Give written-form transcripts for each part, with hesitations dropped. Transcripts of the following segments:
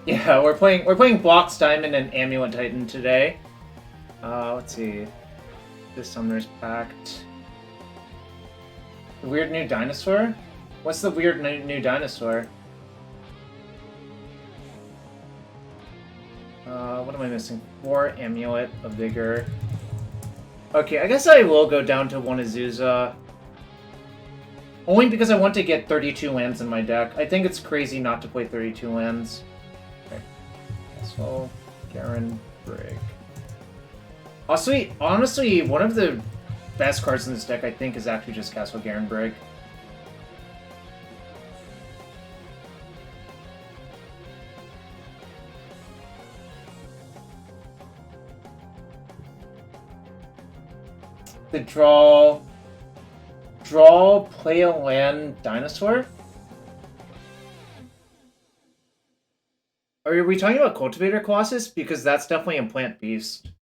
Yeah, we're playing Blocks Diamond and Amulet Titan today. Let's see. This Summoner's Pact. The weird new dinosaur? What's the weird new dinosaur? What am I missing? 4 Amulet of Vigor. Okay, I guess I will go down to 1 Azusa. Only because I want to get 32 lands in my deck. I think it's crazy not to play 32 lands. Okay. So, Garen Brig. Also, honestly, one of the best cards in this deck, I think, is actually just Castle Garen Brig. The draw, play a land, dinosaur? Are we talking about Cultivator Colossus? Because that's definitely a plant beast.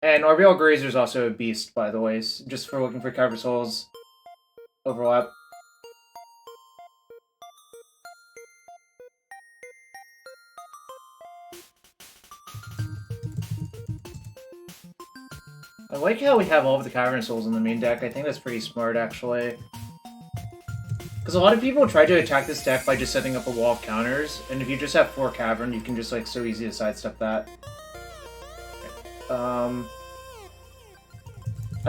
And RBL Grazer is also a beast, by the way, just for looking for Kyber Souls overlap. I like how we have all of the Cavern Souls in the main deck. I think that's pretty smart, actually. Because a lot of people try to attack this deck by just setting up a wall of counters, and if you just have 4 Cavern, you can just, like, so easy to sidestep that. I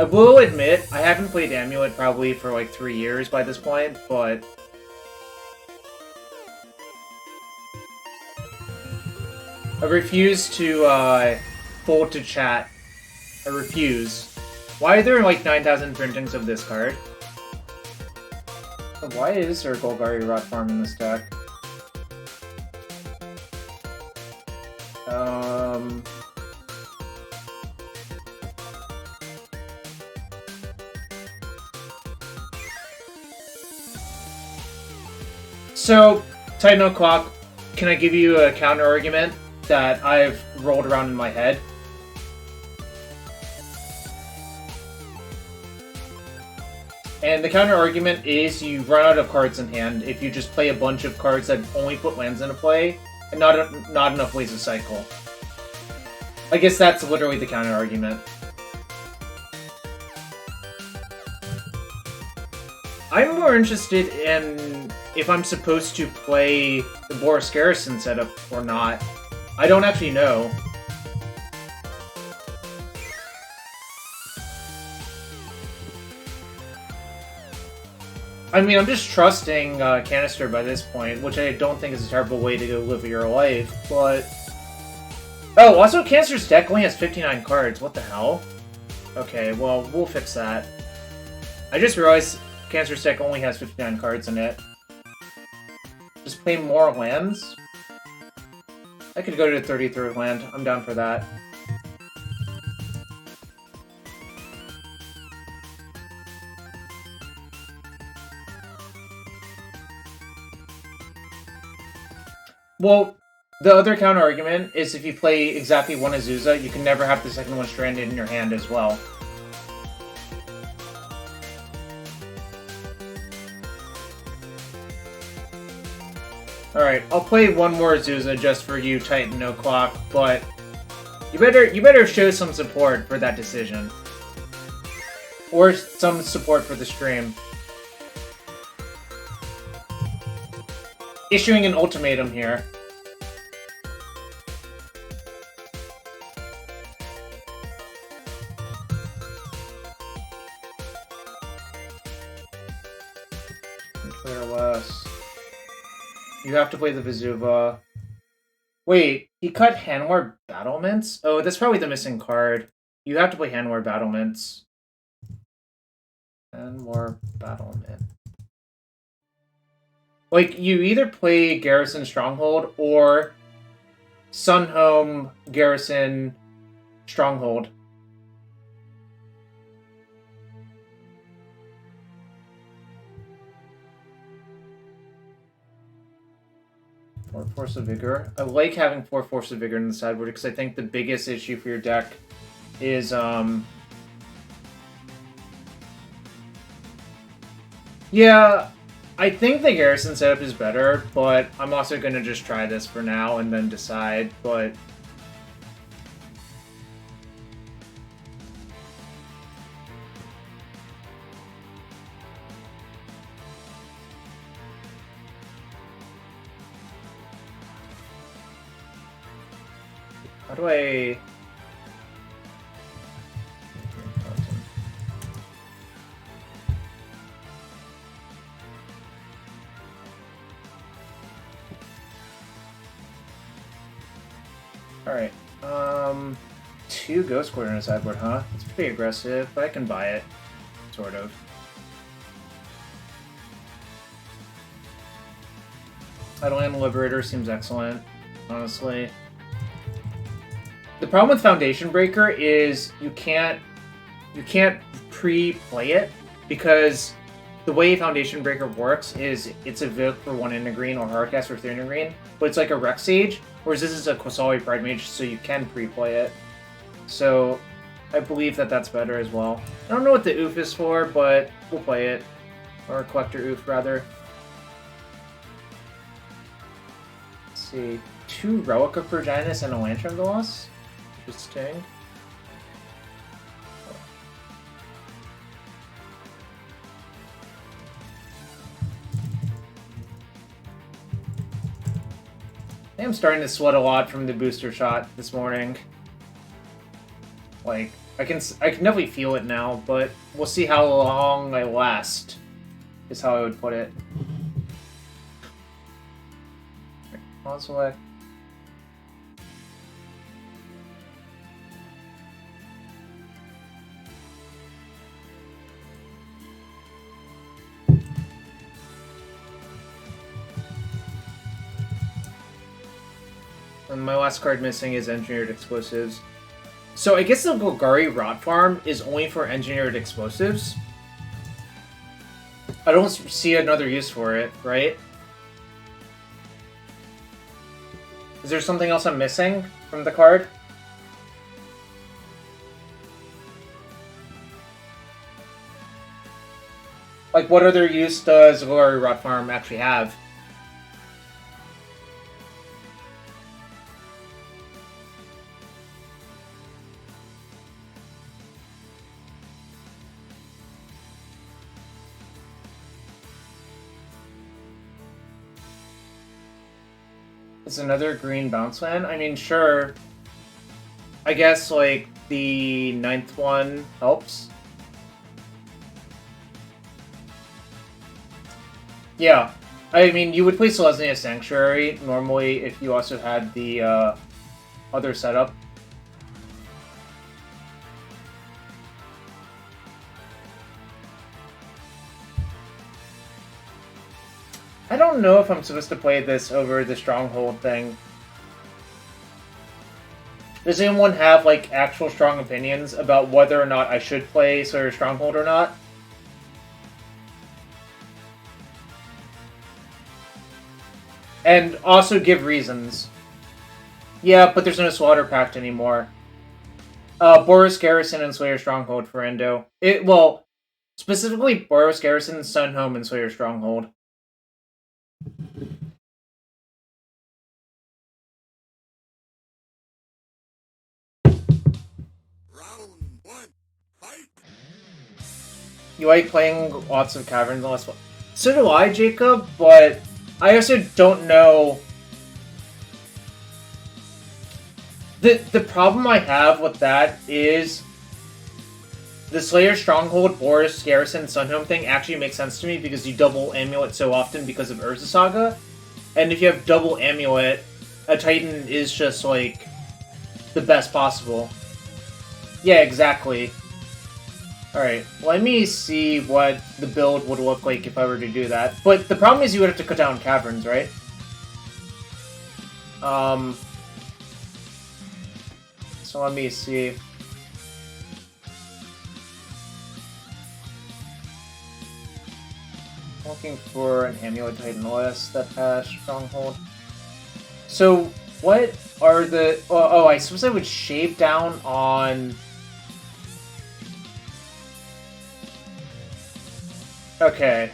will admit, I haven't played Amulet probably for, like, 3 years by this point, but... I refuse to, fold to chat. I refuse. Why are there like 9,000 printings of this card? Why is there a Golgari Rot Farm in this deck? So, Titan O'Clock, can I give you a counter argument that I've rolled around in my head? And the counter argument is you run out of cards in hand if you just play a bunch of cards that only put lands into play, and not enough ways to cycle. I guess that's literally the counter argument. I'm more interested in if I'm supposed to play the Boris Garrison setup or not. I don't actually know. I mean, I'm just trusting Canister by this point, which I don't think is a terrible way to go live your life, but... Oh, also Canister's deck only has 59 cards, what the hell? Okay, well, we'll fix that. I just realized Canister's deck only has 59 cards in it. Just play more lands? I could go to the 33rd land, I'm down for that. Well, the other counter-argument is if you play exactly 1 Azusa, you can never have the second one stranded in your hand as well. Alright, I'll play 1 more Azusa just for you, Titan O'Clock, but you better show some support for that decision. Or some support for the stream. Issuing an ultimatum here. Clear less. You have to play the Vesuva. Wait, he cut Handwar Battlements? Oh, that's probably the missing card. You have to play Handwar Battlements. Handwar Battlement. Like, you either play Garrison Stronghold or Sunhome Garrison Stronghold. Or Force of Vigor. I like having 4 Force of Vigor in the sideboard because I think the biggest issue for your deck is, yeah, I think the garrison setup is better, but I'm also going to just try this for now and then decide, but... How do I... Alright, 2 Ghost Quarter in a sideboard, huh? It's pretty aggressive, but I can buy it. Sort of. Idleland Liberator seems excellent, honestly. The problem with Foundation Breaker is you can't pre-play it, because the way Foundation Breaker works is it's a Vic for 1 in a green or Hardcast for 3 in a green, but it's like a Rex Sage, whereas this is a Quasali Pride Mage, so you can pre-play it. So I believe that that's better as well. I don't know what the Oof is for, but we'll play it. Or Collector Oof, rather. Let's see. 2 Relic of Progenitus and a Lantern Gloss. Interesting. I'm starting to sweat a lot from the booster shot this morning. Like, I can definitely feel it now, but we'll see how long I last, is how I would put it. On select. And my last card missing is Engineered Explosives. So I guess the Golgari Rot Farm is only for Engineered Explosives. I don't see another use for it, right? Is there something else I'm missing from the card? Like, what other use does Golgari Rot Farm actually have? Is another green bounce land? I mean, sure. I guess, like, the 9th one helps. Yeah. I mean, you would play Selesnya Sanctuary normally if you also had the other setup. I don't know if I'm supposed to play this over the Stronghold thing. Does anyone have, like, actual strong opinions about whether or not I should play Slayer Stronghold or not? And also give reasons. Yeah, but there's no Slaughter Pact anymore. Boros Garrison and Slayer Stronghold for Endo. Well, specifically Boros Garrison, Sunhome, and Slayer Stronghold. You like playing lots of Caverns and less. So do I, Jacob, but I also don't know. The problem I have with that is the Slayer Stronghold, Boros Garrison, Sunhome thing actually makes sense to me because you double Amulet so often because of Urza Saga. And if you have double Amulet, a Titan is just, like, the best possible. Yeah, exactly. Alright, let me see what the build would look like if I were to do that. But the problem is you would have to cut down Caverns, right? So let me see. Looking for an Amulet Titan list that has Stronghold. So, what are the... Oh, I suppose I would shave down on... Okay.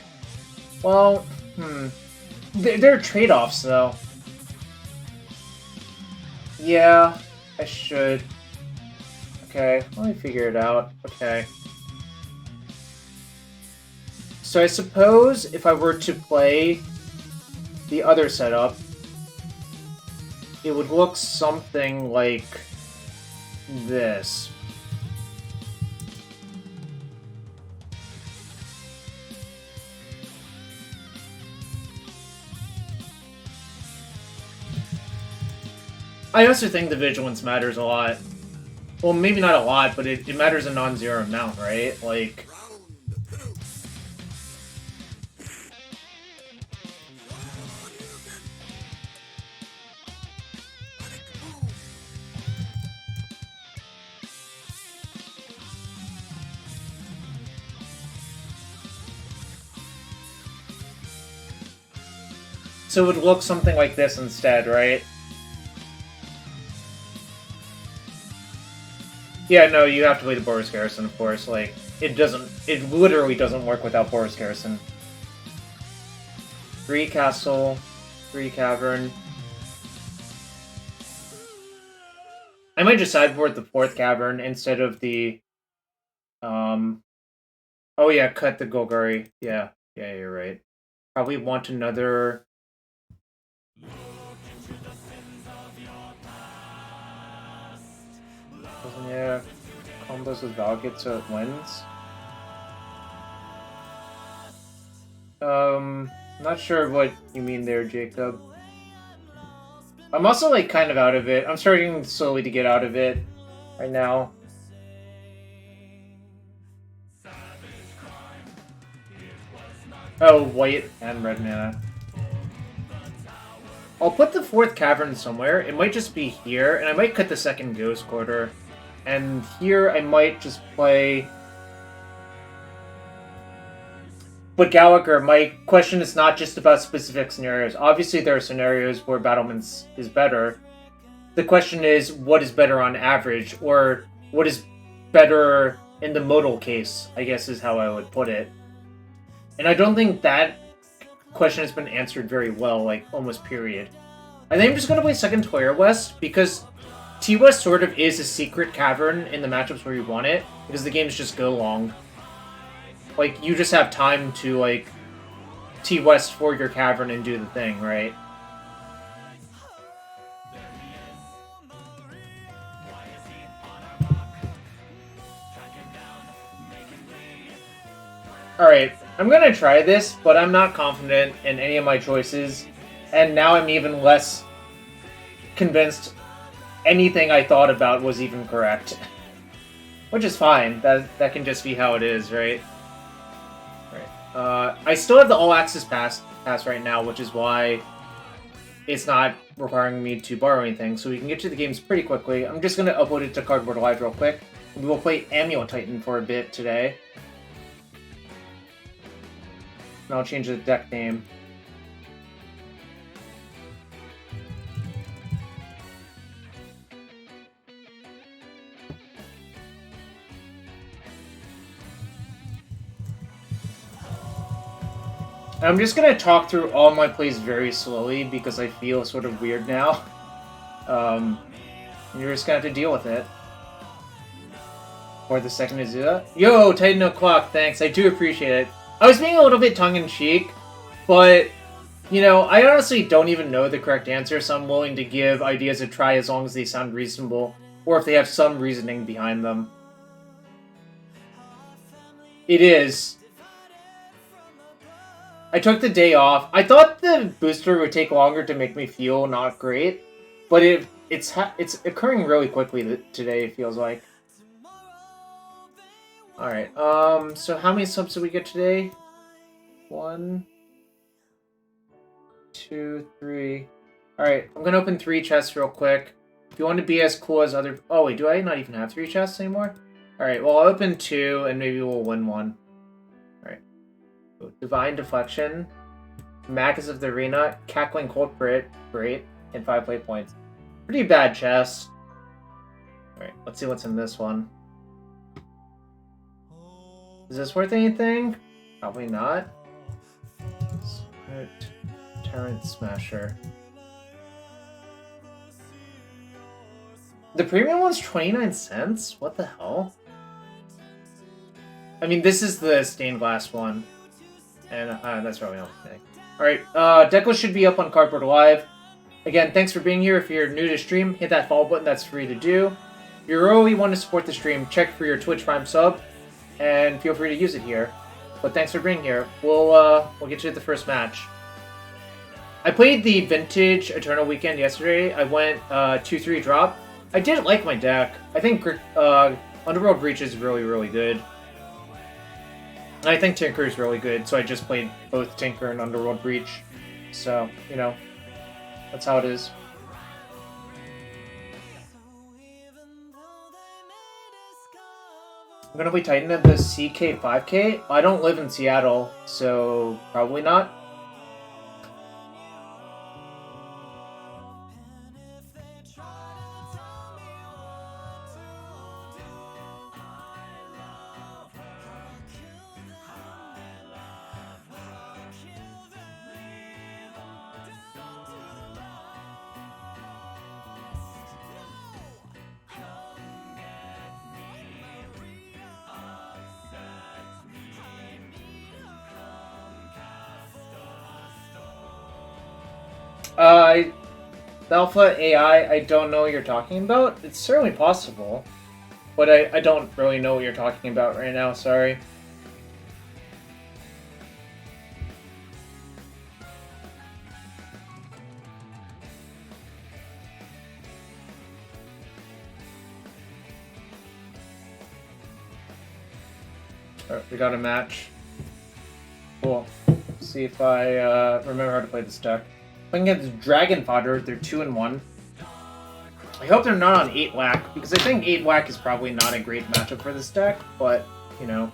Well, There are trade-offs, though. Yeah, I should. Okay, let me figure it out. Okay. So I suppose if I were to play the other setup, it would look something like this. I also think the vigilance matters a lot. Well, maybe not a lot, but it matters a non-zero amount, right? Like... So it would look something like this instead, right? Yeah, no, you have to play the Boros Garrison, of course. Like, it literally doesn't work without Boros Garrison. 3 Castle, 3 Cavern. I might just sideboard the 4th Cavern instead of the... Oh yeah, cut the Golgari. Yeah, you're right. Probably want another... Yeah, combos with Valgate so it wins. Not sure what you mean there, Jacob. I'm also, like, kind of out of it. I'm starting slowly to get out of it right now. Oh, white and red mana. I'll put the 4th Cavern somewhere. It might just be here, and I might cut the 2nd Ghost Quarter. And here I might just play... But Gallagher, my question is not just about specific scenarios. Obviously there are scenarios where Battlements is better. The question is, what is better on average? Or what is better in the modal case, I guess is how I would put it. And I don't think that question has been answered very well, like, almost period. I think I'm just going to play 2nd Toyer West, because T-West sort of is a secret cavern in the matchups where you want it, because the games just go long. Like, you just have time to, like, T-West for your cavern and do the thing, right? Alright, I'm gonna try this, but I'm not confident in any of my choices, and now I'm even less convinced anything I thought about was even correct. Which is fine, that can just be how it is, right? I still have the All-Access pass right now, which is why it's not requiring me to borrow anything, so we can get to the games pretty quickly. I'm just going to upload it to Cardboard Live real quick. We will play Amulet Titan for a bit today. And I'll change the deck name. I'm just going to talk through all my plays very slowly because I feel sort of weird now. You're just going to have to deal with it. Or the second is that. Yo, Titan O'Clock, thanks. I do appreciate it. I was being a little bit tongue-in-cheek, but, you know, I honestly don't even know the correct answer, so I'm willing to give ideas a try as long as they sound reasonable, or if they have some reasoning behind them. It is. I took the day off. I thought the booster would take longer to make me feel not great, but it's occurring really quickly today, it feels like. Alright, so how many subs did we get today? 1, 2, 3. Alright, I'm gonna open 3 chests real quick. If you want to be as cool as other... Oh wait, do I not even have 3 chests anymore? Alright, well I'll open 2 and maybe we'll win 1. Divine Deflection, Magus of the Arena, Cackling Culprit, great, and 5 play points. Pretty bad chest. Alright, let's see what's in this one. Is this worth anything? Probably not. Tyrant Smasher. The premium one's 29 cents? What the hell? I mean, this is the stained glass one. And that's probably not the thing. Alright, Decklist should be up on Cardboard Live. Again, thanks for being here. If you're new to stream, hit that follow button. That's free to do. If you really want to support the stream, check for your Twitch Prime sub. And feel free to use it here. But thanks for being here. We'll get you to the first match. I played the Vintage Eternal Weekend yesterday. I went 2-3 drop. I did like my deck. I think Underworld Breach is really, really good. And I think Tinker is really good, so I just played both Tinker and Underworld Breach. So, you know, that's how it is. I'm gonna play Titan at the CK 5K. I don't live in Seattle, so probably not. The Alpha AI, I don't know what you're talking about. It's certainly possible, but I don't really know what you're talking about right now, sorry. Alright, we got a match. Cool. See if I remember how to play this deck. Playing against Dragon Fodder, they're 2-1. I hope they're not on 8 whack, because I think 8 whack is probably not a great matchup for this deck, but, you know.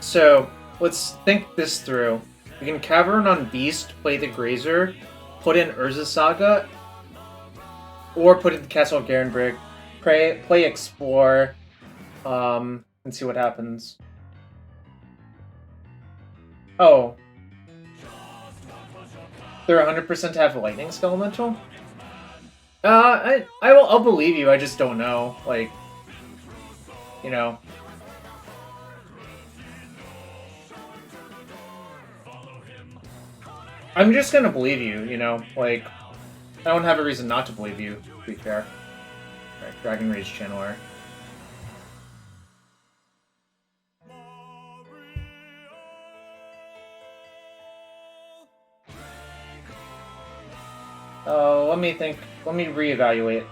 So, let's think this through. We can Cavern on Beast, play the Grazer, put in Urza Saga, or put in the Castle of Garenbrig, play Explore, and see what happens. Oh. They're 100% to have a Lightning Skelemental? I'll believe you, I just don't know. Like, you know. I'm just gonna believe you, you know? Like, I don't have a reason not to believe you, to be fair. Alright, Dragon Rage Channeler. Oh, let me think. Let me reevaluate.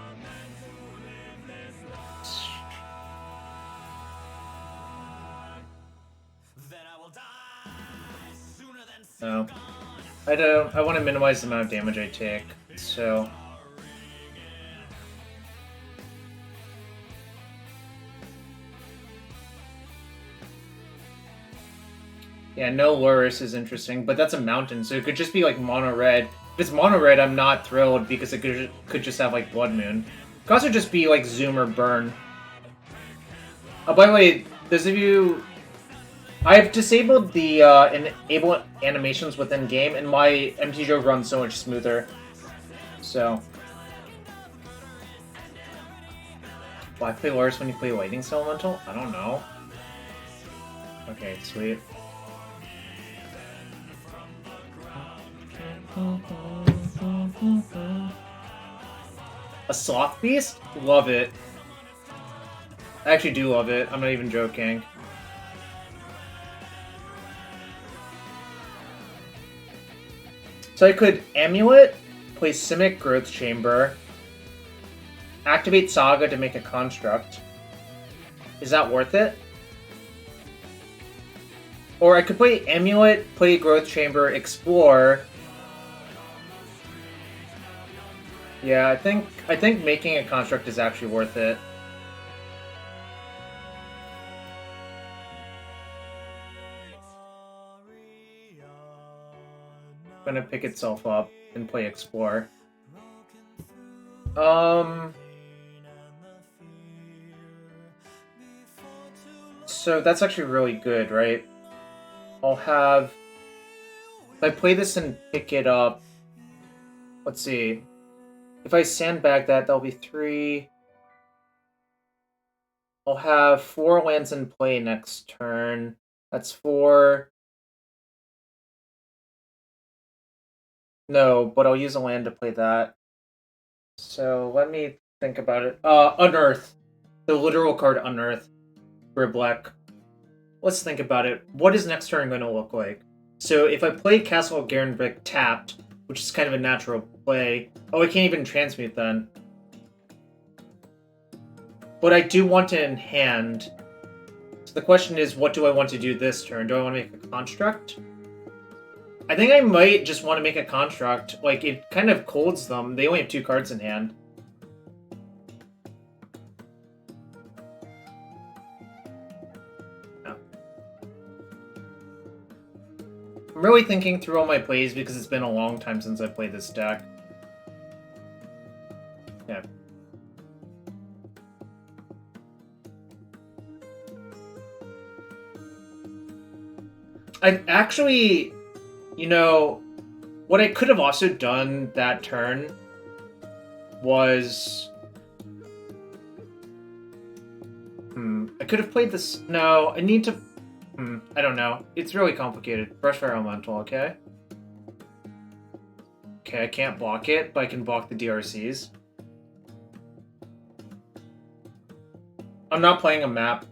No. I want to minimize the amount of damage I take, so... Yeah, no Lurrus is interesting, but that's a mountain, so it could just be like mono red. If it's mono red, I'm not thrilled because it could just have like Blood Moon. It could also just be like Zoom or Burn. Oh, by the way, those of you, I've disabled the enable animations within game, and my MTGO runs so much smoother. So, why play Lurrus when you play Lightning Elemental? I don't know. Okay, sweet. A Sloth Beast? Love it. I actually do love it. I'm not even joking. So I could Amulet, play Simic Growth Chamber, activate Saga to make a construct. Is that worth it? Or I could play Amulet, play Growth Chamber, explore. Yeah, I think making a construct is actually worth it. Gonna pick itself up and play explore. So that's actually really good, right? I'll have... If I play this and pick it up... Let's see. If I sandbag that, that'll be 3... I'll have 4 lands in play next turn. That's 4... No, but I'll use a land to play that. So let me think about it. Unearth. The literal card Unearth. For black. Let's think about it. What is next turn going to look like? So if I play Castle of Garenvik tapped, which is kind of a natural play... Oh, I can't even transmute then. But I do want it in hand. So the question is, what do I want to do this turn? Do I want to make a construct? I think I might just want to make a construct. Like, it kind of colds them. They only have 2 cards in hand. Yeah. I'm really thinking through all my plays because it's been a long time since I played this deck. Yeah. I've actually... You know, what I could have also done that turn was... I could have played this... No, I need to... I don't know. It's really complicated. Brushfire Elemental, okay? Okay, I can't block it, but I can block the DRCs. I'm not playing a map.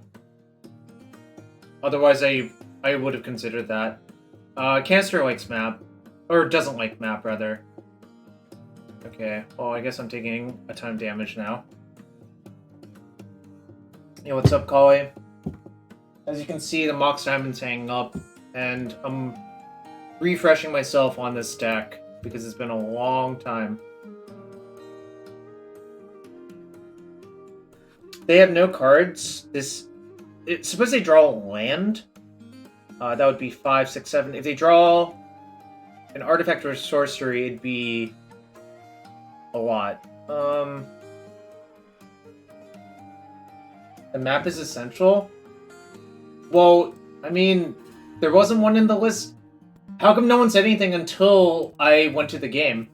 Otherwise, I would have considered that. Canister likes map. Or doesn't like map, rather. Okay, well, I guess I'm taking a ton of damage now. Hey, what's up, Kali? As you can see, the Mox Diamond's hanging up, and I'm refreshing myself on this deck, because it's been a long time. They have no cards. Suppose they draw a land? That would be 5, 6, 7. If they draw an artifact or a sorcery, it'd be a lot. The map is essential? Well, I mean, there wasn't one in the list. How come no one said anything until I went to the game?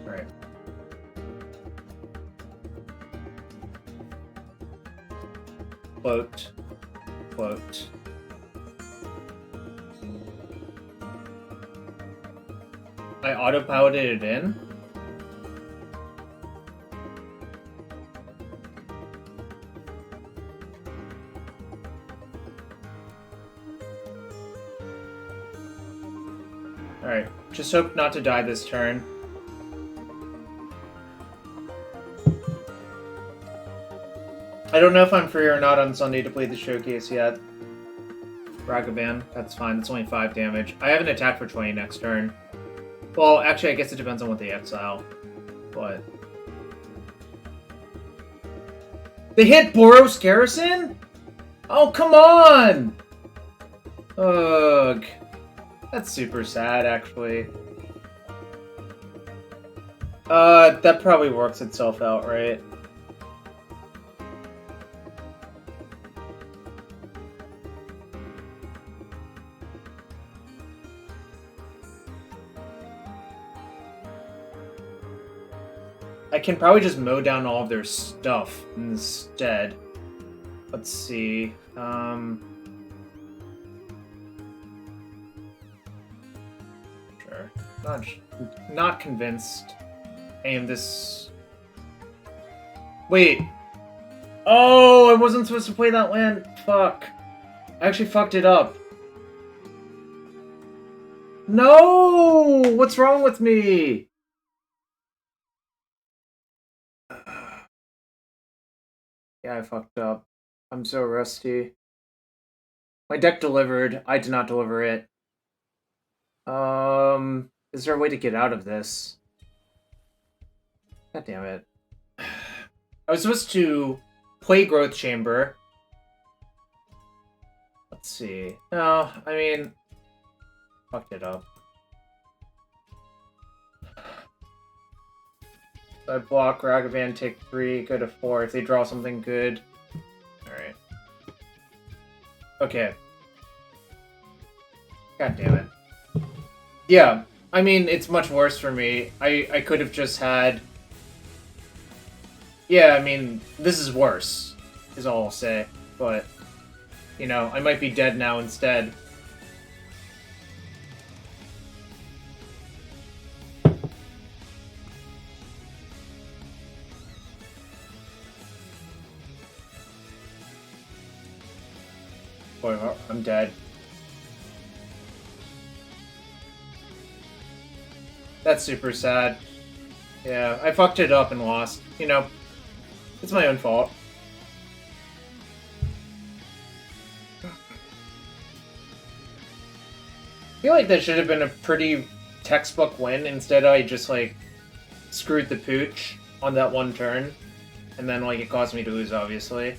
Alright. Float. Float. I auto-piloted it in? Alright, just hope not to die this turn. I don't know if I'm free or not on Sunday to play the showcase yet. Ragavan, that's fine, that's only 5 damage. I have an attack for 20 next turn. Well, actually, I guess it depends on what they exile. But... They hit Boros Garrison? Oh, come on! Ugh. That's super sad, actually. That probably works itself out, right? I can probably just mow down all of their stuff instead. Let's see. Sure. Not convinced. Aim this. Wait. Oh, I wasn't supposed to play that land. Fuck. I actually fucked it up. No! What's wrong with me? Yeah, I fucked up. I'm so rusty. My deck delivered. I did not deliver it. Is there a way to get out of this? God damn it. I was supposed to play Growth Chamber. Let's see. No, I mean, fucked it up. So I block Ragavan, take 3, go to 4 if they draw something good. Alright. Okay. God damn it. Yeah, I mean, it's much worse for me. I could have just had... Yeah, I mean, this is worse, is all I'll say. But, you know, I might be dead now instead. Boy, I'm dead. That's super sad. Yeah, I fucked it up and lost. You know, it's my own fault. I feel like that should have been a pretty textbook win. Instead, I just, like, screwed the pooch on that one turn. And then, like, it caused me to lose, obviously.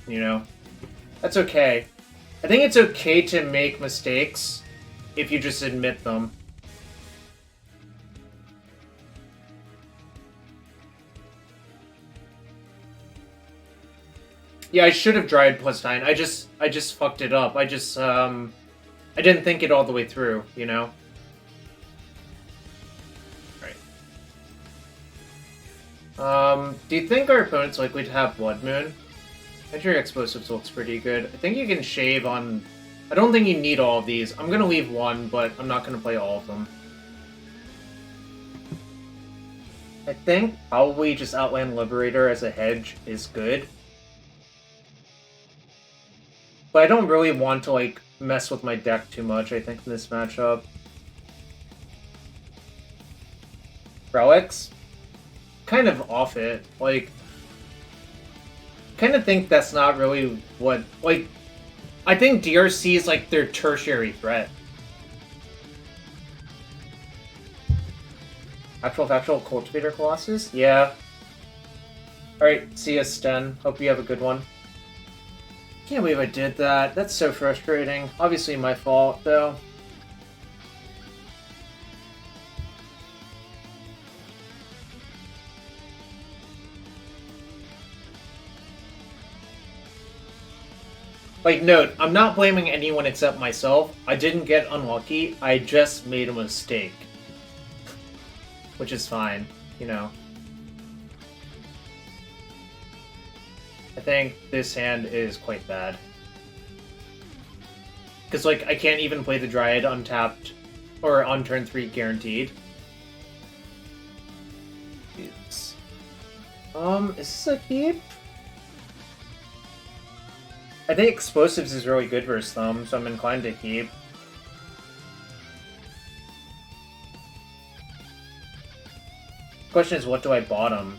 You know? That's okay. I think it's okay to make mistakes if you just admit them. Yeah, I should have dried +9. I just fucked it up. I didn't think it all the way through, you know? Right. Do you think our opponent's likely to have Blood Moon? Your explosives looks pretty good. I think you can shave on... I don't think you need all of these. I'm gonna leave one, but I'm not gonna play all of them. I think probably just Outland Liberator as a hedge is good. But I don't really want to, like, mess with my deck too much, I think, in this matchup. Relics? Kind of off it. Like... kind of think that's not really what... like, I think DRC is, like, their tertiary threat. Actual Cultivator Colossus? Yeah. Alright, see ya, Sten. Hope you have a good one. Can't believe I did that. That's so frustrating. Obviously my fault, though. Like, note, I'm not blaming anyone except myself. I didn't get unlucky. I just made a mistake. Which is fine, you know. I think this hand is quite bad. Because, like, I can't even play the Dryad untapped, or on turn 3 guaranteed. Oops. Is this a keep? I think Explosives is really good versus them, so I'm inclined to keep. Question is, what do I bottom?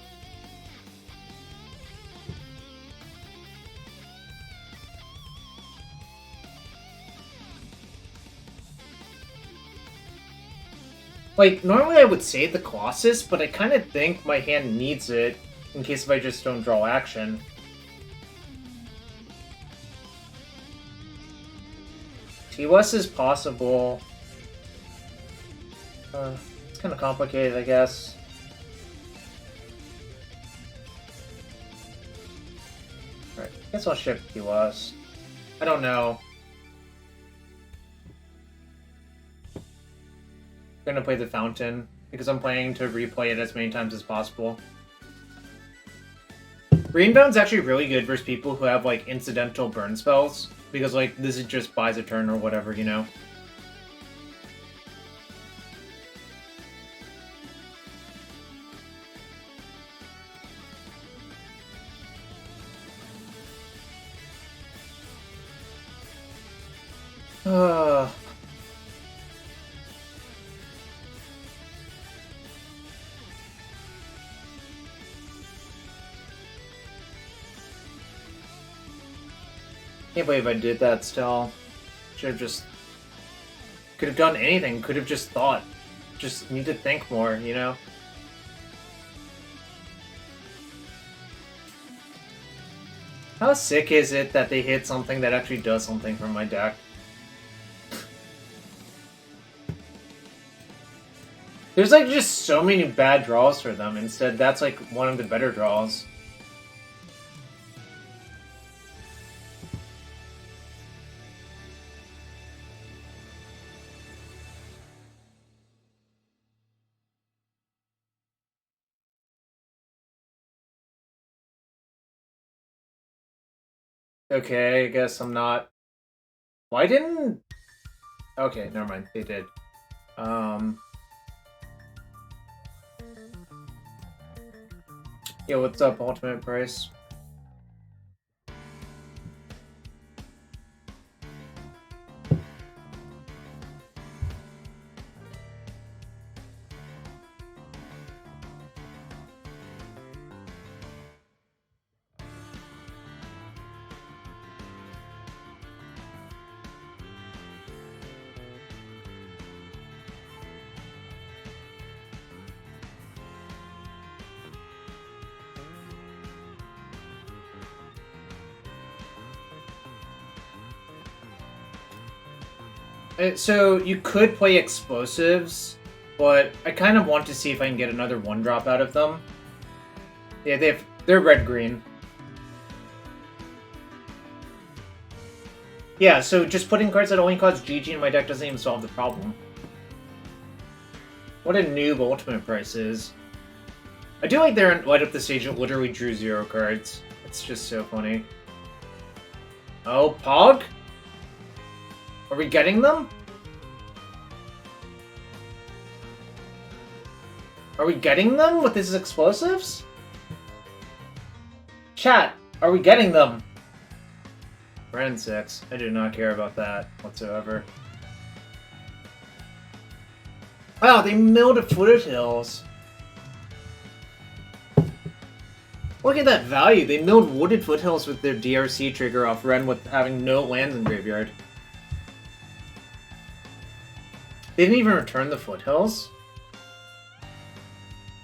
Like, normally I would save the Colossus, but I kind of think my hand needs it in case if I just don't draw action. T-West is possible. It's kind of complicated, I guess. Alright, I guess I'll ship T-West. I don't know. I'm gonna play the Fountain, because I'm planning to replay it as many times as possible. Rainbound's actually really good versus people who have, like, incidental burn spells. Because, like, this is just buys a turn or whatever, you know? Can't believe I did that still. Should have just... could have done anything. Could have just thought. Just need to think more, you know? How sick is it that they hit something that actually does something for my deck? There's like just so many bad draws for them. Instead, that's like one of the better draws. Okay, I guess I'm not... Why didn't... Okay, never mind. They did. Yo, what's up, Ultimate Price? So, you could play explosives, but I kind of want to see if I can get another 1-drop out of them. Yeah, they're red-green. Yeah, so just putting cards that only cost GG in my deck doesn't even solve the problem. What a noob Ultimate Price is. I do like their light up the stage and literally drew 0 cards. It's just so funny. Oh, Pog? Are we getting them? Are we getting them with these explosives? Chat, are we getting them? Brand 6. I do not care about that whatsoever. Wow, they milled a Foothills. Look at that value. They milled Wooded Foothills with their DRC trigger off Ren with having no lands in graveyard. They didn't even return the Foothills?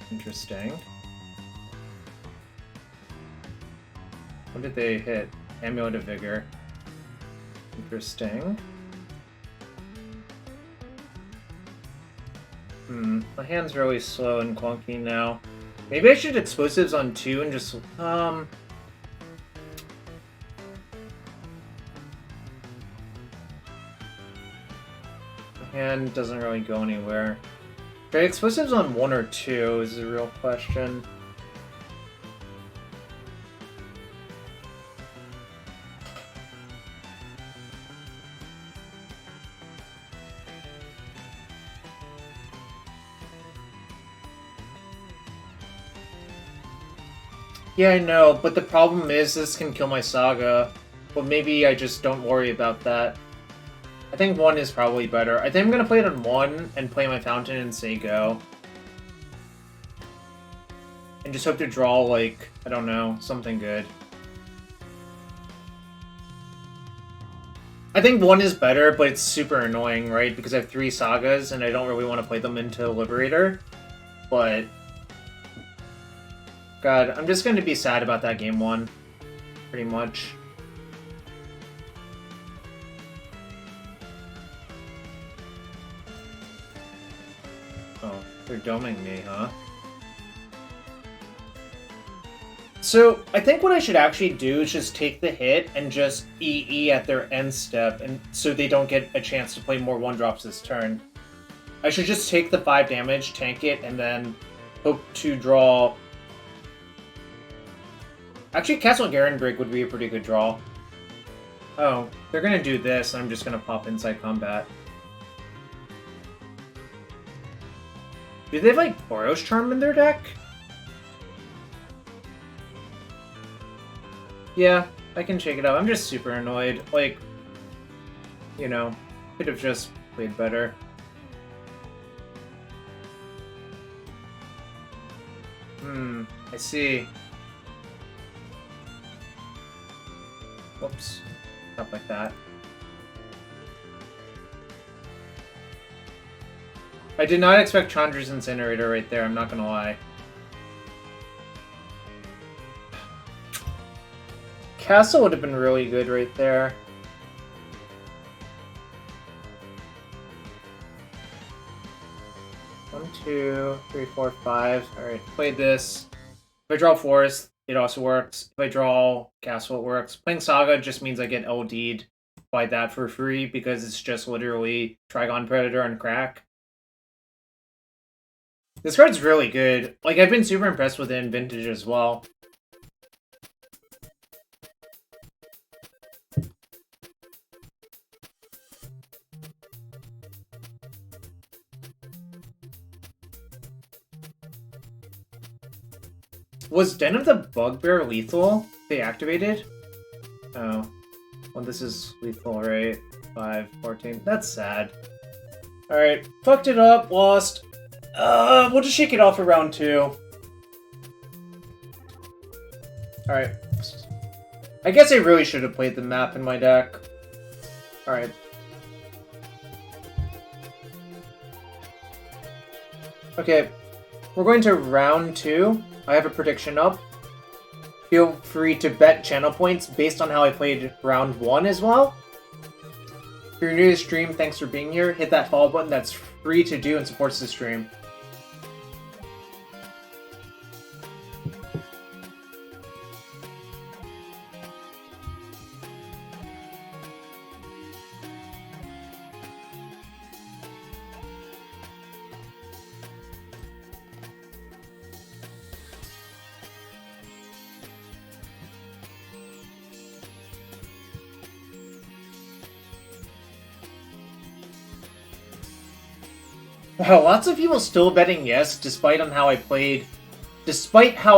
Interesting. What did they hit? Amulet of Vigor. Interesting. My hand's really slow and clunky now. Maybe I should explosives on 2 and just... And doesn't really go anywhere. Okay, explosives on 1 or 2 is the real question. Yeah, I know, but the problem is this can kill my Saga. But maybe I just don't worry about that. I think 1 is probably better. I think I'm going to play it on 1 and play my Fountain and say go. And just hope to draw, like, I don't know, something good. I think 1 is better, but it's super annoying, right? Because I have 3 Sagas and I don't really want to play them into Liberator. But... God, I'm just going to be sad about that game 1. Pretty much. Oh, they're doming me, huh? So, I think what I should actually do is just take the hit and just EE at their end step, and so they don't get a chance to play more 1-drops this turn. I should just take the 5 damage, tank it, and then hope to draw... Actually, Castle Garen Break would be a pretty good draw. Oh, they're gonna do this, and I'm just gonna pop Inside Combat. Do they have, like, Boros Charm in their deck? Yeah, I can shake it up. I'm just super annoyed. Like, you know, could have just played better. I see. Whoops. Not like that. I did not expect Chandra's Incinerator right there, I'm not gonna lie. Castle would have been really good right there. One, two, three, four, five. Alright, played this. If I draw Forest, it also works. If I draw Castle, it works. Playing Saga just means I get LD'd by that for free because it's just literally Trigon Predator and Crack. This card's really good. Like, I've been super impressed with it in Vintage as well. Was Den of the Bugbear lethal? They activated? Oh. Well, this is lethal, right? 5, 14. That's sad. Alright. Fucked it up. Lost. We'll just shake it off for round 2. Alright. I guess I really should have played the map in my deck. Alright. Okay. We're going to round 2. I have a prediction up. Feel free to bet channel points based on how I played round 1 as well. If you're new to the stream, thanks for being here. Hit that follow button. That's free to do and supports the stream. Wow, lots of people still betting yes, despite how I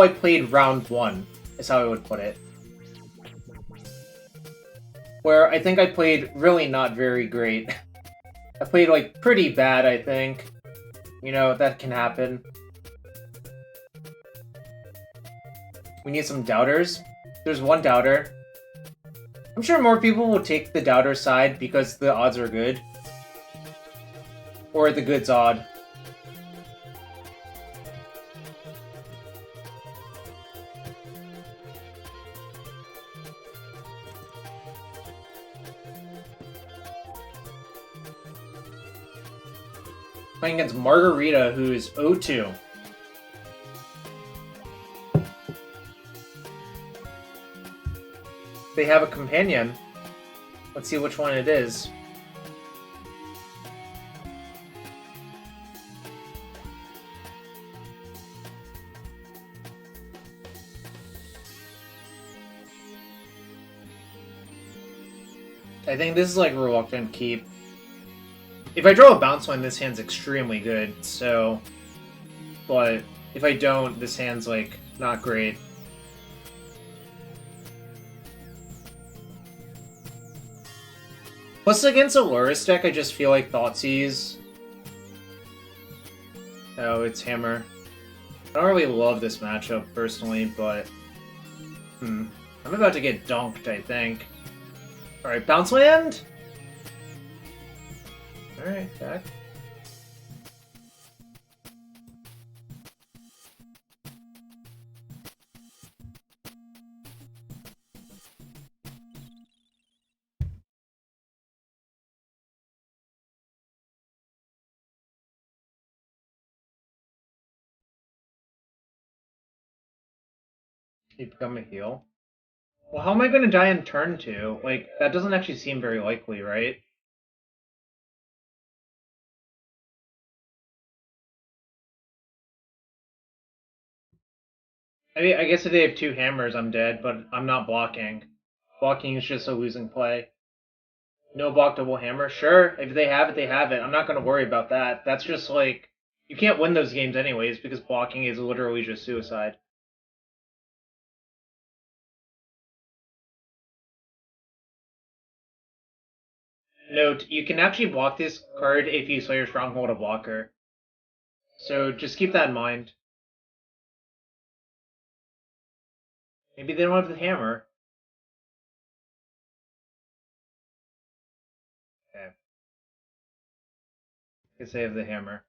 played round 1, is how I would put it. Where I think I played really not very great. I played, like, pretty bad, I think. You know, that can happen. We need some doubters. There's one doubter. I'm sure more people will take the doubter side because the odds are good. Or the good's odd. Playing against Margarita, who is 0-2. They have a companion. Let's see which one it is. I think this is like Reluctant Keep. If I draw a bounce one, this hand's extremely good, so... But if I don't, this hand's, like, not great. Plus, against a Lurrus deck, I just feel like Thoughtseize. Oh, it's Hammer. I don't really love this matchup, personally, but... I'm about to get dunked, I think. Alright, bounce land? Alright, back. You become a heal? Well, how am I going to die in turn 2? Like, that doesn't actually seem very likely, right? I mean, I guess if they have 2 hammers, I'm dead, but I'm not blocking. Blocking is just a losing play. No block double hammer? Sure, if they have it, they have it. I'm not going to worry about that. That's just like... You can't win those games anyways, because blocking is literally just suicide. Note, you can actually block this card if you Slayer Stronghold a blocker. So just keep that in mind. Maybe they don't have the hammer. Okay. Guess they have the hammer.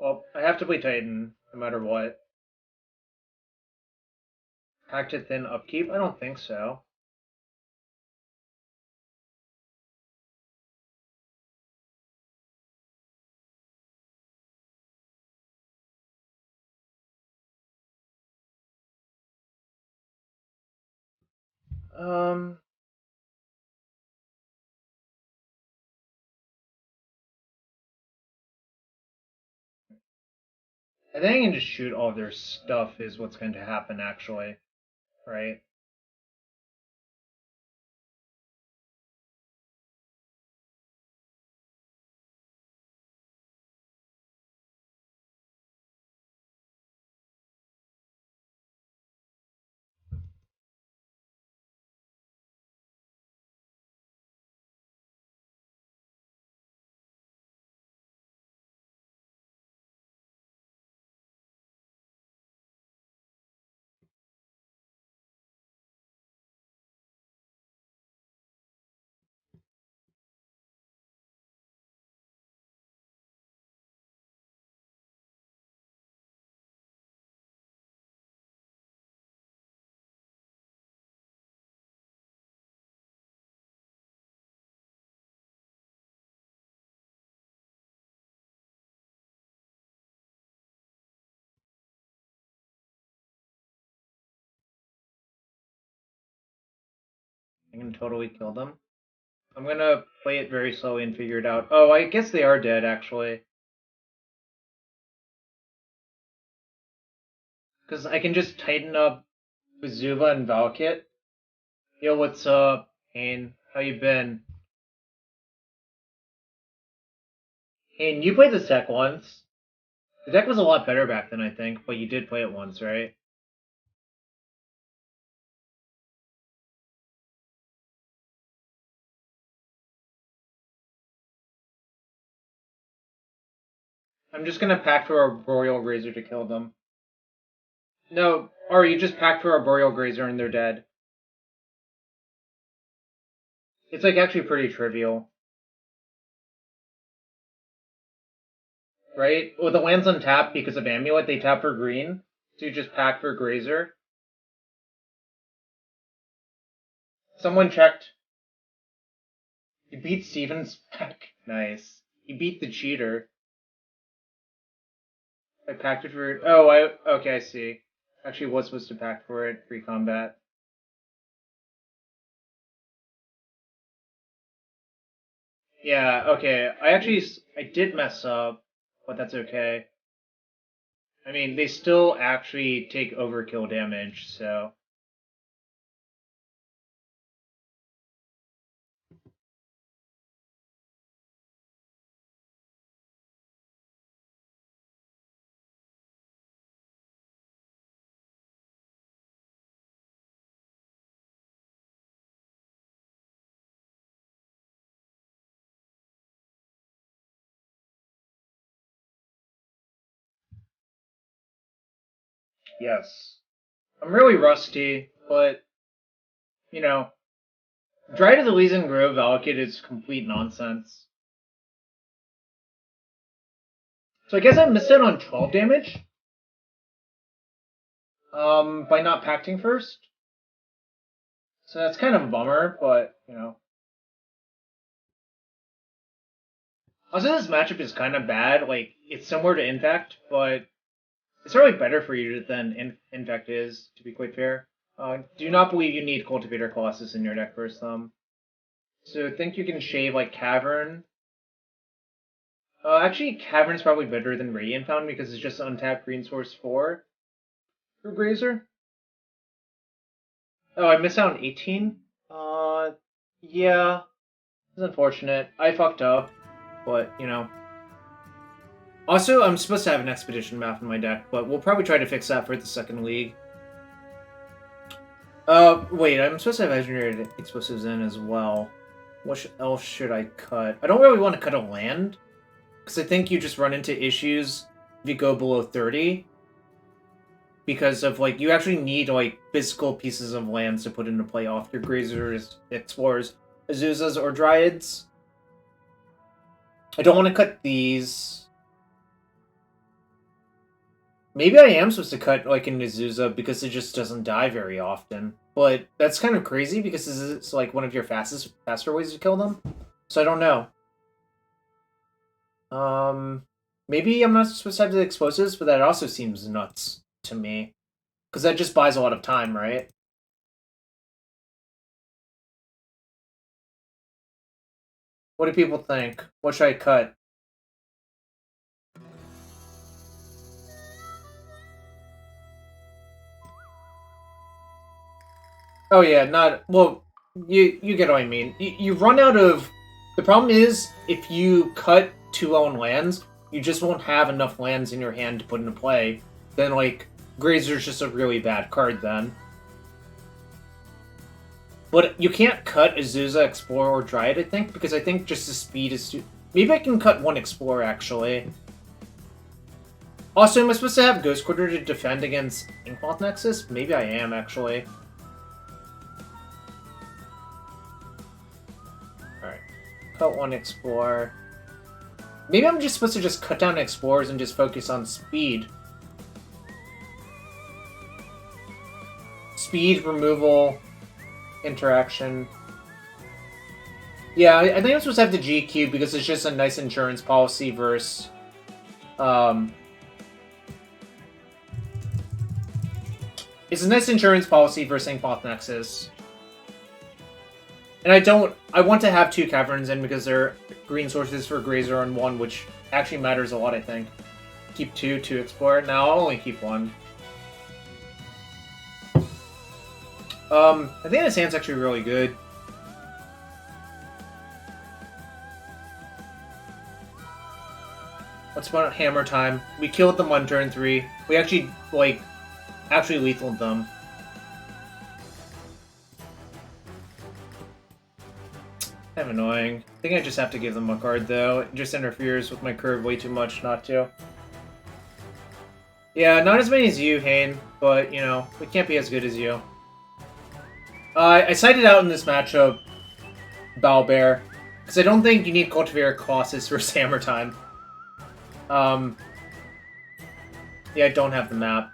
Well, I have to play Titan, no matter what. Pack to thin upkeep? I don't think so. Um... I think I can just shoot all their stuff is what's going to happen, actually. Right? I can totally kill them. I'm gonna play it very slowly and figure it out. Oh, I guess they are dead, actually. Because I can just tighten up Bazuva and Valkit. Yo, what's up, Hane? How you been? Hane, you played this deck once. The deck was a lot better back then, I think, but you did play it once, right? I'm just gonna pack for a Royal Razor to kill them. No, or you just pack for a Boreal Grazer and they're dead. It's like actually pretty trivial. Right? With the lands untapped because of Amulet, they tap for green. So you just pack for Grazer. Someone checked. You beat Steven's pack. Nice. You beat the cheater. I packed it for... Oh, okay, I see. Actually was supposed to pack for it. Free combat. Yeah, okay. I did mess up, but that's okay. I mean, they still actually take overkill damage, so... Yes. I'm really rusty, but, you know, Dry to the Elysian Grove Valakut is complete nonsense. So I guess I missed out on 12 damage? By not pacting first? So that's kind of a bummer, but, you know. Also, this matchup is kind of bad. Like, it's similar to Infect, but it's probably better for you than Infect is, to be quite fair. Do not believe you need Cultivator Colossus in your deck first, So I think you can shave, like, Cavern. Actually, Cavern's probably better than Radiant Fountain because it's just untapped green source 4 for Grazer. Oh, I missed out on 18? Yeah. It's unfortunate. I fucked up, but, you know. Also, I'm supposed to have an Expedition map in my deck, but we'll probably try to fix that for the second league. Wait, I'm supposed to have engineered explosives in as well. What else should I cut? I don't really want to cut a land, because I think you just run into issues if you go below 30. Because of, like, you actually need, like, physical pieces of lands to put into play off your Grazers, Explorers, Azuzas, or Dryads. I don't want to cut these. Maybe I am supposed to cut like an Urza because it just doesn't die very often. But that's kind of crazy because it's like one of your faster ways to kill them. So I don't know. Maybe I'm not supposed to have the explosives, but that also seems nuts to me. Because that just buys a lot of time, right? What do people think? What should I cut? Oh yeah, not... Well, you get what I mean. You run out of... The problem is, if you cut 2 own lands, you just won't have enough lands in your hand to put into play. Then, like, Grazer's just a really bad card then. But you can't cut Urza, Explorer, or Dryad, I think, because I think just the speed is too... Maybe I can cut 1 Explorer, actually. Also, am I supposed to have Ghost Quarter to defend against Inkmoth Nexus? Maybe I am, actually. Alright. Cut 1 Explorer. Maybe I'm just supposed to just cut down Explorers and just focus on speed. Speed, removal, interaction. Yeah, I think I'm supposed to have the GQ because it's just a nice insurance policy versus... It's a nice insurance policy versus Inkmoth Nexus. And I want to have 2 Caverns in because they're green sources for Grazer and 1, which actually matters a lot, I think. Keep 2 to explore. Now I'll only keep 1. I think this hand's actually really good. Let's put Hammer Time. We killed them on turn 3. We actually, like, lethaled them. Kind of annoying. I think I just have to give them a card, though. It just interferes with my curve way too much not to. Yeah, not as many as you, Hane, but, you know, we can't be as good as you. I cited out in this matchup Bowlbear, because I don't think you need Cultivator Colossus for Hammer Time. Yeah, I don't have the map.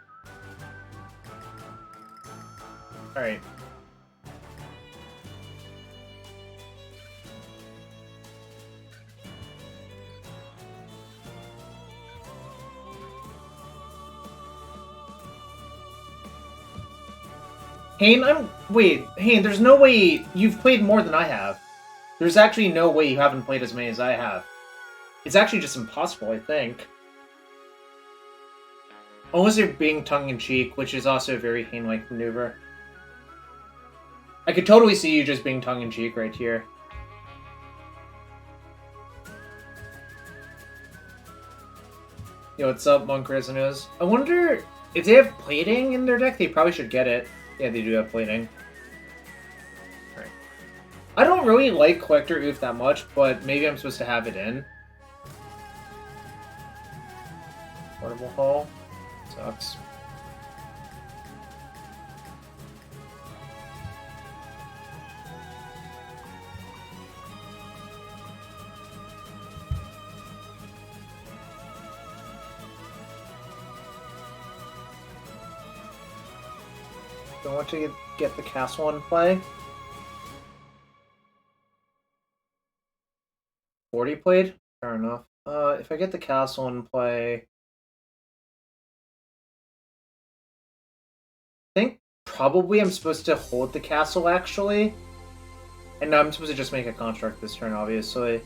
Alright. Hane, Wait, Hane, there's no way you've played more than I have. There's actually no way you haven't played as many as I have. It's actually just impossible, I think. Unless you're being tongue-in-cheek, which is also a very Hane-like maneuver. I could totally see you just being tongue-in-cheek right here. Yo, what's up, Monk Resinus? I wonder if they have plating in their deck, they probably should get it. Yeah, they do have plating. Right. I don't really like Collector Oof that much, but maybe I'm supposed to have it in. Portable Hall. Sucks. Don't want to get the castle in play. 40 played? Fair enough. If I get the castle in play... I think probably I'm supposed to hold the castle, actually. And now I'm supposed to just make a construct this turn, obviously.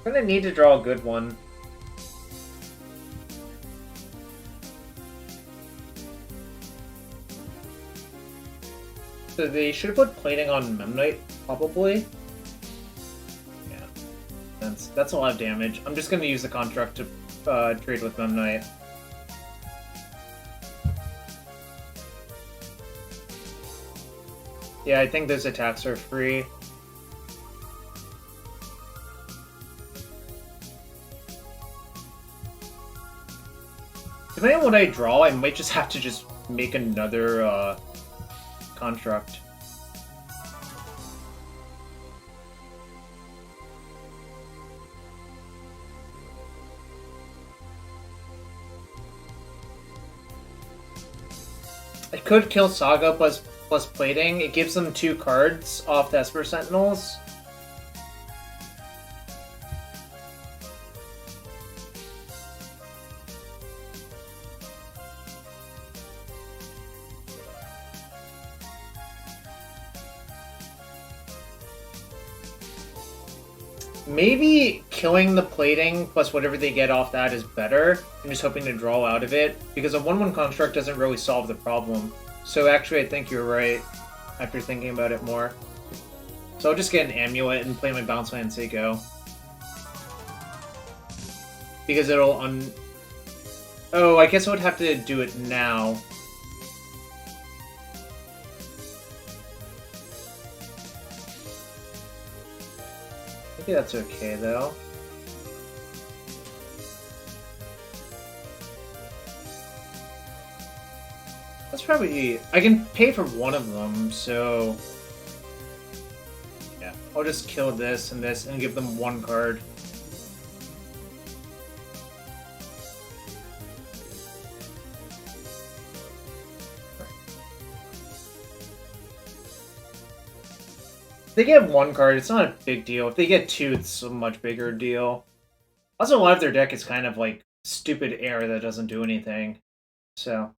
I'm gonna need to draw a good one. So they should have put plating on Memnite, probably. Yeah. That's a lot of damage. I'm just gonna use the construct to trade with Memnite. Yeah, I think those attacks are free. Depending on what I draw, I might just have to just make another construct. I could kill Saga plus plating. It gives them 2 cards off the Esper Sentinels. Maybe killing the plating plus whatever they get off that is better. I'm just hoping to draw out of it, because a 1/1 construct doesn't really solve the problem. So actually, I think you're right, after thinking about it more. So I'll just get an Amulet and play my bounce land and say go. Because it'll Oh, I guess I would have to do it now. Maybe that's okay, though. That's probably... I can pay for one of them, so... yeah, I'll just kill this and give them 1 card. If they get 1 card, it's not a big deal. If they get 2, it's a much bigger deal. Also, a lot of their deck is kind of like stupid air that doesn't do anything. So...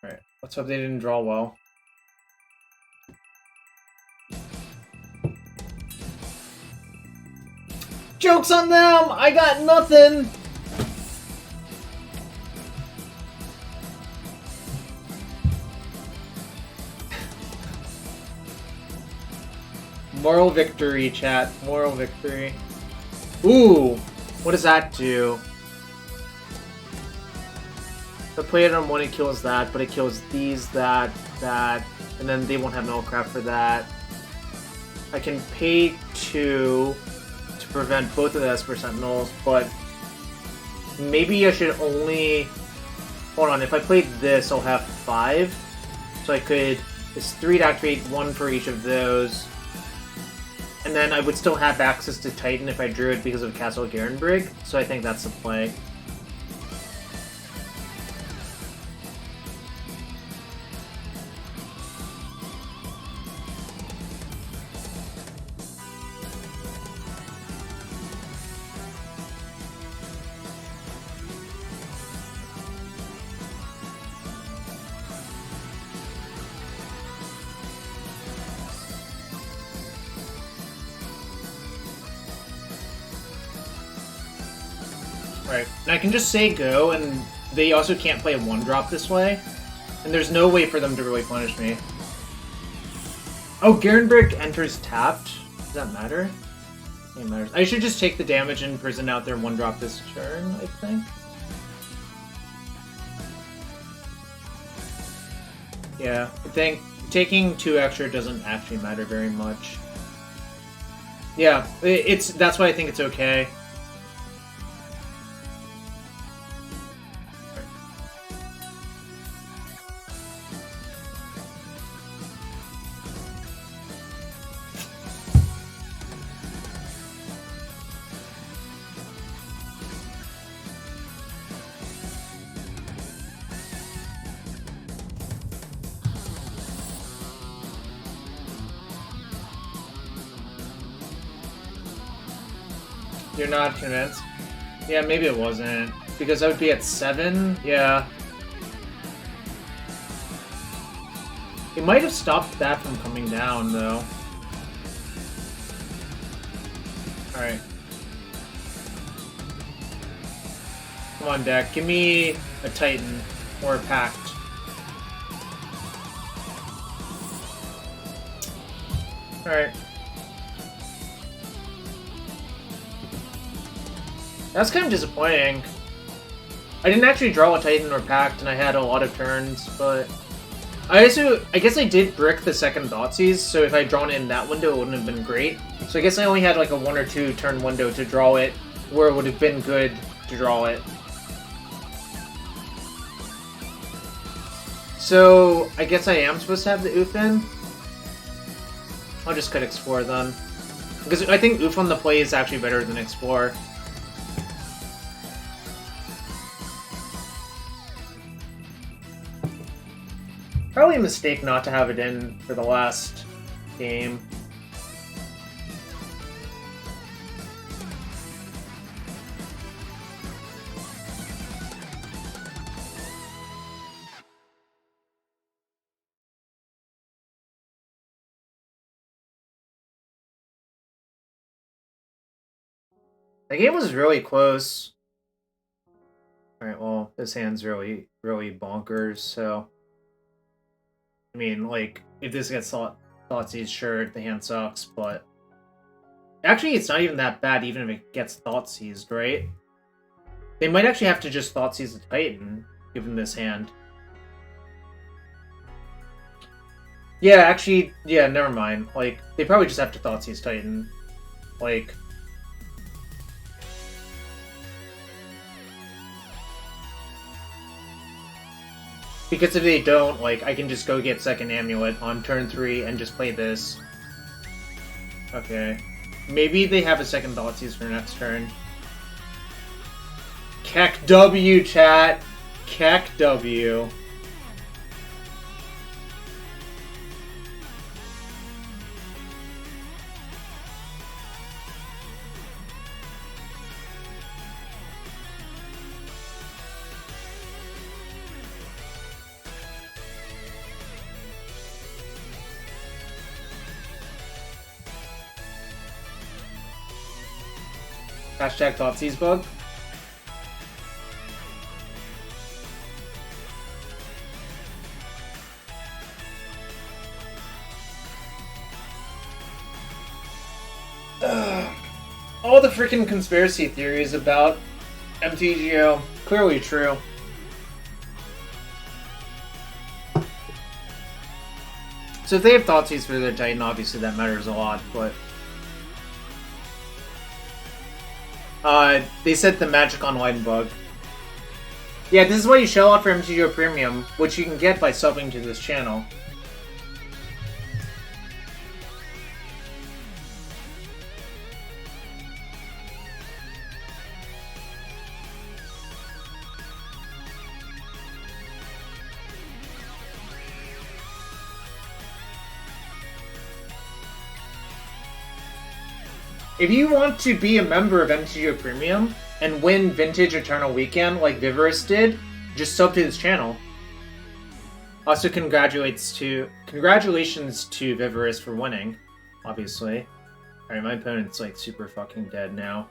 alright, let's hope they didn't draw well. Joke's on them! I got nothing! Moral victory, chat. Moral victory. Ooh! What does that do? If I play it on 1, it kills that, but it kills these, that, and then they won't have Nullcraft for that. I can pay 2 to prevent both of the Esper Sentinels, but maybe I should only... hold on, if I played this, I'll have 5. So I could... it's 3 to activate, 1 for each of those. And then I would still have access to Titan if I drew it because of Castle Garenbrig, so I think that's the play. Right, and I can just say go, and they also can't play a 1-drop this way. And there's no way for them to really punish me. Oh, Garenbrig enters tapped? Does that matter? It matters. I should just take the damage and prison out their 1-drop this turn, I think. Yeah, I think taking 2 extra doesn't actually matter very much. Yeah, that's why I think it's okay. You're not convinced? Yeah, maybe it wasn't. Because I would be at 7? Yeah. It might have stopped that from coming down, though. Alright. Come on, deck. Give me a Titan. Or a Pact. Alright. That's kind of disappointing. I didn't actually draw a Titan or Pact, and I had a lot of turns, but... I guess I did brick the second Thoughtseize, so if I'd drawn it in that window, it wouldn't have been great. So I guess I only had like a 1 or 2 turn window to draw it, where it would have been good to draw it. So, I guess I am supposed to have the Oof in? I'll just cut Explore then. Because I think Oof on the play is actually better than Explore. Probably a mistake not to have it in for the last game. The game was really close. Alright, well, this hand's really bonkers, so... I mean, like, if this gets Thoughtseize, sure, the hand sucks, but... Actually, it's not even that bad, even if it gets Thoughtseized, right? They might actually have to just Thoughtseize the Titan, given this hand. Yeah, actually, yeah, never mind. Like, they probably just have to Thoughtseize Titan. Like... Because if they don't, like, I can just go get second Amulet on turn 3 and just play this. Okay. Maybe they have a second Thoughtseize for next turn. Keck W, chat! Keck W. Hashtag Thoughtseize bug. All the freaking conspiracy theories about MTGO, clearly true. So if they have Thoughtseize for their Titan, obviously that matters a lot, but... they said the Magic Online bug. Yeah, this is why you shell out for MTGO Premium, which you can get by subbing to this channel. If you want to be a member of MTGO Premium and win Vintage Eternal Weekend like Viverus did, just sub to this channel. Also, congratulations to Viverus for winning, obviously. Alright, my opponent's like super fucking dead now.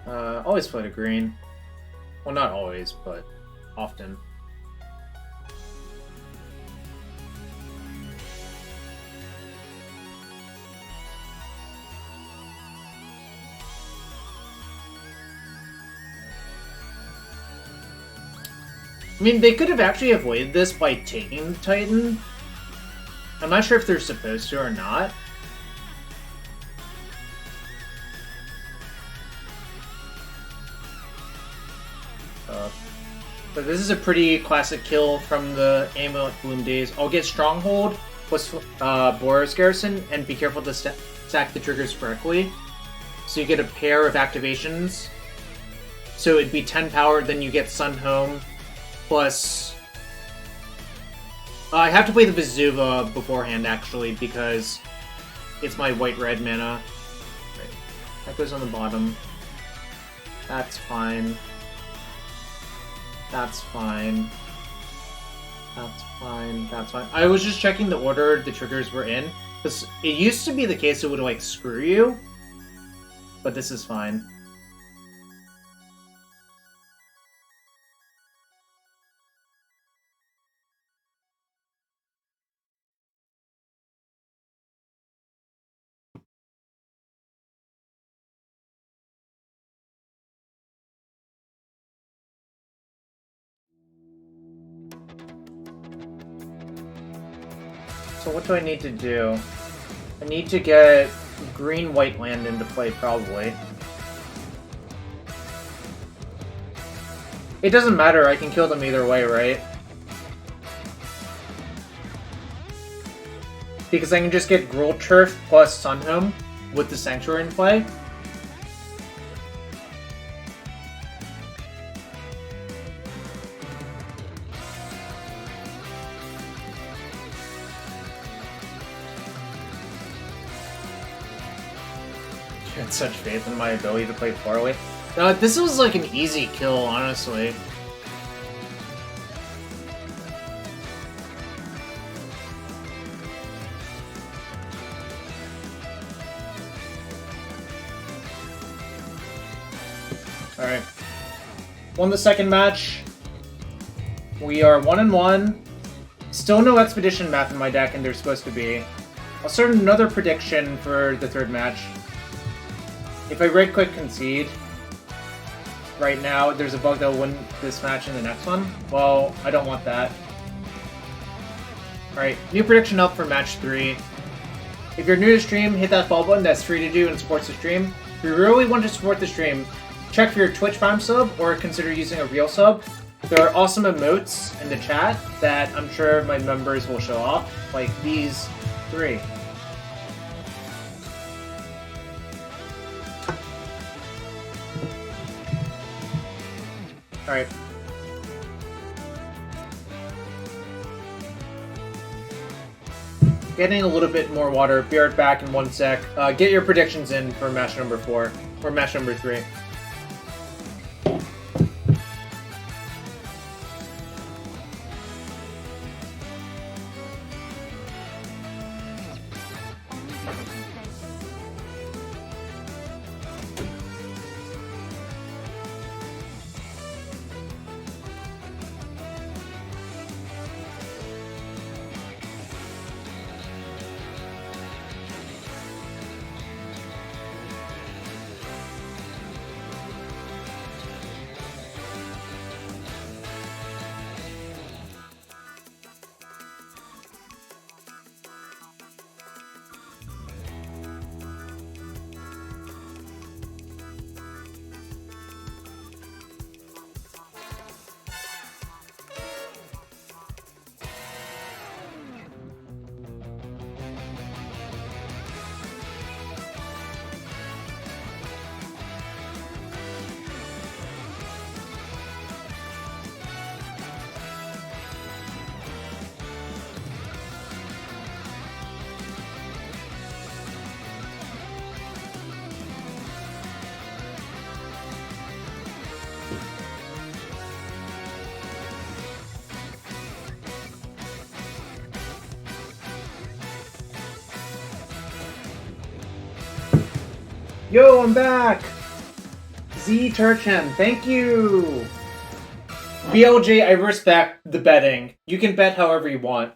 Always play to green. Well, not always, but often. I mean, they could have actually avoided this by taking the Titan. I'm not sure if they're supposed to or not. But this is a pretty classic kill from the Amulet Bloom days. I'll get Stronghold plus Boros Garrison, and be careful to stack the triggers correctly. So you get a pair of activations. So it'd be 10 power, then you get Sun Home. Plus, I have to play the Vesuva beforehand, actually, because it's my white-red mana. Right. That goes on the bottom. That's fine. That's fine. That's fine. That's fine. I was just checking the order the triggers were in, because it used to be the case it would, like, screw you, but this is fine. So what do I need to do? I need to get green-white land into play, probably. It doesn't matter, I can kill them either way, right? Because I can just get Gruul Turf plus Sunhome with the Sanctuary in play. You had such faith in my ability to play poorly. This was like an easy kill, honestly. Alright. Won the second match. We are 1-1. Still no Expedition Math in my deck, and there's supposed to be. I'll start another prediction for the third match. If I right-click concede, right now, there's a bug that will win this match and the next one. Well, I don't want that. Alright, new prediction up for match 3. If you're new to the stream, hit that follow button, that's free to do and supports the stream. If you really want to support the stream, check for your Twitch Prime sub, or consider using a real sub. There are awesome emotes in the chat that I'm sure my members will show off, like these 3. Alright. Getting a little bit more water. Be right back in 1 sec. Get your predictions in for match number 4, or match number 3. Yo, I'm back! Z Turchin, thank you! BLJ, I respect the betting. You can bet however you want.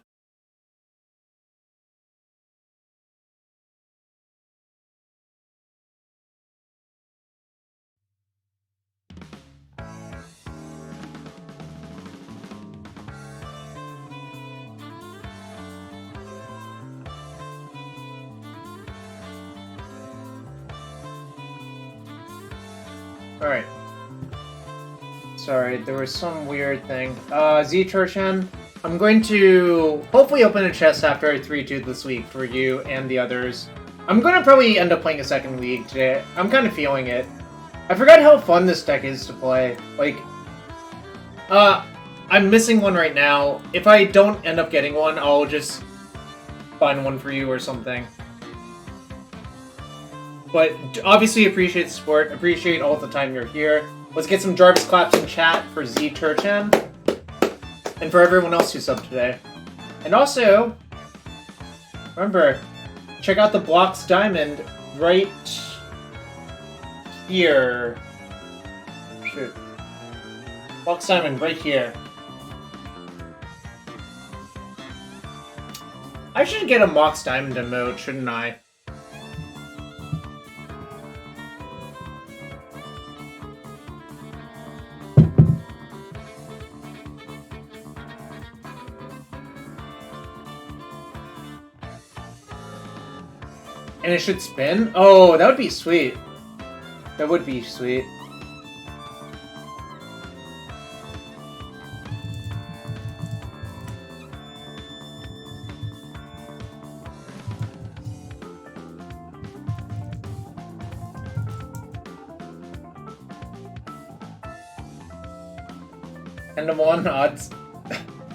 Alright. Sorry, there was some weird thing. Z Turchin, I'm going to hopefully open a chest after I 3-2 this week for you and the others. I'm going to probably end up playing a second league today. I'm kind of feeling it. I forgot how fun this deck is to play. Like, I'm missing one right now. If I don't end up getting one, I'll just find one for you or something. But obviously appreciate the support, appreciate all the time you're here. Let's get some Jarvis claps in chat for Z Turchin and for everyone else who subbed today. And also, remember, check out the Blocks Diamond right here. Shoot. Blocks Diamond right here. I should get a Mox Diamond emote, shouldn't I? And it should spin? Oh, that would be sweet. That would be sweet. And the one odds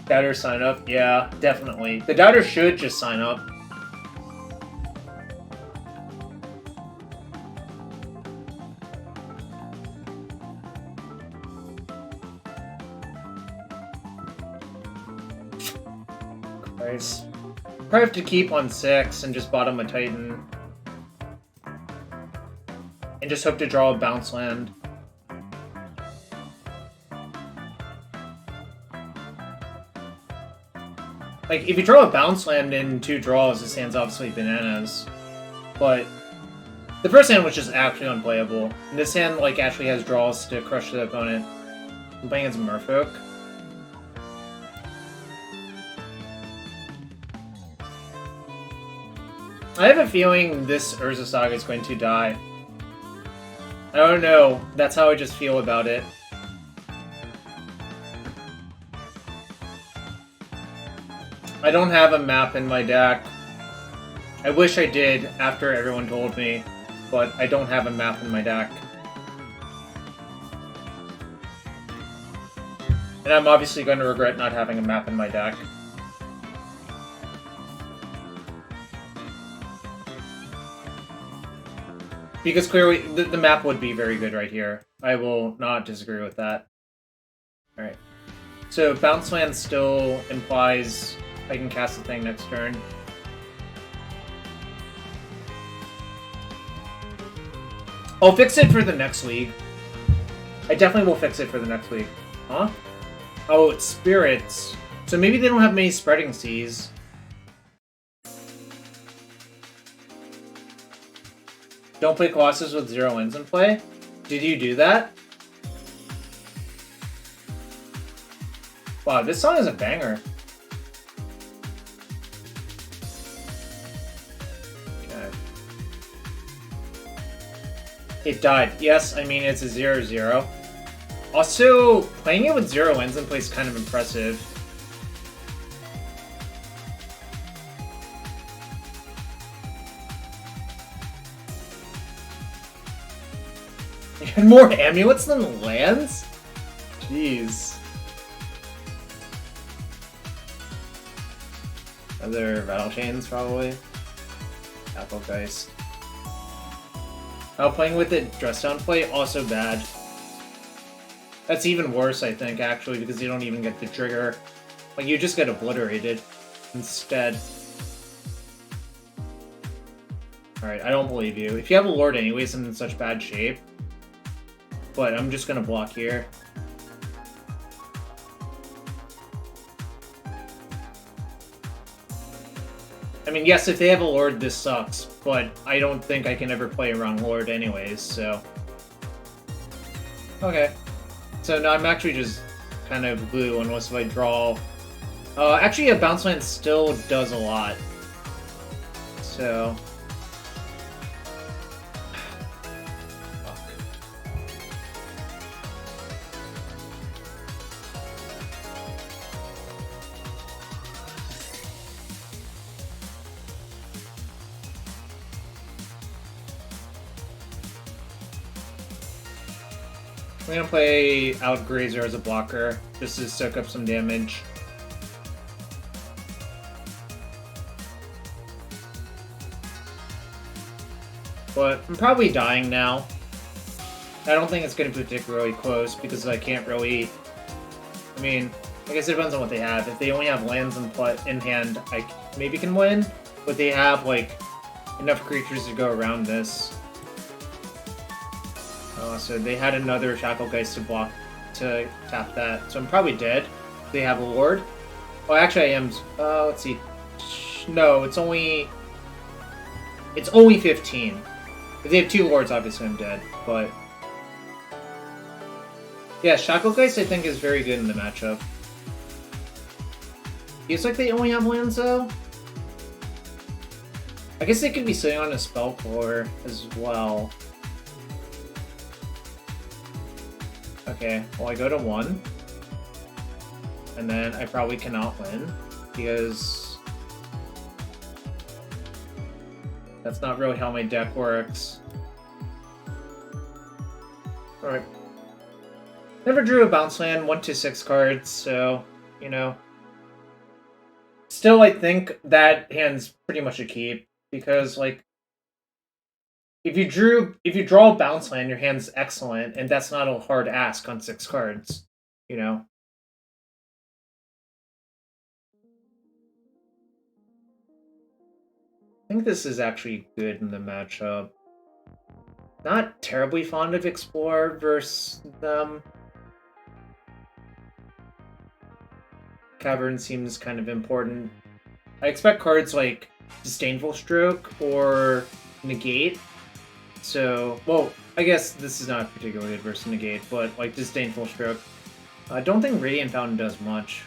doubter sign up? Yeah, definitely. The doubter should just sign up. Christ. Probably have to keep on 6 and just bottom a Titan. And just hope to draw a bounce land. Like, if you draw a bounce land in 2 draws, this hand's obviously bananas. But the first hand was just actually unplayable. And this hand, like, actually has draws to crush the opponent. I'm playing against Merfolk. I have a feeling this Urza Saga is going to die. I don't know. That's how I just feel about it. I don't have a map in my deck. I wish I did after everyone told me, but I don't have a map in my deck. And I'm obviously going to regret not having a map in my deck. Because clearly, the map would be very good right here. I will not disagree with that. Alright. So, Bounce Land still implies I can cast the thing next turn. I'll fix it for the next league. I definitely will fix it for the next week. Huh? Oh, it's Spirits. So maybe they don't have many Spreading Seas. Don't play Colossus with 0 wins in play? Did you do that? Wow, this song is a banger. Okay. It died. Yes, I mean, it's a 0-0. Also, playing it with 0 wins in play is kind of impressive. You had more amulets than lands? Jeez. Other Rattle Chains, probably. Applegeist. Oh, playing with it dress down play, also bad. That's even worse, I think, actually, because you don't even get the trigger. Like, you just get obliterated instead. Alright, I don't believe you. If you have a Lord anyways, I'm in such bad shape. But I'm just gonna block here. I mean, yes, if they have a Lord, this sucks, but I don't think I can ever play around Lord anyways, so... Okay. So, no, I'm actually just kind of blue unless if I draw... actually, a Bounce Land still does a lot. So... I'm gonna play Outgrazer as a blocker, just to soak up some damage. But I'm probably dying now. I don't think it's gonna be particularly close, because I can't really... I mean, I guess it depends on what they have. If they only have lands in hand, I maybe can win. But they have, like, enough creatures to go around this. So they had another Shacklegeist to block, to tap that. So I'm probably dead. They have a Lord. Oh, actually I am... let's see. No, it's only 15. If they have 2 Lords, obviously I'm dead. But... yeah, Shacklegeist I think is very good in the matchup. Feels like they only have lands, though. I guess they could be sitting on a spell core as well. Okay, well I go to 1. And then I probably cannot win, because that's not really how my deck works. Alright. Never drew a bounce land, 1 to 6 cards, so, you know. Still, I think that hand's pretty much a keep, because, like, if you draw a bounce land, your hand's excellent, and that's not a hard ask on 6 cards, you know. I think this is actually good in the matchup. Not terribly fond of Explore versus them. Cavern seems kind of important. I expect cards like Disdainful Stroke or Negate. So, well, I guess this is not particularly good versus Negate, but like Disdainful Stroke. I don't think Radiant Fountain does much.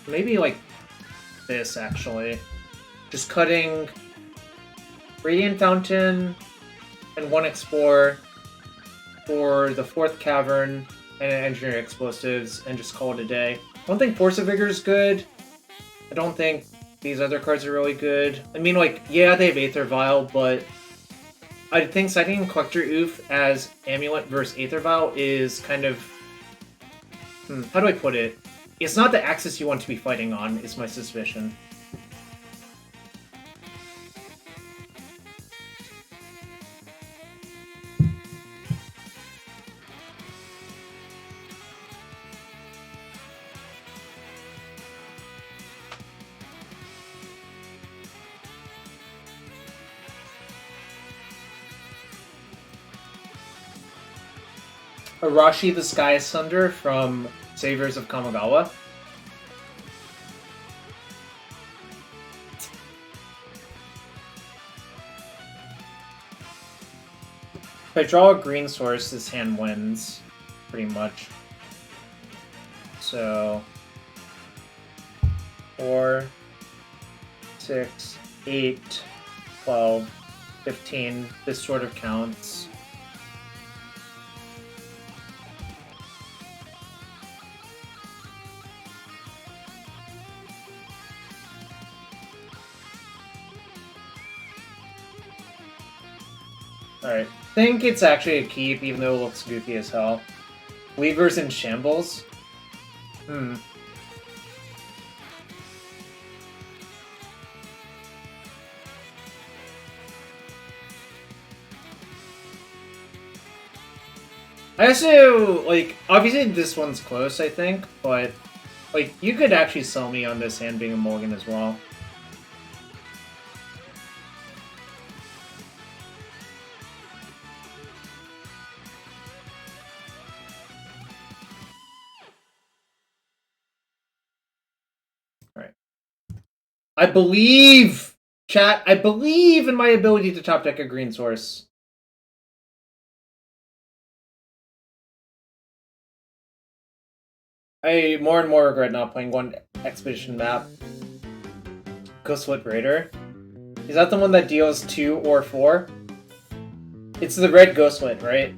Maybe like this, actually. Just cutting Radiant Fountain and 1 Explore for the 4th Cavern and Engineer Explosives and just call it a day. I don't think Force of Vigor is good. I don't think these other cards are really good. I mean, like, yeah, they have Aether Vial, but I think citing Collector Oof as Amulet versus Aether Vial is kind of... how do I put it? It's not the axis you want to be fighting on, is my suspicion. Arashi the Sky Asunder from Saviors of Kamigawa. If I draw a green source, this hand wins, pretty much. So 4, 6, 8, 12, 15, this sort of counts. Alright, I think it's actually a keep, even though it looks goofy as hell. Weaver's in Shambles? I also, like, obviously this one's close, I think, but, like, you could actually sell me on this hand being a mulligan as well. Alright. I believe, chat, I believe in my ability to top deck a green source. I more and more regret not playing one Expedition map. Ghostwood Raider. Is that the one that deals 2 or 4? It's the red Ghostwood, right?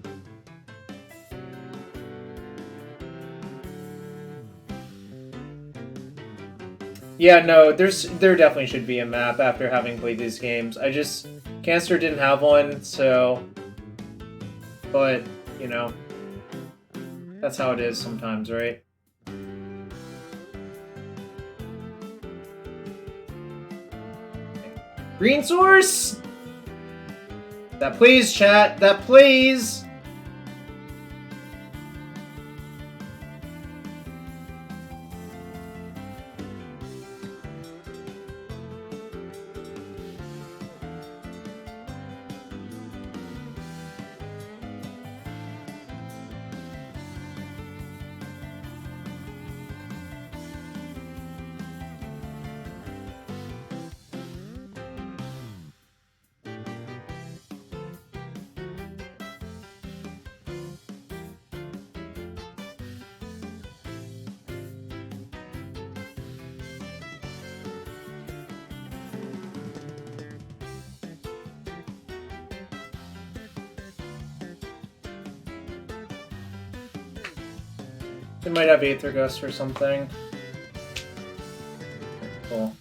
Yeah, no, there definitely should be a map after having played these games. I just... Canister didn't have one, so... But, you know... That's how it is sometimes, right? Green source? That please, chat. That please. They might have Aether Gust or something. Cool.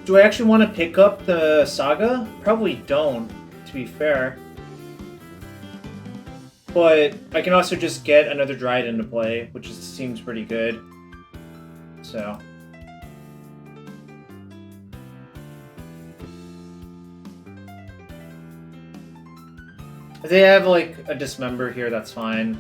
Do I actually want to pick up the Saga? Probably don't, to be fair. But I can also just get another Dryad into play, which seems pretty good. So. If they have, like, a Dismember here, that's fine.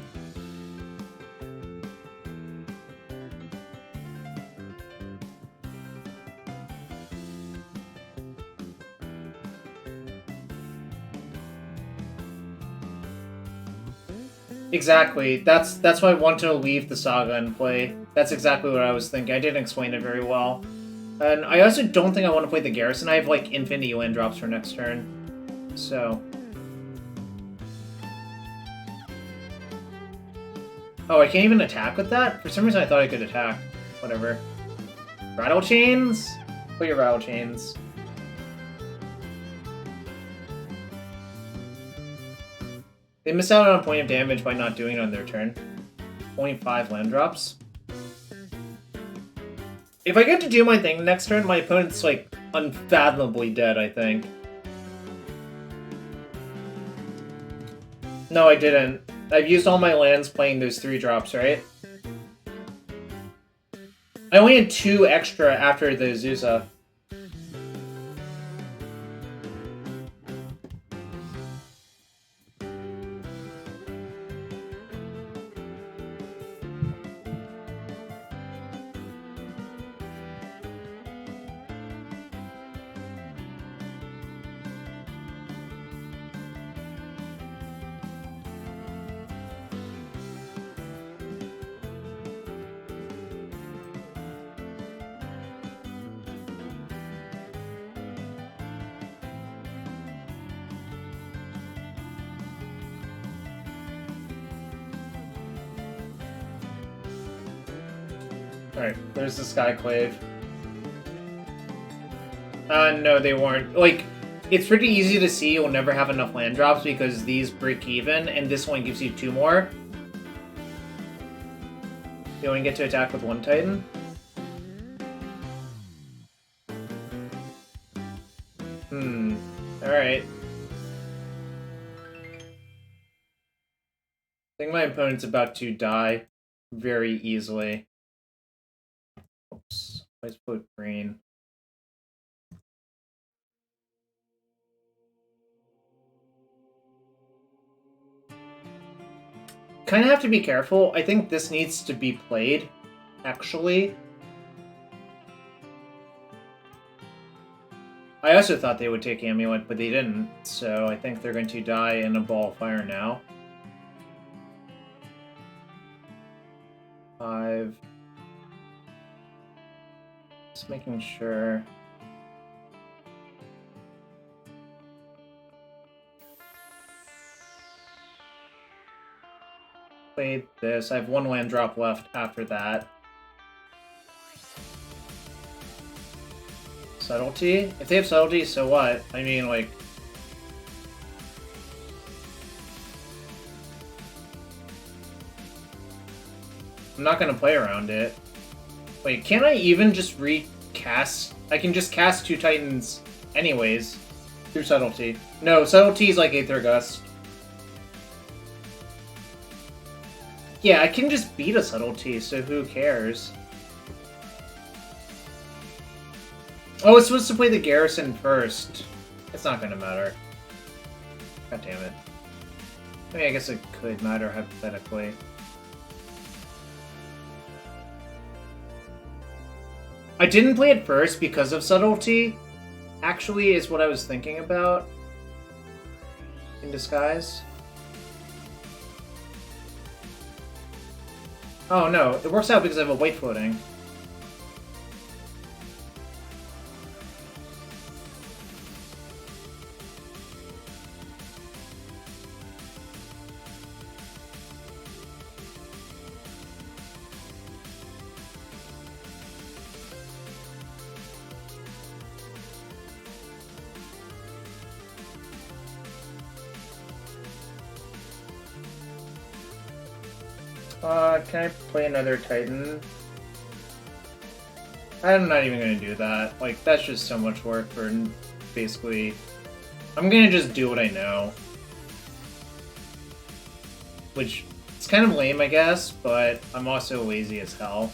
Exactly. That's why I wanted to leave the Saga in play. That's exactly what I was thinking. I didn't explain it very well. And I also don't think I want to play the Garrison. I have, like, infinity land drops for next turn. So. Oh, I can't even attack with that? For some reason I thought I could attack. Whatever. Rattle Chains? Put your Rattle Chains. They miss out on a point of damage by not doing it on their turn. Only 5 land drops. If I get to do my thing next turn, my opponent's, like, unfathomably dead, I think. No, I didn't. I've used all my lands playing those 3 drops, right? I only had 2 extra after the Urza. Alright, there's the Skyclave. No, they weren't. Like, it's pretty easy to see you'll never have enough land drops because these break even, and this one gives you 2 more. You only get to attack with 1 Titan. Alright. I think my opponent's about to die very easily. Oops. Let's put green. Kind of have to be careful. I think this needs to be played, actually. I also thought they would take Amulet, but they didn't, so I think they're going to die in a ball of fire now. 5. Just making sure. Played this. I have 1 land drop left after that. Subtlety? If they have subtlety, so what? I mean, like... I'm not gonna play around it. Wait, can't I even just recast? I can just cast 2 Titans anyways through Subtlety. No, Subtlety is like Aether Gust. Yeah, I can just beat a Subtlety, so who cares? Oh, it's supposed to play the Garrison first. It's not gonna matter. God damn it. I mean, I guess it could matter hypothetically. I didn't play it first because of Subtlety, actually, is what I was thinking about in disguise. Oh no, it works out because I have a white floating. Can I play another Titan? I'm not even gonna do that. Like, that's just so much work for basically... I'm gonna just do what I know. Which, it's kind of lame, I guess, but I'm also lazy as hell.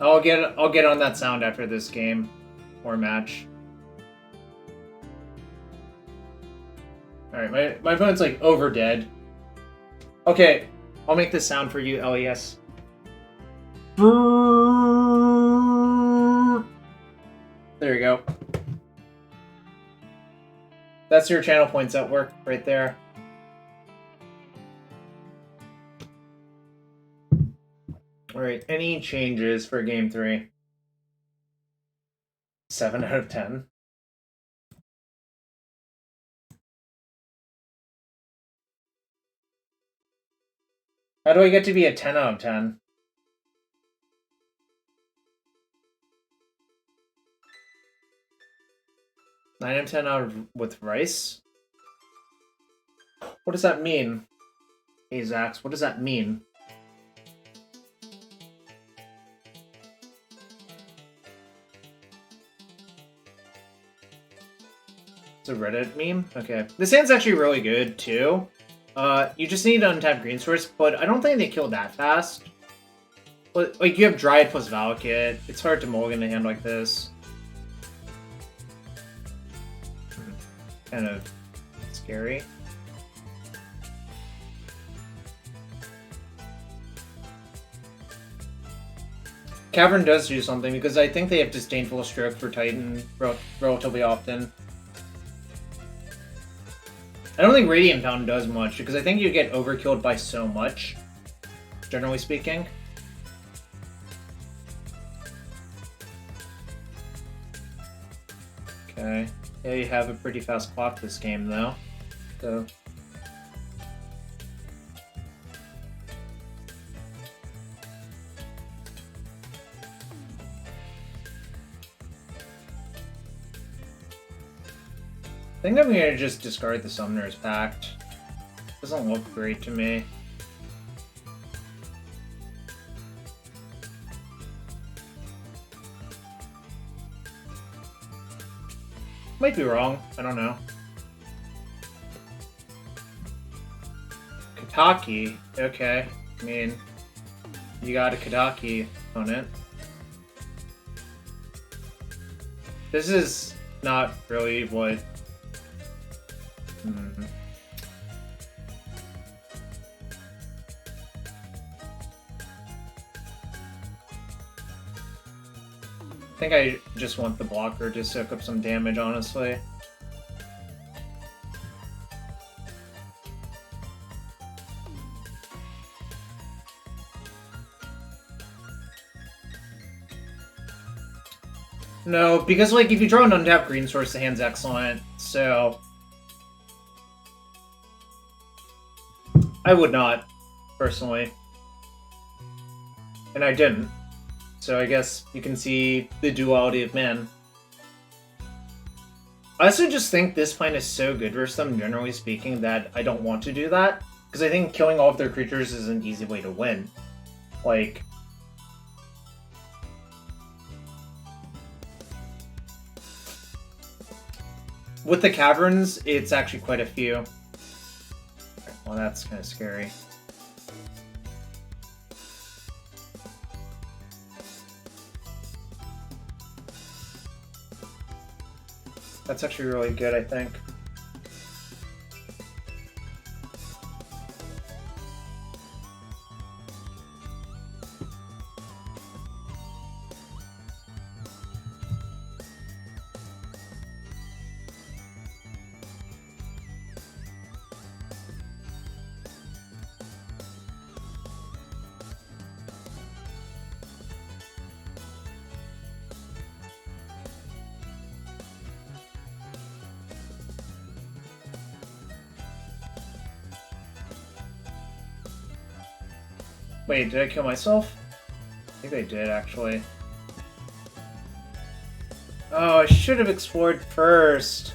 I'll get on that sound after this game or match. Alright, my phone's like over dead. Okay, I'll make this sound for you, LES. There you go. That's your channel points at work right there. Alright, any changes for game 3? 7 out of 10. How do I get to be a 10 out of 10? Nine out of 10 out of with rice? What does that mean? Hey, Zax, what does that mean? It's a Reddit meme? Okay. This hand's actually really good, too. You just need to untap green source, but I don't think they kill that fast. But, like, you have Dryad plus Valakut. It's hard to mulligan a hand like this. Kind of scary. Cavern does do something, because I think they have Disdainful Stroke for Titan relatively often. I don't think Radiant Fountain does much, because I think you get overkilled by so much, generally speaking. Okay. Yeah, you have a pretty fast clock this game, though. So... I think I'm gonna just discard the Summoner's Pact. Doesn't look great to me. Might be wrong, I don't know. Kataki, okay. I mean, you got a Kataki opponent. This is not really what... I think I just want the blocker to soak up some damage, honestly. No, because, like, if you draw an untapped green source, the hand's excellent, so... I would not, personally. And I didn't. So I guess you can see the duality of man. I also just think this plan is so good versus them, generally speaking, that I don't want to do that. Because I think killing all of their creatures is an easy way to win. Like... with the caverns, it's actually quite a few. Well, that's kind of scary. That's actually really good, I think. Wait, did I kill myself? I think I did, actually. Oh, I should have explored first.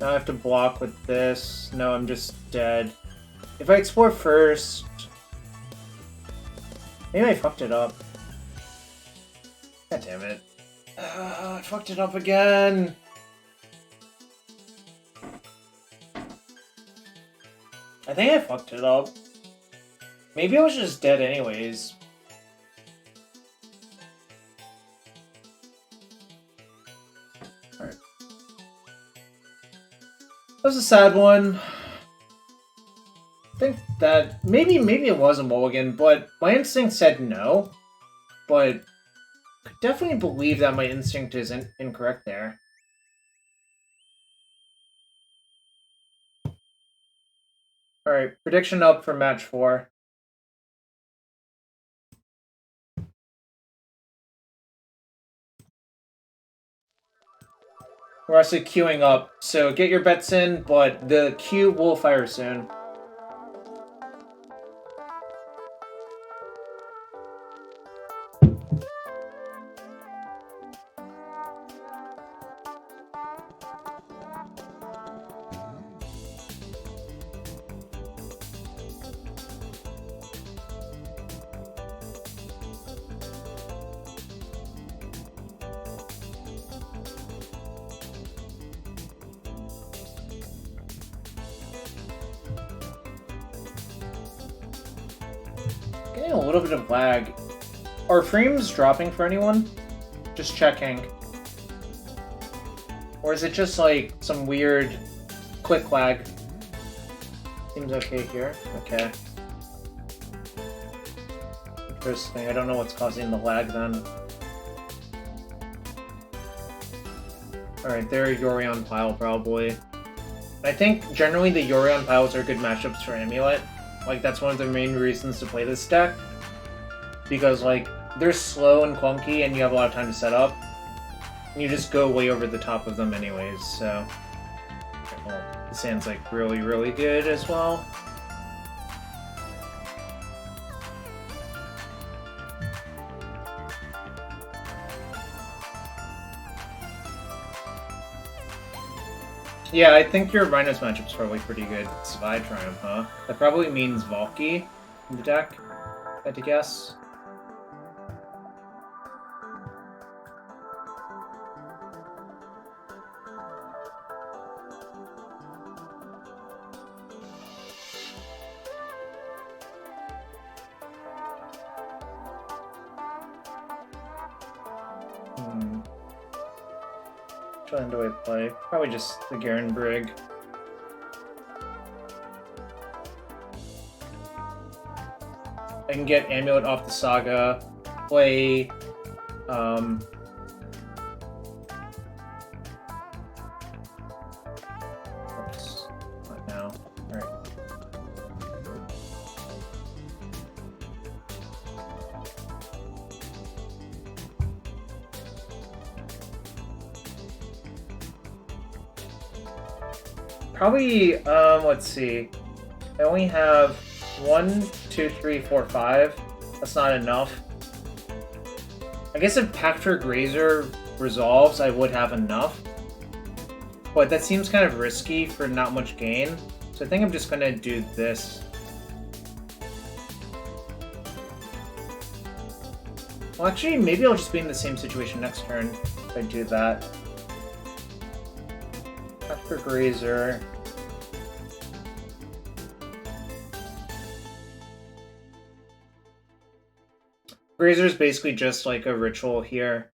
Now I have to block with this. No, I'm just dead. If I explore first... Maybe I fucked it up. God damn it. I fucked it up again! I think I fucked it up. Maybe I was just dead anyways. Alright. That was a sad one. I think that... Maybe it was a mulligan, but my instinct said no. But I could definitely believe that my instinct is incorrect there. Alright, prediction up for match 4. We're actually queuing up, so get your bets in, but the queue will fire soon. Getting a little bit of lag. Are frames dropping for anyone? Just checking. Or is it just like some weird quick lag? Seems okay here. Okay. Interesting. I don't know what's causing the lag then. Alright, they're Yorion pile probably. I think generally the Yorion piles are good matchups for Amulet. Like, that's one of the main reasons to play this deck. Because, like, they're slow and clunky and you have a lot of time to set up. And you just go way over the top of them anyways, so... Well, the sand's, like, really, really good as well. Yeah, I think your Rhinos matchup's probably pretty good. Survive Triumph, huh? That probably means Valky in the deck, I had to guess. Which one do I play? Probably just the Garen Brig. I can get Amulet off the Saga, play, oops, not now. Alright. Probably, let's see. I only have 1, 2, 3, 4, 5. That's not enough. I guess if Pactor Grazer resolves, I would have enough. But that seems kind of risky for not much gain. So I think I'm just gonna do this. Well, actually, maybe I'll just be in the same situation next turn if I do that. Pactor Grazer. Grazer is basically just like a ritual here.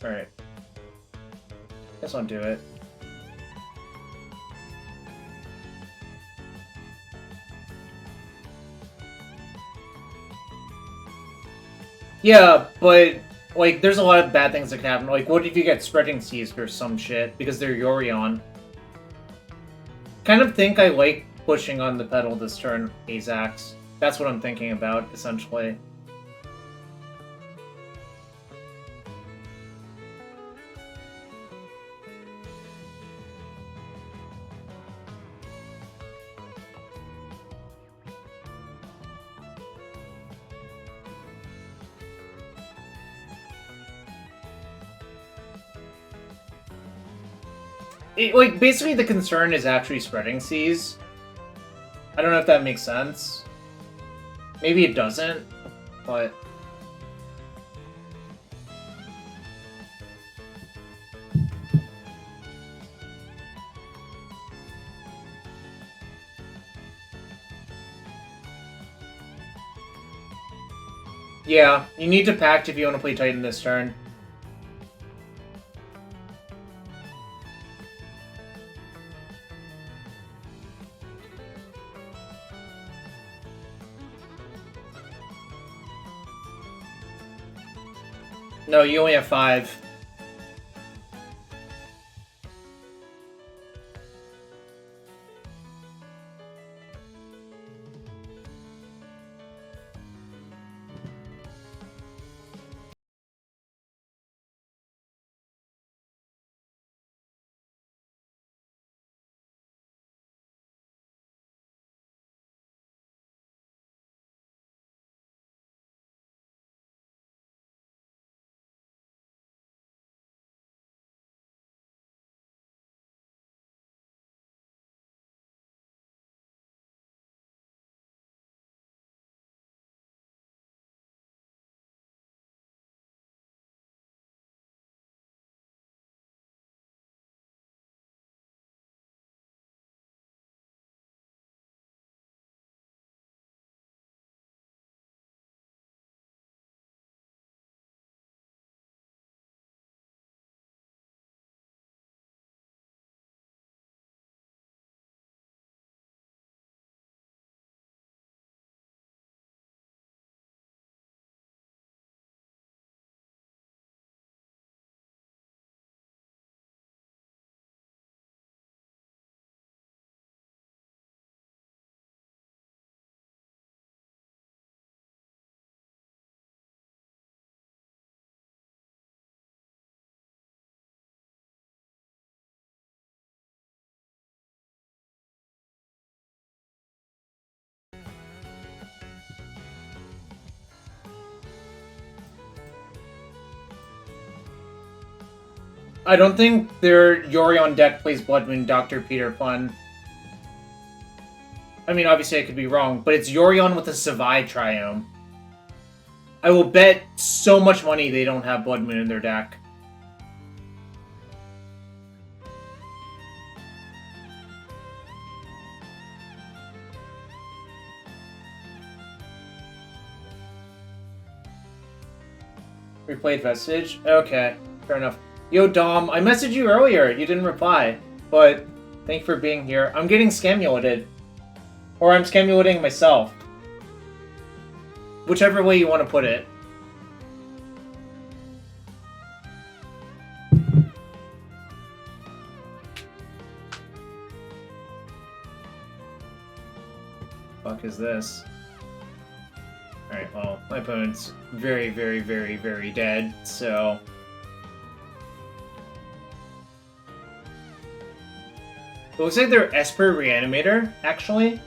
Alright. Guess I'll do it. Yeah, but... like, there's a lot of bad things that can happen. Like, what if you get Spreading Seas or some shit, because they're Yorion? Kind of think I like pushing on the pedal this turn, Azax. That's what I'm thinking about, essentially. like, basically the concern is actually spreading seas. I don't know if that makes sense. Maybe it doesn't, but... Yeah, you need to pact if you want to play Titan this turn. No, you only have 5. I don't think their Yori on deck plays Blood Moon Dr. Peter Fun. I mean, obviously I could be wrong, but it's Yorion with a Savai Triome. I will bet so much money they don't have Blood Moon in their deck. Replayed Vestige? Okay, fair enough. Yo, Dom, I messaged you earlier. You didn't reply, but thank you for being here. I'm getting scamulated. Or I'm scamulating myself. Whichever way you want to put it. Fuck is this? Alright, well, my opponent's very, very, very, very dead, so... It looks like they're Esper Reanimator, actually.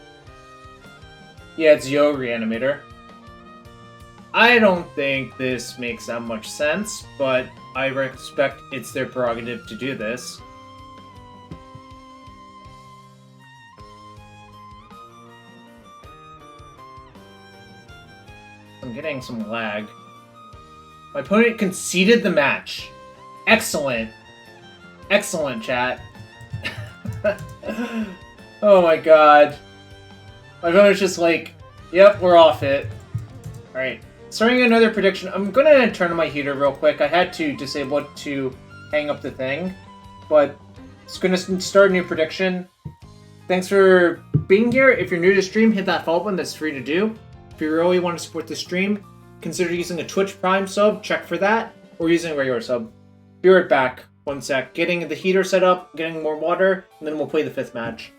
Yeah, it's Yo Reanimator. I don't think this makes that much sense, but I respect it's their prerogative to do this. I'm getting some lag. My opponent conceded the match. Excellent. Excellent, chat. Oh my god. My opponent's just like, yep, we're off it. Alright. Starting another prediction. I'm gonna turn on my heater real quick. I had to disable it to hang up the thing. But it's gonna start a new prediction. Thanks for being here. If you're new to stream, hit that follow button. That's free to do. If you really want to support the stream, consider using a Twitch Prime sub. Check for that. Or using a regular sub. Be right back. One sec. Getting the heater set up, getting more water, and then we'll play the 5th match.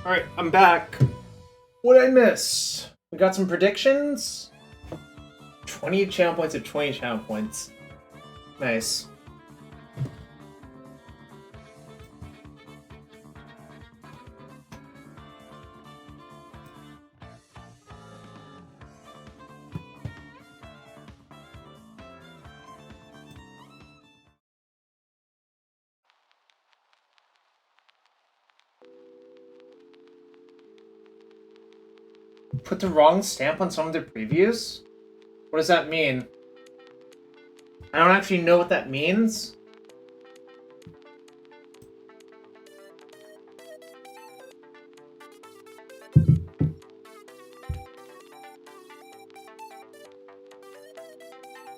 Alright, I'm back. What did I miss? We got some predictions? 20 channel points of 20 channel points. Nice. Put the wrong stamp on some of the previews? What does that mean? I don't actually know what that means.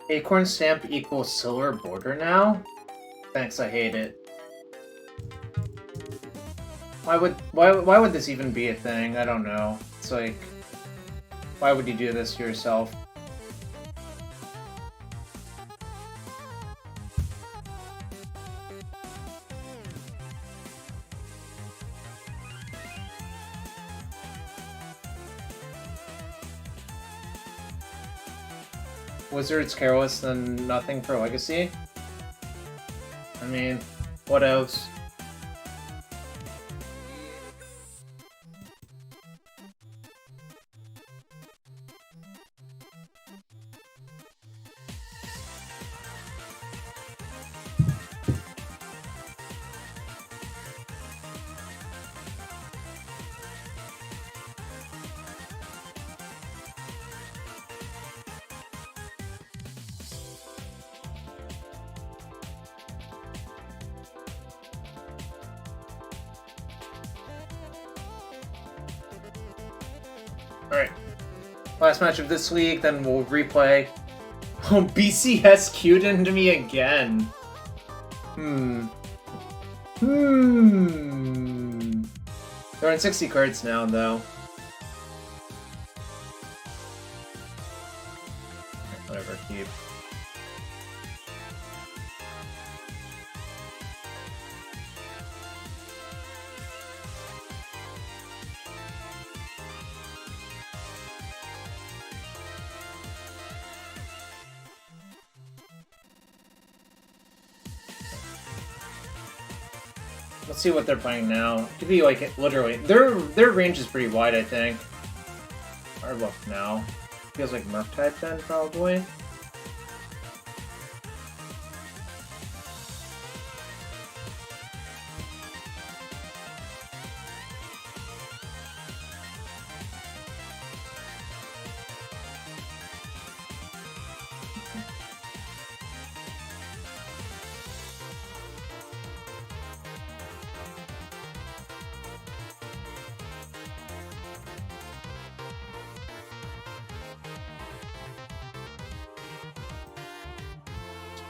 Acorn stamp equals silver border now? Thanks, I hate it. Why would this even be a thing? I don't know. It's like, why would you do this to yourself? Wizards careless than nothing for Legacy? I mean, what else? Alright. Last match of this week, then we'll replay. Oh, BCS queued into me again. They're on 60 cards now, though. Whatever, keep. Let's see what they're playing now. It could be like literally their range is pretty wide, I think. Our luck now. Feels like Merc type then probably.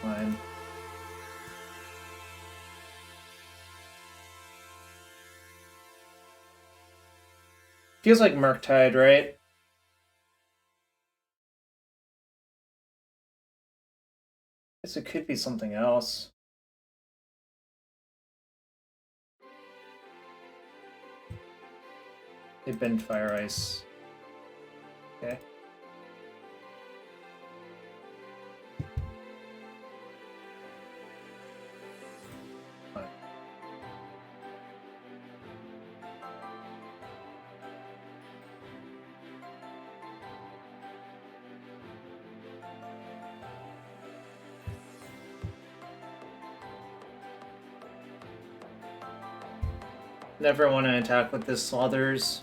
Fine. Feels like Murktide, right? Guess it could be something else. They bend Fire Ice. Okay. Fine. Never want to attack with this Slothers.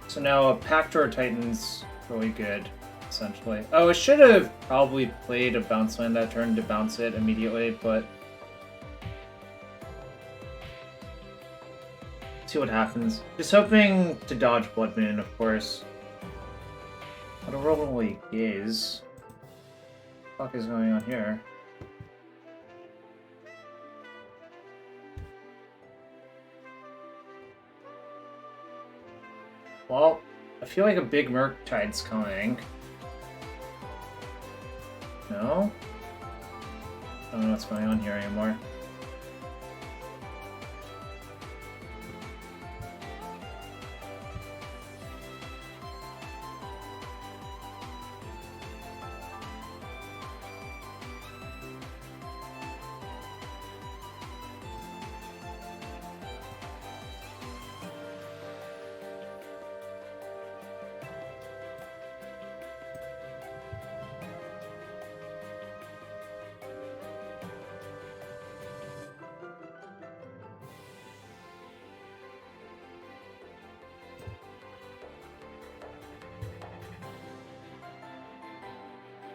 So now a Packtor Titan's really good, essentially. Oh, I should have probably played a bounce land that turn to bounce it immediately, but... see what happens. Just hoping to dodge Blood Moon, of course. What a rolling gaze. What the fuck is going on here? Well, I feel like a big Murktide's coming. No? I don't know what's going on here anymore.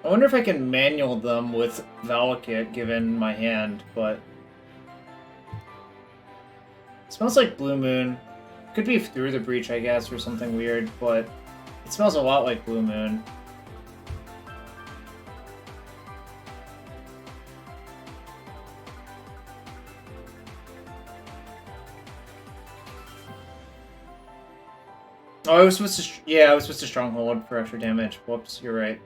I wonder if I can manual them with Valakut given my hand, but... it smells like Blue Moon. Could be through the breach, I guess, or something weird, but it smells a lot like Blue Moon. Oh, I was supposed to... yeah, I was supposed to Stronghold for extra damage. Whoops, you're right.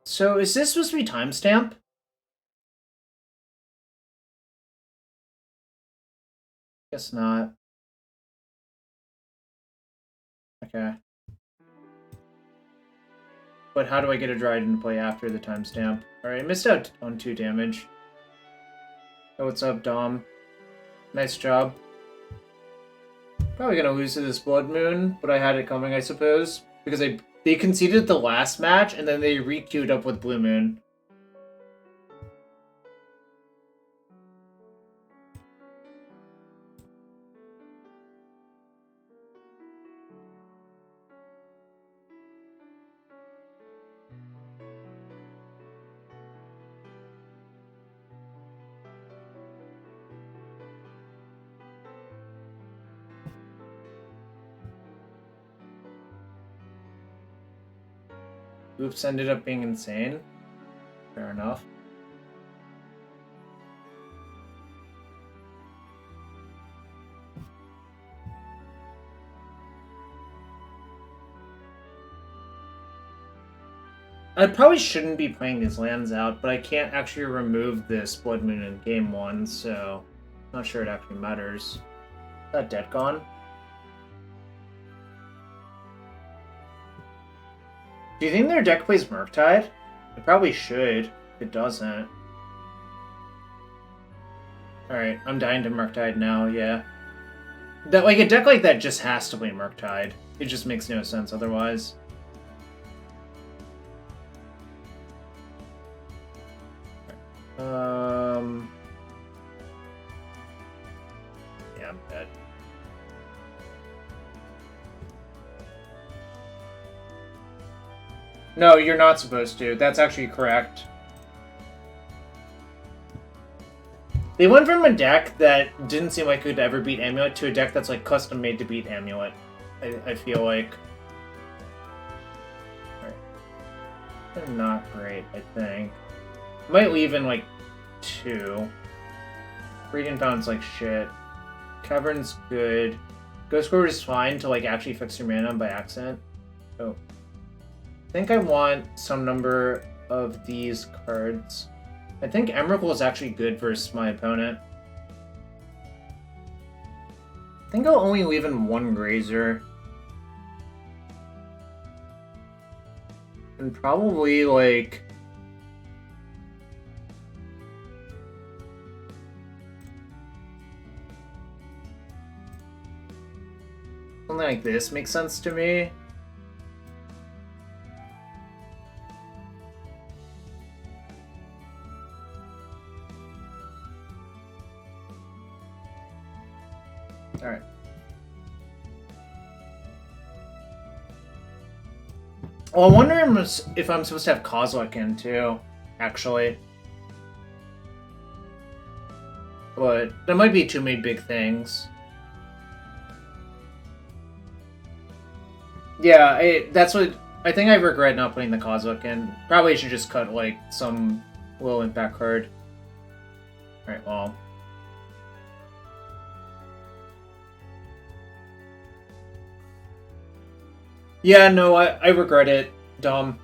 So, is this supposed to be timestamp? Guess not. Okay. But how do I get a Dryad into play after the timestamp? Alright, I missed out on 2 damage. Oh, what's up, Dom? Nice job. Probably gonna lose to this Blood Moon, but I had it coming, I suppose. Because they conceded the last match, and then they re-queued up with Blue Moon. Oops ended up being insane. Fair enough. I probably shouldn't be playing these lands out, but I can't actually remove this Blood Moon in game 1, so I'm not sure it actually matters. Is that dead gone? Do you think their deck plays Murktide? It probably should. If it doesn't. Alright, I'm dying to Murktide now, yeah. That, like, a deck like that just has to play Murktide. It just makes no sense otherwise. Yeah, I'm dead. No, you're not supposed to. That's actually correct. They went from a deck that didn't seem like it could ever beat Amulet to a deck that's like custom made to beat Amulet. I feel like. They're not great, I think. Might leave in like 2. Radiant Fountain's like shit. Cavern's good. Ghost Quarter is fine to like actually fix your mana by accident. Oh. I think I want some number of these cards. I think Emrakul is actually good versus my opponent. I think I'll only leave in one Grazer. And probably, like... something like this makes sense to me. Alright. Well, I wonder if I'm supposed to have Kozilek in too, actually. But there might be too many big things. Yeah, that's what... I think I regret not putting the Kozilek in. Probably should just cut, like, some low impact card. Alright, well... yeah, no, I regret it, Dom.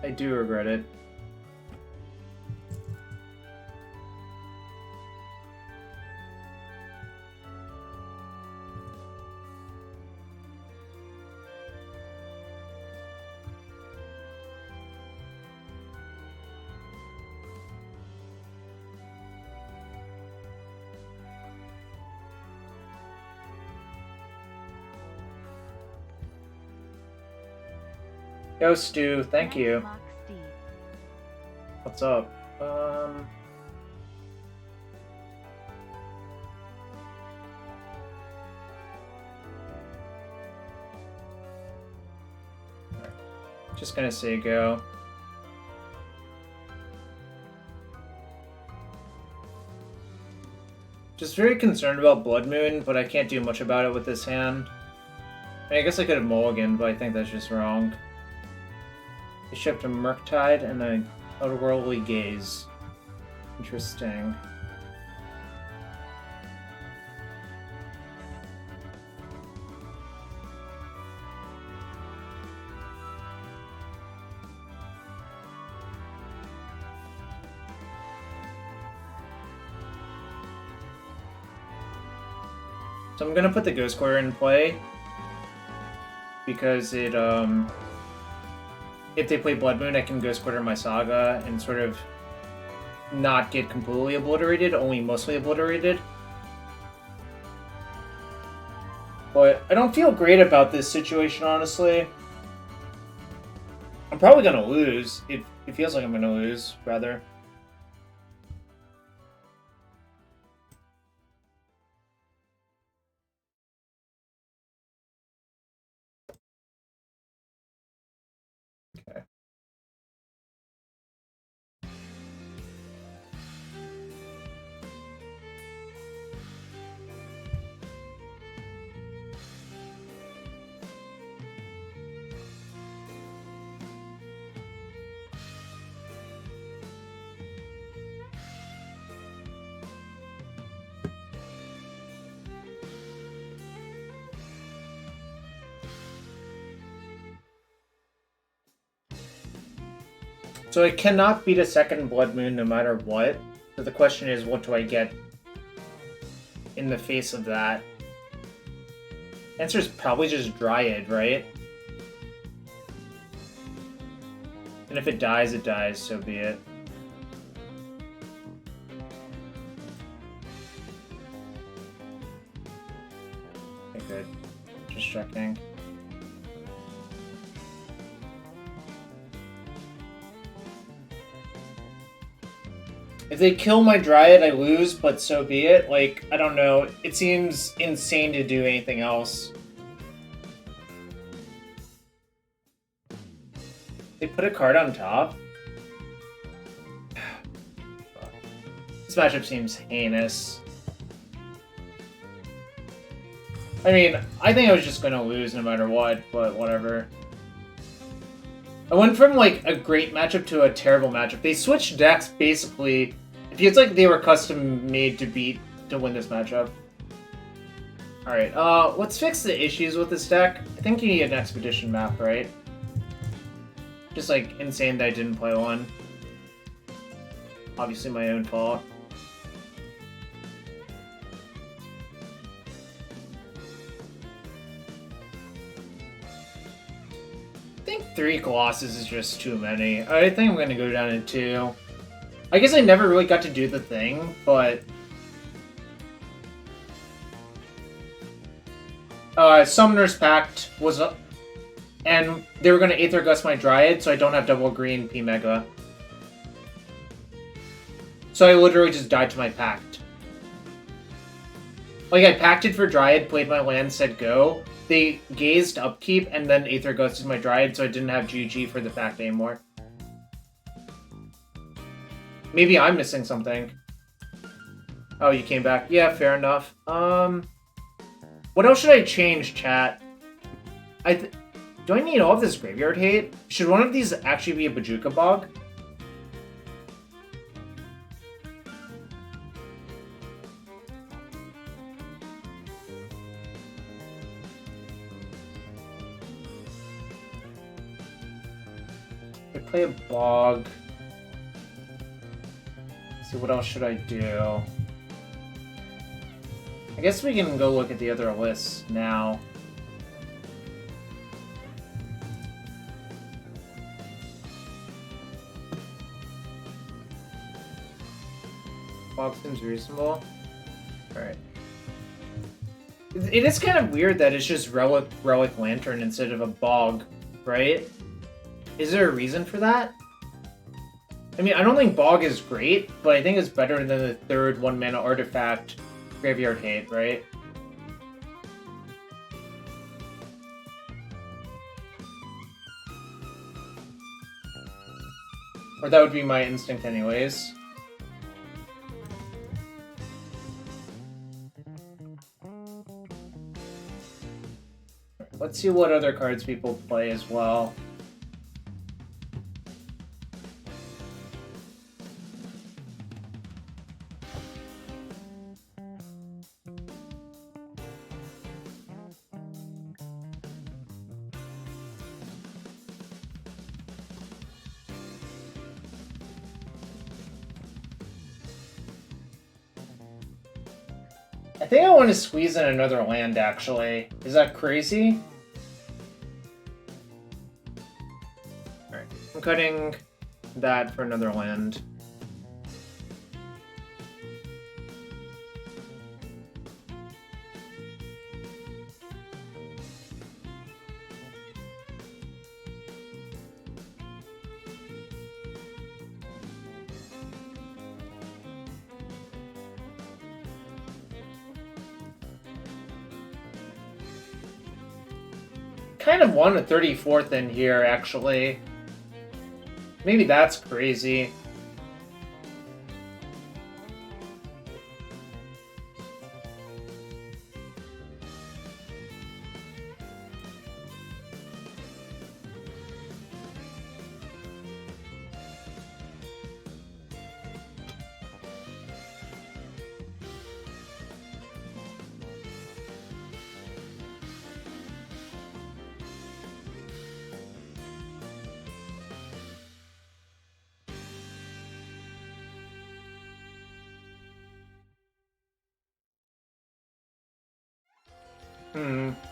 I do regret it. Yo, Stu, thank you. What's up? Just gonna say go. Just very concerned about Blood Moon, but I can't do much about it with this hand. I mean, I guess I could have mulliganed, but I think that's just wrong. I shipped a Murktide and a Otherworldly Gaze. Interesting. So I'm gonna put the Ghost Quarter in play because it if they play Blood Moon, I can Ghost Quarter my Saga and sort of not get completely obliterated, only mostly obliterated. But I don't feel great about this situation, honestly. I'm probably gonna lose. It feels like I'm gonna lose, rather. Okay. So I cannot beat a second Blood Moon no matter what. So the question is, what do I get in the face of that? Answer is probably just Dryad, right? And if it dies, so be it. Okay, good. Just checking. If they kill my Dryad, I lose, but so be it. Like, I don't know. It seems insane to do anything else. They put a card on top? This matchup seems heinous. I mean, I think I was just gonna lose no matter what, but whatever. I went from, like, a great matchup to a terrible matchup. They switched decks, basically. It feels like they were custom-made to win this matchup. Alright, let's fix the issues with this deck. I think you need an Expedition map, right? Just, like, insane that I didn't play one. Obviously my own fault. I think 3 Colossus is just too many. I think I'm gonna go down to 2. I guess I never really got to do the thing, but... Summoner's Pact was... and they were gonna Aether Gust my Dryad, so I don't have double green P-Mega. So I literally just died to my Pact. Like, I Pacted for Dryad, played my land, said go. They gazed upkeep, and then Aether Ghosted my Dryad, so I didn't have GG for the Pact anymore. Maybe I'm missing something. Oh, you came back. Yeah, fair enough. What else should I change, chat? Do I need all of this graveyard hate? Should one of these actually be a Bajuka Bog? I play a Bog. Let's see, what else should I do? I guess we can go look at the other lists now. Bog seems reasonable. Alright. It is kind of weird that it's just Relic Lantern instead of a Bog, right? Is there a reason for that? I mean, I don't think Bog is great, but I think it's better than the third 1-mana artifact Graveyard Hate, right? Or that would be my instinct anyways. Let's see what other cards people play as well. I think I want to squeeze in another land, actually. Is that crazy? Alright, I'm cutting that for another land. Kind of want a 34th in here, actually. Maybe that's crazy.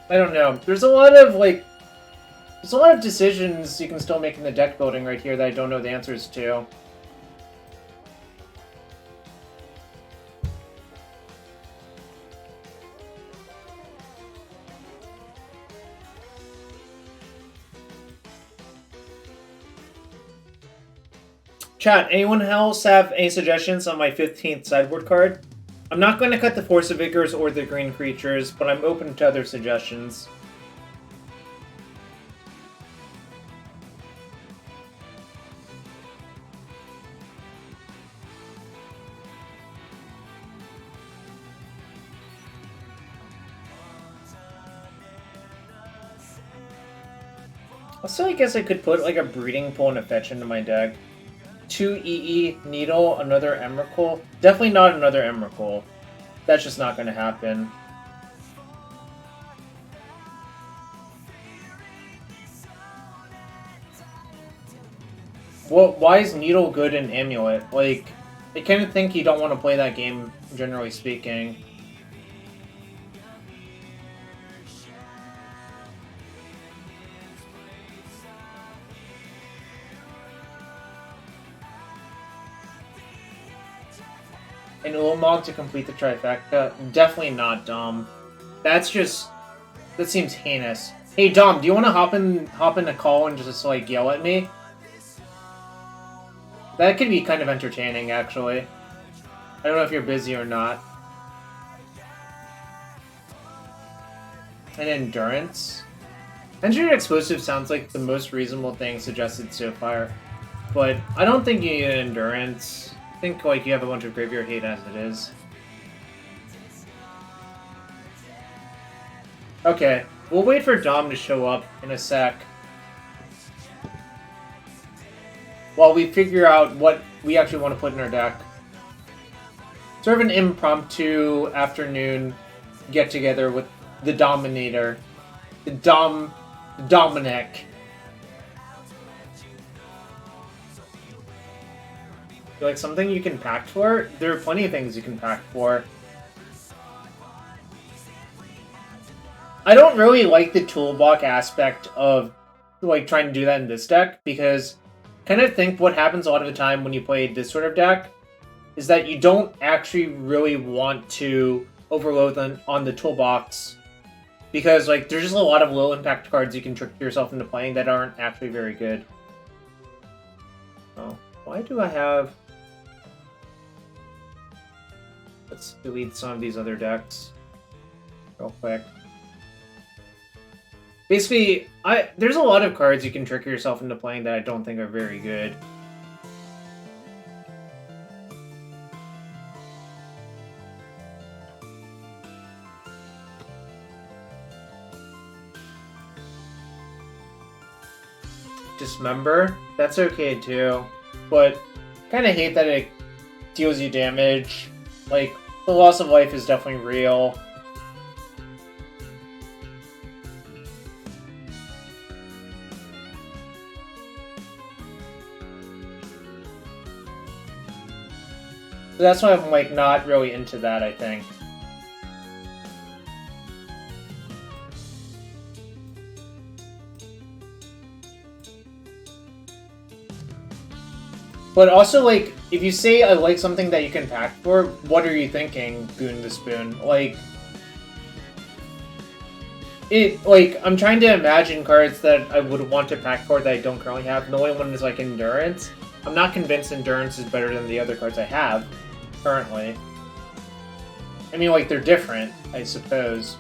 I don't know. There's a lot of decisions you can still make in the deck building right here that I don't know the answers to. Chat, anyone else have any suggestions on my 15th sideboard card? I'm not going to cut the Force of Vigors or the green creatures, but I'm open to other suggestions. Also, I guess I could put like a Breeding Pool and a Fetch into my deck. 2 EE Needle, another Emrakul. Definitely not another Emrakul. That's just not going to happen. Well, why is Needle good in Amulet? Like, I kind of think you don't want to play that game, generally speaking. An Ulamog to complete the trifecta? Definitely not, Dom. That seems heinous. Hey, Dom, do you want to hop in a call and just, like, yell at me? That could be kind of entertaining, actually. I don't know if you're busy or not. And Endurance? Engineered Explosive sounds like the most reasonable thing suggested so far. But I don't think you need an Endurance. I think, like, you have a bunch of graveyard hate as it is. Okay, we'll wait for Dom to show up in a sec. While we figure out what we actually want to put in our deck. Sort of an impromptu afternoon get-together with the Dominator. The Dominic. Like, something you can pack for? There are plenty of things you can pack for. I don't really like the toolbox aspect of, like, trying to do that in this deck, because I kind of think what happens a lot of the time when you play this sort of deck is that you don't actually really want to overload on the toolbox, because, like, there's just a lot of low-impact cards you can trick yourself into playing that aren't actually very good. Oh, why do I have... Let's delete some of these other decks real quick. Basically, there's a lot of cards you can trick yourself into playing that I don't think are very good. Dismember? That's okay too, but kind of hate that it deals you damage. Like, the loss of life is definitely real. So that's why I'm, like, not really into that, I think. But also, like, if you say I like something that you can pack for, what are you thinking, Goon the Spoon? Like, I'm trying to imagine cards that I would want to pack for that I don't currently have. The only one is, like, Endurance. I'm not convinced Endurance is better than the other cards I have currently. I mean, like, they're different, I suppose.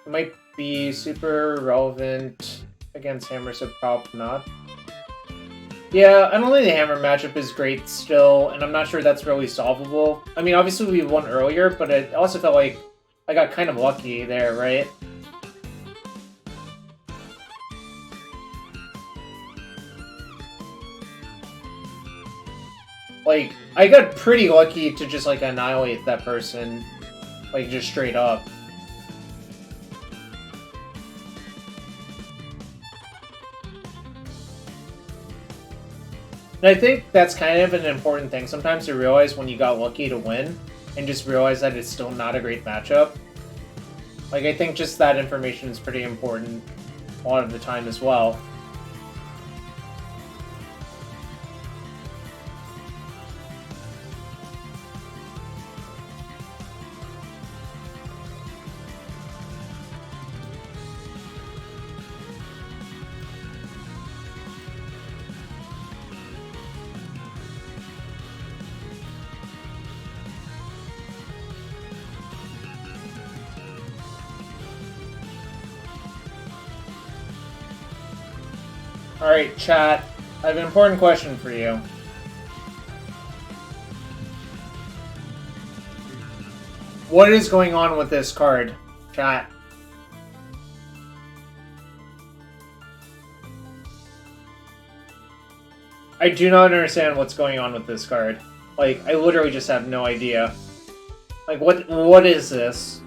It might be super relevant against Hammer, so probably not. Yeah, I don't think the Hammer matchup is great still, and I'm not sure that's really solvable. I mean, obviously we won earlier, but it also felt like I got kind of lucky there, right? Like, I got pretty lucky to just, like, annihilate that person, like, just straight up. And I think that's kind of an important thing sometimes to realize when you got lucky to win, and just realize that it's still not a great matchup. Like, I think just that information is pretty important a lot of the time as well. Alright, chat. I have an important question for you. What is going on with this card, chat? I do not understand what's going on with this card. Like, I literally just have no idea. Like, what is this?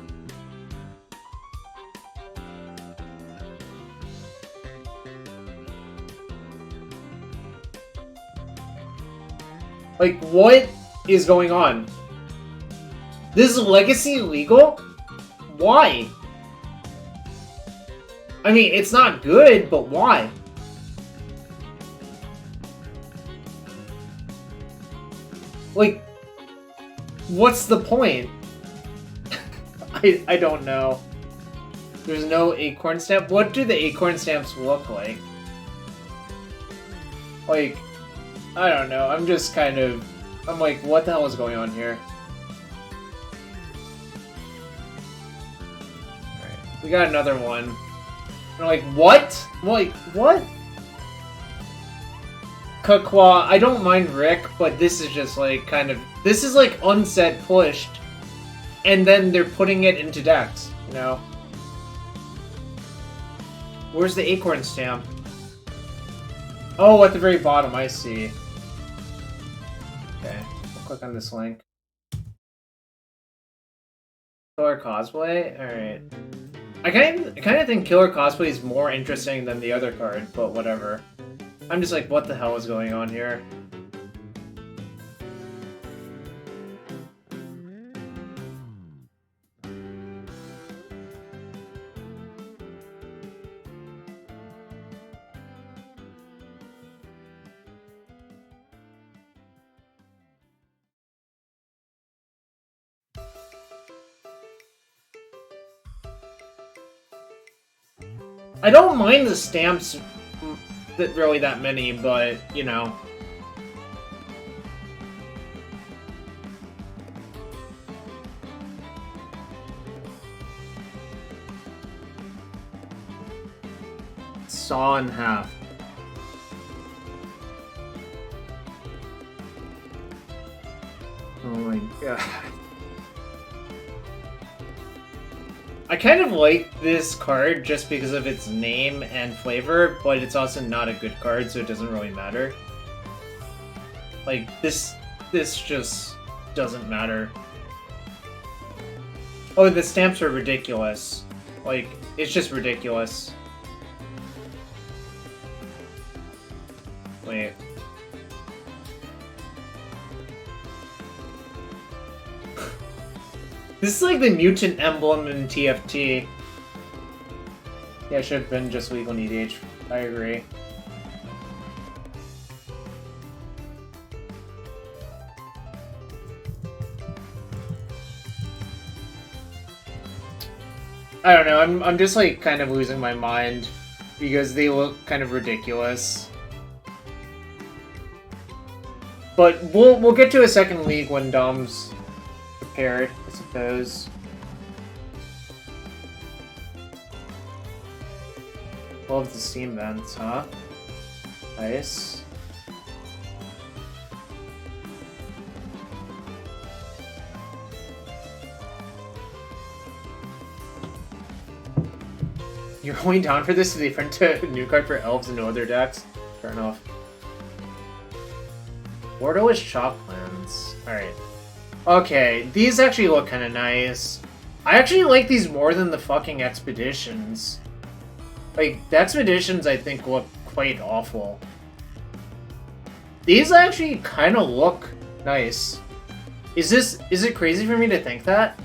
Like, what is going on? This is Legacy legal? Why? I mean, it's not good, but why? Like, what's the point? I don't know. There's no acorn stamp? What do the acorn stamps look like? Like, I don't know. I'm just kind of... I'm like, what the hell is going on here? Alright, we got another one. And I'm like, what? I'm like, what? Kukwa, I don't mind Rick, but this is just like, kind of... This is like unset pushed. And then they're putting it into decks, you know? Where's the acorn stamp? Oh, at the very bottom, I see. Okay, we'll click on this link. Killer Cosplay? Alright. I kind of think Killer Cosplay is more interesting than the other card, but whatever. I'm just like, what the hell is going on here? I don't mind the stamps really that many, but, you know. Saw in half. Oh my god. I kind of like this card just because of its name and flavor, but it's also not a good card, so it doesn't really matter. Like, this just doesn't matter. Oh, the stamps are ridiculous. Like, it's just ridiculous. Wait. This is like the mutant emblem in TFT. Yeah, it should have been just legal in EDH. I agree. I don't know, I'm just like kind of losing my mind because they look kind of ridiculous. But we'll get to a second league when Dom's prepared, I suppose. Love the Steam vents, huh? Nice. You're only down for this to be print a new card for elves and no other decks? Fair enough. Wardo is Shoplands. Alright. Okay, these actually look kind of nice. I actually like these more than the fucking Expeditions. Like, the Expeditions I think look quite awful. These actually kind of look nice. Is it crazy for me to think that?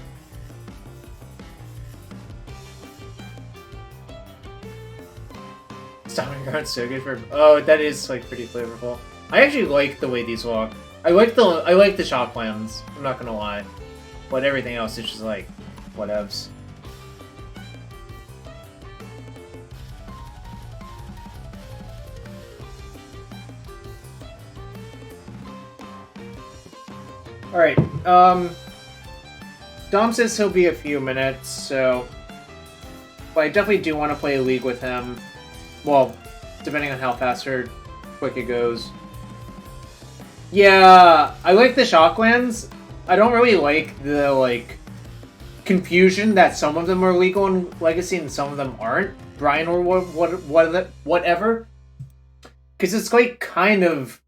Stomping Ground's so good for... Oh, that is, like, pretty flavorful. I actually like the way these look. I like the shop plans, I'm not gonna lie. But everything else is just like, whatevs. Alright, Dom says he'll be a few minutes, so... But I definitely do want to play a league with him. Well, depending on how fast or quick it goes. Yeah, I like the Shocklands. I don't really like the, like, confusion that some of them are legal in Legacy and some of them aren't. Brian or whatever. Because it's, like, kind of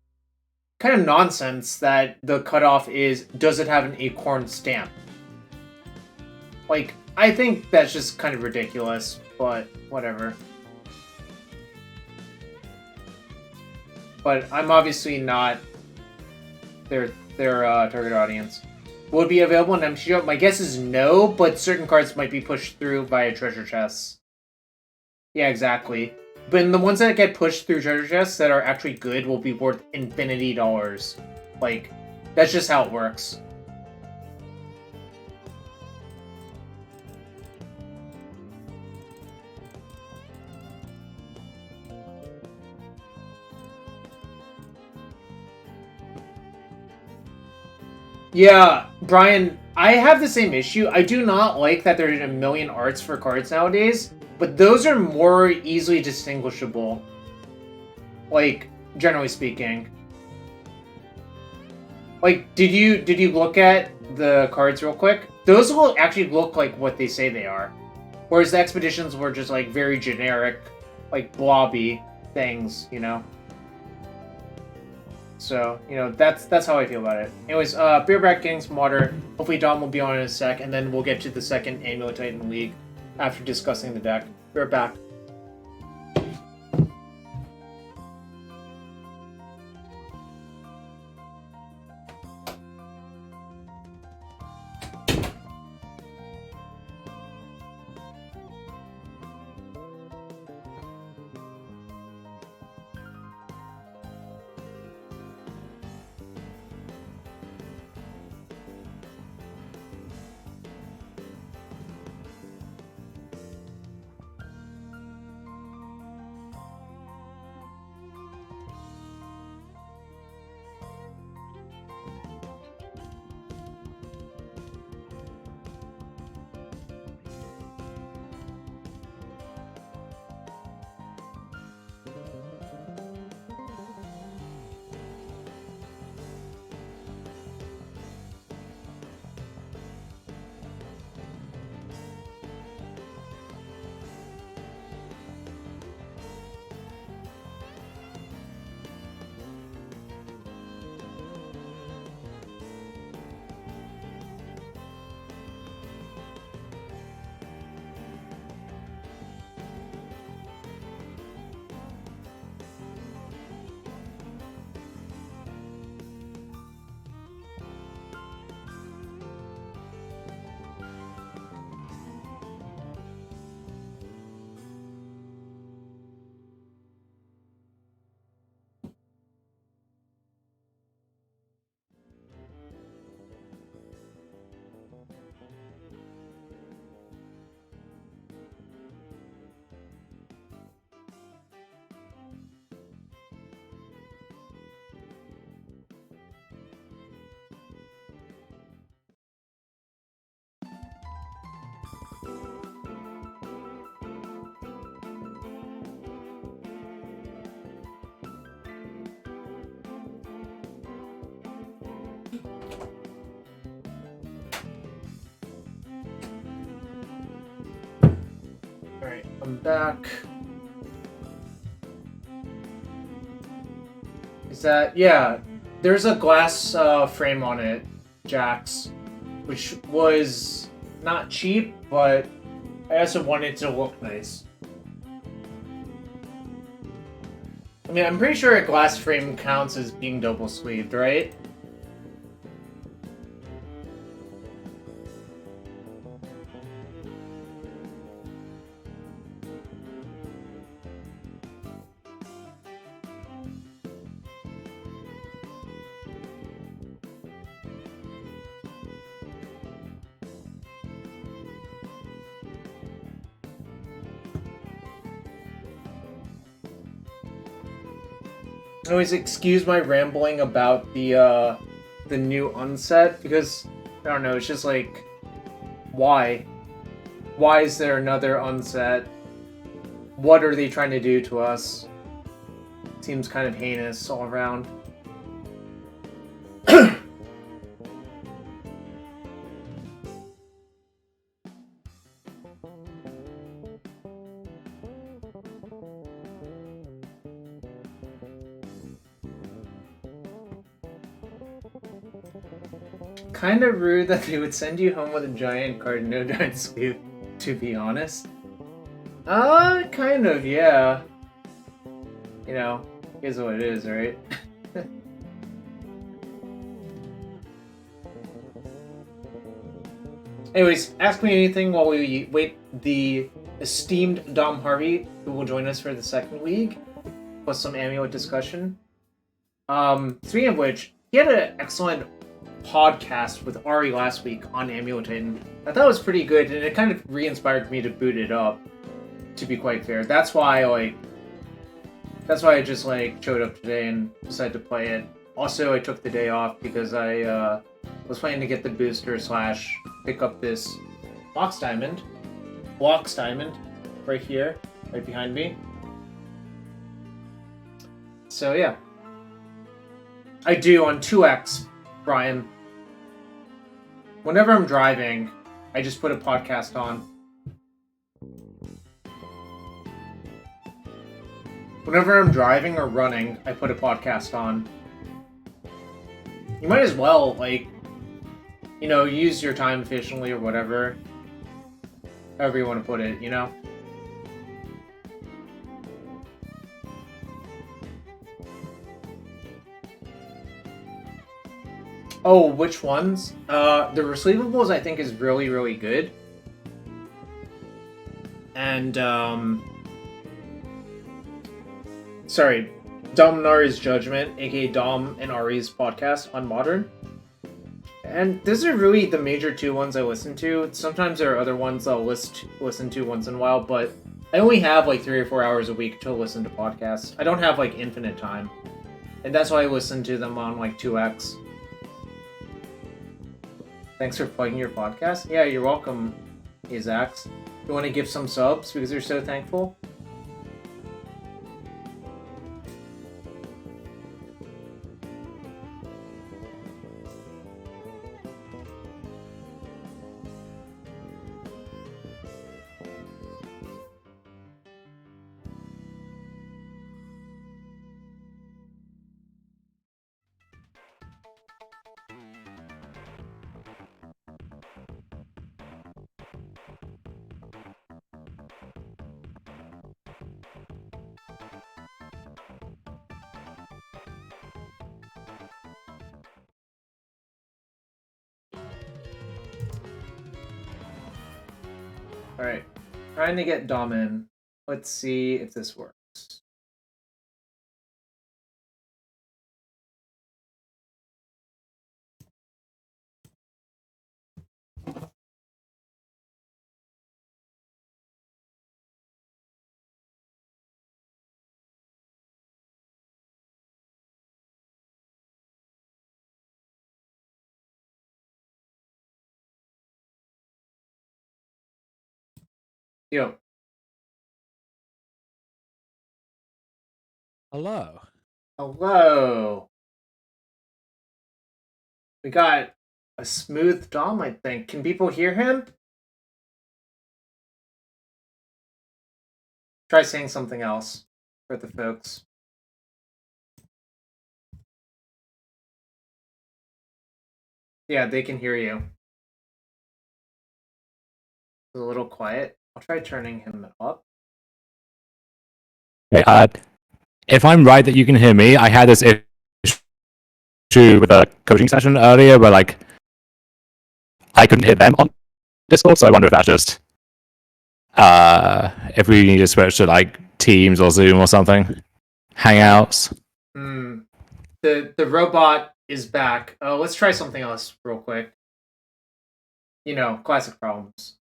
kind of nonsense that the cutoff is, does it have an acorn stamp? Like, I think that's just kind of ridiculous, but whatever. But I'm obviously not their target audience. Will it be available in MTGO? My guess is no, but certain cards might be pushed through via treasure chests. Yeah, exactly. But the ones that get pushed through treasure chests that are actually good will be worth infinity dollars. Like, that's just how it works. Yeah, Brian, I have the same issue. I do not like that there's a million arts for cards nowadays, but those are more easily distinguishable. Like, generally speaking. Like, did you look at the cards real quick? Those will actually look like what they say they are. Whereas the expeditions were just like very generic, like blobby things, you know? So, you know, that's how I feel about it. Anyways, be back getting some water. Hopefully Dom will be on in a sec, and then we'll get to the second Amulet Titan League after discussing the deck. Be right back. Alright, I'm back. Is that... yeah, there's a glass frame on it, Jax, which was not cheap, but I also wanted it to look nice. I mean, I'm pretty sure a glass frame counts as being double-sleeved, right? Always excuse my rambling about the new unset, because, I don't know, it's just like, why? Why is there another unset? What are they trying to do to us? Seems kind of heinous all around. kind of rude that they would send you home with a giant card and no giant sleeve, to be honest. Kind of, yeah. You know, here's what it is, right? Anyways, ask me anything while we wait the esteemed Dom Harvey, who will join us for the second week, plus some Amulet discussion. Speaking of which, he had an excellent podcast with Ari last week on Amulet Titan. I thought it was pretty good, and it kind of re-inspired me to boot it up, to be quite fair. That's why I just showed up today and decided to play it. Also, I took the day off because I was planning to get the booster / pick up this Blocks Diamond, right here, right behind me. So yeah, I do on 2x, Brian. Whenever I'm driving, I just put a podcast on. Whenever I'm driving or running, I put a podcast on. You might as well, use your time efficiently or whatever. However you want to put it, you know? Oh, which ones? The receivables I think is really, really good. And, sorry, Dom and Ari's Judgment, aka Dom and Ari's podcast on Modern. And those are really the major two ones I listen to. Sometimes there are other ones I'll listen to once in a while, but I only have 3 or 4 hours a week to listen to podcasts. I don't have infinite time. And that's why I listen to them on 2x. Thanks for plugging your podcast. Yeah, you're welcome, Azax. You want to give some subs because you're so thankful? Alright, trying to get Dom in. Let's see if this works. Yo. Hello. Hello. We got a smooth Dom, I think. Can people hear him? Try saying something else for the folks. Yeah, they can hear you. It's a little quiet. I'll try turning him up. Okay, if I'm right that you can hear me, I had this issue with a coaching session earlier where I couldn't hear them on Discord, so I wonder if that's just if we need to switch to Teams or Zoom or something. Hangouts. The robot is back. Let's try something else real quick. Classic problems.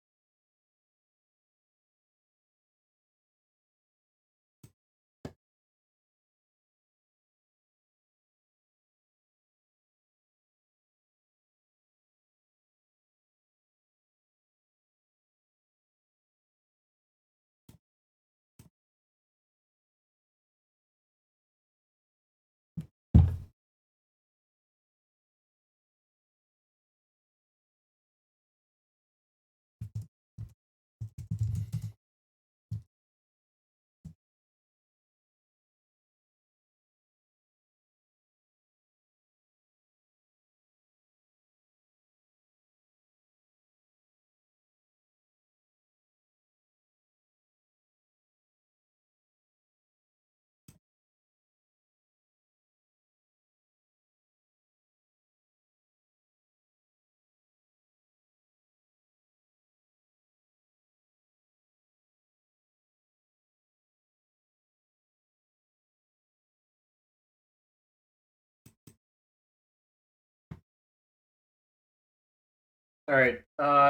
All right.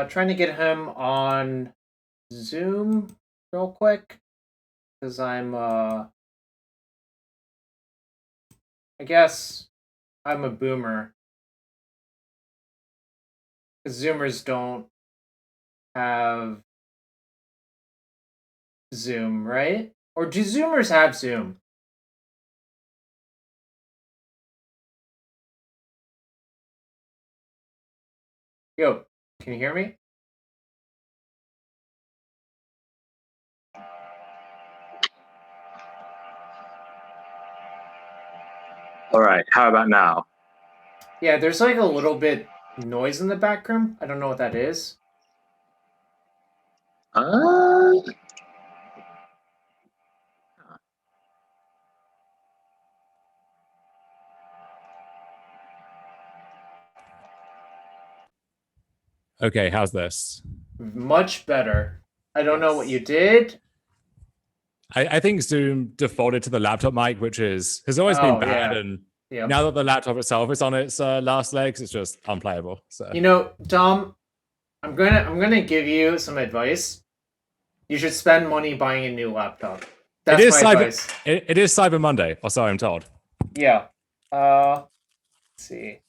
Trying to get him on Zoom real quick because I guess I'm a boomer. Zoomers don't have Zoom, right? Or do Zoomers have Zoom? Yo, can you hear me? All right, how about now? Yeah, there's like a little bit noise in the background. I don't know what that is. Uh, okay, how's this? Much better. I don't know what you Yes. did. I think Zoom defaulted to the laptop mic, which has always been Oh bad, yeah. and Yep. now that the laptop itself is on its last legs, it's just unplayable. So You know, Dom, I'm gonna give you some advice. You should spend money buying a new laptop. it That's is my Cyber advice. it is Cyber Monday, or so I'm told. Yeah. Let's see.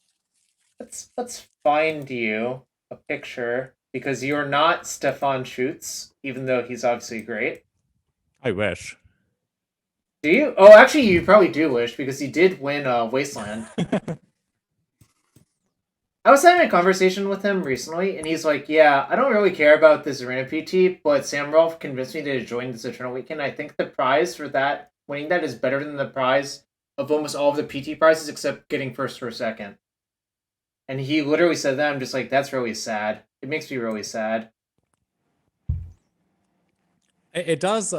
Let's find you a picture because you're not Stefan Schutz, even though he's obviously great. I wish. Do you? Oh, actually, you probably do wish because he did win Wasteland. I was having a conversation with him recently, and he's like, "Yeah, I don't really care about this arena PT, but Sam Rolfe convinced me to join this Eternal Weekend. I think the prize for that, winning that, is better than the prize of almost all of the PT prizes except getting first or second." And he literally said that. I'm just like, that's really sad. It makes me really sad. It does.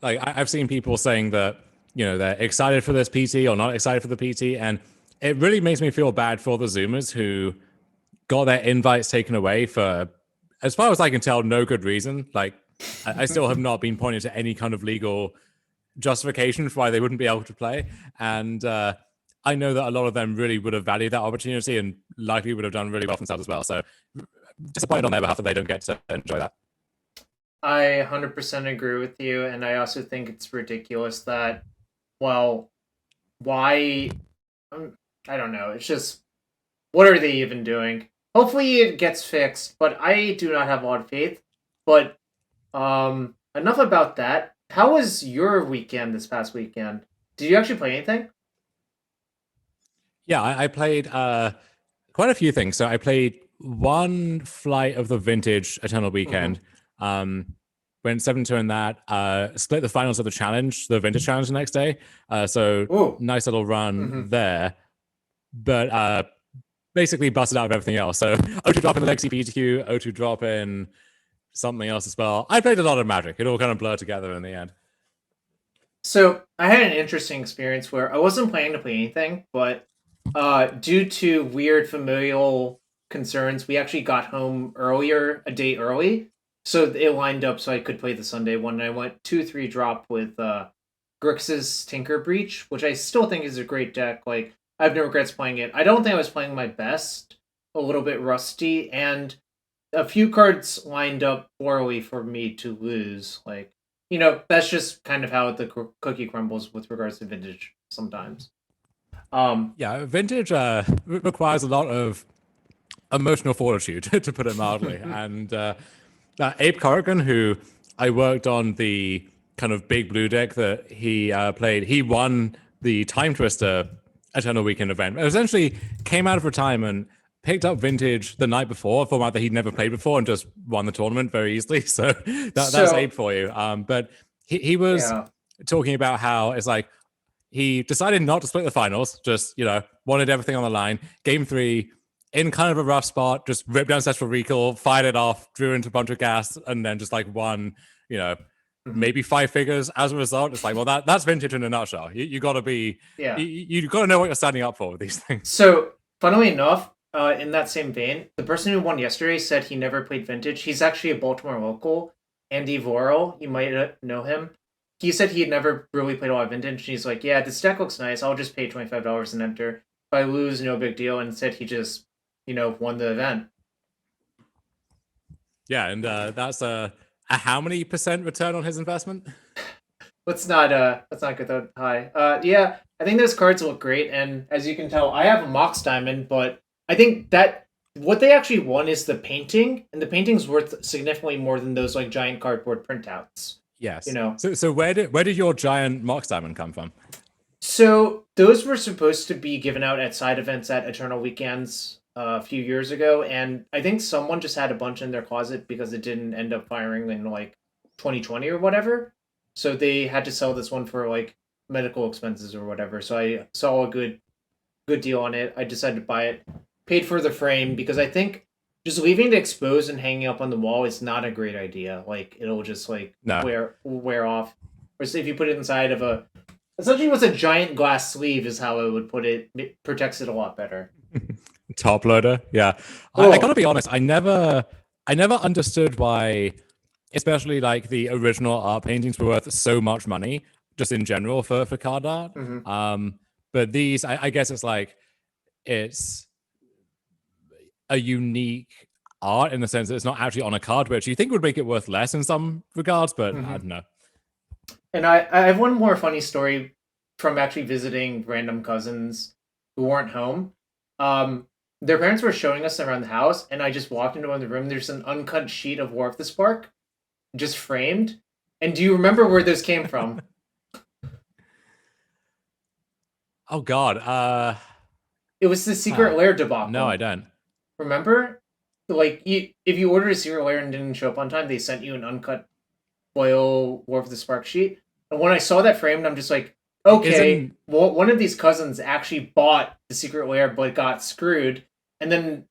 Like I've seen people saying that they're excited for this PT or not excited for the PT, and it really makes me feel bad for the Zoomers who got their invites taken away for, as far as I can tell, no good reason. Like I still have not been pointed to any kind of legal justification for why they wouldn't be able to play, and I know that a lot of them really would have valued that opportunity and likely would have done really well for themselves as well. So disappointed on their behalf that they don't get to enjoy that. I 100% agree with you, and I also think it's ridiculous that, well, why? Um, I don't know. It's just, what are they even doing? Hopefully it gets fixed, but I do not have a lot of faith. But enough about that. How was your weekend this past weekend? Did you actually play anything? Yeah, I played quite a few things. So I played one flight of the vintage Eternal Mm-hmm. Weekend. Went 7-2 in that. Split the finals of the challenge, the vintage challenge the next day. So Ooh. nice little run Mm-hmm. there. But basically busted out of everything else. So O2 drop in the Legacy PTQ, O2 drop in something else as well. I played a lot of Magic. It all kind of blurred together in the end. So I had an interesting experience where I wasn't planning to play anything, but due to weird familial concerns, we actually got home earlier, a day early. So it lined up so I could play the Sunday one. And I went 2-3 drop with Grixis Tinker Breach, which I still think is a great deck. Like, I have no regrets playing it. I don't think I was playing my best, a little bit rusty, and a few cards lined up poorly for me to lose. Like, that's just kind of how the cookie crumbles with regards to vintage sometimes. Yeah, vintage requires a lot of emotional fortitude, to put it mildly. And Abe Corrigan, who I worked on the kind of big blue deck that he played, he won the Time Twister Eternal Weekend event. It essentially came out of retirement, picked up Vintage the night before, a format that he'd never played before, and just won the tournament very easily. So that's so Abe for you. But he was yeah. talking about how it's like he decided not to split the finals, just, wanted everything on the line. Game 3, in kind of a rough spot, just ripped down Ancestral Recall, fired it off, drew into a bunch of gas, and then just like won, Mhm. maybe 5 figures as a result. It's like, well, that's vintage in a nutshell. You got to be, Yeah. you got to know what you're standing up for with these things. So, funnily enough, in that same vein, the person who won yesterday said he never played vintage. He's actually a Baltimore local, Andy Vorel. You might know him. He said he had never really played a lot of vintage. And he's like, yeah, this deck looks nice. I'll just pay $25 and enter. If I lose, no big deal. And said he just, won the event. Yeah, and that's a how many percent return on his investment? Let's not get that high. Yeah, I think those cards look great, and as you can tell, I have a Mox Diamond, but I think that what they actually won is the painting, and the painting's worth significantly more than those like giant cardboard printouts. You Yes. know, So where did your giant Mox Diamond come from? so those were supposed to be given out at side events at Eternal Weekends a few years ago, and I think someone just had a bunch in their closet because it didn't end up firing in like 2020 or whatever. So they had to sell this one for like medical expenses or whatever. So I saw a good deal on it. I decided to buy it. Paid for the frame because I think just leaving it exposed and hanging up on the wall is not a great idea. Like it'll just like No. wear off. Whereas if you put it inside of a essentially what's a giant glass sleeve is how I would put it. It protects it a lot better. Top loader. Yeah. I gotta be honest, I never understood why, especially like the original art paintings were worth so much money, just in general for card art. But these, I guess it's like it's a unique art in the sense that it's not actually on a card, which you think would make it worth less in some regards, but I don't know. And I have one more funny story from actually visiting random cousins who weren't home. Their parents were showing us around the house, and I just walked into one of the room. There's an uncut sheet of War of the Spark, just framed. And do you remember where this came from? Oh God. It was the Secret Lair debacle. No, I don't. Remember? Like, if you ordered a Secret Lair and didn't show up on time, they sent you an uncut foil War of the Spark sheet. And when I saw that framed, I'm just like, okay, well, one of these cousins actually bought the Secret Lair but got screwed. And then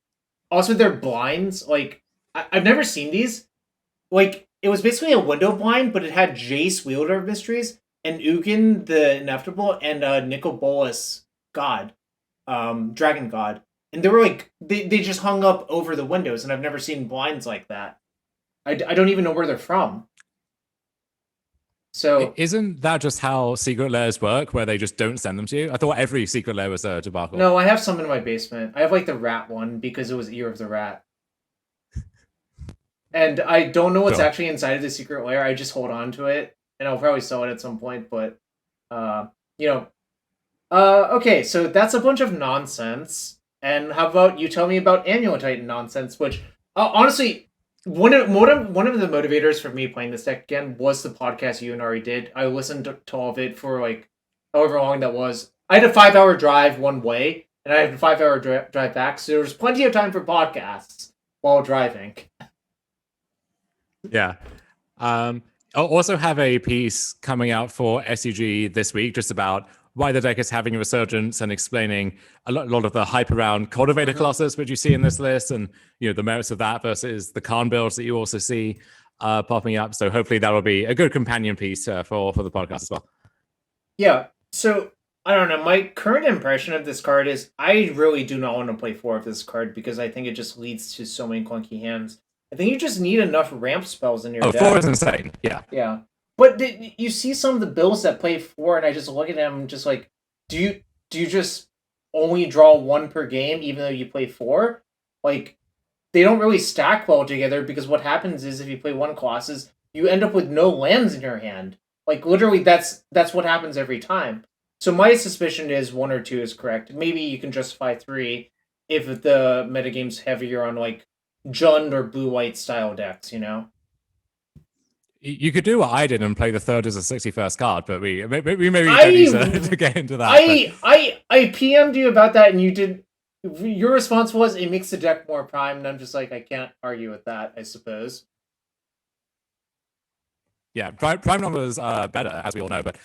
also their blinds, like, I've never seen these. Like, it was basically a window blind, but it had Jace, Wielder of Mysteries, and Ugin, the Inevitable, and Nicol Bolas, God, Dragon God. And they were like, they just hung up over the windows, and I've never seen blinds like that. I don't even know where they're from. So isn't that just how secret lairs work, where they just don't send them to you? I thought every secret lair was a debacle. no, I have some in my basement. I have like the rat one because it was Ear of the Rat. And I don't know what's actually inside of the secret lair. I just hold on to it, and I'll probably sell it at some point. But, okay, so that's a bunch of nonsense. And how about you tell me about Amulet Titan nonsense? Which, honestly, one of the motivators for me playing this deck again was the podcast you and Ari did. I listened to all of it for like however long that was. I had a 5-hour drive one way, and I had a 5-hour drive back, so there was plenty of time for podcasts while driving. Yeah. I'll also have a piece coming out for SCG this week just about why the deck is having a resurgence and explaining a lot of the hype around Cultivator Colossus, which you see in this list, and the merits of that versus the Karn builds that you also see popping up. So hopefully that will be a good companion piece for the podcast as well. Yeah. So I don't know. My current impression of this card is I really do not want to play 4 of this card because I think it just leads to so many clunky hands. I think you just need enough ramp spells in your deck. 4 is insane. Yeah. Yeah. But you see some of the builds that play 4, and I just look at them just like, do you just only draw 1 per game even though you play 4? Like, they don't really stack well together because what happens is if you play 1 Colossus, you end up with no lands in your hand. Like, literally, that's what happens every time. So my suspicion is 1 or 2 is correct. Maybe you can justify 3 if the metagame's heavier on, like, Jund or blue-white style decks, You could do what I did and play the 3rd as a 61st card, but we maybe don't need to get into that. I PM'd you about that, and you did. Your response was it makes the deck more prime, and I'm just like, I can't argue with that, I suppose. Yeah, prime numbers are better, as we all know, but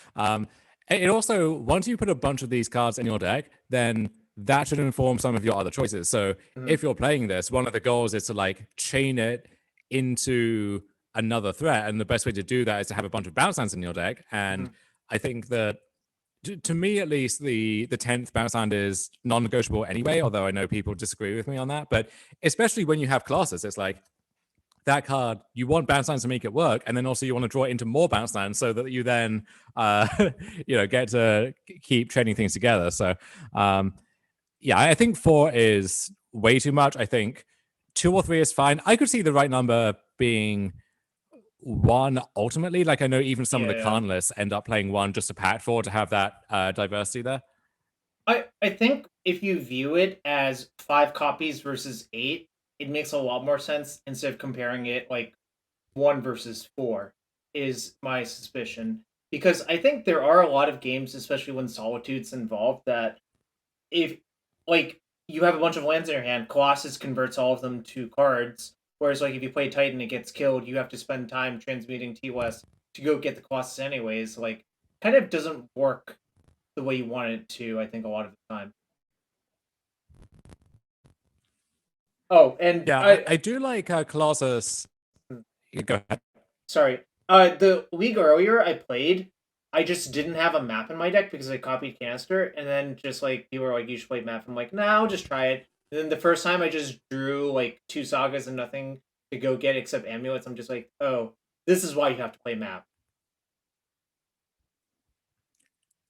it also, once you put a bunch of these cards in your deck, then that should inform some of your other choices. So if you're playing this, one of the goals is to like chain it into another threat, and the best way to do that is to have a bunch of bounce lands in your deck. And I think that, to me at least, the 10th bounce land is non-negotiable anyway, although I know people disagree with me on that. But especially when you have Colossus, it's like that card, you want bounce lands to make it work, and then also you want to draw it into more bounce lands so that you then get to keep trading things together. So yeah, I think 4 is way too much. I think 2 or 3 is fine. I could see the right number being one ultimately. Like I know even some of the Yeah. Khan lists end up playing one just to pat for to have that diversity there. I think if you view it as 5 copies versus 8, it makes a lot more sense instead of comparing it like 1 versus 4 is my suspicion. Because I think there are a lot of games, especially when Solitude's involved, that if like you have a bunch of lands in your hand, Colossus converts all of them to cards. Whereas like if you play Titan, it gets killed. You have to spend time transmuting T-West to go get the Colossus anyways. Like, kind of doesn't work the way you want it to. I think a lot of the time. Oh, and Yeah, I do like Colossus. Go ahead. sorry. The league earlier I played, I just didn't have a map in my deck because I copied Canister, and then just like people were like, "You should play map." I'm like, "No, I'll just try it." And then the first time I just drew like 2 sagas and nothing to go get except amulets. I'm just like, "Oh, this is why you have to play map."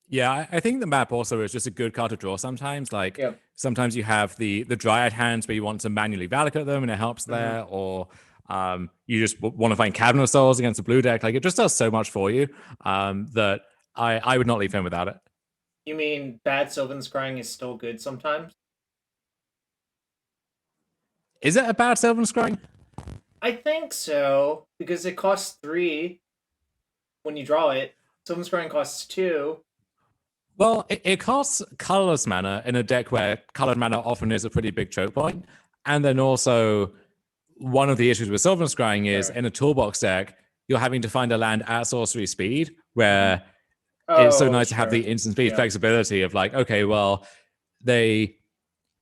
Yeah, I think the map also is just a good card to draw sometimes. Like sometimes you have the Dryad hands where you want to manually validate them and it helps there, or you just want to find Cabinet of Souls against a blue deck. Like it just does so much for you that I would not leave him without it. You mean bad Sylvan Scrying is still good sometimes? Is it a bad Sylvan Scrying? I think so, because it costs 3 when you draw it. Sylvan Scrying costs 2. Well, it costs colorless mana in a deck where colored mana often is a pretty big choke point. And then also, one of the issues with Sylvan Scrying is in a toolbox deck, you're having to find a land at sorcery speed where it's so nice to have the instant speed flexibility of like, okay, well, they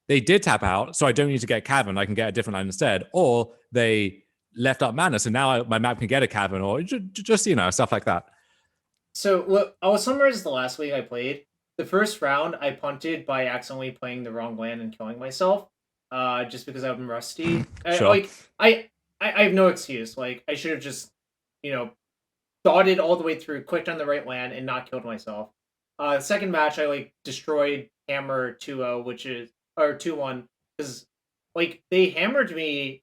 did tap out, so I don't need to get Cavern. I can get a different land instead. Or they left up mana, so now my map can get a Cavern, or just, stuff like that. So, look, I'll summarize the last week I played. The first round, I punted by accidentally playing the wrong land and killing myself, just because I'm rusty. Sure. I have no excuse. Like, I should have just, dotted all the way through, clicked on the right land, and not killed myself. Second match, I destroyed Hammer 2-0, which is or 2-1, because they hammered me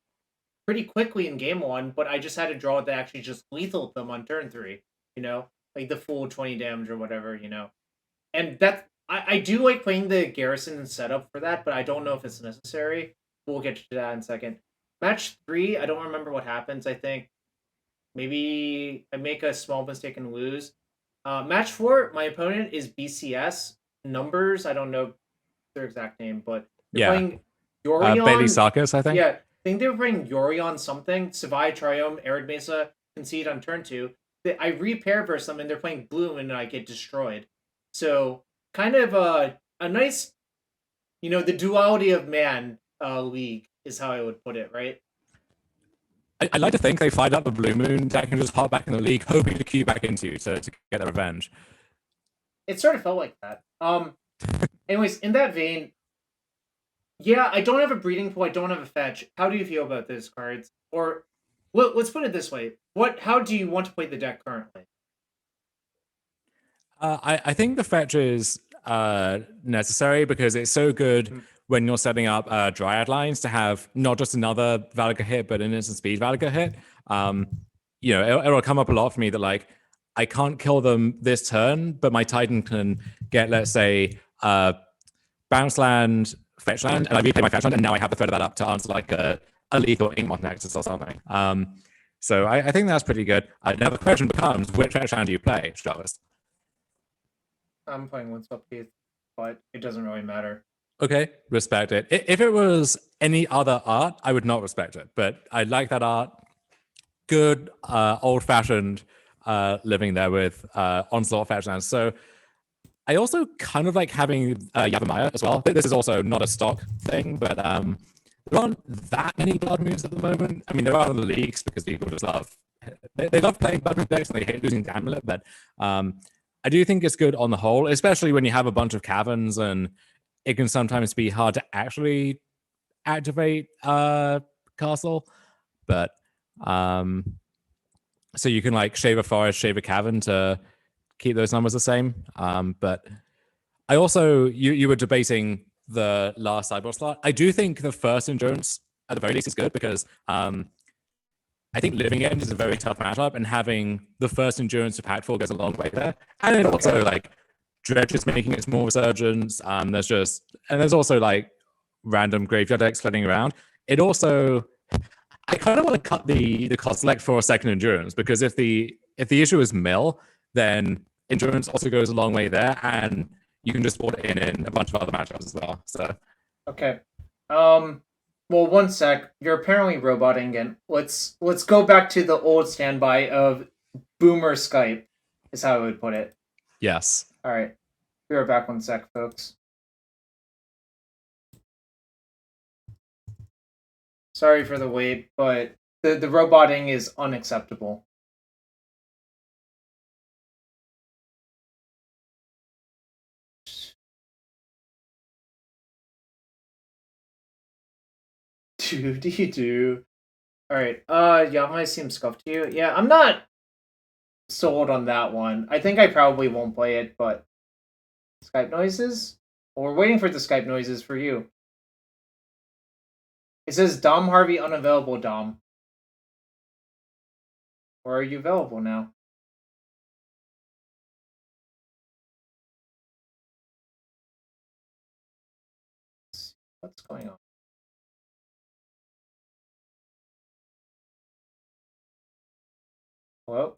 pretty quickly in game 1, but I just had to draw it that actually just lethal them on turn 3. Like the full 20 damage or whatever. And that I do like playing the Garrison setup for that, but I don't know if it's necessary. We'll get to that in a second. Match 3, I don't remember what happens. I think maybe I make a small mistake and lose. Match 4, my opponent is BCS. Numbers, I don't know their exact name, but they're playing Yorion. Bailey Sarkis, I think. Yeah, I think they were playing Yorion something. Savai, Triome, Arid Mesa, concede on turn 2. I repair versus them, and they're playing Bloom, and I get destroyed. So, kind of a nice, the duality of man league is how I would put it, right? I'd like to think they fired up the Blue Moon deck and just hop back in the league, hoping to queue back into you to get their revenge. It sort of felt like that. Anyways, in that vein, yeah, I don't have a breeding pool. I don't have a fetch. How do you feel about those cards? Or, well, let's put it this way: how do you want to play the deck currently? I think the fetch is necessary because it's so good when you're setting up Dryad lines to have not just another Valaga hit, but an instant speed Valaga hit. It'll come up a lot for me that I can't kill them this turn, but my Titan can get, let's say, bounce land, fetch land, and I replay my fetch land, and now I have to thread that up to answer a lethal Inkmoth Nexus or something. So I think that's pretty good. Now the question becomes, which fetch land do you play, Jarvis? I'm playing Windswept Heath, but it doesn't really matter. Okay, respect it. If it was any other art, I would not respect it. But I like that art. Good, old-fashioned living there with Onslaught fetch lands. So I also kind of like having Yavimaya as well. This is also not a stock thing, but there aren't that many blood moves at the moment. I mean, there are other leagues because people just love... They love playing blood move decks and they hate losing to Amulet, but... I do think it's good on the whole, especially when you have a bunch of caverns and it can sometimes be hard to actually activate castle. But so you can shave a forest, shave a cavern to keep those numbers the same. But I also, you were debating the last sideboard slot. I do think the first endurance at the very least is good because I I think Living End is a very tough matchup, and having the first endurance to pack for goes a long way there. And then also like Dredge is making its more resurgence. There's also like random graveyard decks floating around. It also, I kind of want to cut the cost select for a second endurance, because if the issue is mill, then endurance also goes a long way there, and you can just put it in a bunch of other matchups as well. So okay, well, one sec. You're apparently roboting again. Let's go back to the old standby of Boomer Skype, is how I would put it. yes. All right, be right back. One sec, folks. Sorry for the wait, but the roboting is unacceptable. Do. All right. Yeah, might seem scuffed to you. Yeah, I'm not sold on that one. I think I probably won't play it, but Skype noises? Well, we're waiting for the Skype noises for you. It says Dom Harvey unavailable, Dom. Or are you available now? What's going on? Hello?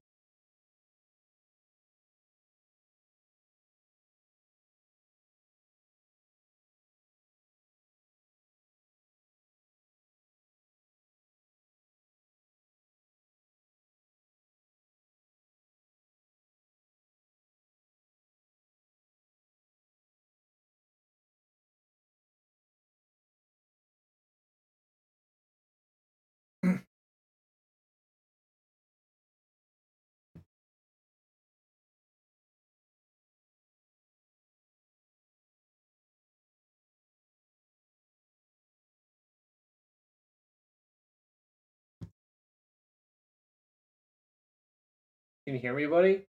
Can you hear me, buddy?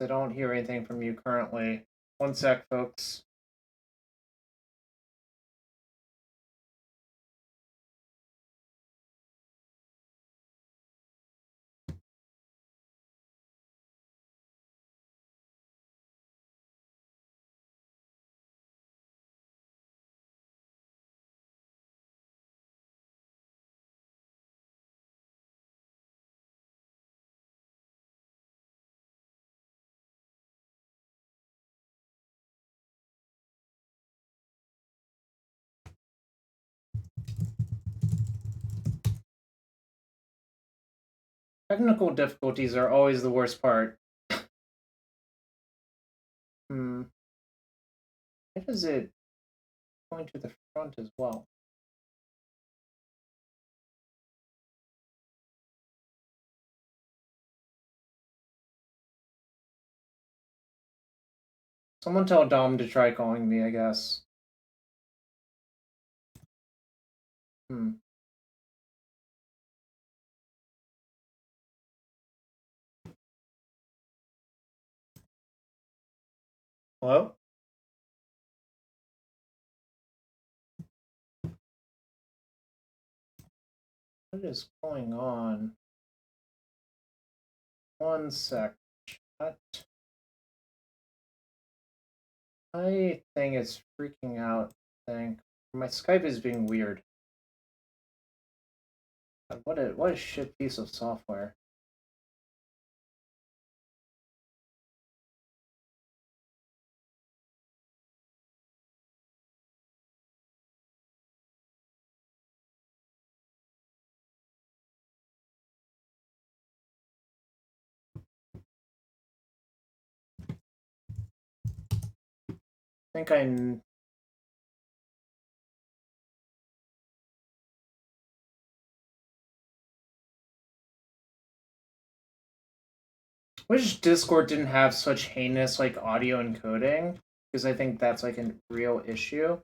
I don't hear anything from you currently. One sec, folks. Technical difficulties are always the worst part. Why is it going to the front as well? Someone tell Dom to try calling me, I guess. Hello? What is going on? One sec. Chat. My thing is freaking out. I think my Skype is being weird. What a shit piece of software. I think I'm. Wish Discord didn't have such heinous like audio encoding, because I think that's like a real issue.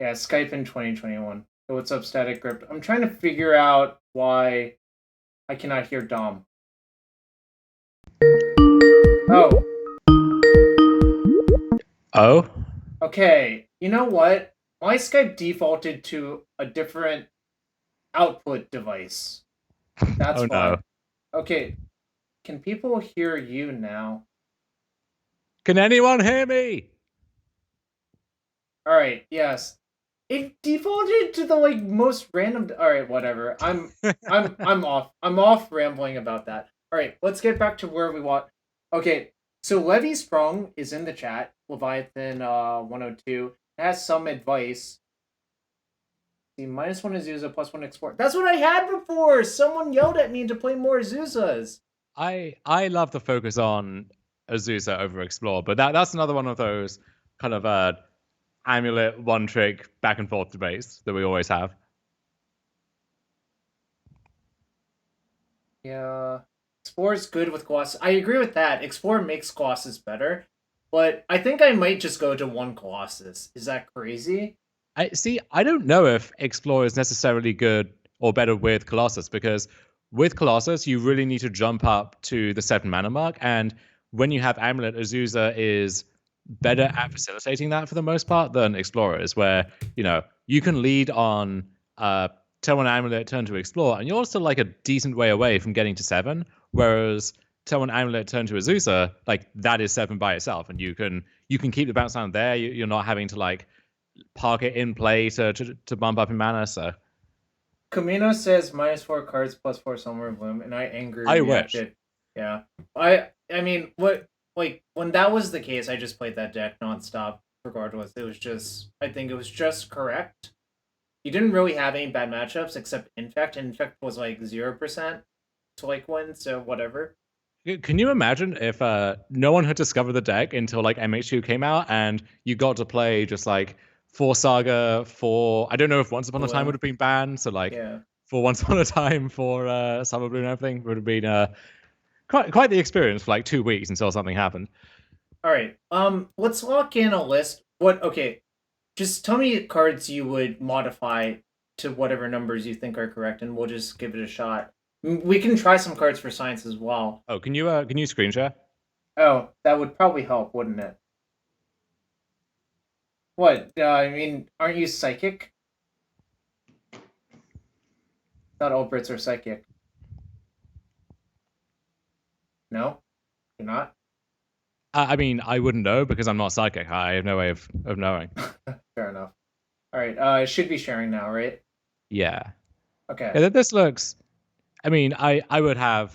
Yeah, Skype in 2021. What's up, Static Grip? I'm trying to figure out why I cannot hear Dom. Oh. Oh? Okay. You know what? My Skype defaulted to a different output device. That's Oh why. no. Okay. Can people hear you now? Can anyone hear me? Alright, yes. It defaulted to the most random alright, whatever. I'm off. I'm off rambling about that. Alright, let's get back to where we want. Okay, so Levy Sprung is in the chat. Leviathan 102 has some advice. See, -1 Azusa, +1 export. That's what I had before! Someone yelled at me to play more Azusas. I love to focus on Azusa over Explore, but that's another one of those kind of Amulet one trick back and forth debates that we always have. Yeah. Explore's good with Colossus. I agree with that. Explore makes Colossus better, but I think I might just go to one Colossus. Is that crazy? I don't know if Explore is necessarily good or better with Colossus, because with Colossus you really need to jump up to the 7 mana mark, and when you have Amulet, Azusa is better at facilitating that for the most part than Explorer is, where you can lead on turn 1 Amulet, turn to Explore, and you're still like a decent way away from getting to 7, whereas turn 1 Amulet, turn to Azusa, like that is 7 by itself, and you can keep the bounce down there. You're not having to like park it in play to bump up in mana. So Camino says -4 cards +4 Summer Bloom, and I angry I reacted. wish. Yeah, I mean, what when that was the case, I just played that deck nonstop. Regardless, it was just I think it was just correct. You didn't really have any bad matchups except Infect. Infect was like 0% to win, so whatever. Can you imagine if no one had discovered the deck until like MH2 came out, and you got to play just like 4 Saga, 4... I don't know if Once Upon a Time would have been banned, so like for Once Upon a Time, for Summer Bloom and everything would have been quite the experience for like 2 weeks until something happened. All right, let's lock in a list. Okay, just tell me cards you would modify to whatever numbers you think are correct, and we'll just give it a shot. We can try some cards for science as well. Oh, can you screen share? Oh, that would probably help, wouldn't it? What? I mean, aren't you psychic? Not all Brits are psychic. No, you're not. I mean, I wouldn't know because I'm not psychic. I have no way of knowing. Fair enough. All right. It should be sharing now, right? Yeah. Okay. Yeah, this looks... I mean, I would have,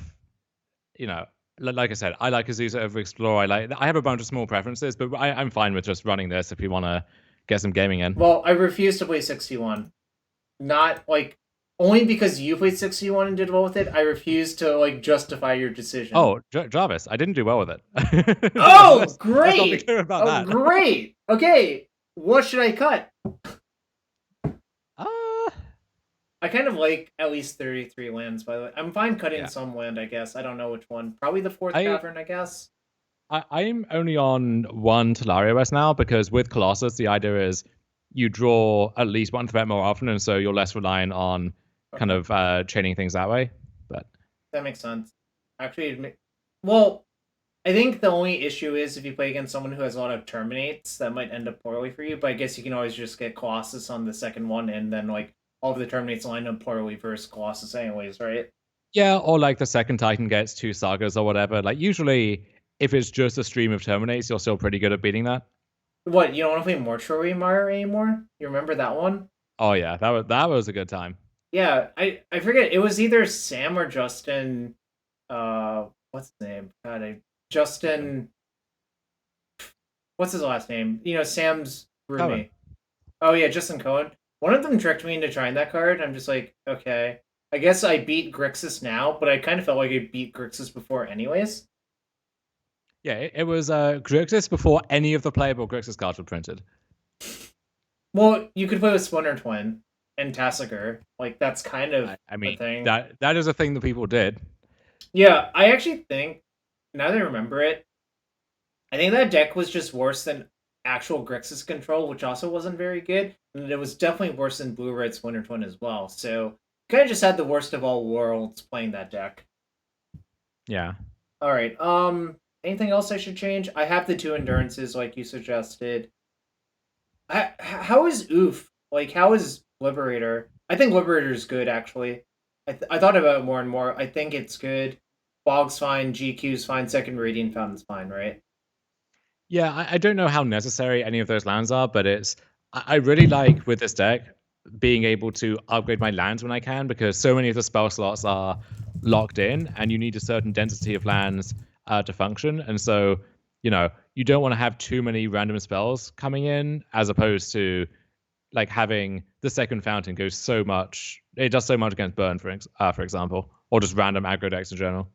like I said, I like Azusa over Explorer. I have a bunch of small preferences, but I'm fine with just running this if you want to get some gaming in. Well, I refuse to play 61. Not only because you played 61 and did well with it. I refuse to justify your decision. Oh, Jarvis, I didn't do well with it. Oh, Let's great! not be clear about that. Great. Okay, what should I cut? I kind of like at least 33 lands, by the way. I'm fine cutting some land, I guess. I don't know which one. Probably the 4th Cavern, I guess. I'm only on 1 Telarios now, because with Colossus, the idea is you draw at least 1 threat more often, and so you're less reliant on kind of chaining things that way. But that makes sense. Actually, well, I think the only issue is if you play against someone who has a lot of Terminates, that might end up poorly for you. But I guess you can always just get Colossus on the second one, and then all of the Terminates line up poorly versus Colossus anyways, right? Yeah, or like the second Titan gets 2 Sagas or whatever. Like usually, if it's just a stream of Terminates, you're still pretty good at beating that. What, you don't want to play Mortuary Mire anymore? You remember that one? Oh yeah, that was a good time. Yeah, I forget. It was either Sam or Justin. What's his name? Justin. What's his last name? Sam's roommate. Cohen. Oh yeah, Justin Cohen. One of them tricked me into trying that card. I'm just like, okay. I guess I beat Grixis now, but I kind of felt like I beat Grixis before anyways. Yeah, it was Grixis before any of the playable Grixis cards were printed. Well, you could play with Splinter Twin and Tassiger. That's kind of I mean, a thing. That is a thing that people did. Yeah, I actually think, now that I remember it, I think that deck was just worse than actual Grixis control, which also wasn't very good. and it was definitely worse than Blue Red's Winter Twin as well. So kind of just had the worst of all worlds playing that deck. Yeah. All right. Anything else I should change? I have the 2 endurances like you suggested. How is Oof? Like, how is Liberator? I think Liberator is good, actually. I thought about it more and more. I think it's good. Bog's fine, GQ's fine, Second Radiant Fountain's fine, right? Yeah, I don't know how necessary any of those lands are, but I really like with this deck being able to upgrade my lands when I can because so many of the spell slots are locked in and you need a certain density of lands to function. And so, you don't want to have too many random spells coming in as opposed to like having the second fountain go so much. It does so much against burn, for example, or just random aggro decks in general.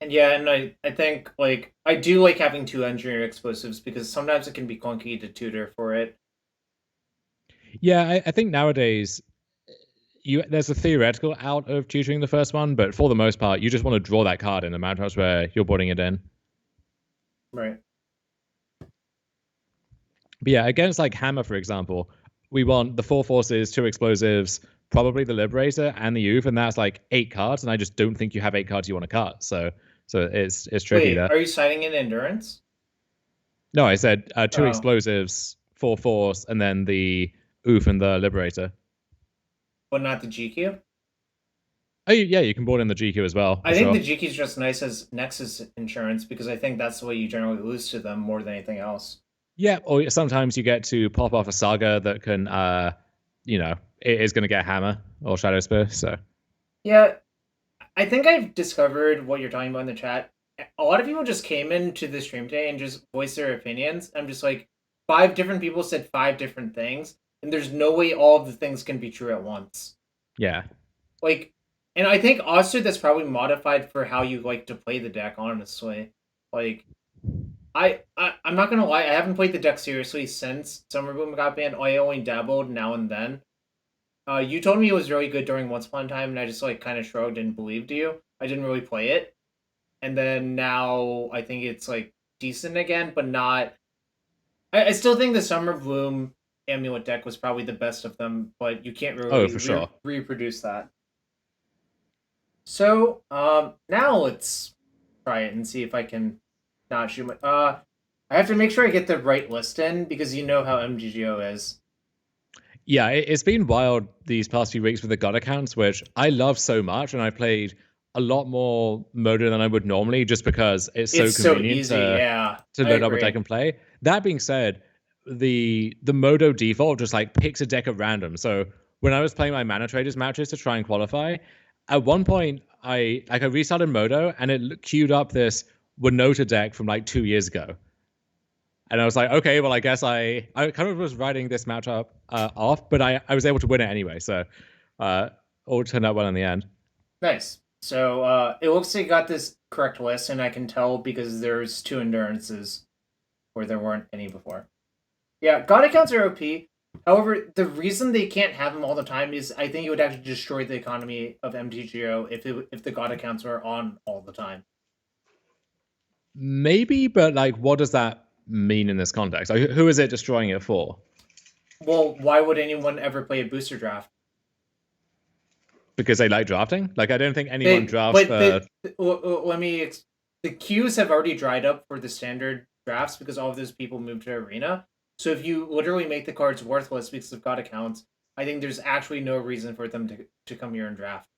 And yeah, and I think, like, I do like having 2 engineered explosives because sometimes it can be clunky to tutor for it. Yeah, I think nowadays there's a theoretical out of tutoring the first one, but for the most part, you just want to draw that card in the matchups where you're boarding it in. Right. But yeah, against like Hammer, for example, we want the 4 forces, 2 explosives, probably the Liberator and the Oof, and that's like 8 cards, and I just don't think you have 8 cards you want to cut. So it's tricky Wait, there. are you citing an endurance? No, I said 2 Oh, explosives, 4 force, and then the Oof and the Liberator. but not the GQ? Oh yeah, you can board in the GQ as well, I for think sure. the GQ is just nice as Nexus insurance because I think that's the way you generally lose to them more than anything else. Yeah, or sometimes you get to pop off a Saga that can, it is going to get Hammer or Shadow Spear. So Yeah, I think I've discovered what you're talking about in the chat. A lot of people just came into the stream today and just voiced their opinions. I'm just like, 5 different people said 5 different things, and there's no way all of the things can be true at once. yeah, Like, and I think also that's probably modified for how you like to play the deck. Honestly, like, I'm not gonna lie, I haven't played the deck seriously since Summer Boom got banned. I only dabbled now and then. You told me it was really good during Once Upon a Time, and I just like kind of shrugged and believed you. I didn't really play it, and then now I think it's like decent again, but not. I still think the Summer Bloom Amulet deck was probably the best of them, but you can't oh really for sure. reproduce that. So now let's try it and see if I can not shoot my. I have to make sure I get the right list in because you know how MGGO is. Yeah, it's been wild these past few weeks with the God accounts, which I love so much, and I played a lot more Modo than I would normally, just because it's so It's so convenient easy. Yeah, to I load up a deck agree. and play. That being said, the Modo default just like picks a deck at random. So when I was playing my Mana Traders matches to try and qualify, at one point I restarted Modo and it queued up this Winota deck from like 2 years ago. And I was like, okay, well, I guess I kind of was writing this matchup off, but I was able to win it anyway. So uh, all turned out well in the end. Nice. So it looks like you got this correct list, and I can tell because there's 2 endurances where there weren't any before. Yeah, God accounts are OP. However, the reason they can't have them all the time is I think it would actually destroy the economy of MTGO if the God accounts were on all the time. Maybe, but like, what does that mean in this context? Like, who is it destroying it for? Well, why would anyone ever play a booster draft? Because they like drafting? Like, I don't think anyone They, drafts but for. let me. The queues have already dried up for the standard drafts because all of those people moved to Arena. So if you literally make the cards worthless because of God accounts, I think there's actually no reason for them to come here and draft.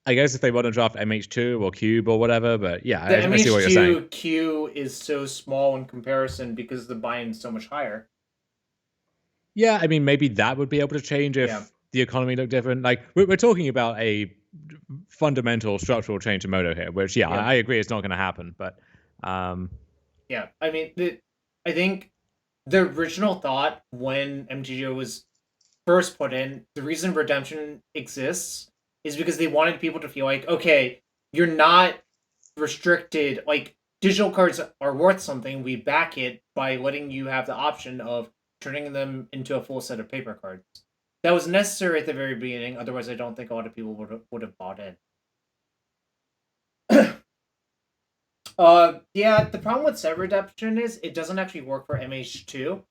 I guess if they want to draft MH2 or Cube or whatever, but yeah, The I see what you're saying. MH2 queue is so small in comparison because the buy-in is so much higher. Yeah, I mean, maybe that would be able to change Yeah. if the economy looked different. Like, we're talking about a fundamental structural change to Moto here, which, yeah, Yeah. I agree it's not going to happen. But Yeah. I mean, I think the original thought when MTGO was first put in, the reason redemption exists is because they wanted people to feel like, okay, you're not restricted. Like, digital cards are worth something. We back it by letting you have the option of turning them into a full set of paper cards. That was necessary at the very beginning. Otherwise, I don't think a lot of people would have bought in. Yeah, the problem with set redemption is it doesn't actually work for MH2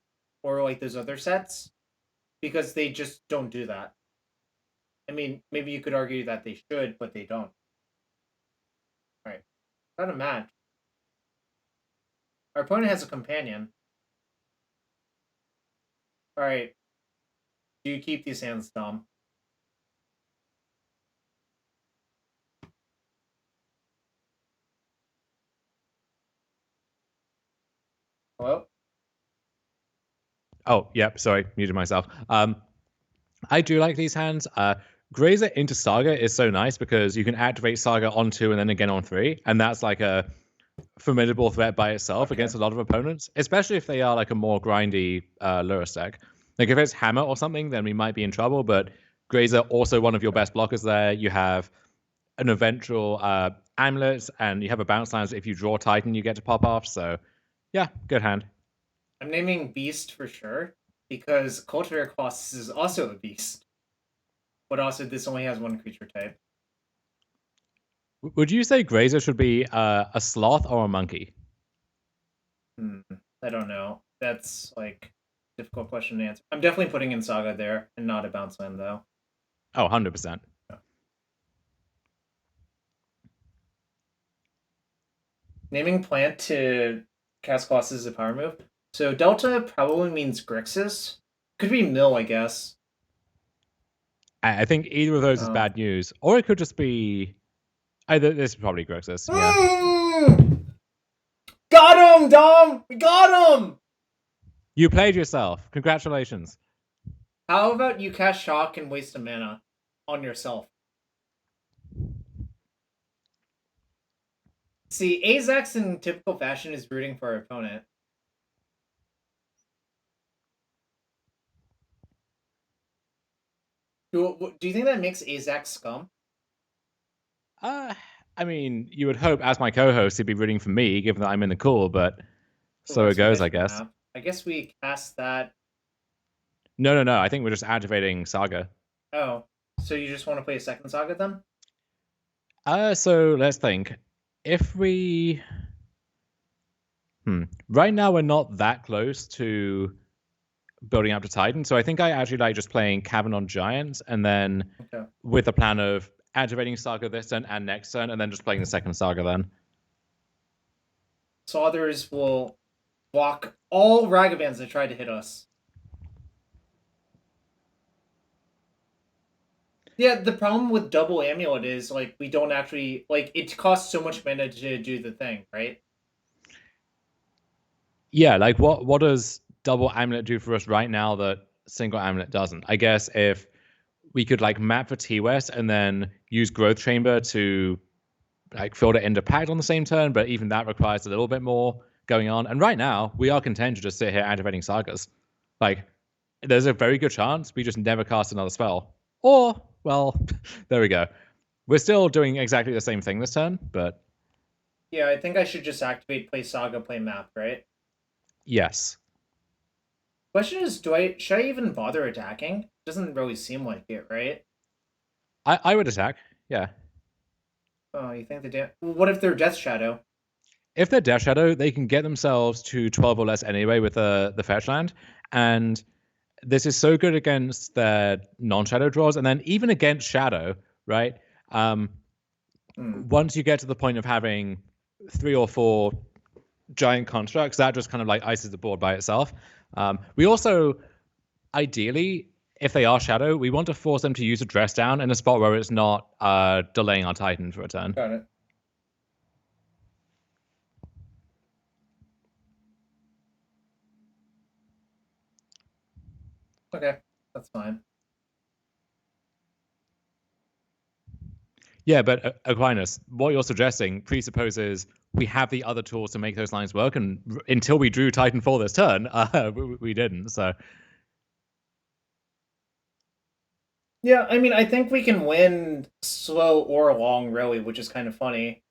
or like those other sets. because they just don't do that. I mean, maybe you could argue that they should, but they don't. All right, got a match. Our opponent has a companion. All right, do you keep these hands, Dom? Hello? Oh, yep. Sorry, muted myself. I do like these hands. Grazer into Saga is so nice because you can activate Saga on 2 and then again on 3, and that's like a formidable threat by itself against a lot of opponents, especially if they are like a more grindy Lurrus deck. Like if it's Hammer or something, then we might be in trouble. But Grazer also one of your best blockers there. You have an eventual Amulet, and you have a bounce line. So if you draw Titan, you get to pop off. So yeah, good hand. I'm naming Beast for sure because Cultivator Colossus is also a beast. But also, this only has one creature type. Would you say Grazer should be a sloth or a monkey? I don't know. That's like a difficult question to answer. I'm definitely putting in Saga there and not a bounce land though. Oh, 100%. Yeah. Naming plant to cast Colossus is a power move. So Delta probably means Grixis. Could be Mill, I guess. I think either of those is bad news, or it could just be either. This is probably Grixis. Yeah. Got him, Dom. We got him. You played yourself. Congratulations. How about you cast Shock and waste a mana on yourself? See, Azax in typical fashion is rooting for our opponent. Do you think that makes Azax scum? I mean, you would hope, as my co-host, he'd be rooting for me, given that I'm in the call, but so it goes, I guess. I guess we cast that. No. I think we're just activating Saga. Oh, so you just want to play a second Saga then? So let's think. If we... Right now, we're not that close to building up to Titan, so I think I actually like just playing Cavern on Giants, and then with a plan of activating Saga this turn and next turn, and then just playing the second Saga then. So others will block all Ragavans that try to hit us. Yeah, the problem with double Amulet is, like, we don't actually... Like, it costs so much mana to do the thing, right? Yeah, like, what does double Amulet do for us right now that single Amulet doesn't? I guess if we could, like, map for T-West and then use Growth Chamber to, like, filter into Pact on the same turn, but even that requires a little bit more going on. And right now, we are content to just sit here activating Sagas. Like, there's a very good chance we just never cast another spell. Or, well, there we go. We're still doing exactly the same thing this turn, but... Yeah, I think I should just activate, play Saga, play map, right? Yes. Question is, should I even bother attacking? Doesn't really seem like it, right? I would attack, yeah. Oh, you think what if they're Death Shadow? If they're Death Shadow, they can get themselves to 12 or less anyway with the fetch land, and this is so good against their non-shadow draws, and then even against Shadow, right? Once you get to the point of having 3 or 4 giant constructs, that just kind of like ices the board by itself. We also, ideally, if they are Shadow, we want to force them to use a dress down in a spot where it's not delaying our Titan for a turn. Got it. Okay, that's fine. Yeah, but Aquinas, what you're suggesting presupposes we have the other tools to make those lines work, and until we drew Titanfall this turn, we didn't. So, yeah, I mean, I think we can win slow or long, really, which is kind of funny.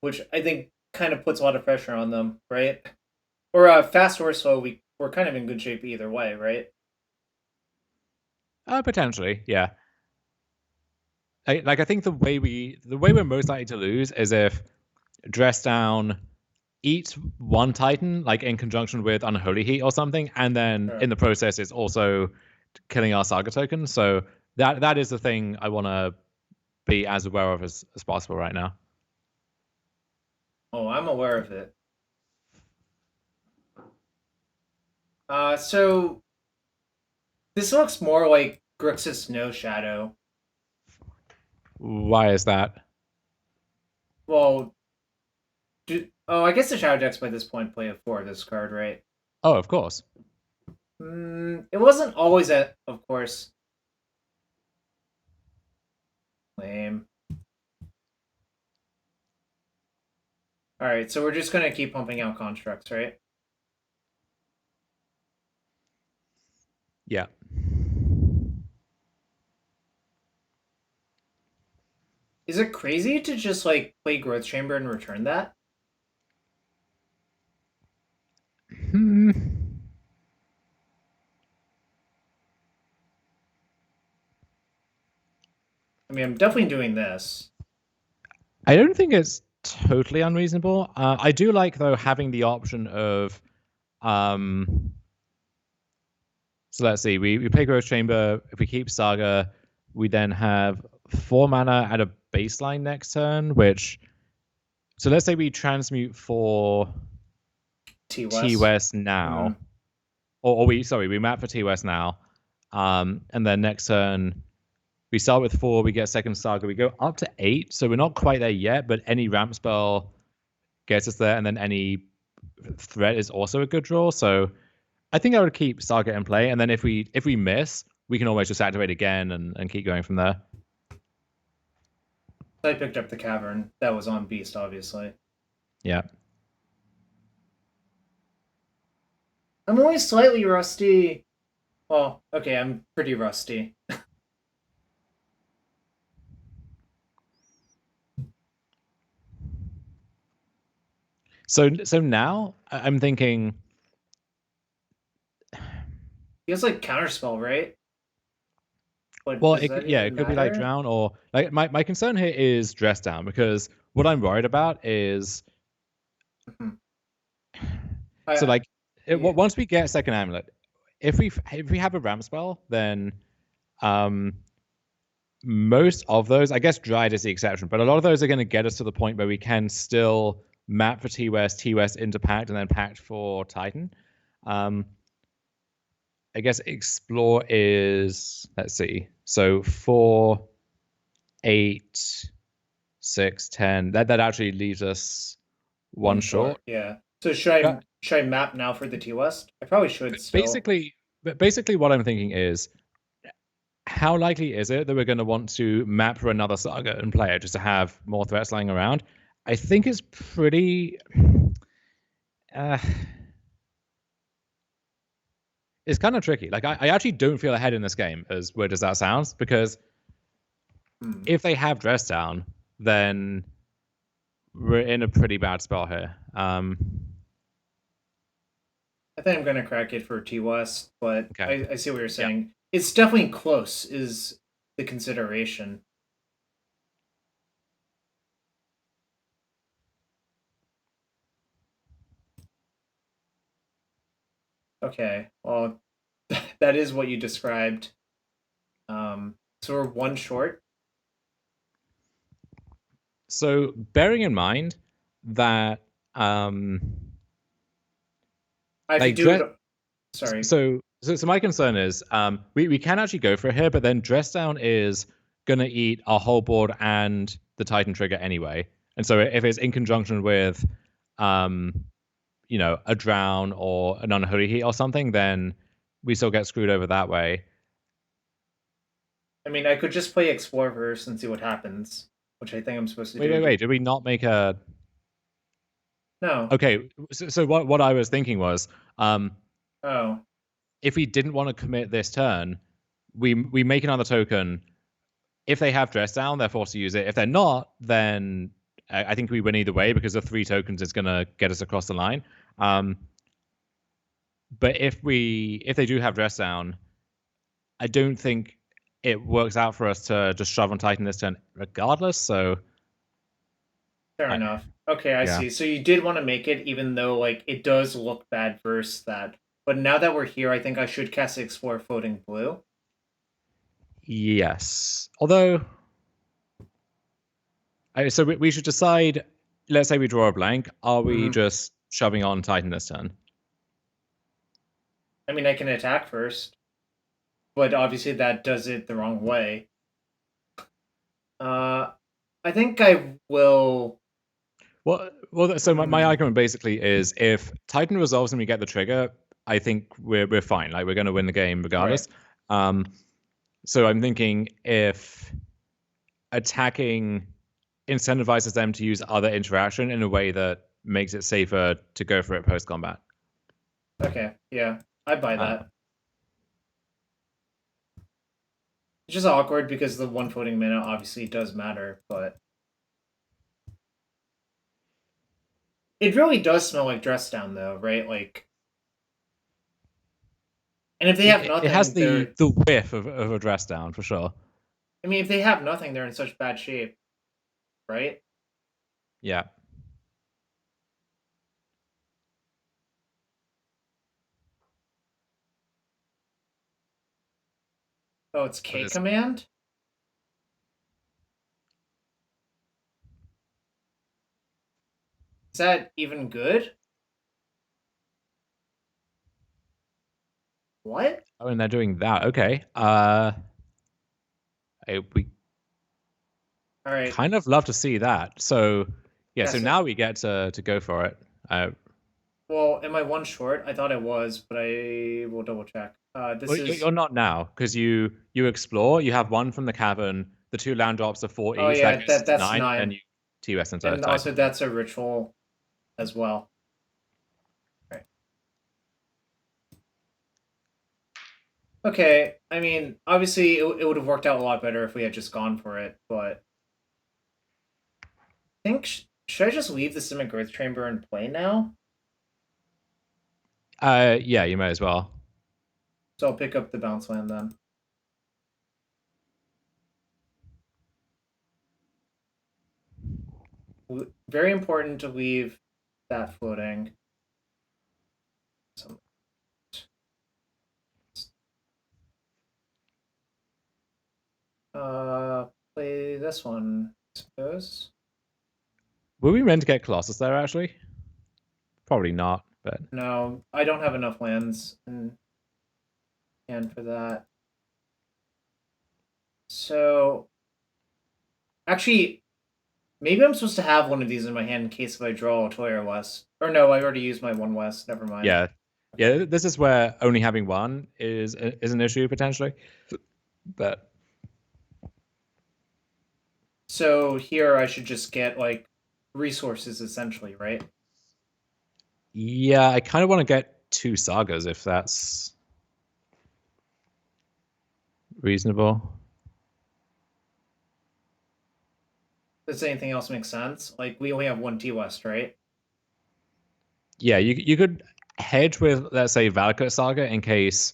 Which I think kind of puts a lot of pressure on them, right? Or fast or slow, we're kind of in good shape either way, right? Potentially, yeah. I think the way we're most likely to lose is if Dress Down eats one Titan, like in conjunction with Unholy Heat or something, and then in the process it's also killing our Saga token. So that is the thing I want to be as aware of as possible right now. Oh, I'm aware of it. So this looks more like Grixis Snow Shadow. Why is that? Well, I guess the Shadow decks by this point play a 4 of this card, right? Oh, of course. It wasn't always of course. Lame. Alright, so we're just gonna keep pumping out constructs, right? Yeah. Is it crazy to just like play Growth Chamber and return that? Hmm. I mean, I'm definitely doing this. I don't think it's totally unreasonable. I do like though having the option of so let's see, we play Growth Chamber. If we keep Saga, we then have 4 mana at a baseline next turn, which so let's say we transmute for T-West now. Or we map for T-West now. And then next turn we start with 4, we get second Saga, we go up to 8, so we're not quite there yet, but any ramp spell gets us there, and then any threat is also a good draw. So I think I would keep Saga in play, and then if we miss, we can always just activate again and keep going from there. I picked up the Cavern. That was on Beast, obviously. Yeah. I'm only slightly rusty. Well, okay, I'm pretty rusty. So now I'm thinking He has like Counterspell, right? But well, it could be like Drown or like my concern here is Dress Down, because what I'm worried about is so like once we get second Amulet, if we have a ramp spell, then most of those, I guess Dryad is the exception, but a lot of those are going to get us to the point where we can still map for T-West into Pact, and then Pact for Titan. I guess Explore is, let's see, so 4, 8, 6, 10. That actually leaves us one short. Yeah. So should I map now for the T-West? I probably should still. Basically what I'm thinking is, how likely is it that we're going to want to map for another Saga and play it just to have more threats lying around? I think it's pretty... it's kind of tricky. Like, I actually don't feel ahead in this game, as weird as that sounds, because if they have Dress Down, then we're in a pretty bad spot here. I think I'm going to crack it for T-West, but okay. I see what you're saying. Yeah. It's definitely close, is the consideration. Okay, well, that is what you described. So we're one short. So bearing in mind that sorry. So my concern is we can actually go for it here, but then Dress Down is gonna eat our whole board and the Titan trigger anyway. And so if it's in conjunction with a Drown or an Unholy Heat or something, then we still get screwed over that way. I mean, I could just play Explore first and see what happens, which I think I'm supposed to do. Wait. Did we not make a... No. Okay, so what I was thinking was... if we didn't want to commit this turn, we make another token. If they have Dress Down, they're forced to use it. If they're not, then I think we win either way, because the 3 tokens is going to get us across the line. But if they do have Dress Down, I don't think it works out for us to just shove on Titan this turn regardless. So fair enough. Okay, I see. So you did want to make it, even though like it does look bad versus that But now that we're here, I think I should cast Explore Floating Blue. Yes. Although, so we should decide. Let's say we draw a blank. Are we just shoving on Titan this turn? I mean, I can attack first, but obviously that does it the wrong way. I think I will. Well. So my argument basically is, if Titan resolves and we get the trigger, I think we're fine. Like, we're going to win the game regardless. Right. So I'm thinking if attacking incentivizes them to use other interaction in a way that makes it safer to go for it post combat. Okay, yeah, I buy that. It's just awkward because the one floating mana obviously does matter, but it really does smell like dress down though, right? Like, and if they have nothing, it has the whiff of a dress down for sure. I mean, if they have nothing, they're in such bad shape, right? Yeah. Oh, it's K command? Is that even good? What? Oh, and they're doing that. Okay. We all right. Kind of love to see that. So yeah, so now we get to go for it. Well, am I one short? I thought I was, but I will double check. You're not now, because you explore. You have one from the cavern. The 2 land drops are 4 each. Yeah, that's 9, 9. and you TUS into and Titan. Also that's a ritual as well. Right. Okay, I mean, obviously it would have worked out a lot better if we had just gone for it, but I think should I just leave the Simic Growth Chamber in play now? Yeah, you may as well. So I'll pick up the bounce land then. Very important to leave that floating. Play this one, I suppose. Were we meant to get Colossus there, actually? Probably not, but... No, I don't have enough lands in hand for that. So... Actually, maybe I'm supposed to have one of these in my hand in case if I draw a toy or West. Or no, I already used my 1 West. Never mind. Yeah. Yeah, this is where only having one is an issue, potentially. But... So here I should just get, like, resources, essentially, right? Yeah, I kind of want to get 2 Sagas, if that's reasonable. Does anything else make sense? Like, we only have 1 T-West, right? Yeah, you could hedge with, let's say, Valakut Saga in case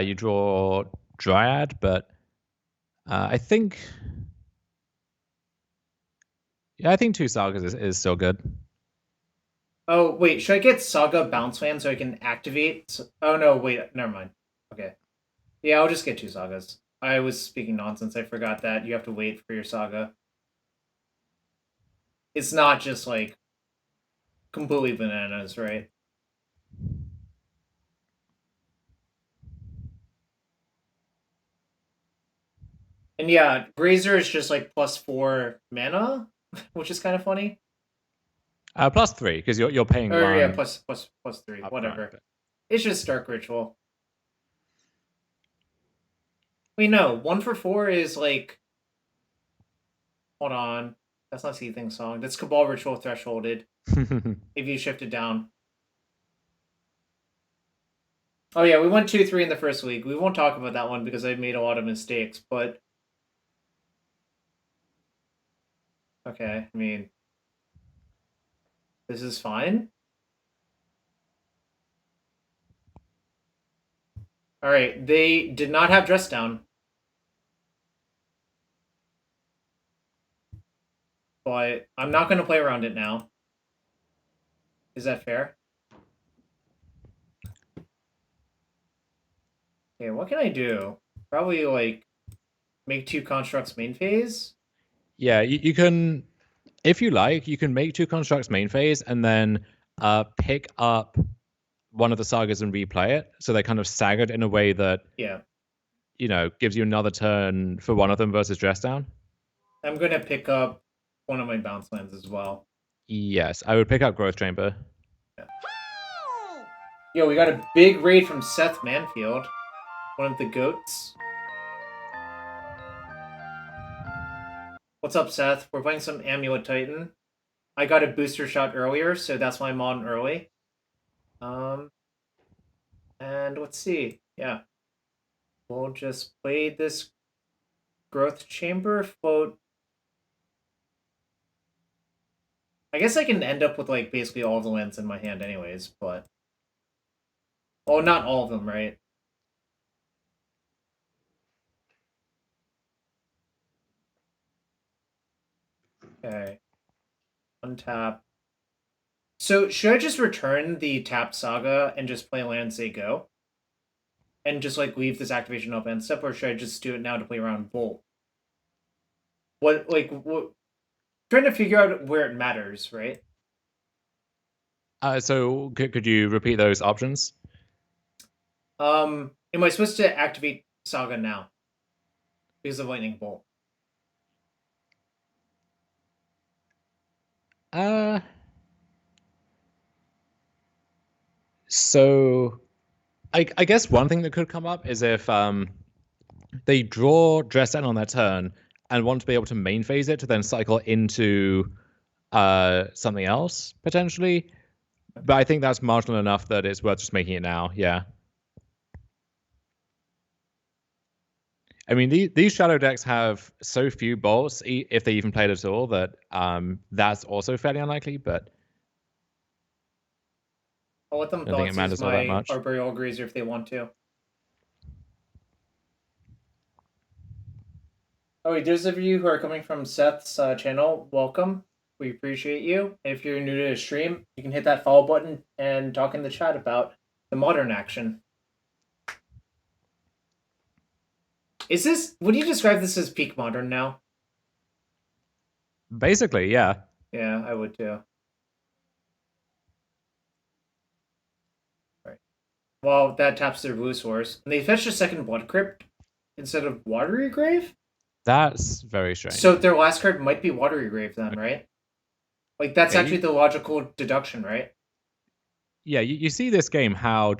you draw Dryad, but I think... Yeah, I think 2 Sagas is still good. Oh, wait, should I get Saga Bounce Land so I can activate? Oh, no, wait, never mind. Okay. Yeah, I'll just get 2 Sagas. I was speaking nonsense. I forgot that you have to wait for your Saga. It's not just, like, completely bananas, right? And yeah, Grazer is just, like, +4 mana, which is kind of funny. +3, because you're paying 1. Yeah, +3, whatever. But... It's just Dark Ritual. Wait, no, 1 for 4 is like... Hold on. That's not Seething Song. That's Cabal Ritual Thresholded. If you shift it down. Oh yeah, we went 2-3 in the first week. We won't talk about that one because I made a lot of mistakes, but... Okay, I mean... This is fine. Alright, they did not have Dress Down. But I'm not going to play around it now. Is that fair? Okay, what can I do? Probably like make 2 constructs main phase. Yeah, you can, if you like, you can make 2 constructs main phase and then pick up one of the sagas and replay it. So they're kind of staggered in a way that, Yeah, gives you another turn for one of them versus dress down. I'm gonna pick up one of my bounce lands as well. Yes, I would pick up Growth Chamber. Yeah. Yo, we got a big raid from Seth Manfield, one of the goats. What's up, Seth? We're playing some Amulet Titan. I got a booster shot earlier, so that's why I'm on early. And let's see. Yeah. We'll just play this Growth Chamber, float. I guess I can end up with like basically all of the lands in my hand anyways, but well, not all of them, right? Okay. Untap. So should I just return the tap Saga and just play land say go? And just like leave this activation up end step, or should I just do it now to play around Bolt? What trying to figure out where it matters, right? So could you repeat those options? Am I supposed to activate Saga now? Because of Lightning Bolt. So I guess one thing that could come up is if they draw dress down on their turn and want to be able to main phase it to then cycle into something else potentially. But I think that's marginal enough that it's worth just making it now. Yeah. I mean, these shadow decks have so few bolts, if they even played at all, that that's also fairly unlikely. But I'll let them I don't think it thoughts use matters all that my much. Arboreal Grazer if they want to. Oh, wait, those of you who are coming from Seth's channel, welcome. We appreciate you. If you're new to the stream, you can hit that follow button and talk in the chat about the modern action. Is this, would you describe this as peak modern now? Basically, yeah. Yeah, I would too. Right. Well, that taps their blue source. And they fetched a second Blood Crypt instead of Watery Grave? That's very strange. So their last card might be Watery Grave then, right? Like, that's Yeah, actually the logical deduction, right? Yeah, you see this game how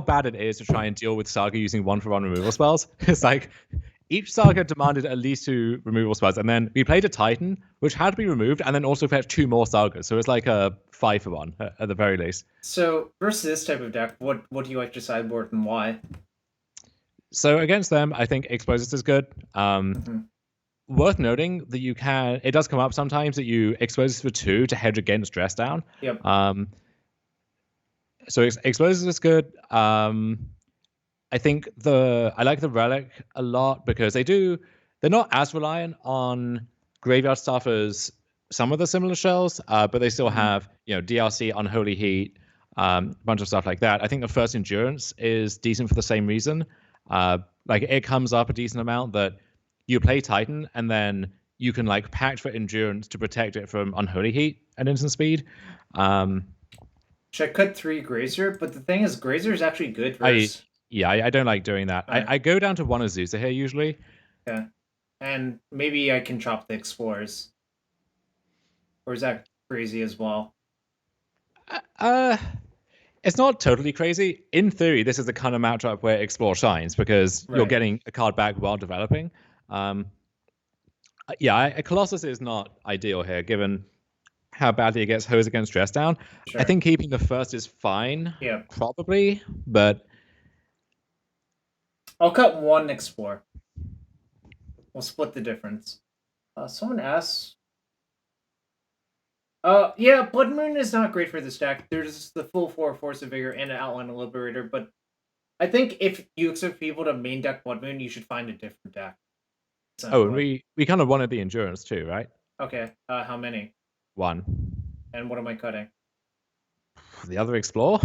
bad it is to try and deal with Saga using 1-for-1 removal spells. It's like each Saga demanded at least 2 removal spells, and then we played a Titan, which had to be removed, and then also fetched 2 more Sagas. So it's like a 5-for-1 at the very least. So versus this type of deck, what do you like to sideboard and why? So against them, I think Explosives is good. Worth noting that it does come up sometimes that you Explosives for 2 to hedge against Dress Down. Yep. So Explosives is good. I think I like the Relic a lot because they're not as reliant on graveyard stuff as some of the similar shells, but they still have DRC, Unholy Heat, a bunch of stuff like that. I think the first Endurance is decent for the same reason. Like it comes up a decent amount that you play Titan and then you can like pact for Endurance to protect it from Unholy Heat and instant speed. Should I cut 3 Grazer? But the thing is, Grazer is actually good versus... I don't like doing that. Right. I go down to 1 Azusa here usually. Yeah. And maybe I can chop the Explorers. Or is that crazy as well? It's not totally crazy. In theory, this is the kind of matchup where Explore shines because you're getting a card back while developing. Colossus is not ideal here, given how badly it gets hosed against Dress Down. Sure. I think keeping the first is fine. Yeah. Probably, but... I'll cut 1 Explore. We'll split the difference. Someone asks... yeah, Blood Moon is not great for this deck. There's the full 4 Force of Vigor and an Outline Liberator, but I think if you expect people to main deck Blood Moon, you should find a different deck. Oh, and we kind of wanted the Endurance too, right? Okay, how many? 1. And what am I cutting? The other Explore?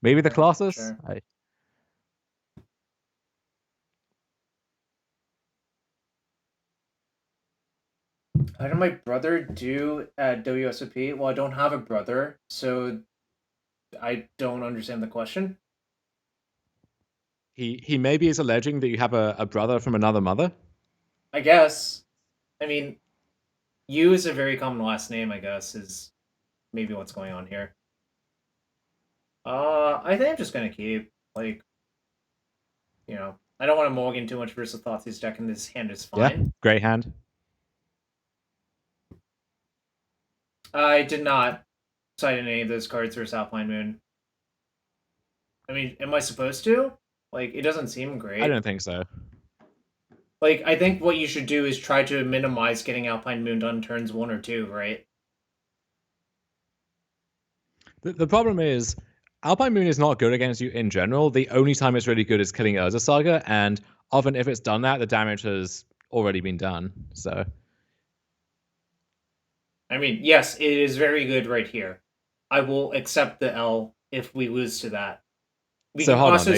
Maybe the Colossus? Sure. How did my brother do at WSOP? Well, I don't have a brother, so I don't understand the question. He maybe is alleging that you have a brother from another mother. I guess. I mean, you is a very common last name, I guess, is maybe what's going on here. I think I'm just gonna keep, like, I don't want to mulligan too much versus Thoughtseize deck, and this hand is Yeah, fine. great hand. I did not cite any of those cards versus Alpine Moon. I mean, am I supposed to? Like, it doesn't seem I great. don't think so. Like, I think what you should do is try to minimize getting Alpine Moon done turns 1 or 2, right? The problem is Alpine Moon is not good against you in general. The only time it's really good is killing Urza Saga, and often if it's done that, the damage has already been done. So I mean, yes, it is very good right here. I will accept the L if we lose to that. We so can hold on. also,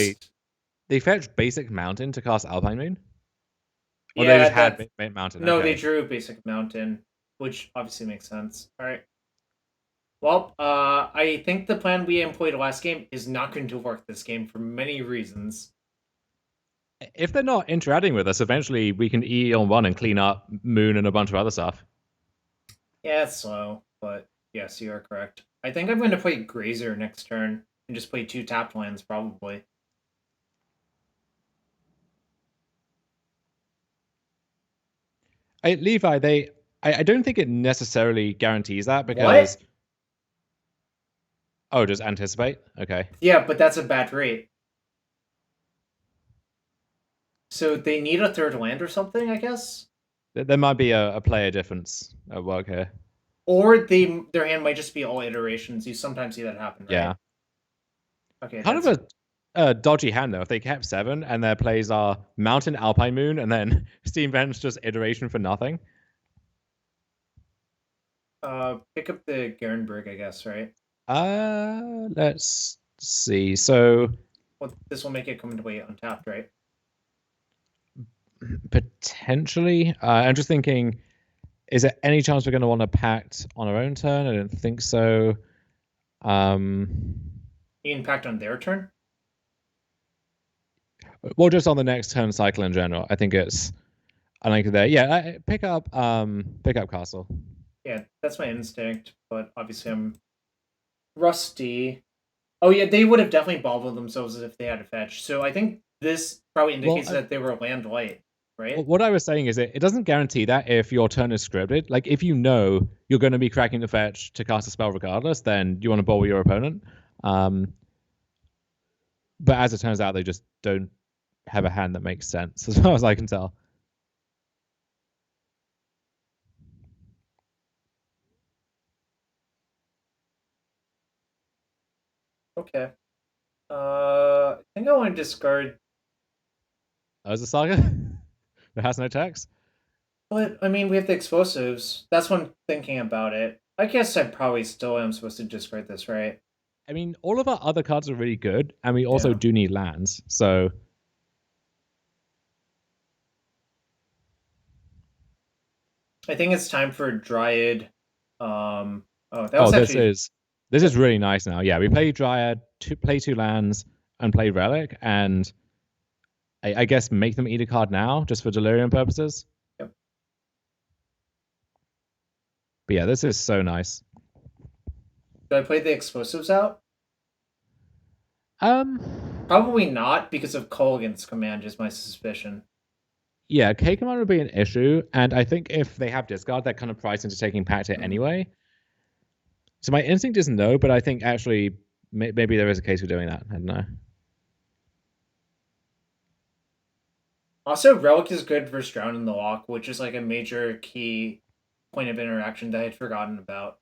They fetched Basic Mountain to cast Alpine Moon? Or they yeah, just had that Mountain? no, they Okay. drew Basic Mountain, which obviously makes sense. All right. Well, I think the plan we employed last game is not going to work this game for many reasons. If they're not interacting with us, eventually we can E on one and clean up Moon and a bunch of other stuff. Yeah, it's slow, but yes, you are correct. I think I'm going to play Grazer next turn and just play 2 tapped lands, probably. Levi, I don't think it necessarily guarantees that because What? just anticipate. Okay. Yeah, but that's a bad rate. So they need a 3rd land or something, I guess? There might be a player difference at work here. Or their hand might just be all iterations. You sometimes see that happen, right? Yeah. Okay, Kind that's of a dodgy hand though. If they kept 7 and their plays are Mountain, Alpine Moon, and then Steam Bench just iteration for nothing. pick up the Garenberg, I guess, right? Let's see. So Well, this will make it come into play untapped, right? potentially, I'm just thinking, is there any chance we're going to want to pact on our own turn? I don't think so. You impact on their turn? Well, just on the next turn cycle in general. I think it's I like it there. Yeah, pick up Castle. Yeah, that's my instinct, but obviously I'm rusty. Oh yeah, they would have definitely bobbled themselves if they had a fetch. So I think this probably indicates that they were land light, right? What I was saying is it doesn't guarantee that if your turn is scripted. Like if you know you're going to be cracking the fetch to cast a spell regardless, then you want to bowl your opponent. But as it turns out, they just don't have a hand that makes sense, as far as I can tell. Okay. I think I want to discard. As a Saga that has no tax. But I mean, we have the explosives. That's what I'm thinking about it. I guess I probably still am supposed to discard this, right? I mean, all of our other cards are really good, and we also Yeah. do need lands. So I think it's time for Dryad. That was this actually is really nice now. Yeah, we play Dryad, play 2 lands, and play Relic, and I guess make them eat a card now just for delirium purposes. Yep. But yeah, this is so nice. Did I play the explosives out? Um, Probably not because of Colgan's command. Is my suspicion. yeah, K command would be an issue, and I think if they have discard, that kind of price into taking Pact Hit anyway. So my instinct is no, but I think actually maybe there is a case for doing that. I don't know. Also, Relic is good versus Drown in the Lock, which is like a major key point of interaction that I'd forgotten about.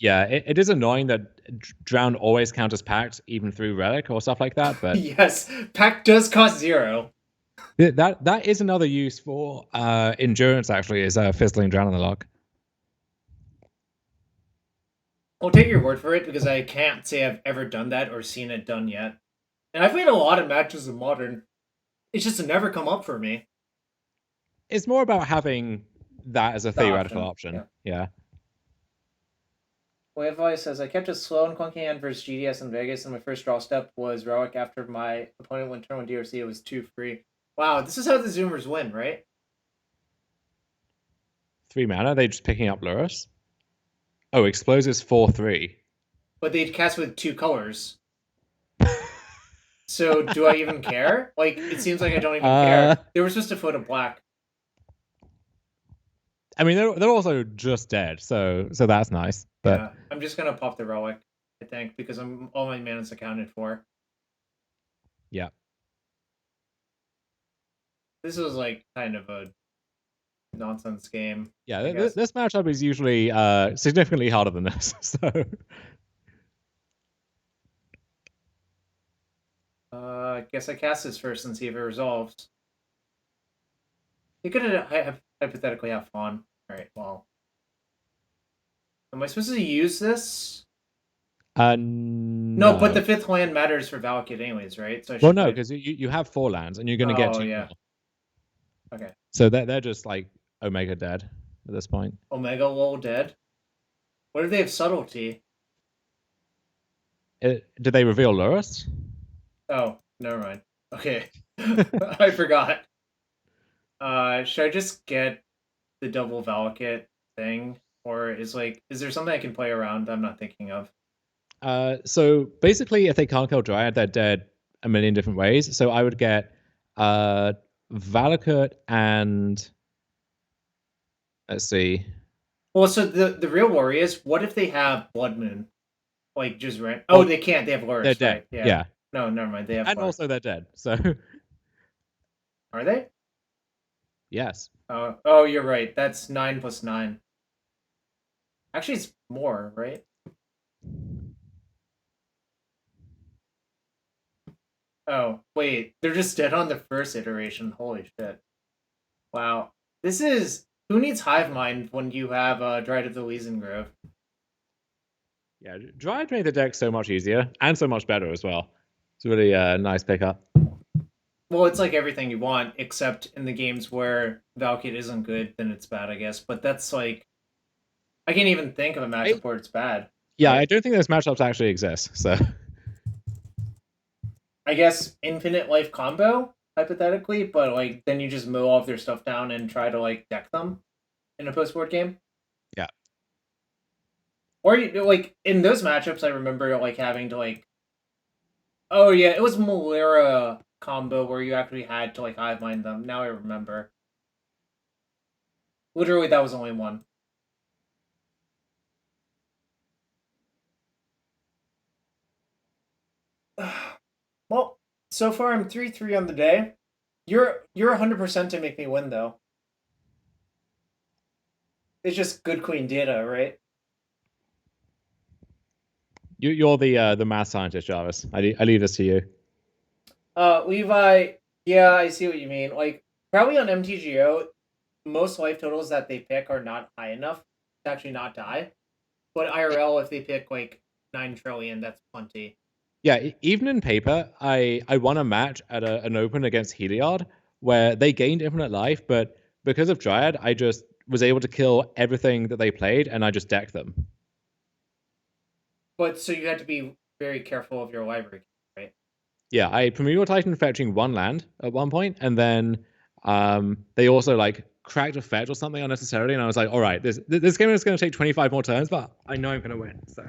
Yeah, it is annoying that Drown always counters Pact, even through Relic or stuff like that. But yes, Pact does cost 0. that is another use for endurance. Actually, is fizzling Drown in the Lock. I'll take your word for it because I can't say I've ever done that or seen it done yet. And I've played a lot of matches in Modern. It's just never come up for me. It's more about having that as a theoretical option. Yeah. Waveboy says, I kept a slow and clunky hand versus GDS in Vegas, and my first draw step was Relic after my opponent went turn 1 DRC. It was 2 free. Wow, this is how the Zoomers win, right? 3 mana, they just picking up Lurrus? Oh, Explosives 4/3. But they cast with 2 colors. So do I even care? Like, it seems like I don't even care. They were supposed to photo black. I mean, they're also just dead, so that's nice. But yeah, I'm just gonna pop the Relic, I think, because all my mana's accounted for. Yeah. This was like kind of a nonsense game. Yeah, this matchup is usually significantly harder than this. So. I guess I cast this first and see if it resolves. You could hypothetically have fun. Alright, well. Am I supposed to use this? No, but the 5th land matters for Valakut anyways, right? So well, no, because you have 4 lands, and you're going to get 2 yeah. more. Okay. So they're just like Omega dead at this point. Omega lol dead? What if they have subtlety? Did they reveal Lurrus? Oh, never mind. Okay. I forgot. Should I just get the double Valakut thing? Or is there something I can play around I'm not thinking of? So basically, if they can't kill Dryad, they're dead a million different ways. So I would get Valakut and let's see. Well, so the real worry is, what if they have Blood Moon? Like, just right? Oh, they can't. They have Lurrus, they're dead. Right? Yeah. No, never mind. They have. And also, they're dead. So. Are they? Yes. Oh, you're right. That's 9 + 9. Actually, it's more, right? Oh, wait. They're just dead on the first iteration. Holy shit. Wow. This is... Who needs Hive Mind when you have Dryad of the Elysian Grove? Yeah, Dryad made the deck so much easier and so much better as well. It's really a nice pickup. Well, it's like everything you want, except in the games where Valakut isn't good, then it's bad, I guess. But that's like... I can't even think of a matchup where it's bad. Yeah, right? I don't think those matchups actually exist, so... I guess Infinite Life combo, hypothetically, but like then you just mow all of their stuff down and try to like deck them in a post-board game. Yeah. Or like in those matchups, I remember like having to like... Oh yeah, it was Malera combo where you actually had to like hive mind them. Now I remember. Literally, that was only one. Well, so far I'm 3-3 on the day. You're 100% to make me win though. It's just good queen data, right? You're the math scientist, Jarvis. I leave this to you. Levi, yeah, I see what you mean. Like, probably on MTGO, most life totals that they pick are not high enough to actually not die. But IRL, if they pick like 9 trillion, that's plenty. Yeah, even in paper, I won a match at an open against Heliod where they gained infinite life, but because of Dryad, I just was able to kill everything that they played, and I just decked them. But so you had to be very careful of your library, right? Yeah, I Primordial Titan fetching 1 land at one point, and then they also like cracked a fetch or something unnecessarily, and I was like, all right, this game is going to take 25 more turns, but I know I'm going to win. So.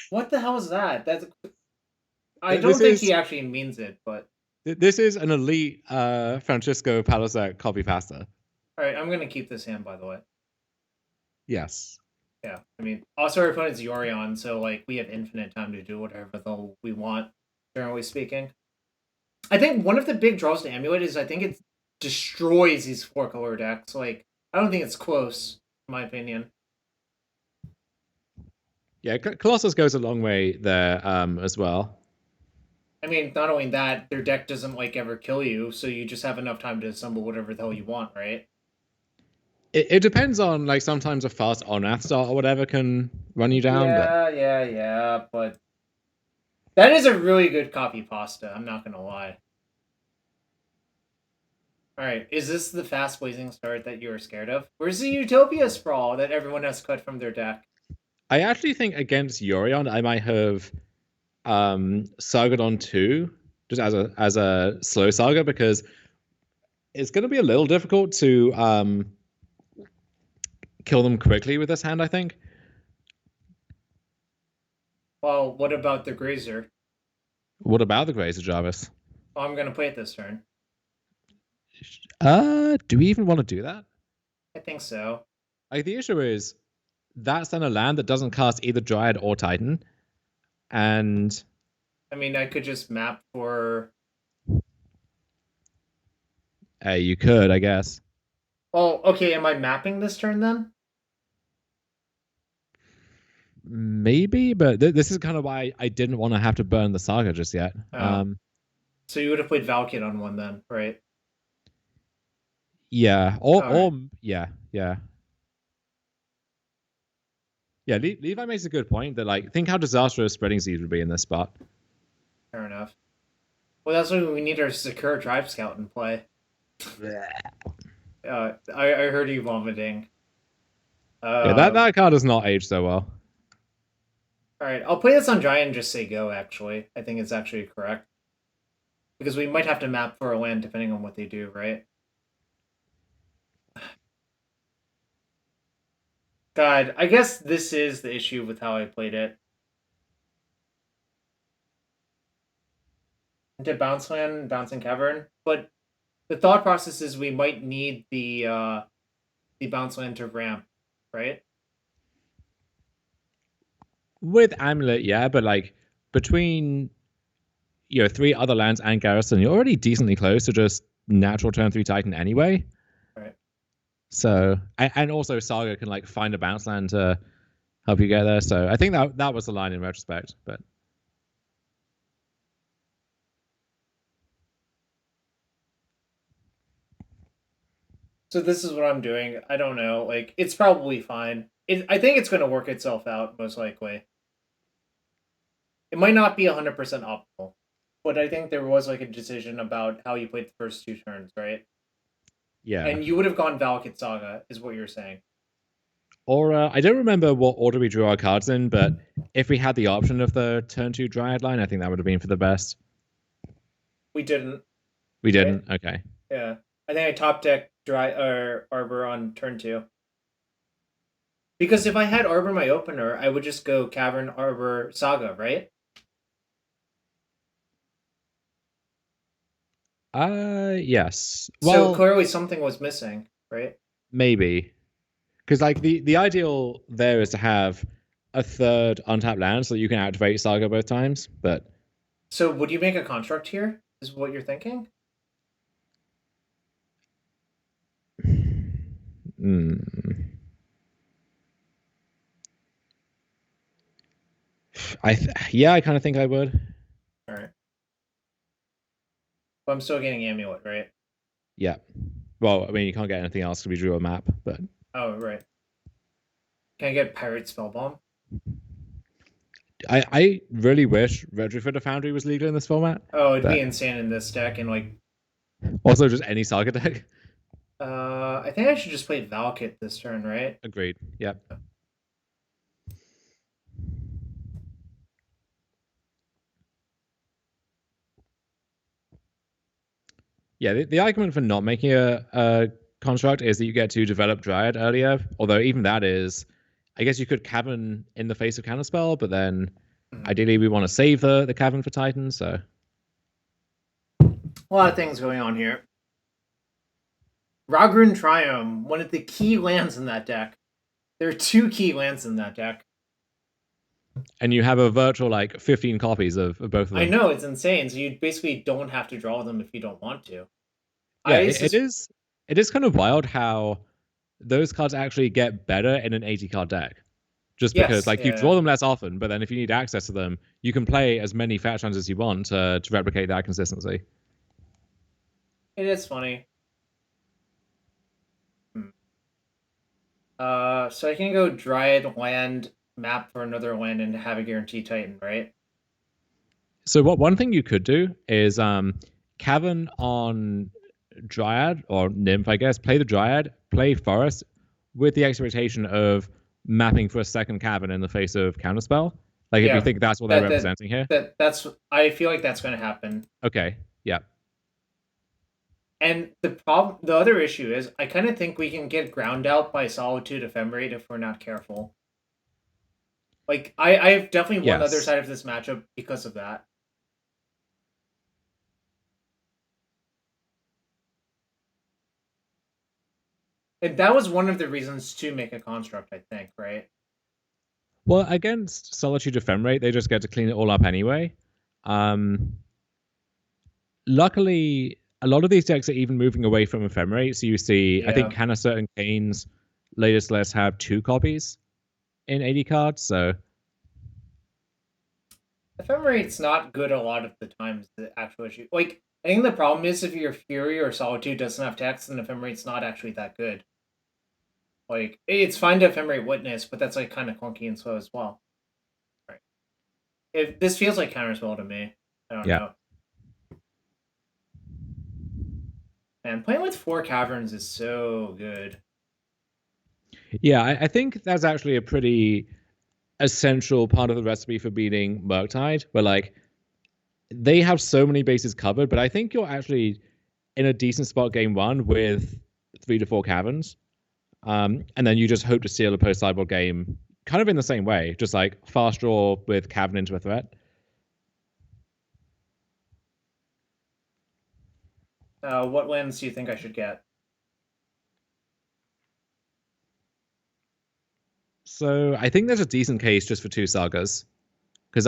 What the hell is that? I don't think he actually means it, but this is an elite Francisco Palisek copy pasta. All right, I'm gonna keep this hand, by the way. Yes. Yeah, I mean, also our opponent's Yorion, so like we have infinite time to do whatever the hell we want, generally speaking. I think one of the big draws to Amulet is I think it destroys these 4-color decks. Like, I don't think it's close, in my opinion. Yeah, Colossus goes a long way there as well. I mean, not only that, their deck doesn't like ever kill you, so you just have enough time to assemble whatever the hell you want, right? It depends on, like, sometimes a fast on-ath start or whatever can run you down. Yeah, but that is a really good copy pasta, I'm not gonna lie. Alright, is this the fast blazing start that you were scared of? Where's the Utopia Sprawl that everyone has cut from their deck? I actually think against Yorion, I might have Saga on 2 just as a slow Saga because it's going to be a little difficult to kill them quickly with this hand, I think. Well, what about the Grazer? What about the Grazer, Jarvis? Oh, I'm gonna play it this turn. Do we even want to do that? I think so. Like the issue is that's then a land that doesn't cast either Dryad or Titan, and I mean, I could just map for. you could, I guess. Oh, okay. Am I mapping this turn then? Maybe, but this is kind of why I didn't want to have to burn the Saga just yet. Oh. So you would have played Valkid on one then, right? Yeah, or yeah. Levi makes a good point that like think how disastrous spreading seeds would be in this spot. Fair enough. Well, that's why we need our secure drive scout in play. I heard you vomiting. Yeah, that card does not age so well. All right, I'll play this on Giant and just say go. Actually, I think it's actually correct because we might have to map for a land depending on what they do, right? God, I guess this is the issue with how I played it. Into bounce land, bouncing cavern, but the thought process is we might need the bounce land to ramp, right? With Amulet, yeah, but like between 3 other lands and Garrison, you're already decently close to just natural turn 3 Titan anyway. Right. So and also Saga can like find a bounce land to help you get there. So I think that was the line in retrospect, but. So this is what I'm doing. I don't know. Like, it's probably fine. I think it's going to work itself out, most likely. It might not be 100% optimal, but I think there was, like, a decision about how you played the first 2 turns, right? Yeah. And you would have gone Valakut Saga, is what you're saying. Or I don't remember what order we drew our cards in, but if we had the option of the turn 2 Dryad line, I think that would have been for the best. We didn't. We didn't? Right? Okay. Yeah. I think I top deck Arbor on turn 2. Because if I had Arbor my opener, I would just go Cavern, Arbor, Saga, right? Yes. Well, so clearly something was missing, right? Maybe. Because like the ideal there is to have a third untapped land so that you can activate Saga both times, but... So would you make a construct here, is what you're thinking? Yeah, I kind of think I would. All right. But I'm still getting Amulet, right? Yeah. Well, I mean, you can't get anything else because we drew a map, but... Oh, right. Can I get Pirate Spellbomb? I really wish Retrofitter Foundry was legal in this format. Oh, it'd be insane in this deck and like... Also, just any Saga deck. I think I should just play Valakut this turn, right? Agreed. Yep. Yeah, the argument for not making a construct is that you get to develop Dryad earlier, although even that is... I guess you could Cavern in the face of Counterspell, but then ideally we want to save the Cavern for Titan, so... A lot of things going on here. Ragrun Triome, one of the key lands in that deck. There are 2 key lands in that deck. And you have a virtual, like, 15 copies of both of them. I know, it's insane. So you basically don't have to draw them if you don't want to. Yeah, it is kind of wild how those cards actually get better in an 80-card deck. Just because, you draw them less often, but then if you need access to them, you can play as many fetch lands as you want to replicate that consistency. It is funny. So I can go Dryad land, map for another land, and have a guaranteed Titan, right? So one thing you could do is Cavern on Dryad or Nymph, I guess. Play the Dryad, play Forest with the expectation of mapping for a second cavern in the face of Counterspell. Like, if you Yeah, think that's what they're representing here. that's I feel like that's going to happen. Okay, yeah. And the other issue is, I kind of think we can get ground out by Solitude Ephemerate if we're not careful. Like, I have definitely won the other Yes. side of this matchup because of that. And that was one of the reasons to make a construct, I think, right? Well, against Solitude Ephemerate, they just get to clean it all up anyway. Luckily, a lot of these decks are even moving away from Ephemerate. So you see, I think Canister and Kane's latest list have 2 copies in 80 cards. So Ephemerate's not good a lot of the times, the actual issue. Like, I think the problem is if your Fury or Solitude doesn't have text, then Ephemerate's not actually that good. Like, it's fine to Ephemerate Witness, but that's, like, kind of clunky and slow as well. Right. This feels like Counterspell to me. I don't know. And playing with 4 Caverns is so good. Yeah, I think that's actually a pretty essential part of the recipe for beating Murktide, where, like, they have so many bases covered, but I think you're actually in a decent spot game 1 with 3 to 4 caverns. And then you just hope to steal a post-sideboard game kind of in the same way, just like fast draw with cavern into a threat. What lands do you think I should get? So I think there's a decent case just for 2 sagas. Because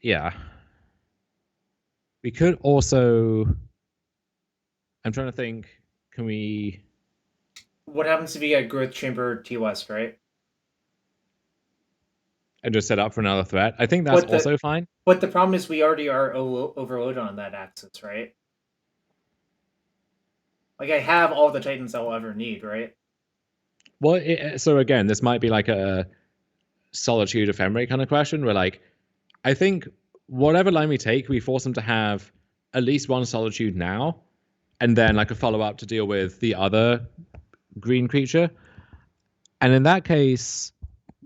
yeah. We could also... I'm trying to think, can we... What happens if you get Growth Chamber T West, right? And just set up for another threat? I think that's also fine. But the problem is we already are overloaded on that axis, right? Like, I have all the Titans I'll ever need, right? Well, so again, this might be like a Solitude Ephemerate kind of question, where, like, I think whatever line we take, we force them to have at least 1 Solitude now, and then like a follow-up to deal with the other green creature. And in that case,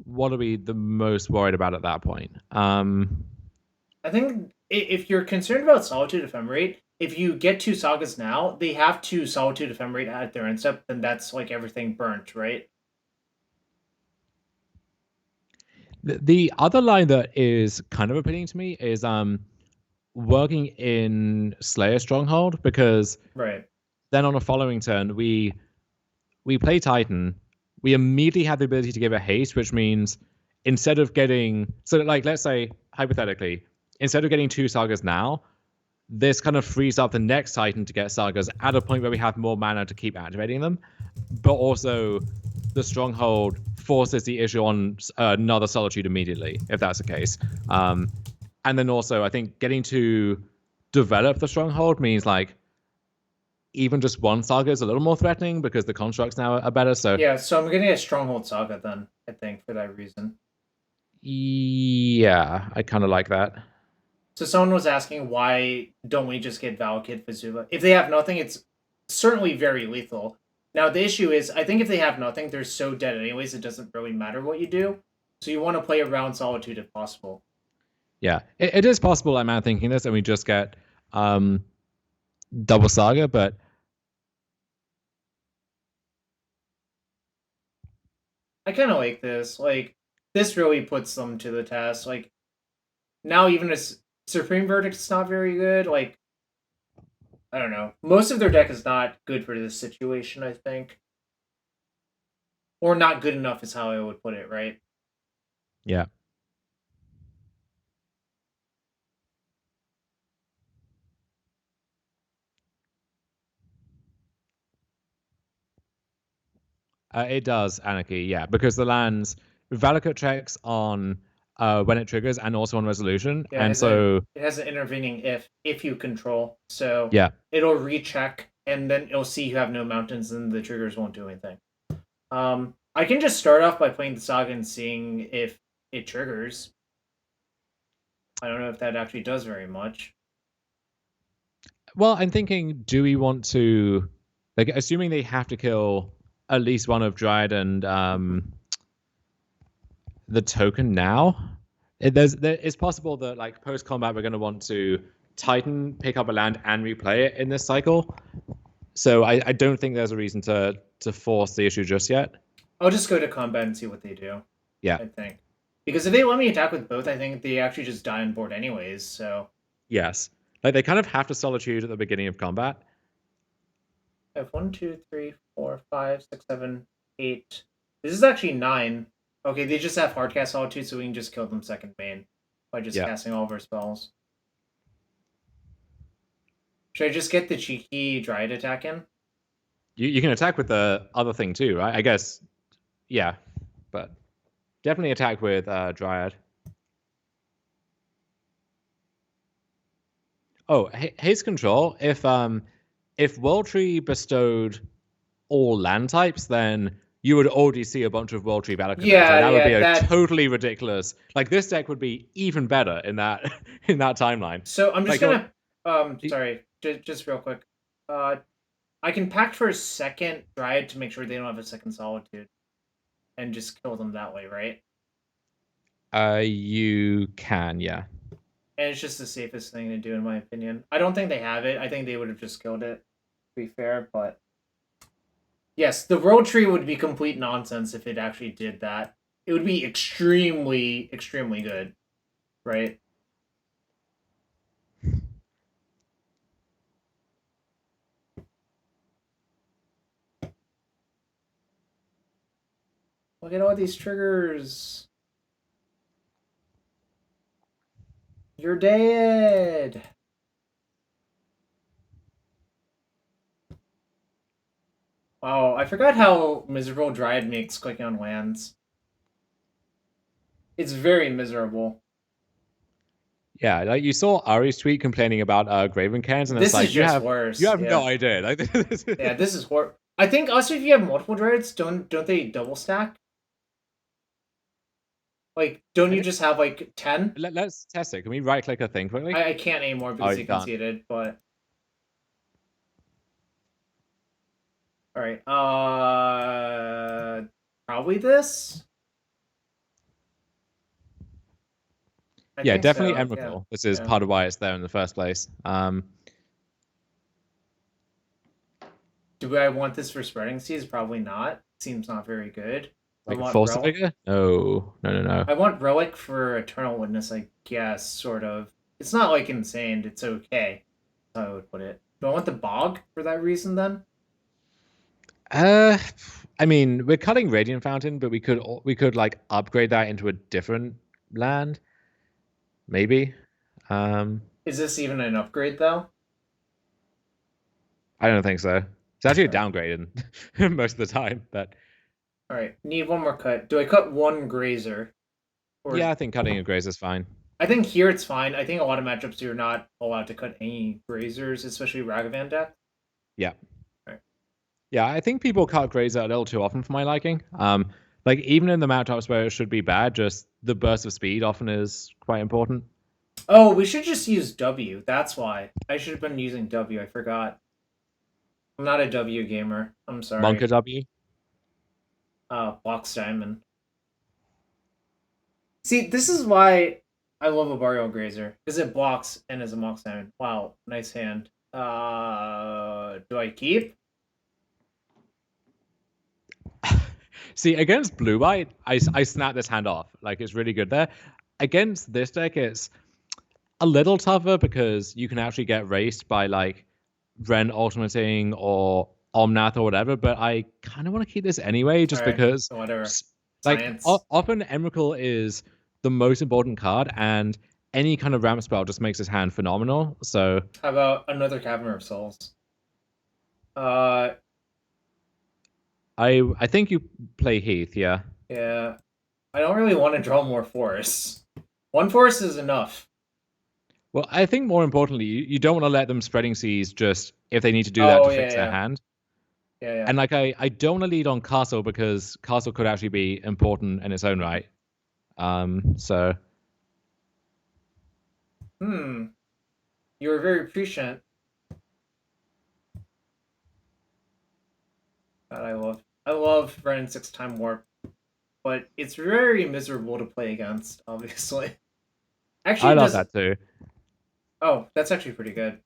what are we the most worried about at that point? I think if you're concerned about Solitude Ephemerate, if you get 2 sagas now, they have 2 Solitude Ephemerate at their instep, then that's like everything burnt, right? The other line that is kind of appealing to me is working in Slayer Stronghold, because then on a following turn we play Titan, we immediately have the ability to give a haste, which means instead of getting, so like, let's say hypothetically, instead of getting 2 sagas now, this kind of frees up the next Titan to get sagas at a point where we have more mana to keep activating them, but also the Stronghold forces the issue on another Solitude immediately, if that's the case. And then also, I think getting to develop the Stronghold means, like, even just 1 saga is a little more threatening because the constructs now are better. So yeah, so I'm getting a Stronghold Saga then, I think, for that reason. Yeah, I kind of like that. So someone was asking, why don't we just get Valakid for Zuba? If they have nothing, it's certainly very lethal. Now, the issue is, I think if they have nothing, they're so dead anyways, it doesn't really matter what you do. So you want to play around Solitude if possible. Yeah, it is possible I'm out thinking this and we just get double saga, but I kind of like this. Like, this really puts them to the test. Like, now even as Supreme Verdict's not very good, like, I don't know. Most of their deck is not good for this situation, I think. Or not good enough is how I would put it, right? Yeah. It does, Anarchy, yeah, because the lands, Valakut checks on when it triggers and also on resolution. Yeah, and it has an intervening if you control. So yeah, it'll recheck and then it'll see you have no mountains and the triggers won't do anything. I can just start off by playing the Saga and seeing if it triggers. I don't know if that actually does very much. Well, I'm thinking, do we want to, like, assuming they have to kill at least one of Dryad and the token now? It's possible that, like, post combat, we're going to want to Titan, pick up a land, and replay it in this cycle. So I don't think there's a reason to force the issue just yet. I'll just go to combat and see what they do. Yeah. I think. Because if they let me attack with both, I think they actually just die on board anyways, so. Yes. Like, they kind of have to Solitude at the beginning of combat. I have 1, 2, 3, 4, 5, 6, 7, 8. This is actually 9. Okay, they just have Hardcast Solitude, so we can just kill them second main by just casting all of our spells. Should I just get the cheeky Dryad attack in? You can attack with the other thing too, right? I guess, yeah. But definitely attack with Dryad. Oh, his control. If World Tree bestowed all land types, then you would already see a bunch of World Tree battle controls. Yeah, that would be totally ridiculous. Like, this deck would be even better in that timeline. So I'm just gonna sorry, just real quick. I can pact for a second Dryad to make sure they don't have a second Solitude, and just kill them that way, right? You can, yeah. And it's just the safest thing to do, in my opinion. I don't think they have it. I think they would have just killed it, to be fair, but... Yes, the World Tree would be complete nonsense if it actually did that. It would be extremely, extremely good, right? Look at all these triggers. You're dead. Wow, I forgot how miserable Dryad makes clicking on lands. It's very miserable. Yeah, like, you saw Ari's tweet complaining about Graven Cairns, and this it's like, is just worse. You have no idea. Like, yeah, this is horrible. I think also if you have multiple Dryads, don't they double stack? Like, don't you just have like 10? Let's test it. Can we right click a thing quickly? I can't anymore because he conceded, but alright. Probably this? Yeah, definitely so. Emrakul. Yeah. This is part of why it's there in the first place. Do I want this for spreading seas? Probably not. Seems not very good. Like Force Figure? No. I want Relic for Eternal Witness, I guess, sort of. It's not like insane. It's okay. That's how I would put it. Do I want the Bog for that reason then? I mean, we're cutting Radiant Fountain, but we could like upgrade that into a different land. Maybe. Is this even an upgrade though? I don't think so. It's actually a downgrade most of the time, but alright, need one more cut. Do I cut one Grazer? Or... Yeah, I think cutting a Grazer is fine. I think here it's fine. I think a lot of matchups you're not allowed to cut any Grazers, especially Ragavan deck. Yeah. Right. Yeah, I think people cut Grazer a little too often for my liking. Like, even in the matchups where it should be bad, just the burst of speed often is quite important. Oh, we should just use W. That's why. I should have been using W. I forgot. I'm not a W gamer. I'm sorry. Monka W? Box Diamond. See, this is why I love a Burial Grazer. Because it blocks and is a Mox Diamond. Wow, nice hand. Do I keep? See, against Blue White, I snap this hand off. Like, it's really good there. Against this deck, it's a little tougher because you can actually get raced by, like, Ren ultimating or Omnath or whatever, but I kind of want to keep this anyway, just because whatever. Like, often Emrakul is the most important card, and any kind of ramp spell just makes his hand phenomenal. So how about another Cavern of Souls? I think you play Heath, yeah. Yeah. I don't really want to draw more forests. One forest is enough. Well, I think more importantly, you don't want to let them Spreading Seas just if they need to do that to fix their hand. Yeah. And like, I don't want to lead on Castle because Castle could actually be important in its own right. So. You were very prescient. God, I love Ren 6 Time Warp, but it's very miserable to play against, obviously. Actually, I it love does. that too. Oh, that's actually pretty good.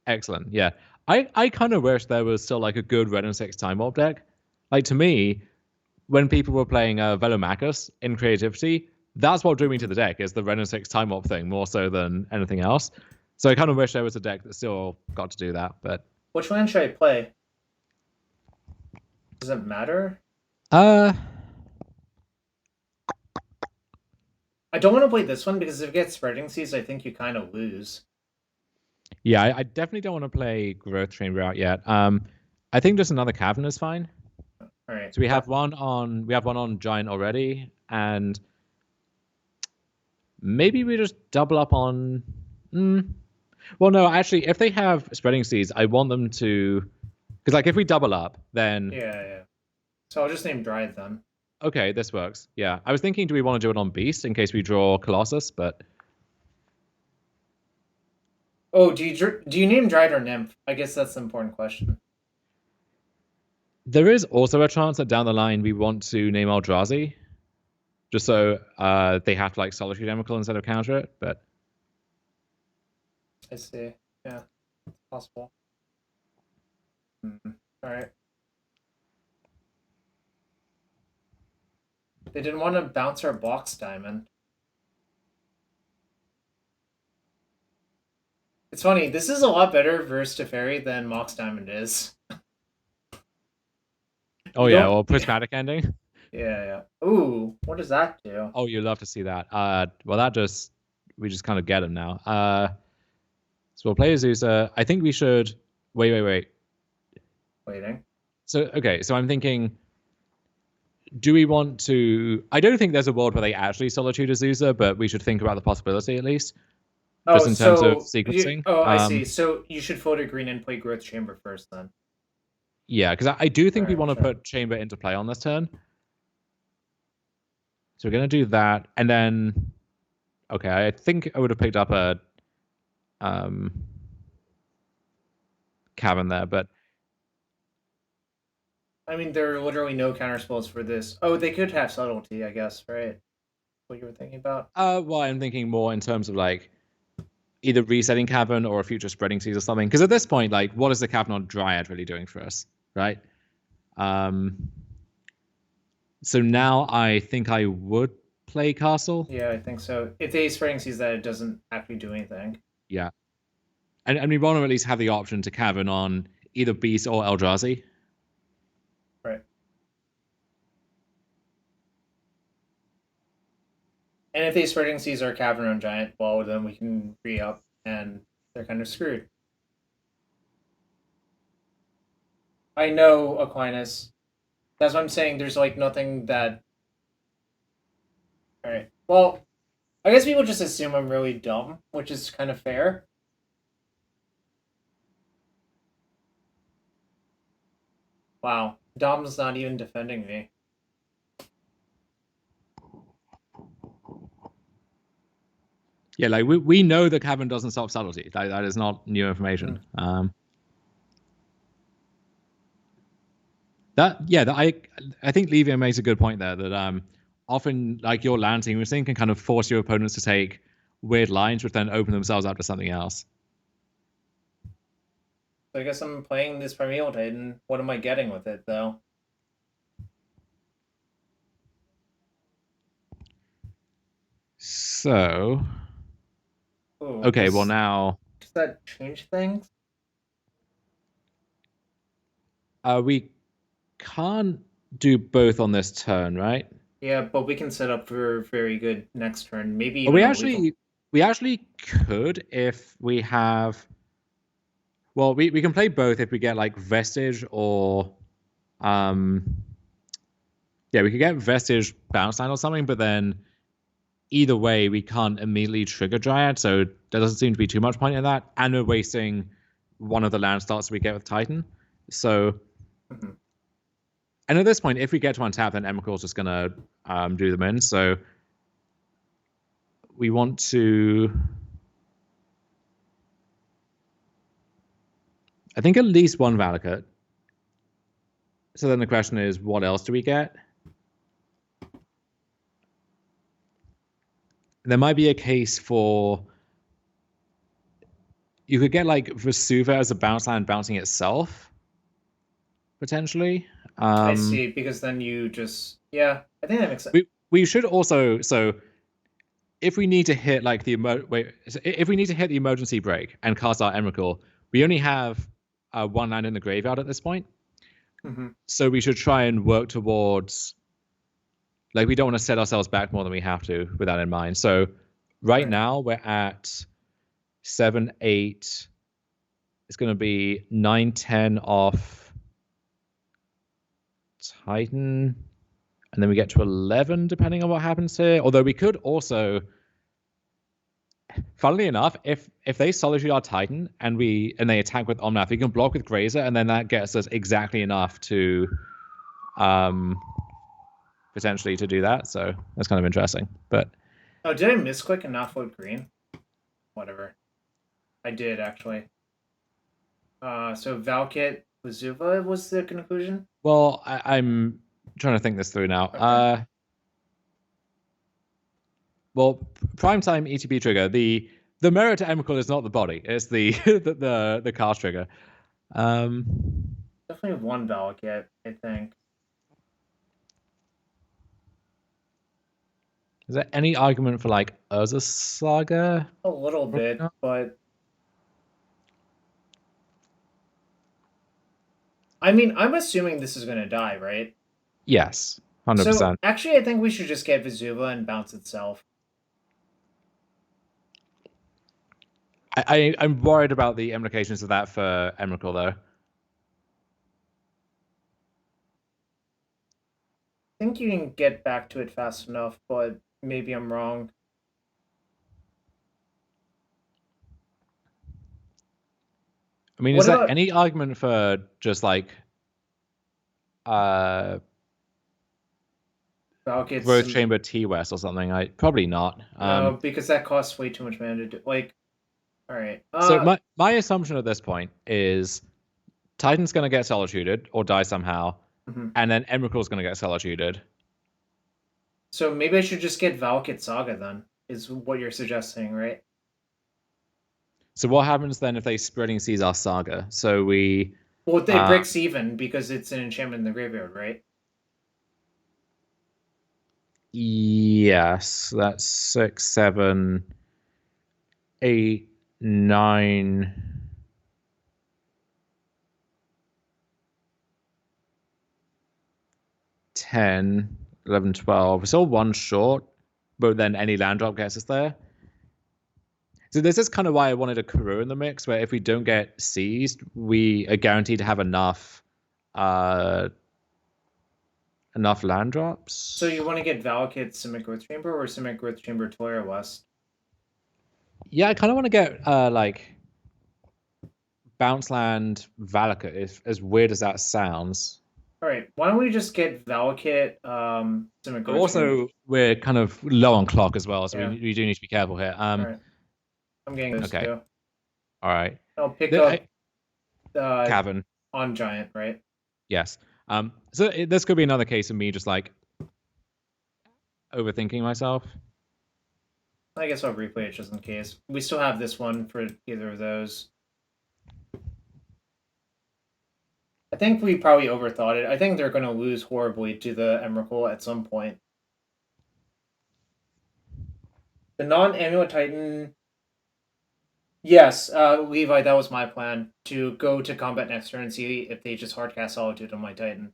Excellent. Yeah. I kind of wish there was still like a good Red and 6 Time Warp deck. Like to me, when people were playing Velomachus in creativity, that's what drew me to the deck, is the Red and 6 Time Warp thing more so than anything else. So I kind of wish there was a deck that still got to do that, but Which one should I play? Does it matter? uh I don't want to play this one because if it gets Spreading Seas, I think you kind of lose. yeah, I definitely don't want to play Growth Chamber out yet. I think just another Cavern is fine. All right. So we have one on Giant already, and maybe we just double up on. Well, no, actually, if they have Spreading Seas, I want them to, because like if we double up, then Yeah. So I'll just name Dryad then. okay, this works. Yeah, I was thinking, do we want to do it on Beast in case we draw Colossus? But Oh, do you name Dryad or Nymph? I guess that's the important question. there is also a chance that down the line we want to name Eldrazi, just so they have to like Solitude Emrakul instead of counter it. But I see. Yeah, it's possible. All right. They didn't want to bounce our box diamond. It's funny. This is a lot better versus Teferi than Mox Diamond is. oh yeah, or Prismatic Ending. Yeah. Ooh, what does that do? Oh, you love to see that. Well, that just we just kind of get him now. So we'll play Azusa. I think we should wait. Waiting. So okay, so I'm thinking, do we want to? I don't think there's a world where they actually Solitude Azusa, but we should think about the possibility at least, just in terms of sequencing. I see. So you should float a green and play Growth Chamber first, then. Yeah, because I do think we Alright, want to put Chamber into play on this turn. So we're gonna do that, and then okay, I think I would have picked up a Cavern there, but I mean, there are literally no counter spells for this. Oh, they could have Subtlety, I guess, right? What you were thinking about? well, I'm thinking more in terms of like either resetting Cavern or a future Spreading Seas or something. Because at this point, like, what is the Cavern on Dryad really doing for us, right? So now I think I would play Castle. Yeah, I think so. If they Spreading Seas that, it doesn't actually do anything. Yeah, and we want to at least have the option to Cavern on either Beast or Eldrazi. Right. And if they Spreading Seas our Cavern on Giant, well, then we can re-up, and they're kind of screwed. I know, Aquinas. That's what I'm saying. There's like nothing that. All right. Well, I guess people just assume I'm really dumb, which is kind of fair. Wow, Dom's not even defending me. Yeah, like we know the Cavern doesn't solve subtlety. That is not new information. I think Levia makes a good point there that often like your land team thing can kind of force your opponents to take weird lines which then open themselves up to something else. So I guess I'm playing this Primeval Titan. What am I getting with it, though? So Ooh, okay, well now does that change things? we can't do both on this turn, right? Yeah, but we can set up for very good next turn. Maybe even we actually could if we have. Well, we can play both if we get like Vestige or yeah, we could get Vestige bounce line or something, but then either way we can't immediately trigger Dryad, so there doesn't seem to be too much point in that, and we're wasting one of the land starts we get with Titan. So and at this point, if we get to untap, then Emrakul's just gonna do them in. So we want to, I think, at least one Valakut. So then the question is, what else do we get? There might be a case for you could get like Vesuva as a bounce land bouncing itself, potentially. I see, because then you just I think that makes sense. We should also if we need to hit like if we need to hit the emergency break and cast our Emrakul, we only have one land in the graveyard at this point. Mm-hmm. So we should try and work towards, like, we don't want to set ourselves back more than we have to with that in mind. So right now we're at 7, 8. It's going to be 9, 10 off Titan, and then we get to 11 depending on what happens here. Although we could also, funnily enough, if they solitude our Titan and they attack with Omnath, we can block with Grazer, and then that gets us exactly enough to potentially to do that. So that's kind of interesting. But did I misclick and not float green? Whatever. I did actually. So Valkit Vesuva was the conclusion? Well, I'm trying to think this through now. Okay. Well, primetime ETB trigger. The merit to Emrakul is not the body; it's the the cast trigger. Definitely have one Valkit, I think. Is there any argument for like Urza Saga? A little bit, but I mean, I'm assuming this is going to die, right? Yes, 100%. So actually, I think we should just get Vesuva and bounce itself. I'm worried about the implications of that for Emrakul, though. I think you can get back to it fast enough, but maybe I'm wrong. I mean, is there any argument for just like Growth Chamber T-West or something? Probably not. No, because that costs way too much mana to do. Like, all right. So my assumption at this point is Titan's going to get solituded or die somehow, and then Emrakul's going to get solituded. So maybe I should just get Valkit Saga then, is what you're suggesting, right? So what happens then if they Spreading Seas our Saga? So we... Well, they breaks even because it's an enchantment in the graveyard, right? Yes, that's 6, 7, 8, 9... 10, 11, 12. We're still one short, but then any land drop gets us there. So this is kind of why I wanted a Kuru in the mix, where if we don't get seized, we are guaranteed to have enough land drops. So you want to get Valakut Simic Growth Chamber or Simic Growth Chamber Toyer West? Yeah, I kind of want to get like bounce land Valakut, as weird as that sounds. All right, why don't we just get Valakut Simic Growth also, Chamber? We're kind of low on clock as well, so we do need to be careful here. All right. I'm getting those too. All right. I'll pick up Cavern on Giant, right? Yes. So this could be another case of me just like overthinking myself. I guess I'll replay it just in case. We still have this one for either of those. I think we probably overthought it. I think they're going to lose horribly to the Emrakul at some point. The non-Amulet Titan... Yes, Levi, that was my plan. To go to combat next turn and see if they just hardcast Solitude on my Titan.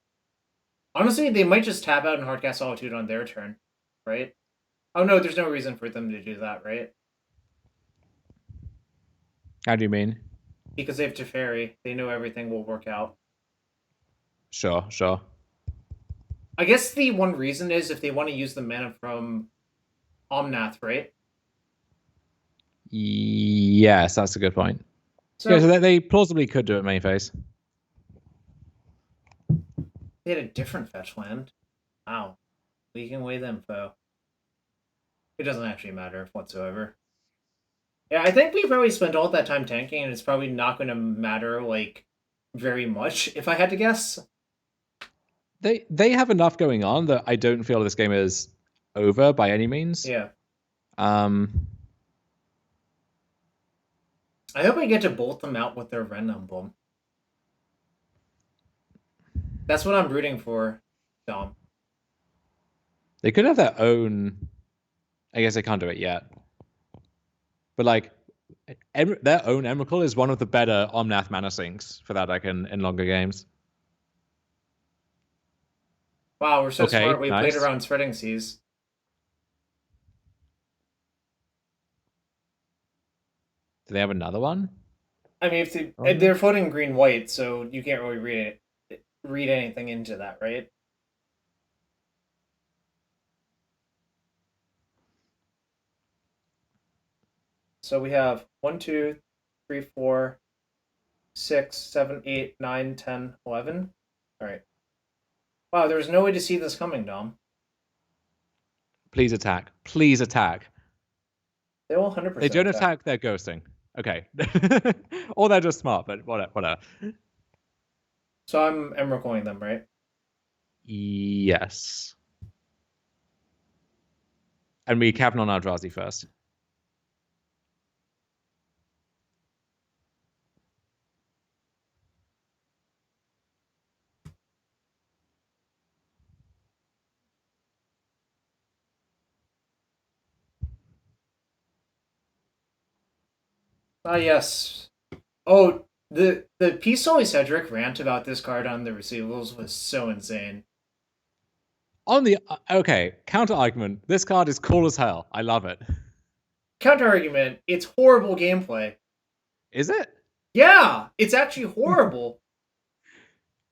Honestly, they might just tap out and hardcast Solitude on their turn, right? Oh no, there's no reason for them to do that, right? How do you mean? Because they have Teferi. They know everything will work out. Sure. I guess the one reason is if they want to use the mana from Omnath, right? Yes, that's a good point. So they plausibly could do it main phase. They had a different fetch land. Wow. Leaking away the info. It doesn't actually matter whatsoever. Yeah, I think we probably spent all that time tanking, and it's probably not going to matter, like, very much, if I had to guess. they have enough going on that I don't feel this game is over by any means. Yeah. Um, I hope I get to bolt them out with their Ren Emblem. That's what I'm rooting for, Dom. they could have their own. I guess they can't do it yet. But like, their own Emrakul is one of the better Omnath mana sinks for that deck in longer games. Wow, we're so smart. We nice. played around Spreading Seas. Do they have another one? I mean, if they're floating green-white, so you can't really read anything into that, right? So we have 1, 2, 3, 4, 6, 7, 8, 9, 10, 11. All right. Wow, there was no way to see this coming, Dom. Please attack. Please attack. They will 100%. They don't attack, they're ghosting. Okay. Or they're just smart, but whatever. So I'm Emrakuling them, right? Yes. And we cap on Eldrazi first. Ah, yes. Oh, the Peace Sully Cedric rant about this card on the receivables was so insane. On the counter argument, this card is cool as hell. I love it. Counter argument, it's horrible gameplay. Is it? Yeah, it's actually horrible.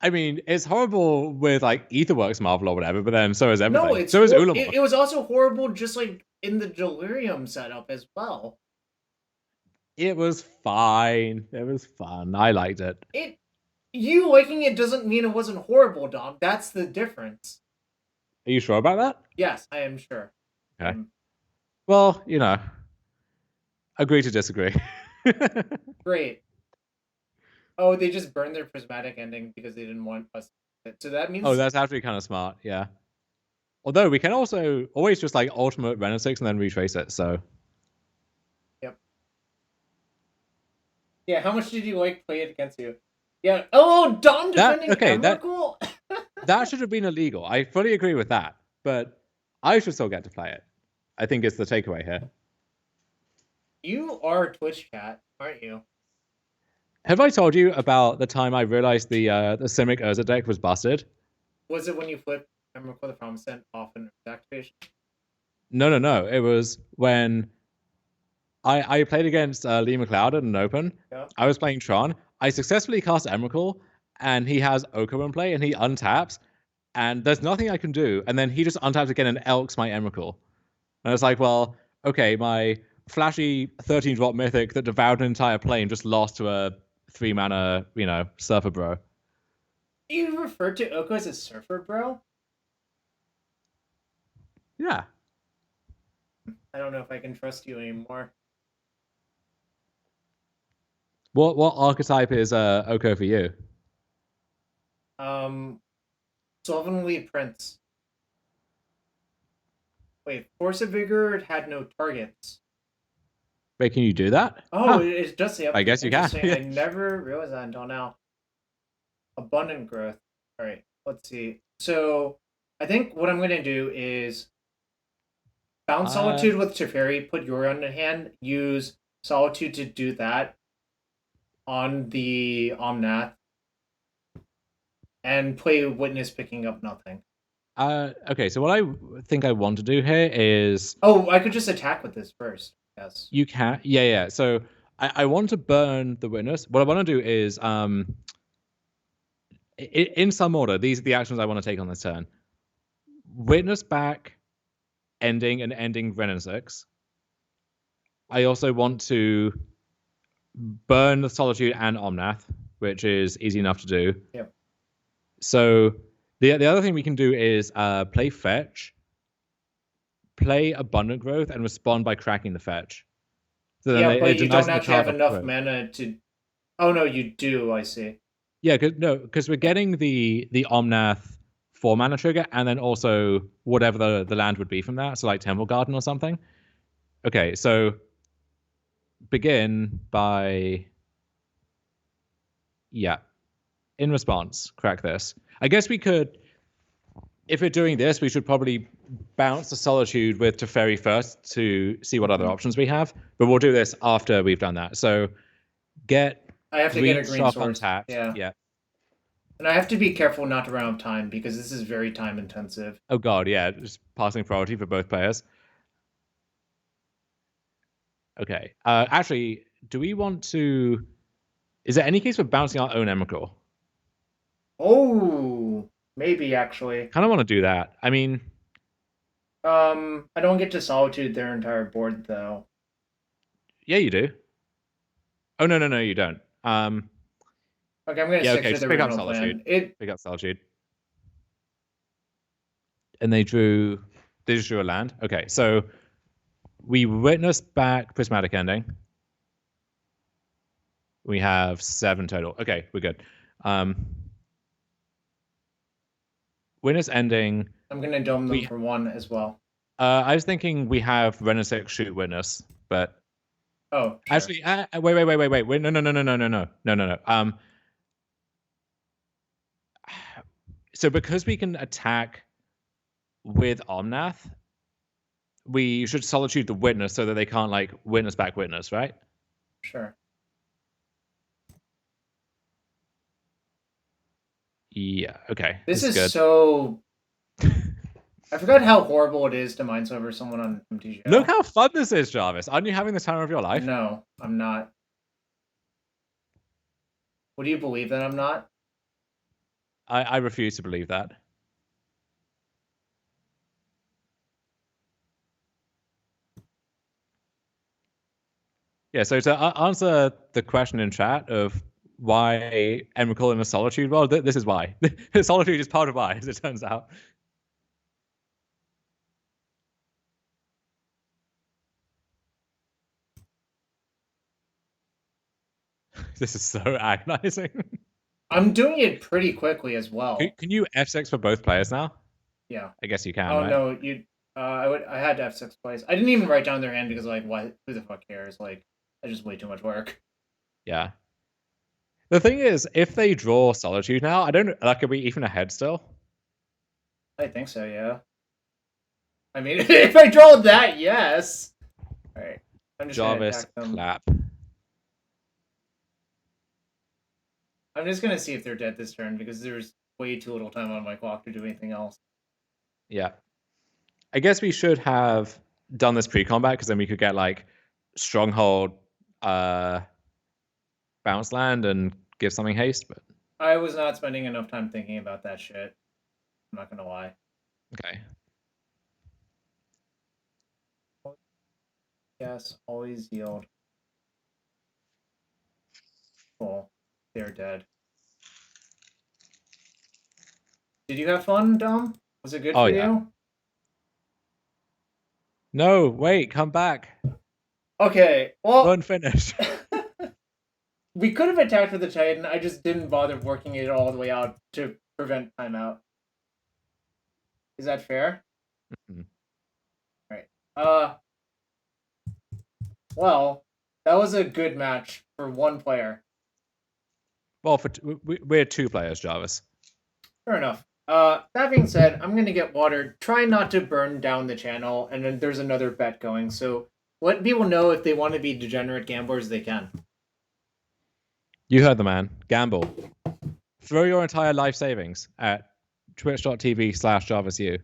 I mean, it's horrible with like Etherworks Marvel or whatever, but then so is everything. No, so is Ulamog. It was also horrible just like in the Delirium setup as well. It was fine. It was fun. I liked it. You liking it doesn't mean it wasn't horrible, Dom. That's the difference. Are you sure about that? Yes, I am sure. Okay. Well, agree to disagree. Great. Oh, they just burned their prismatic ending because they didn't want us. So that means. Oh, that's actually kind of smart. Yeah. Although we can also always just like ultimate Renaissance and then retrace it. So. Yep. Yeah. How much did you play it against you? Yeah. Oh, Dom defending Emrakul. That should have been illegal. I fully agree with that, but I should still get to play it. I think it's the takeaway here. You are Twitch chat, aren't you? Have I told you about the time I realized the Simic Urza deck was busted? Was it when you flipped Emrakul the Promise Sent off an activation? No. It was when I played against Lee McLeod at an open. Yeah. I was playing Tron. I successfully cast Emrakul, and he has Oko in play, and he untaps, and there's nothing I can do. And then he just untaps again and elks my Emrakul. And I was like, well, okay, my flashy 13-drop mythic that devoured an entire plane just lost to a 3-mana, surfer bro. You referred to Oko as a surfer bro? Yeah. I don't know if I can trust you anymore. What archetype is Oko for you? Slovenly Prince. Wait, Force of Vigor had no targets. Wait, can you do that? Oh, it does say. I guess you can. I never realized that until now. Abundant growth. All right, let's see. So, I think what I'm going to do is bounce Solitude with Teferi, put Yorion in hand, use Solitude to do that on the Omnath, and play Witness picking up nothing. Okay, so what I think I want to do here is... Oh, I could just attack with this first. Yes. You can. Yeah. So I want to burn the Witness. What I want to do is, in some order, these are the actions I want to take on this turn. Witness back, ending Renaissance. I also want to burn the Solitude and Omnath, which is easy enough to do. Yep. So the other thing we can do is play Fetch, play Abundant Growth, and respond by cracking the Fetch. So yeah, but you don't actually have enough mana to... Oh, no, you do, I see. Yeah, because we're getting the Omnath 4-mana trigger, and then also whatever the land would be from that. So like Temple Garden or something. Okay, so begin by in response, crack this. I guess we could, if we're doing this, we should probably bounce the Solitude with Teferi first to see what other options we have. But we'll do this after we've done that. So I have to get a green shop source. untapped. Yeah. And I have to be careful not to run out of time because this is very time intensive. Oh god, yeah, just passing priority for both players. Okay. Actually, do we want to? Is there any case for bouncing our own Emrakul? Oh, maybe actually. Kind of want to do that. I mean, I don't get to Solitude their entire board though. yeah, you do. Oh no, you don't. Okay, I'm gonna stick to the pick up original Solitude. plan. Pick up Solitude. And they just drew a land. Okay, so we witnessed back Prismatic Ending. We have 7 total. Okay, we're good. Witness Ending. I'm gonna dome them for 1 as well. I was thinking we have Renaissance shoot Witness, but oh, sure. Actually, wait. No. So because we can attack with Omnath, we should Solitude the Witness so that they can't like Witness back Witness, right? Sure. Yeah. Okay. This is good. So. I forgot how horrible it is to Minesweeper someone on MTGO. Look how fun this is, Jarvis. Aren't you having the time of your life? No, I'm not. Would you believe that I'm not? I refuse to believe that. Yeah, so to answer the question in chat of why Emrakul in a Solitude, well, this is why. Solitude is part of why, as it turns out. This is so agonizing. I'm doing it pretty quickly as well. Can you F6 for both players now? Yeah. I guess you can. Oh right? no, you. I had to F6 twice. I didn't even write down their hand because like, why? Who the fuck cares? Like, that's just way too much work. Yeah. The thing is, if they draw Solitude now, I don't. Like, are we even ahead still? I think so. Yeah. I mean, if I draw that, yes. All right. I'm just Jarvis, gonna attack them. clap. I'm just gonna see if they're dead this turn because there's way too little time on my clock to do anything else. Yeah. I guess we should have done this pre-combat because then we could get like Stronghold, bounce land and give something haste. But I was not spending enough time thinking about that shit. I'm not gonna lie. Okay. Yes, always yield. Cool. They're dead. Did you have fun, Dom? Was it good for you? No, wait, come back. Okay, well... Unfinished. We could have attacked with the Titan, I just didn't bother working it all the way out to prevent timeout. Is that fair? Mm-hmm. Right. Well, that was a good match for one player. Well, we're 2 players, Jarvis. Fair enough. That being said, I'm gonna get water. Try not to burn down the channel, and then there's another bet going. So let people know if they want to be degenerate gamblers, they can. You heard the man. Gamble. Throw your entire life savings at twitch.tv/JarvisU.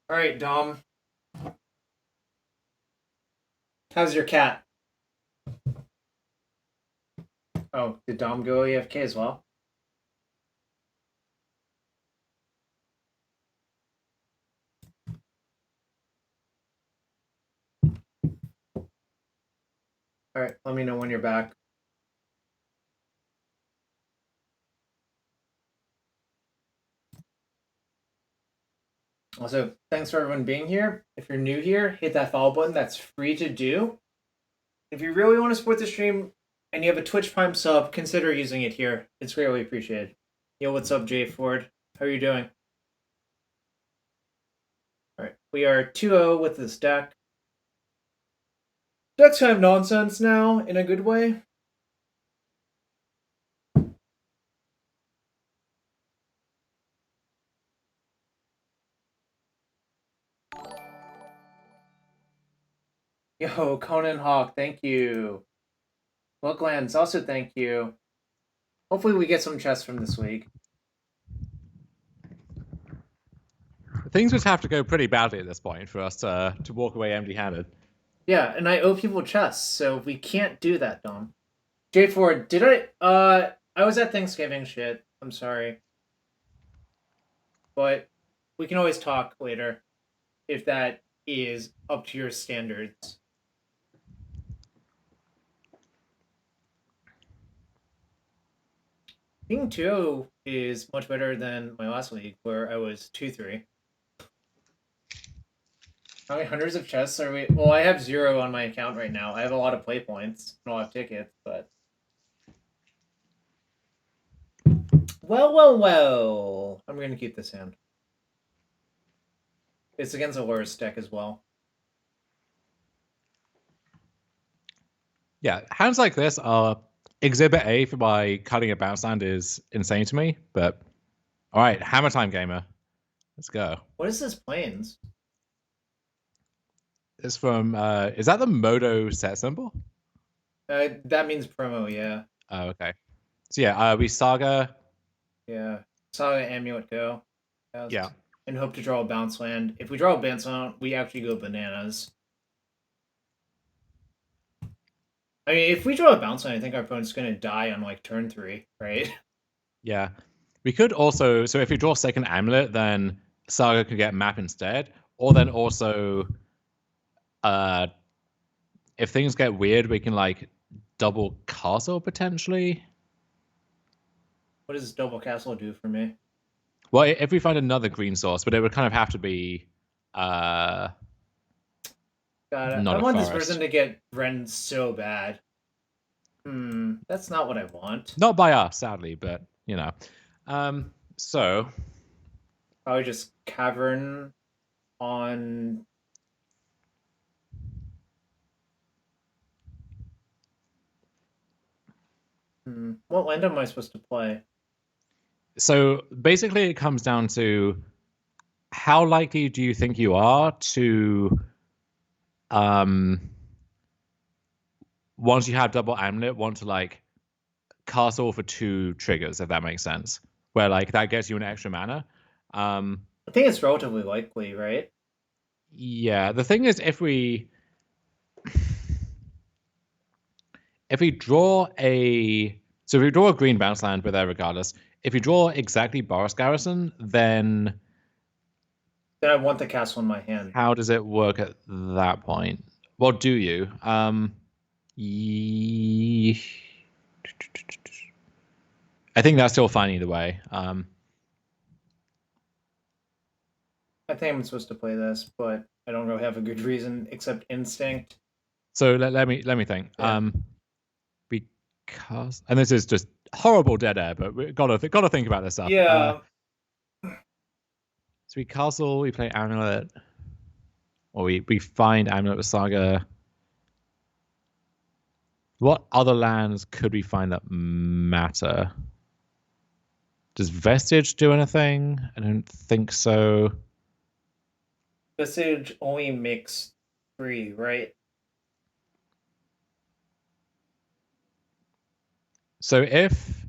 All right, Dom. How's your cat? Oh, did Dom go AFK as well? All right, let me know when you're back. Also, thanks for everyone being here. If you're new here, hit that follow button. That's free to do. If you really want to support the stream and you have a Twitch Prime sub, consider using it here. It's greatly appreciated. Yo, what's up, Jay Ford? How are you doing? All right, we are 2-0 with this deck. Deck's kind of nonsense now, in a good way. Yo, Conan Hawk, thank you. Looklands, also thank you. Hopefully we get some chests from this week. Things would have to go pretty badly at this point for us to walk away empty-handed. Yeah, and I owe people chests, so we can't do that, Dom. J Ford, did I was at Thanksgiving shit. I'm sorry. But we can always talk later if that is up to your standards. Being 2 is much better than my last league where I was 2-3. How many hundreds of chests are we? Well, I have 0 on my account right now. I have a lot of play points. I don't have tickets, but... Well. I'm going to keep this hand. It's against a worse deck as well. Yeah, hands like this are Exhibit A for my cutting a bounce land is insane to me, but all right, hammer time, gamer. Let's go. What is this planes? It's from, is that the Moto set symbol? That means promo, yeah. Oh, okay. So yeah, we Saga. Yeah. Saga Amulet go. Yeah. And hope to draw a bounce land. If we draw a bounce land, we actually go bananas. I mean, if we draw a bounce land, I think our opponent's going to die on, like, turn 3, right? Yeah. We could also, so if we draw second Amulet, then Saga could get map instead. Or then also, if things get weird, we can, like, double castle, potentially. What does double castle do for me? Well, if we find another green source, but it would kind of have to be God, not I want forest. this person to get Ren so bad. That's not what I want. Not by us, sadly, but you know. So Probably just Cavern on... What land am I supposed to play? So basically, it comes down to how likely do you think you are to, once you have double Amulet, want to like castle for 2 triggers, if that makes sense. Where like that gets you an extra mana. I think it's relatively likely, right? Yeah. The thing is, if we draw a green bounce land with there regardless, if you draw exactly Boris Garrison, then I want the castle in my hand. how does it work at that point? Well, do you? I think that's still fine either way. I think I'm supposed to play this, but I don't really have a good reason except instinct. So let me think. Yeah. Because, and this is just horrible dead air, but we gotta think about this stuff. Yeah. So we castle, we play Amulet, or we find Amulet with Saga. What other lands could we find that matter? Does Vestige do anything? I don't think so. Vestige only makes 3, right? So if...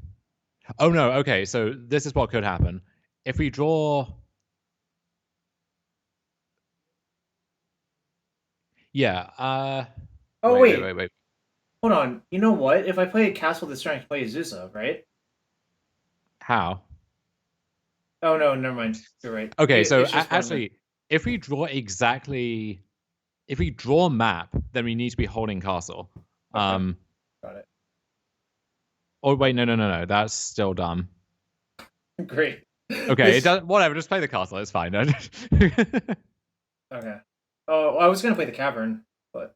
Oh no, okay, so this is what could happen. If we draw... Yeah. Oh Wait. hold on. You know what? If I play a castle this turn, I can play Azusa, right? How? Oh no, never mind. You're right. Okay, so It's just one. actually, if we draw map, then we need to be holding castle. Okay, got it. Oh wait, no. That's still dumb. Great. Okay, it does. Whatever. Just play the castle. It's fine. Okay. Oh, well, I was gonna play the cavern, but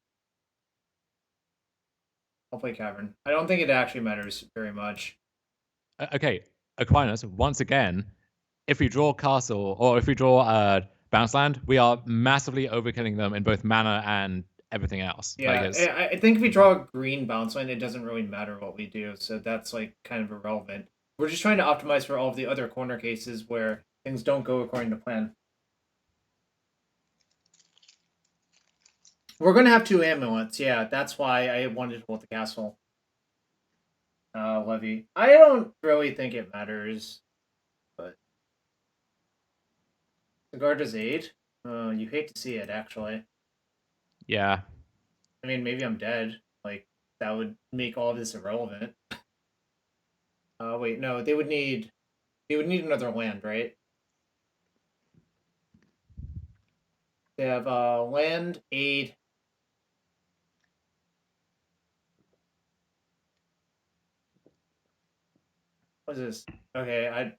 I'll play cavern. I don't think it actually matters very much. Okay, Aquinas. Once again, if we draw castle or if we draw bounce land, we are massively overkilling them in both mana and everything else. Yeah, I think if we draw a green bounce line, it doesn't really matter what we do, so that's like kind of irrelevant. We're just trying to optimize for all of the other corner cases where things don't go according to plan. We're gonna have 2 amulets, yeah. That's why I wanted to hold the castle. Levy. I don't really think it matters, but the guard does 8. You hate to see it, actually. Yeah. I mean, maybe I'm dead. Like, that would make all of this irrelevant. Wait, no, they would need another land, right? They have land, aid. What is this? Okay,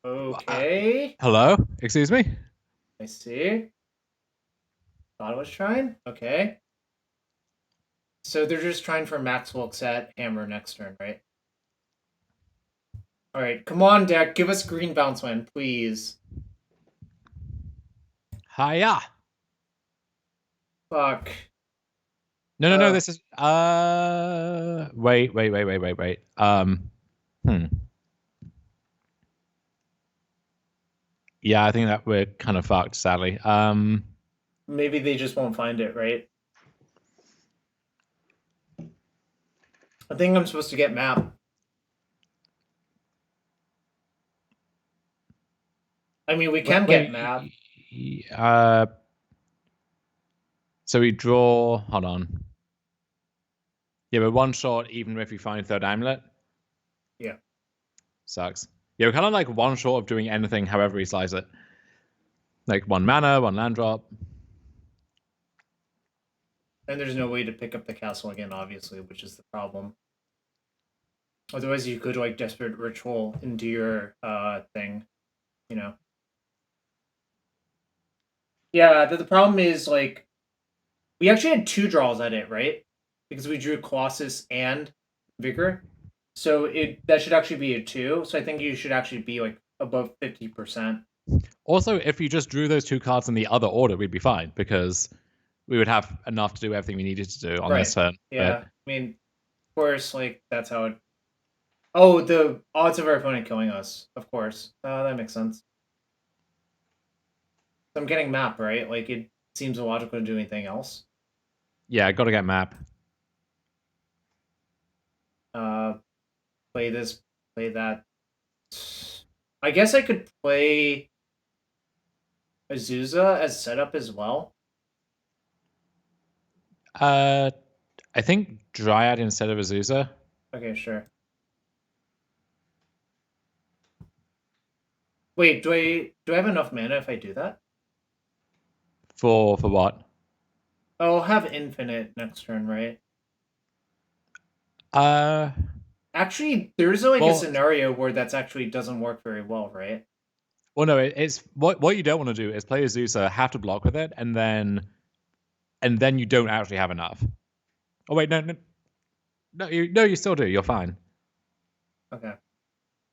okay. Hello? Excuse me? I see. Thought it was trying? Okay. So they're just trying for max looks at hammer next turn, right? Alright, come on, deck. Give us green bounce land, please. Hiya! Fuck. No, this is wait. Yeah, I think that we're kind of fucked, sadly. Maybe they just won't find it, right? I think I'm supposed to get map. I mean, we can get map. So we draw. Hold on. Yeah, we're one short even if we find third amulet. Yeah. Sucks. Yeah, we're kind of like one short of doing anything however we slice it. Like 1 mana, 1 land drop. And there's no way to pick up the castle again, obviously, which is the problem. Otherwise, you could like desperate ritual into your thing, you know. Yeah, the problem is like we actually had 2 draws at it, right? Because we drew Colossus and Vigor, so that should actually be a 2. So I think you should actually be like above 50%. Also, if you just drew those 2 cards in the other order, we'd be fine because we would have enough to do everything we needed to do on this turn. Yeah, I mean, of course, like that's how it. Oh, the odds of our opponent killing us, of course. That makes sense. I'm getting map, right? Like it seems illogical to do anything else. Yeah, I gotta get map. Play this, play that. I guess I could play Azusa as setup as well. I think Dryad instead of Azusa. Okay, sure. Wait, do I have enough mana if I do that? For what? I'll have infinite next turn, right? Actually, there's like a scenario where that's actually doesn't work very well, right? Well, no, it's what you don't want to do is play Azusa, have to block with it, and then you don't actually have enough. Oh wait, no, you still do. You're fine. Okay.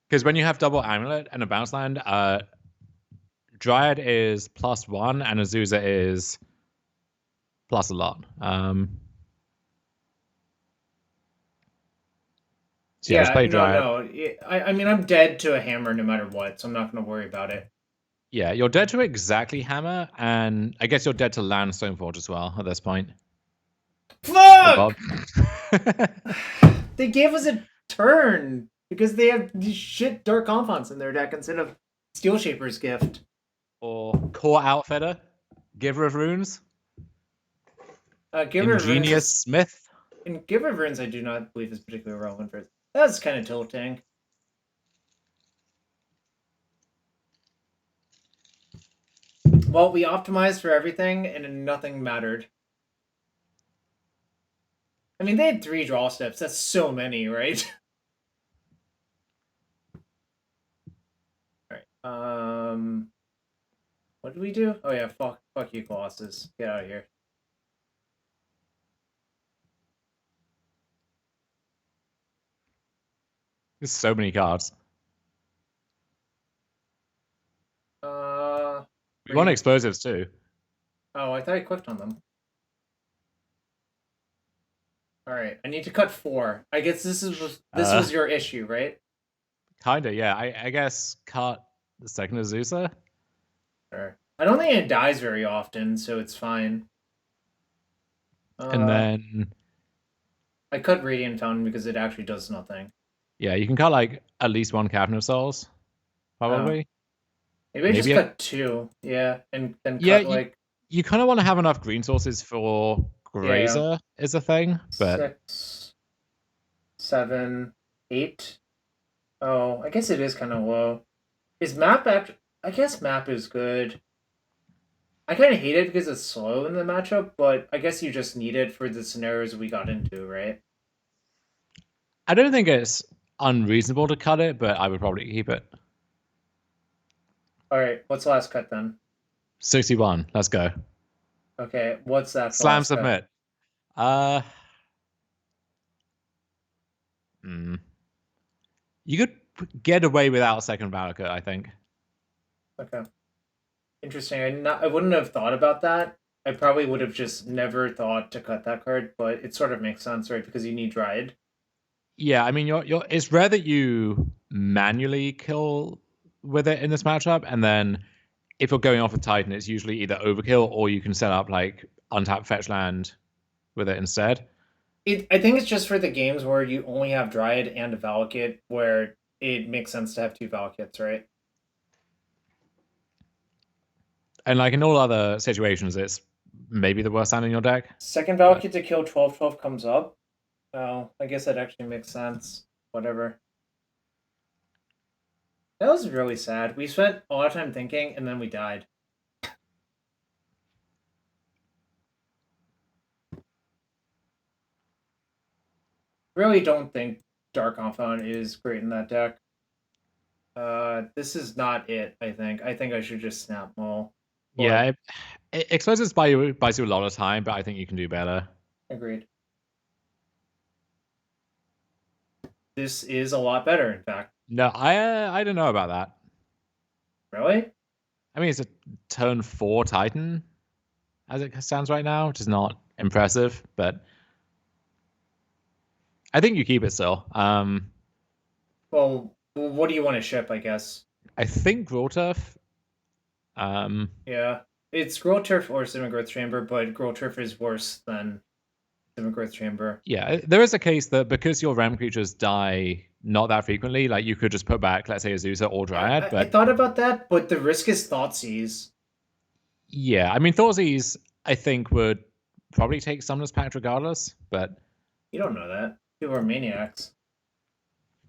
Because when you have double amulet and a bounce land, Dryad is +1 and Azusa is plus a lot. So yeah, just play Dryad. No. I mean, I'm dead to a hammer no matter what, so I'm not going to worry about it. Yeah, you're dead to exactly hammer, and I guess you're dead to land Stoneforge as well at this point. Fuck! They gave us a turn because they have these shit Dark Confidants in their deck instead of Steel Shaper's Gift. Or Core Outfitter, Giver of Runes. Giver of Runes Ingenious Smith. and Giver of Runes I do not believe is particularly relevant for it. That's kind of tilting. Well, we optimized for everything and nothing mattered. I mean, they had 3 draw steps. That's so many, right? Alright. What did we do? Oh yeah, fuck you, Colossus. Get out of here. There's so many cards. We want explosives too. Oh, I thought I clicked on them. Alright, I need to cut 4. I guess this was your issue, right? Kinda, yeah. I guess cut the second Azusa. Sure. I don't think it dies very often, so it's fine. And then I cut Radiant Fountain because it actually does nothing. Yeah, you can cut like at least 1 Cavern of Souls, probably. Maybe I just cut 2, yeah, and then yeah, cut like you kind of want to have enough green sources for Grazer is a thing, but 6, 7, 8. Oh, I guess it is kind of low. Is map I guess map is good. I kind of hate it because it's slow in the matchup, but I guess you just need it for the scenarios we got into, right? I don't think it's unreasonable to cut it, but I would probably keep it. All right, what's the last cut then? 61. Let's go. Okay, what's that? Slam submit. You could get away without second Valakut, I think. Okay. Interesting. I wouldn't have thought about that. I probably would have just never thought to cut that card, but it sort of makes sense, right? Because you need Dryad. Yeah, I mean, it's rare that you manually kill with it in this matchup, and then if you're going off with Titan, it's usually either overkill or you can set up like untapped fetch land with it instead. I think it's just for the games where you only have Dryad and a Valakut, where it makes sense to have 2 Valakuts, right? And like in all other situations, it's maybe the worst hand in your deck. Second Valakut to kill 12/12 comes up. Oh, I guess that actually makes sense. Whatever. That was really sad. We spent a lot of time thinking, and then we died. Really don't think Dark Confound is great in that deck. This is not it, I think. I think I should just snap Maul. Yeah, it exposes buys you a lot of time, but I think you can do better. Agreed. This is a lot better, in fact. No, I don't know about that. Really? I mean, it's a turn 4 Titan, as it stands right now, which is not impressive, but I think you keep it still. Well, what do you want to ship, I guess? I think Growturf. Yeah. It's Growturf or Cinema Growth Chamber, but Growturf is worse than Cinema Growth Chamber. Yeah, there is a case that because your Ram creatures die not that frequently, like you could just put back, let's say, Azusa or Dryad. I thought about that, but the risk is Thoughtseize. Yeah, I mean, Thoughtseize, I think, would probably take Summoner's Pact regardless, but... You don't know that. People are maniacs.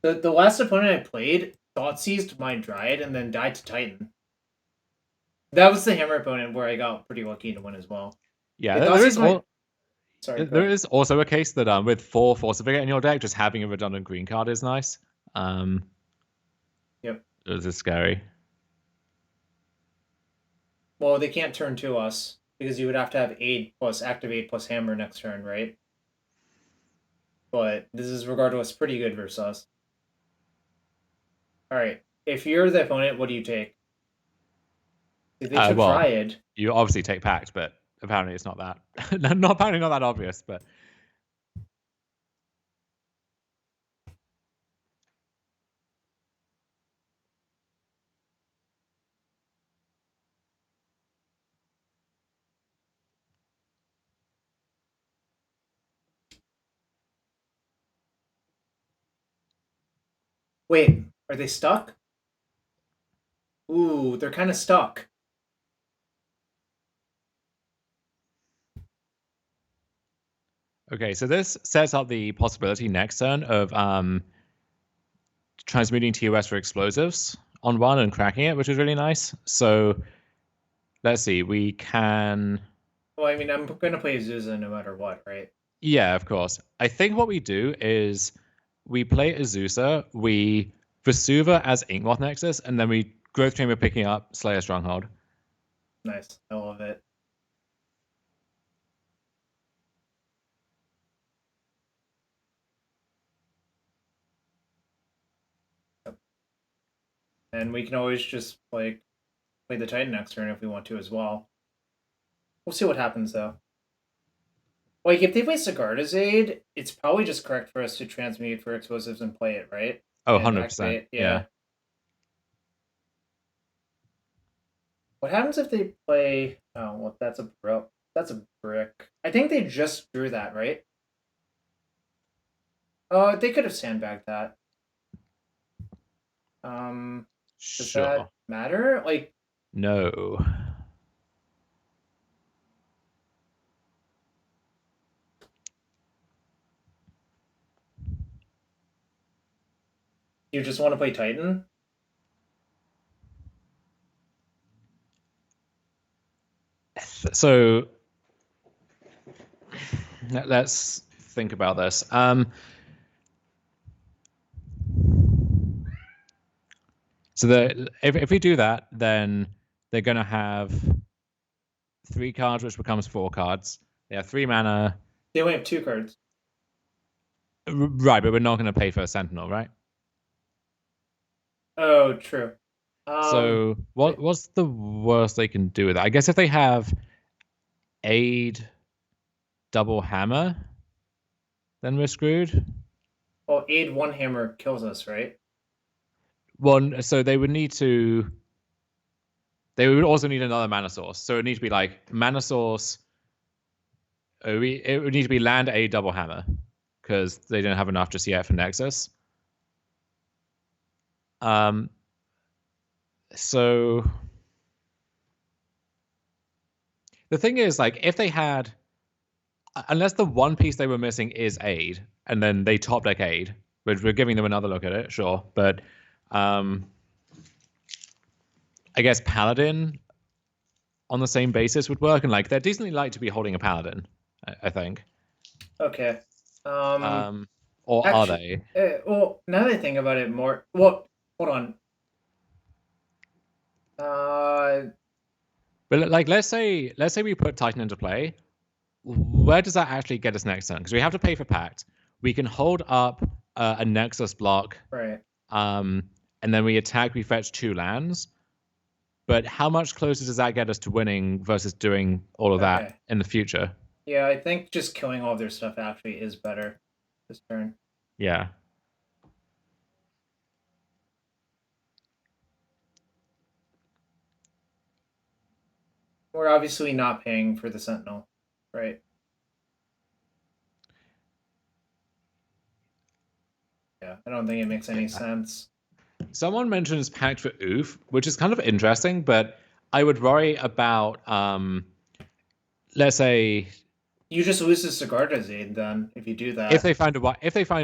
The last opponent I played Thoughtseized my Dryad and then died to Titan. That was the Hammer opponent where I got pretty lucky to win as well. Yeah, there is also a case that with 4 Fortificate in your deck, just having a redundant green card is nice. Yep. This is scary. Well, they can't turn to us because you would have to have Aid plus Activate plus Hammer next turn, right? But this is regardless pretty good versus us. Alright. If you're the opponent, what do you take? If they took Dryad. You obviously take Pact, but apparently it's not that. Apparently not that obvious, but... Wait, are they stuck? Ooh, they're kind of stuck. Okay, so this sets up the possibility next turn of transmuting TOS for explosives on one and cracking it, which is really nice. So let's see, we can. Well, I mean, I'm gonna play Azusa no matter what, right? Yeah, of course. I think what we do is we play Azusa, we Vesuva as Inkmoth Nexus, and then we Growth Chamber picking up Slayer Stronghold. Nice. I love it. And we can always just like play the Titan next turn if we want to as well. We'll see what happens though. Like if they play Sigarda's Aid, it's probably just correct for us to transmute for explosives and play it, right? Oh, And 100%. activate. Yeah. What happens if they play? Oh, well, that's a bro. That's a brick. I think they just drew that, right? Oh, they could have sandbagged that. Does Sure. that matter? Like, No. you just want to play Titan? So let's think about this. So if we do that, then they're going to have 3 cards, which becomes 4 cards. They have 3 mana. They only have 2 cards. Right, but we're not going to pay for a Sentinel, right? Oh, true. So what's the worst they can do with it? I guess if they have Aid double hammer, then we're screwed. Well, Aid one hammer kills us, right? Well, so they would need to. They would also need another mana source. So it would need to be like mana source. It would need to be land Aid double hammer because they didn't have enough just yet for Nexus. So the thing is, like, if they had, unless the one piece they were missing is Aid, and then they top deck Aid, which we're giving them another look at it, sure, but I guess Paladin on the same basis would work, and like they're decently like to be holding a Paladin, I think. Okay. Or actually, are they? Well, now that I think about it more, well, hold on. But like, let's say we put Titan into play. Where does that actually get us next turn? Because we have to pay for Pact. We can hold up a Nexus block, right? And then we attack. We fetch 2 lands. But how much closer does that get us to winning versus doing all of that in the future? Yeah, I think just killing all of their stuff actually is better this turn. Yeah. We're obviously not paying for the Sentinel, right? Yeah, I don't think it makes any sense. Someone mentions Pact for Oof, which is kind of interesting, but I would worry about, let's say, you just lose the Sigarda's Aid then if you do that. If they find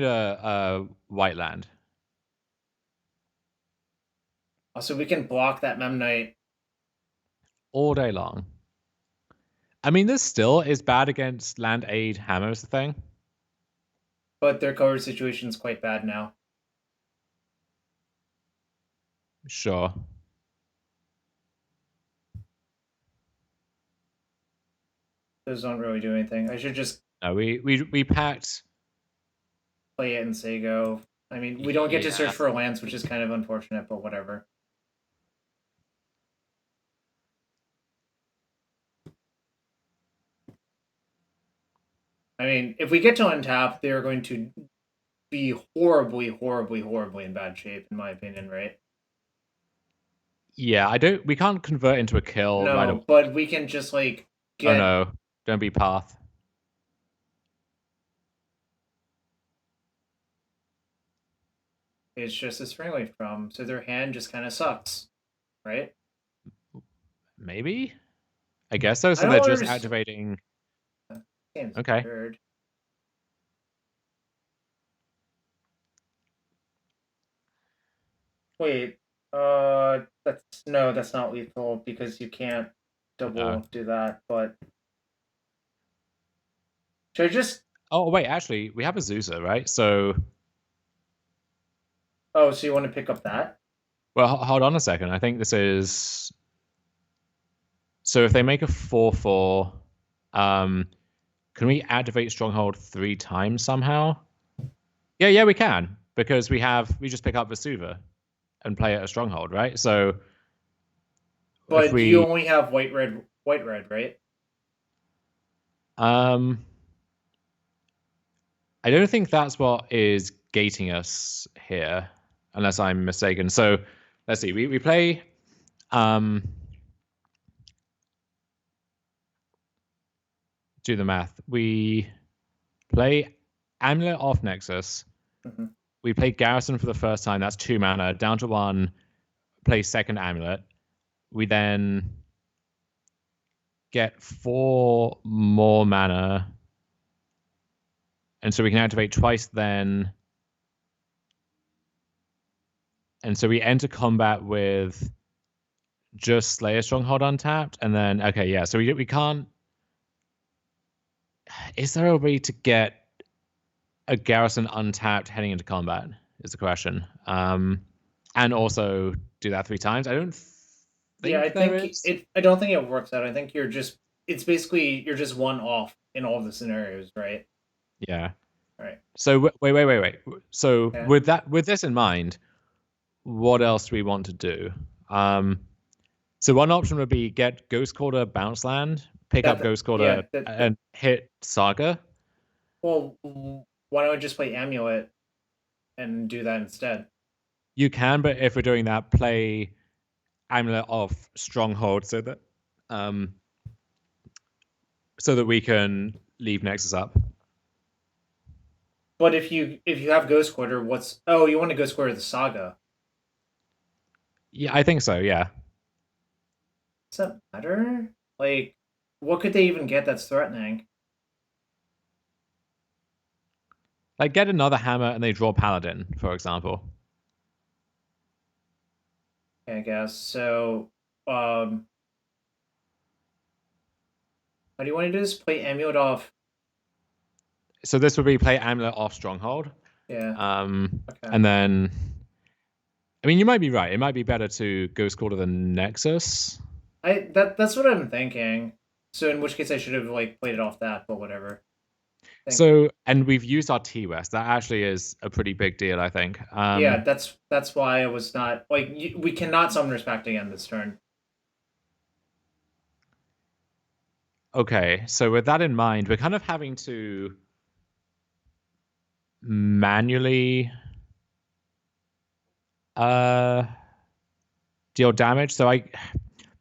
a white land. Also, we can block that Memnite all day long. I mean, this still is bad against land aid hammer is the thing. But their cover situation is quite bad now. Sure. Those don't really do anything. I should just no. We packed. Play it in Saga. I mean, we don't get to search for lands, which is kind of unfortunate, but whatever. I mean, if we get to untap, they are going to be horribly, horribly, horribly in bad shape, in my opinion, right? Yeah, we can't convert into a kill. No, right but we can just like get. Oh no! Don't be path. It's just a Springleaf Drum, so their hand just kind of sucks, right? Maybe. I guess so. So they're just activating. Seems okay. weird. Wait, that's not lethal because you can't double No. do that. But should I just? Oh wait, actually, we have a Zusa, right? So, Oh, so you want to pick up that? well, hold on a second. I think this is so. If they make a 4/4, um, can we activate Stronghold 3 times somehow? Yeah, we can because we just pick up Vesuva and play it a Stronghold, right? So if But you we only have white red, right? um I don't think that's what is gating us here, unless I'm mistaken. So let's see. We play do the math. We play Amulet off Nexus. Mm-hmm. We play Garrison for the first time. That's 2 mana, down to 1. Play second Amulet. We then get 4 more mana. And so we can activate twice then. And so we enter combat with just Slayer Stronghold untapped. And then, okay, yeah. So we can't. Is there a way to get a Garrison untapped heading into combat? Is the question. And also do that 3 times. I don't Yeah, I think there think is. it. I don't think it works out. I think It's basically you're just one off in all the scenarios, right? Yeah. All right. So wait. So Yeah. with this in mind, what else do we want to do? So one option would be get Ghost Quarter Bounce Land, pick up Ghost Yeah. Quarter, and hit Saga. Well, why don't we just play Amulet and do that instead? You can, but if we're doing that, play Amulet off Stronghold um, so that we can leave Nexus up. But if you have Ghost Quarter, what's you want to Ghost Quarter the Saga? Yeah, I think so. Yeah, Does that matter? Like, what could they even get that's threatening? like get another hammer and they draw Paladin, for example. I guess so. Um, how do you want to do this? Play Amulet off. So this would be play Amulet off Stronghold. Yeah. Okay. And then, I mean, you might be right. It might be better to Ghost Quarter the Nexus. That's what I'm thinking. So in which case I should have like played it off that, but whatever. So, and we've used our T West. That actually is a pretty big deal, I think. Yeah, that's why I was not like we cannot Summoner's Pact again this turn. Okay, so with that in mind, we're kind of having to manually uh deal damage. So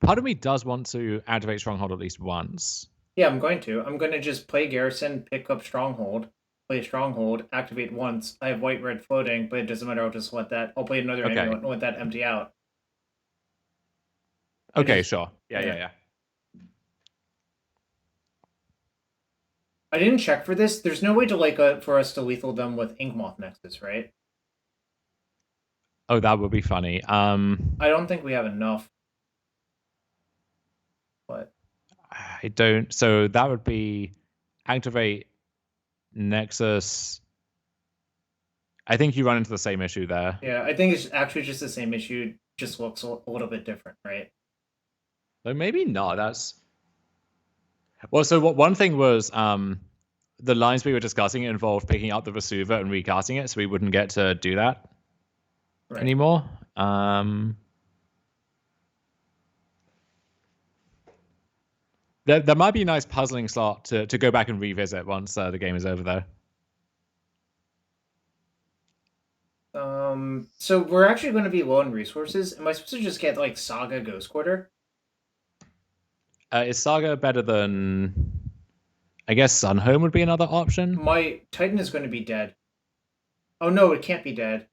part of me does want to activate Stronghold at least once. Yeah, I'm going to. I'm going to just play Garrison, pick up Stronghold, play Stronghold, activate once. I have white red floating, but it doesn't matter. I'll just let that. I'll play another Okay. Amulet and let that empty out. Okay, sure. Yeah. I didn't check for this. There's no way to like for us to lethal them with Inkmoth Nexus, right? Oh, that would be funny. I don't think we have enough. But I don't. So that would be activate Nexus. I think you run into the same issue there. yeah, I think it's actually just the same issue. Just looks a little bit different, right? Though maybe not. That's well. So what one thing was the lines we were discussing involved picking up the Vesuva and recasting it, so we wouldn't get to do that anymore. There might be a nice puzzling slot to go back and revisit once the game is over, though. So we're actually going to be low on resources. Am I supposed to just get like Saga Ghost Quarter? Is Saga better than? I guess Sunhome would be another option. My Titan is going to be dead. Oh no, it can't be dead.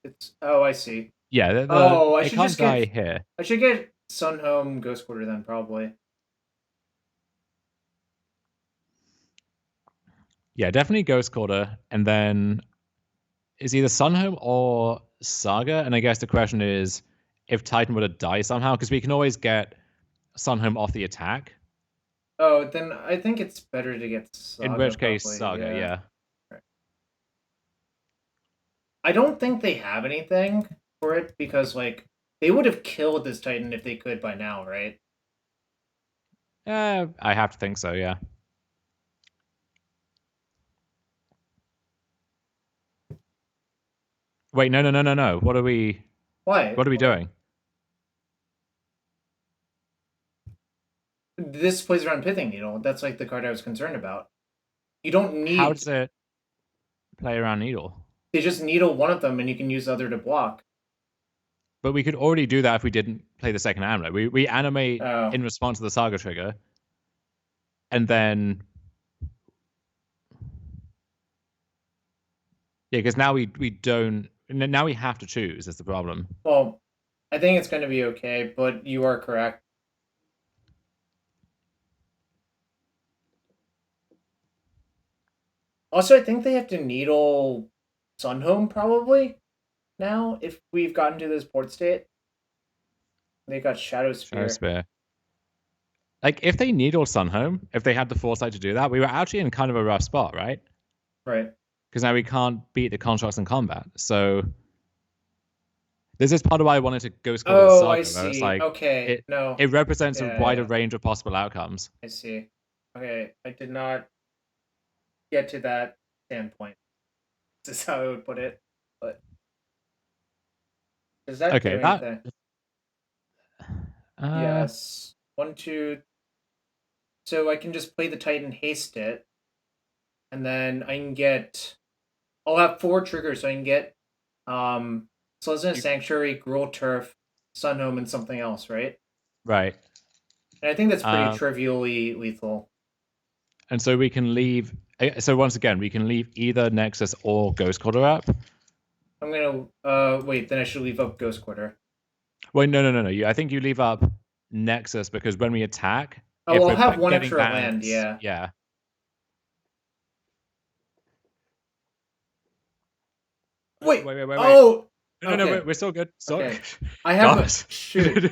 It's I see. Yeah. I it should can't just die get. here. I should get Sunhome Ghost Quarter then probably. Yeah, definitely Ghost Quarter, and then is either Sunhome or Saga, and I guess the question is if Titan were to die somehow, because we can always get Sunhome off the attack. Oh, then I think it's better to get Saga. In which case, probably. Saga, yeah. I don't think they have anything for it because, like, they would have killed this Titan if they could by now, right? I have to think so, yeah. Wait, no. What are we Why? What are we doing? This plays around Pithing Needle. That's like the card I was concerned about. You don't need. How does it play around Needle? They just needle one of them, and you can use the other to block. But we could already do that if we didn't play the second Amulet. We animate in response to the Saga trigger, and then yeah, because now we don't. Now we have to choose. Is the problem? Well, I think it's going to be okay, but you are correct. Also, I think they have to needle Sunhome probably now if we've gotten to this port state. They got Shadow Spear. Like, if they needled Sunhome, if they had the foresight to do that, we were actually in kind of a rough spot, right? Right. Because now we can't beat the constructs in combat. So this is part of why I wanted to Ghost Quarter Saga. I see. It's like, okay, it represents a wider range of possible outcomes. I see. Okay, I did not get to that standpoint. This is how I would put it. But does that do anything? Yes. 1, 2. So I can just play the Titan, haste it, and then I can get. I'll have 4 triggers, so I can get Pleasant Sanctuary, Gruul Turf, Sunhome, and something else, right? Right. And I think that's pretty trivially lethal. And so we can leave. So once again, we can leave either Nexus or Ghost Quarter up. I'm gonna wait. Then I should leave up Ghost Quarter. Wait, no. I think you leave up Nexus because when we attack, I'll have 1 extra land. Yeah. Yeah. Wait. Oh. No. We're still good. Okay. I have shoot.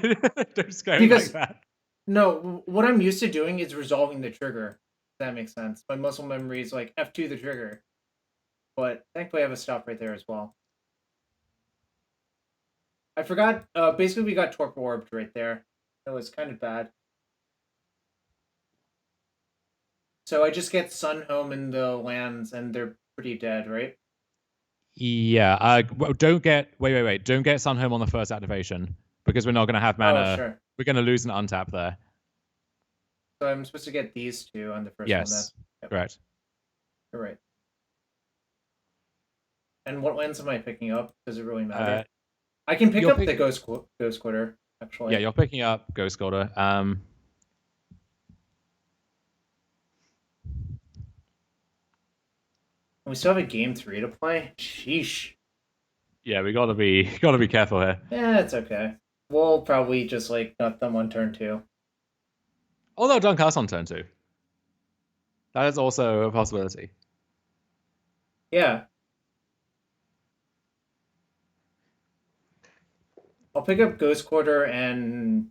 Don't scare me like that. No, what I'm used to doing is resolving the trigger. If that makes sense. My muscle memory is like F2 the trigger. But thankfully I have a stop right there as well. I forgot, basically we got Torque Orbed right there. That was kind of bad. So I just get Sunhome in the lands and they're pretty dead, right? Yeah. Don't get wait. Don't get Sunhome on the first activation because we're not going to have mana. Oh, sure. We're going to lose an untap there. So I'm supposed to get these 2 on the first one then. Yes. Correct. You're right. And what lands am I picking up? Does it really matter? I can pick up the Ghost Quarter, actually. Yeah, you're picking up Ghost Quarter. We still have a game 3 to play. Sheesh. Yeah, we gotta be careful here. Yeah, it's okay. We'll probably just like nut them on turn 2. Although dunk us on turn 2. That is also a possibility. Yeah. I'll pick up Ghost Quarter and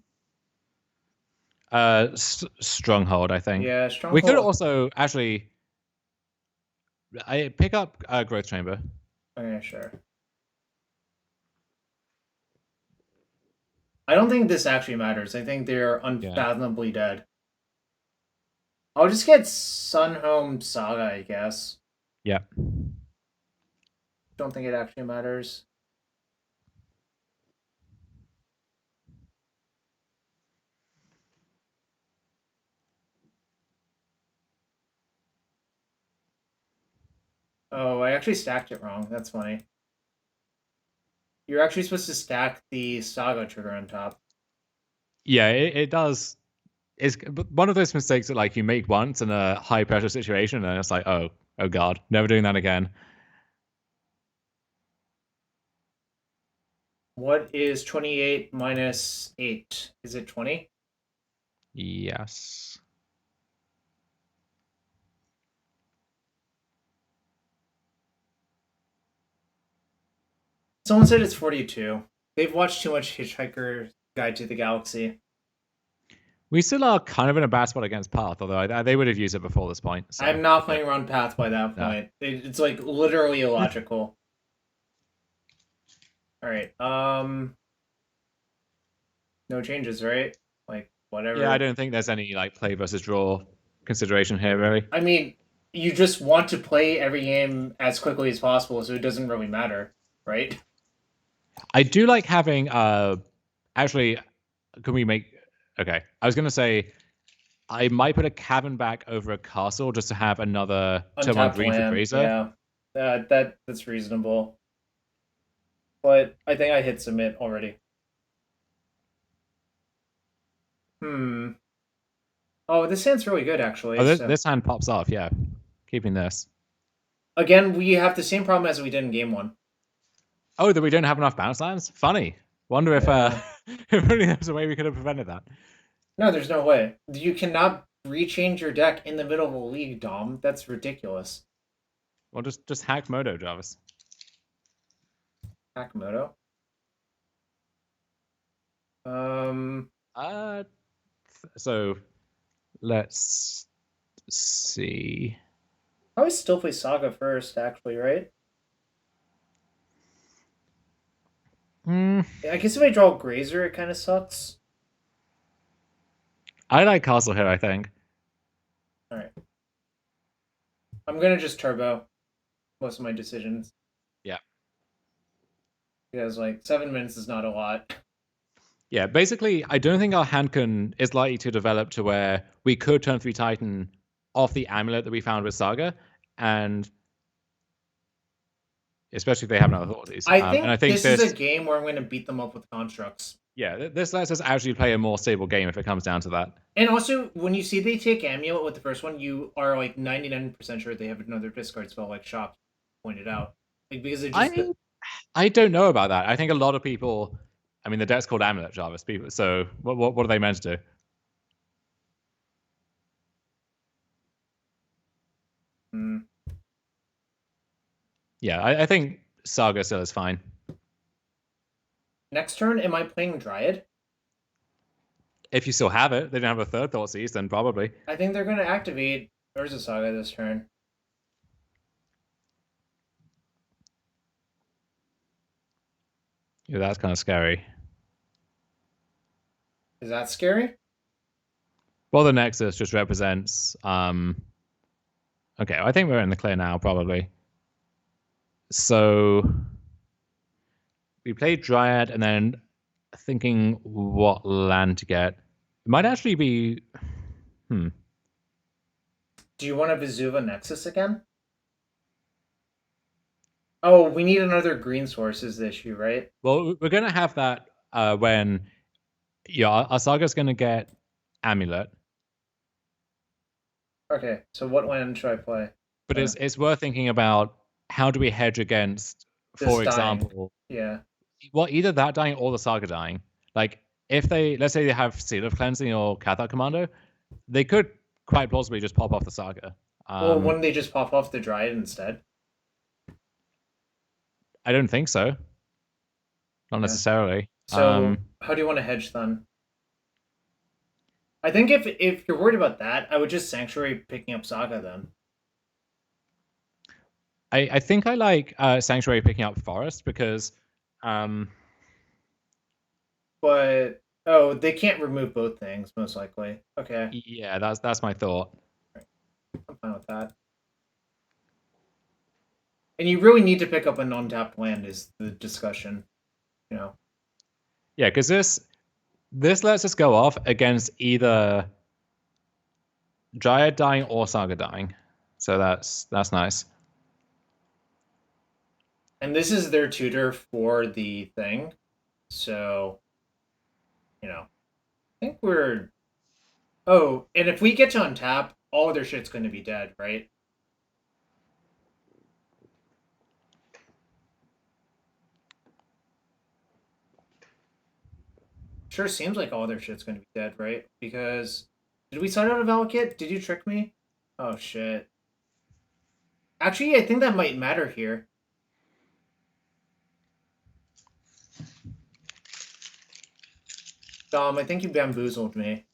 Stronghold, I think. Yeah, Stronghold. We could also actually I pick up Growth Chamber. Okay, sure. I don't think this actually matters. I think they're unfathomably dead. I'll just get Sunhome Saga, I guess. Yeah. Don't think it actually matters. Oh, I actually stacked it wrong. That's funny. You're actually supposed to stack the Saga trigger on top. Yeah, it does. It's one of those mistakes that like you make once in a high pressure situation, and it's like, oh god, never doing that again. What is 28 minus 8? Is it 20? Yes. Someone said it's 42. They've watched too much Hitchhiker Guide to the Galaxy. We still are kind of in a bad spot against Path, although they would have used it before this point. So, I'm not playing around Path by that point. It's like literally illogical. All right. No changes, right? Like whatever. Yeah, I don't think there's any like play versus draw consideration here, really. I mean, you just want to play every game as quickly as possible, so it doesn't really matter, right? I do like having actually, can we make okay. I was gonna say I might put a cabin back over a castle just to have another turn one Untapped green for land, Grazer. yeah. That's reasonable. But I think I hit submit already. Oh, this hand's really good, actually. Oh, So. this hand pops off, yeah. Keeping this. Again, we have the same problem as we did in game one. Oh, that we don't have enough bounce lands? Funny. Wonder if if only there was a way we could have prevented that. No, there's no way. You cannot rechange your deck in the middle of a league, Dom. That's ridiculous. Well, just hack Moto, Jarvis. Hack Moto. So let's see. Probably still play Saga first, actually, right? I guess if I draw Grazer, it kind of sucks. I like Castle here, I think. All right. I'm going to just turbo most of my decisions. Yeah. Because, like, 7 minutes is not a lot. Yeah, basically, I don't think our hand is likely to develop to where we could turn 3 Titan off the amulet that we found with Saga, and especially if they have another authorities. I think this is a game where I'm going to beat them up with constructs. Yeah, this lets us actually play a more stable game if it comes down to that. And also, when you see they take Amulet with the first one, you are like 99% sure they have another discard spell, like Shop pointed out. Like, because it just... I don't know about that. I think a lot of people... I mean, the deck's called Amulet, Jarvis. People, so what are they meant to do? Yeah, I think Saga still is fine. Next turn, am I playing Dryad? If you still have it, they don't have a third Thoughtseize, then probably. I think they're going to activate Urza Saga this turn. Yeah, that's kind of scary. Is that scary? Well, the Nexus just represents... Okay, I think we're in the clear now, probably. So... we played Dryad, and then thinking what land to get. It might actually be... Do you want to Vesuva Nexus again? Oh, we need another green source is the issue, right? Well, we're going to have that when... yeah, our Saga's going to get Amulet. Okay, so what land should I play? But it's worth thinking about how do we hedge against, for example... Yeah. Well, either that dying or the Saga dying. Like, if they... let's say they have Seal of Cleansing or Cathar Commando, they could quite plausibly just pop off the Saga. Well, wouldn't they just pop off the Dryad instead? I don't think so. Not necessarily. So, how do you want to hedge then? I think if you're worried about that, I would just Sanctuary picking up Saga then. I think I like Sanctuary picking up Forest because... But oh, they can't remove both things most likely. Okay. Yeah, that's my thought. I'm fine with that. And you really need to pick up an untapped land is the discussion, you know. Yeah, because this lets us go off against either Dryad dying or Saga dying, so that's nice. And this is their tutor for the thing, so you know, I think we're... oh, and if we get to untap, all their shit's going to be dead, right? Sure seems like all their shit's going to be dead, right? Because... did we sign out of Valakut? Did you trick me? Oh, shit. Actually, I think that might matter here. Dom, I think you bamboozled me.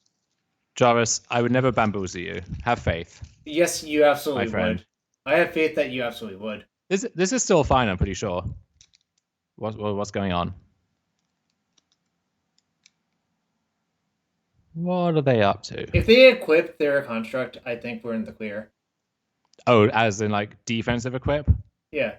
Jarvis, I would never bamboozle you. Have faith, Yes, you my absolutely friend. would. I have faith that you absolutely would. This is still fine, I'm pretty sure. What's going on? What are they up to? If they equip their construct, I think we're in the clear. Oh, as in like defensive equip? Yeah.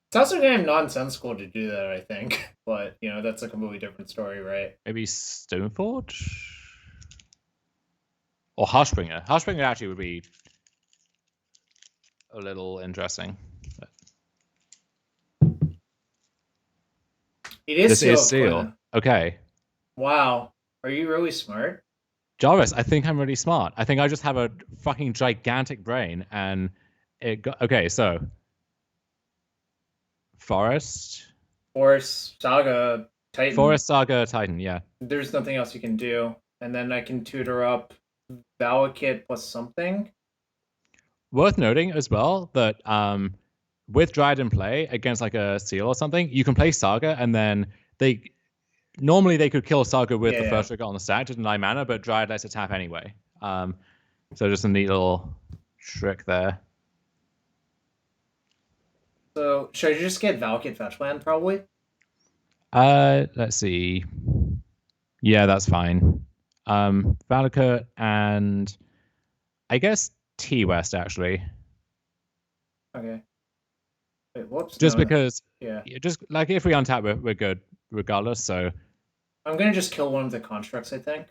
It's also kind of nonsensical to do that, I think. But, you know, that's a completely different story, right? Maybe Stoneforge? Or Hushbringer. Hushbringer actually would be a little interesting. It is This is Seal. Seal. Okay. Wow. Are you really smart? Jarvis, I think I'm really smart. I think I just have a fucking gigantic brain and okay, so Forest. Force, Saga, Titan. Forest, Saga, Titan, yeah. There's nothing else you can do. And then I can tutor up Valakut plus something. Worth noting as well that with Dryad in play against like a Seal or something, you can play Saga and then normally they could kill Saga with the first trigger on the stack to deny mana, but Dryad lets it tap anyway. So just a neat little trick there. So should I just get Valakut fetch land probably? Let's see. Yeah, that's fine. Valakut and I guess T West actually. Okay. Wait, whoops. Just no. because Yeah. just like if we untap we're good regardless, so I'm gonna just kill one of the constructs, I think.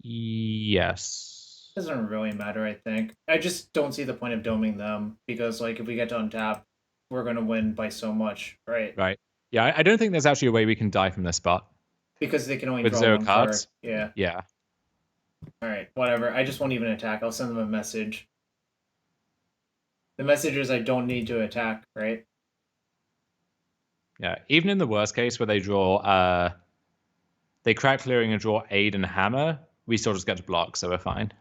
yes. Doesn't really matter, I think. I just don't see the point of doming them because, like, if we get to untap, we're gonna win by so much, right? Right. Yeah, I don't think there's actually a way we can die from this spot. Because they can only With draw 0 one cards. card. Yeah. Yeah. All right. Whatever. I just won't even attack. I'll send them a message. The message is I don't need to attack, right? Yeah. Even in the worst case where they draw they crack clearing and draw aid and hammer, we still just get to block, so we're fine.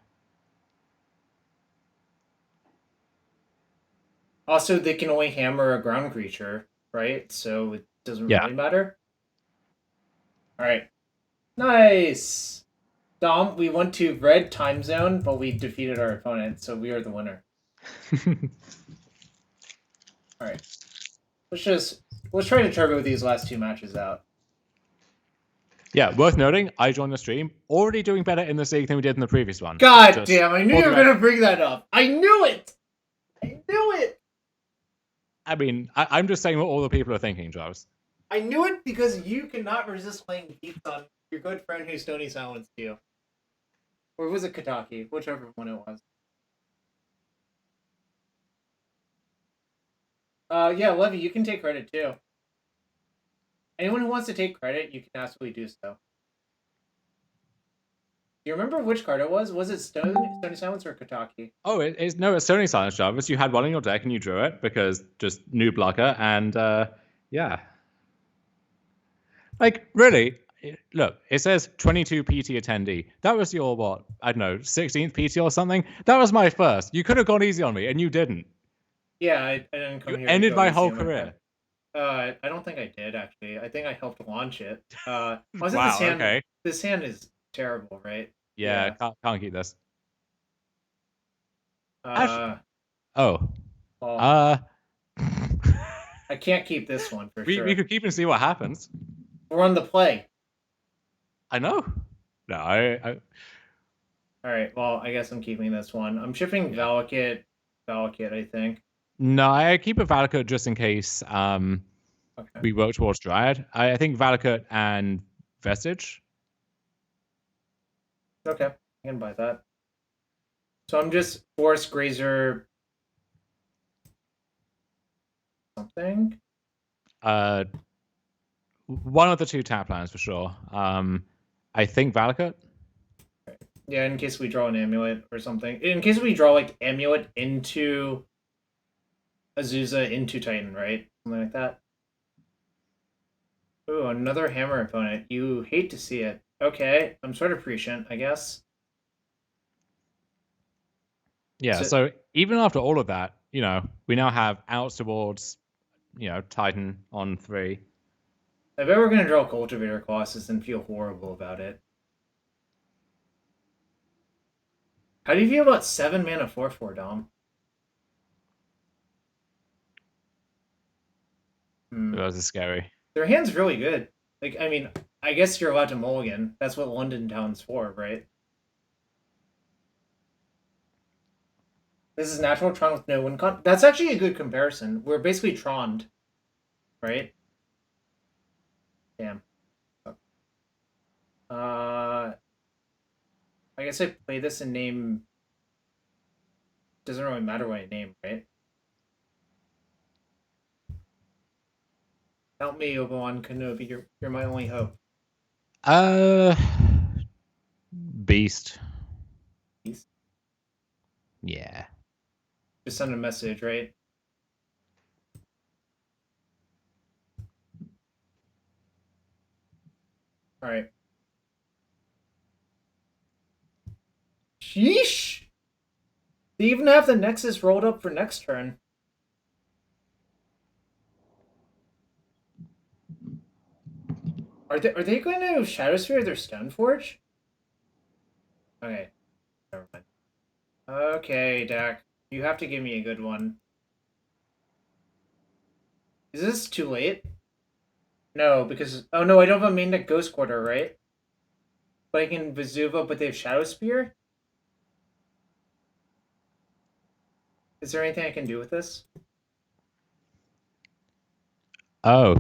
Also, they can only hammer a ground creature, right? So it doesn't really matter. All right. Nice. Dom, we went to red time zone, but we defeated our opponent, so we are the winner. All right. Let's try to turbo these last two matches out. Yeah, worth noting, I joined the stream already doing better in this league than we did in the previous one. God damn, I knew you were going to bring that up. I knew it! I knew it! I mean, I'm just saying what all the people are thinking, Jarvis. I knew it because you cannot resist playing Geeks on your good friend who Stony silenced you. Or was it Kataki? Whichever one it was. Yeah, Levy, you can take credit too. Anyone who wants to take credit, you can absolutely do so. Do you remember which card it was? Was it Stony Silence or Kataki? Oh, it's Stony Silence, Jarvis. You had one in your deck and you drew it because just new blocker and yeah. Like, really, look, it says 22 PT attendee. That was your, what, I don't know, 16th PT or something? That was my first. You could have gone easy on me, and you didn't. Yeah, I didn't come here. Ended my whole career. I don't think I did, actually. I think I helped launch it. Wow, okay. This hand is terrible, right? Yeah. Can't keep this. Actually, oh. Well, I can't keep this one for sure. We could keep and see what happens. We're on the play. I know. No, I... All right. Well, I guess I'm keeping this one. I'm shipping Valakut, I think. No, I keep a Valakut just in case we work towards Dryad. I think Valakut and Vestige. Okay, I can buy that. So I'm just Forest Grazer something. One of the two tap lands for sure. I think Valakut. Yeah, in case we draw an Amulet or something. In case we draw like Amulet into Azusa into Titan, right? Something like that. Ooh, another hammer opponent. You hate to see it. Okay, I'm sort of prescient, I guess. Yeah, so even after all of that, you know, we now have outs towards Titan on 3. I bet we're gonna draw Cultivator Colossus and feel horrible about it. How do you feel about 7 mana 4/4, Dom? That was scary. Their hand's really good. Like, I mean, I guess you're allowed to mulligan. That's what London Town's for, right? This is natural Tron with no win con. That's actually a good comparison. We're basically Troned, right? Damn. I guess I play this in name. Doesn't really matter what I name, right? Help me, Obi-Wan Kenobi. You're my only hope. Beast. Beast? Yeah. Just send a message, right? All right. Sheesh! They even have the Nexus rolled up for next turn. Are they going to Shadowsphere their Stoneforge? Okay. Never mind. Okay, Dak. You have to give me a good one. Is this too late? No, because... Oh no, I don't have a main deck Ghost Quarter, right? But I can Vesuva, but they have Shadow Spear? Is there anything I can do with this? Oh,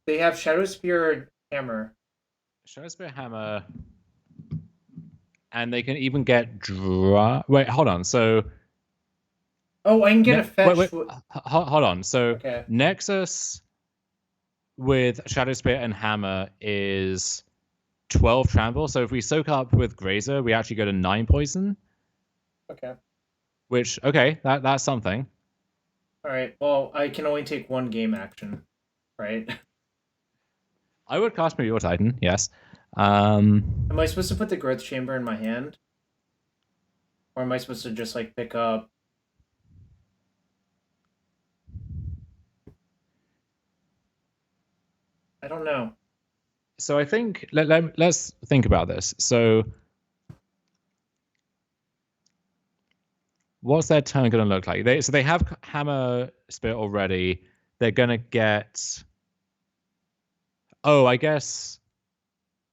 They have Shadow Spear Hammer. Shadow Spear Hammer. And they can even get draw. Wait, hold on. So... Oh, I can get a fetch. Wait. Hold on. So Okay. Nexus with Shadow Spear and Hammer is 12 trample. So if we soak up with Grazer, we actually go to 9 poison. Okay. Which, okay, that's something. Alright, well, I can only take one game action, right? I would cast Meteor Titan, yes. Am I supposed to put the Growth Chamber in my hand? Or am I supposed to just, like, pick up... I don't know. So I think, let's think about this. So what's their turn going to look like? They have Hammer Spirit already. They're going to get... Oh, I guess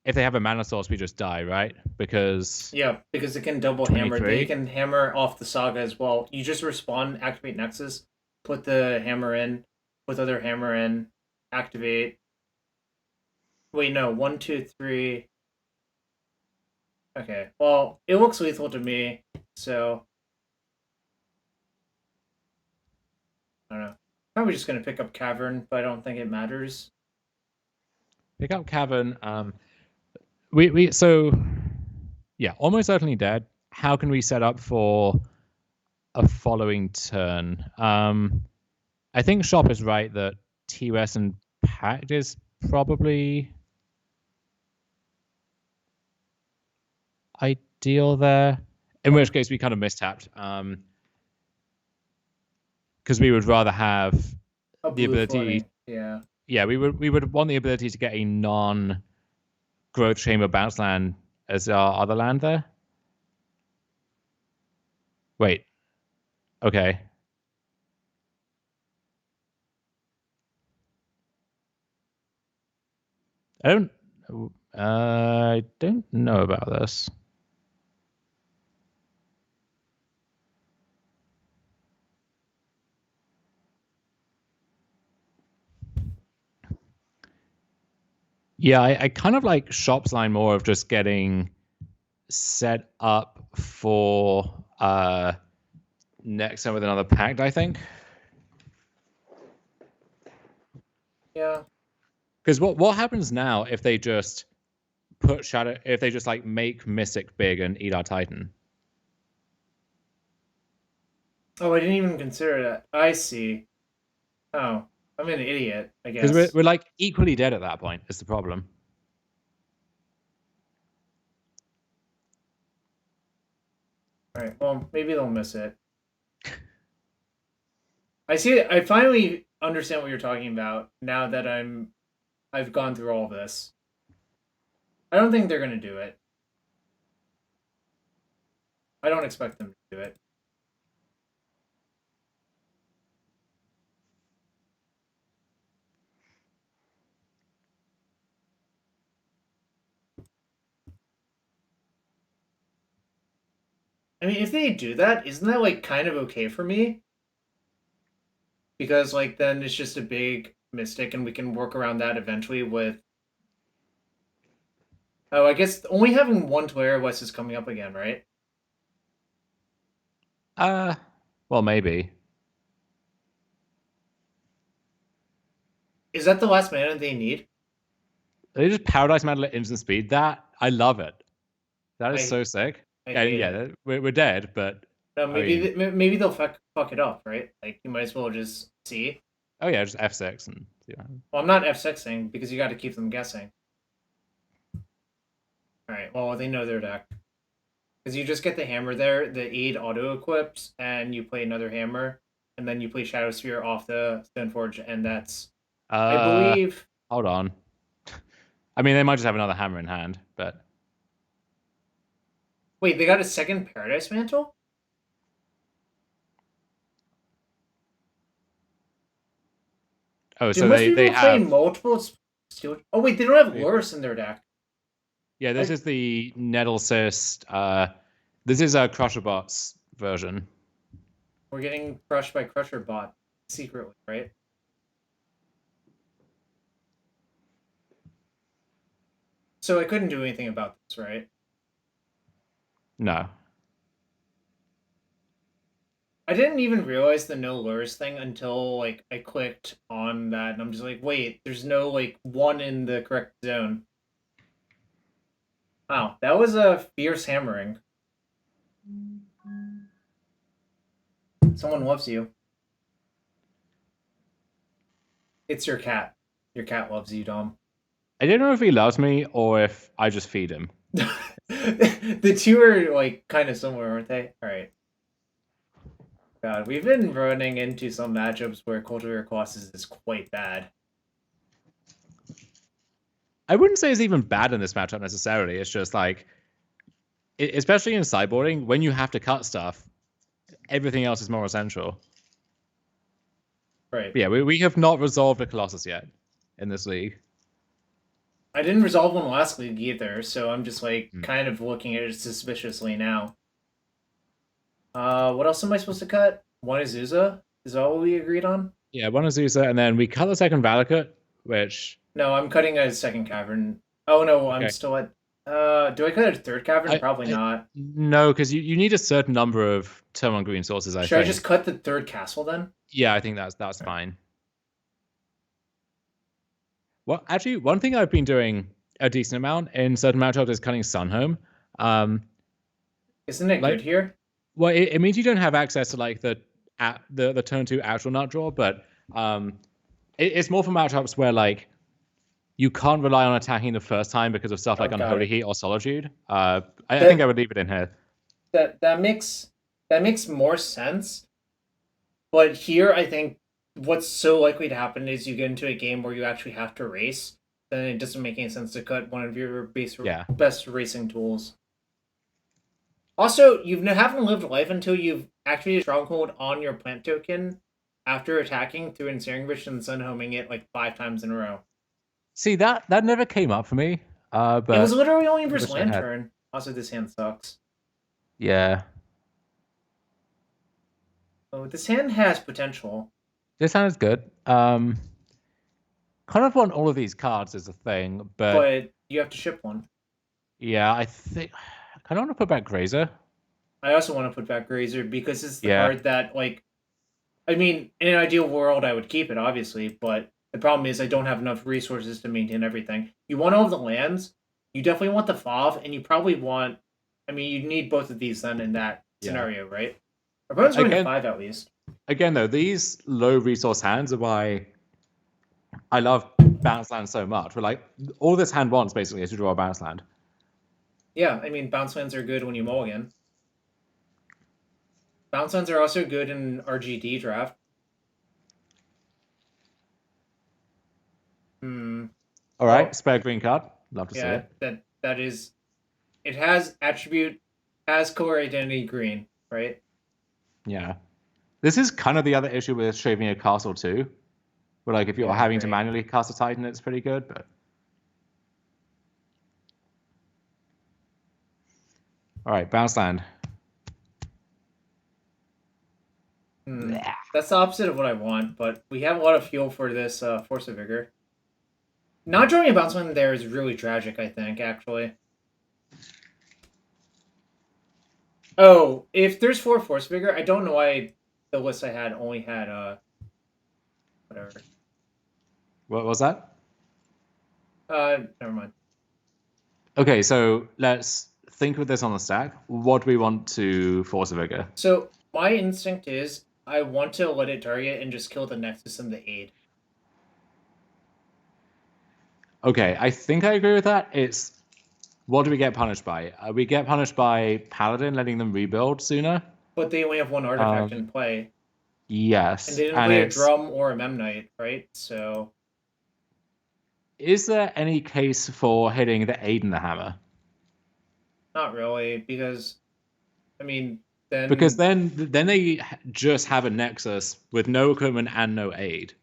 if they have a mana source, we just die, right? Because... Yeah, because it can double 23? hammer. They can hammer off the Saga as well. You just respawn, activate Nexus, put the hammer in, put the other hammer in, activate. Wait, no. 1, 2, 3. Okay, well, it looks lethal to me, so... I don't know. Probably just going to pick up Cavern, but I don't think it matters. Pick up Cavern. So yeah, almost certainly dead. How can we set up for a following turn? I think Shop is right that TOS and Pact is probably ideal there. In which case we kind of mistapped. Because we would rather have the ability. Yeah. Yeah, we would want the ability to get a non-growth chamber bounce land as our other land there. Wait. Okay. I don't know about this. Yeah, I kind of like Shop's line more of just getting set up for next time with another pact, I think. Yeah. Because what happens now if they just put Shadow, if they just like make Mystic big and eat our Titan? Oh, I didn't even consider that. I see. Oh, I'm an idiot, I guess. Because we're like equally dead at that point, is the problem. Alright, well, maybe they'll miss it. I see it. I finally understand what you're talking about now that I've gone through all this. I don't think they're gonna do it. I don't expect them to do it. I mean, if they do that, isn't that like kind of okay for me? Because like then it's just a big mistake, and we can work around that eventually with. Oh, I guess only having one Twitter West is coming up again, right? Uh, well, maybe. Is that the last mana they need? They just Paradise Medal at instant speed. That I love it. That is I so sick. I And hate yeah, it. we're dead, but No, I mean, maybe they'll fuck it up, right? Like you might as well just see. oh yeah, just F6 and see what happens. Well, I'm not F6ing because you got to keep them guessing. All right. Well, they know their deck because you just get the hammer there. The aid auto equips, and you play another hammer, and then you play Shadow Sphere off the Stoneforge, and that's I Uh, believe. hold on. I mean, they might just have another hammer in hand, but Wait, they got a second Paradise Mantle? oh, Do so most they people play have multiple steel? Oh wait, they don't have yeah, Lurus in their deck. this is the Nettle Cyst. This is a Crusher Bots version. We're getting crushed by Crusher Bot secretly, right? So I couldn't do anything about this, right? No. I didn't even realize the no lures thing until like I clicked on that, and I'm just like, wait, there's no like one in the correct zone. Wow, that was a fierce hammering. Someone loves you. It's your cat. Your cat loves you, Dom. I don't know if he loves me or if I just feed him. The two are like kind of similar, aren't they? All right. God, we've been running into some matchups where Cultivator Colossus is quite bad. I wouldn't say it's even bad in this matchup necessarily. It's just like, especially in sideboarding, when you have to cut stuff, everything else is more essential. Right. But yeah, we have not resolved a Colossus yet in this league. I didn't resolve one last league either, so I'm just like Hmm. kind of looking at it suspiciously now. What else am I supposed to cut? One is Urza? Is that what we agreed on? Yeah, one Azusa, and then we cut the second Valakut, which No, I'm cutting a second cavern. Oh no, I'm okay. still at. Do I cut a third cavern? Probably I not. no, because you need a certain number of turn on green sources, I Should I think. just cut the third castle then? Yeah, I think that's fine. Well, actually, one thing I've been doing a decent amount in certain matchups is cutting Sunhome. Um, Isn't it good like, here? well, it means you don't have access to like the turn two actual nut draw, but it's more for matchups where like you can't rely on attacking the first time because of stuff Oh, like got Unholy it. Heat or Solitude. I think I That would leave it in here. that makes more sense. But here, I think what's so likely to happen is you get into a game where you actually have to race. Then it doesn't make any sense to cut one of your Yeah. best racing tools. Also, you haven't lived life until you've activated Stronghold on your plant token after attacking through Ensnaring Bridge and Sun homing it like 5 times in a row. See that never came up for me. It was But literally only I versus wish I had. Lantern. Also, this hand sucks. Yeah. Oh, this hand has potential. This hand is good. Kind of want all of these cards is a thing, but But you have to ship one. yeah, I think I kind of want to put back Grazer. I also want to put back Grazer because it's the Yeah. card that, like, I mean, in an ideal world, I would keep it, obviously, but the problem is I don't have enough resources to maintain everything. You want all of the lands, you definitely want the FOV, and you probably want. I mean, you need both of these then in that Yeah. scenario, right? Our opponent's going to Again, 5 at least. again though, these low resource hands are why I love bounce land so much. We're like all this hand wants basically is to draw a bounce land. Yeah, I mean, bounce lands are good when you mulligan. Bounce lands are also good in RGD draft. All right, spare green card. Love to see it. That is, it has attribute, has color identity green, right? Yeah. This is kind of the other issue with shaving a castle too. But like if you're having to manually cast a Titan, it's pretty good, but all right, bounce land. That's the opposite of what I want, but we have a lot of fuel for this Force of Vigor. Not drawing a bounce land there is really tragic, I think, actually. Oh, if there's 4 Force of Vigor, I don't know why the list I had only had whatever. What was that? Never mind. Okay, so let's think with this on the stack. What do we want to Force of Vigor? So my instinct is I want to let it target and just kill the Nexus and the aid. Okay, I think I agree with that. It's what do we get punished by? We get punished by Paladin letting them rebuild sooner. But they only have 1 artifact in play. Yes. And they didn't play a drum or a Memnite, right? So is there any case for hitting the aid and the hammer? Not really, because I mean then because then they just have a Nexus with no equipment and no aid.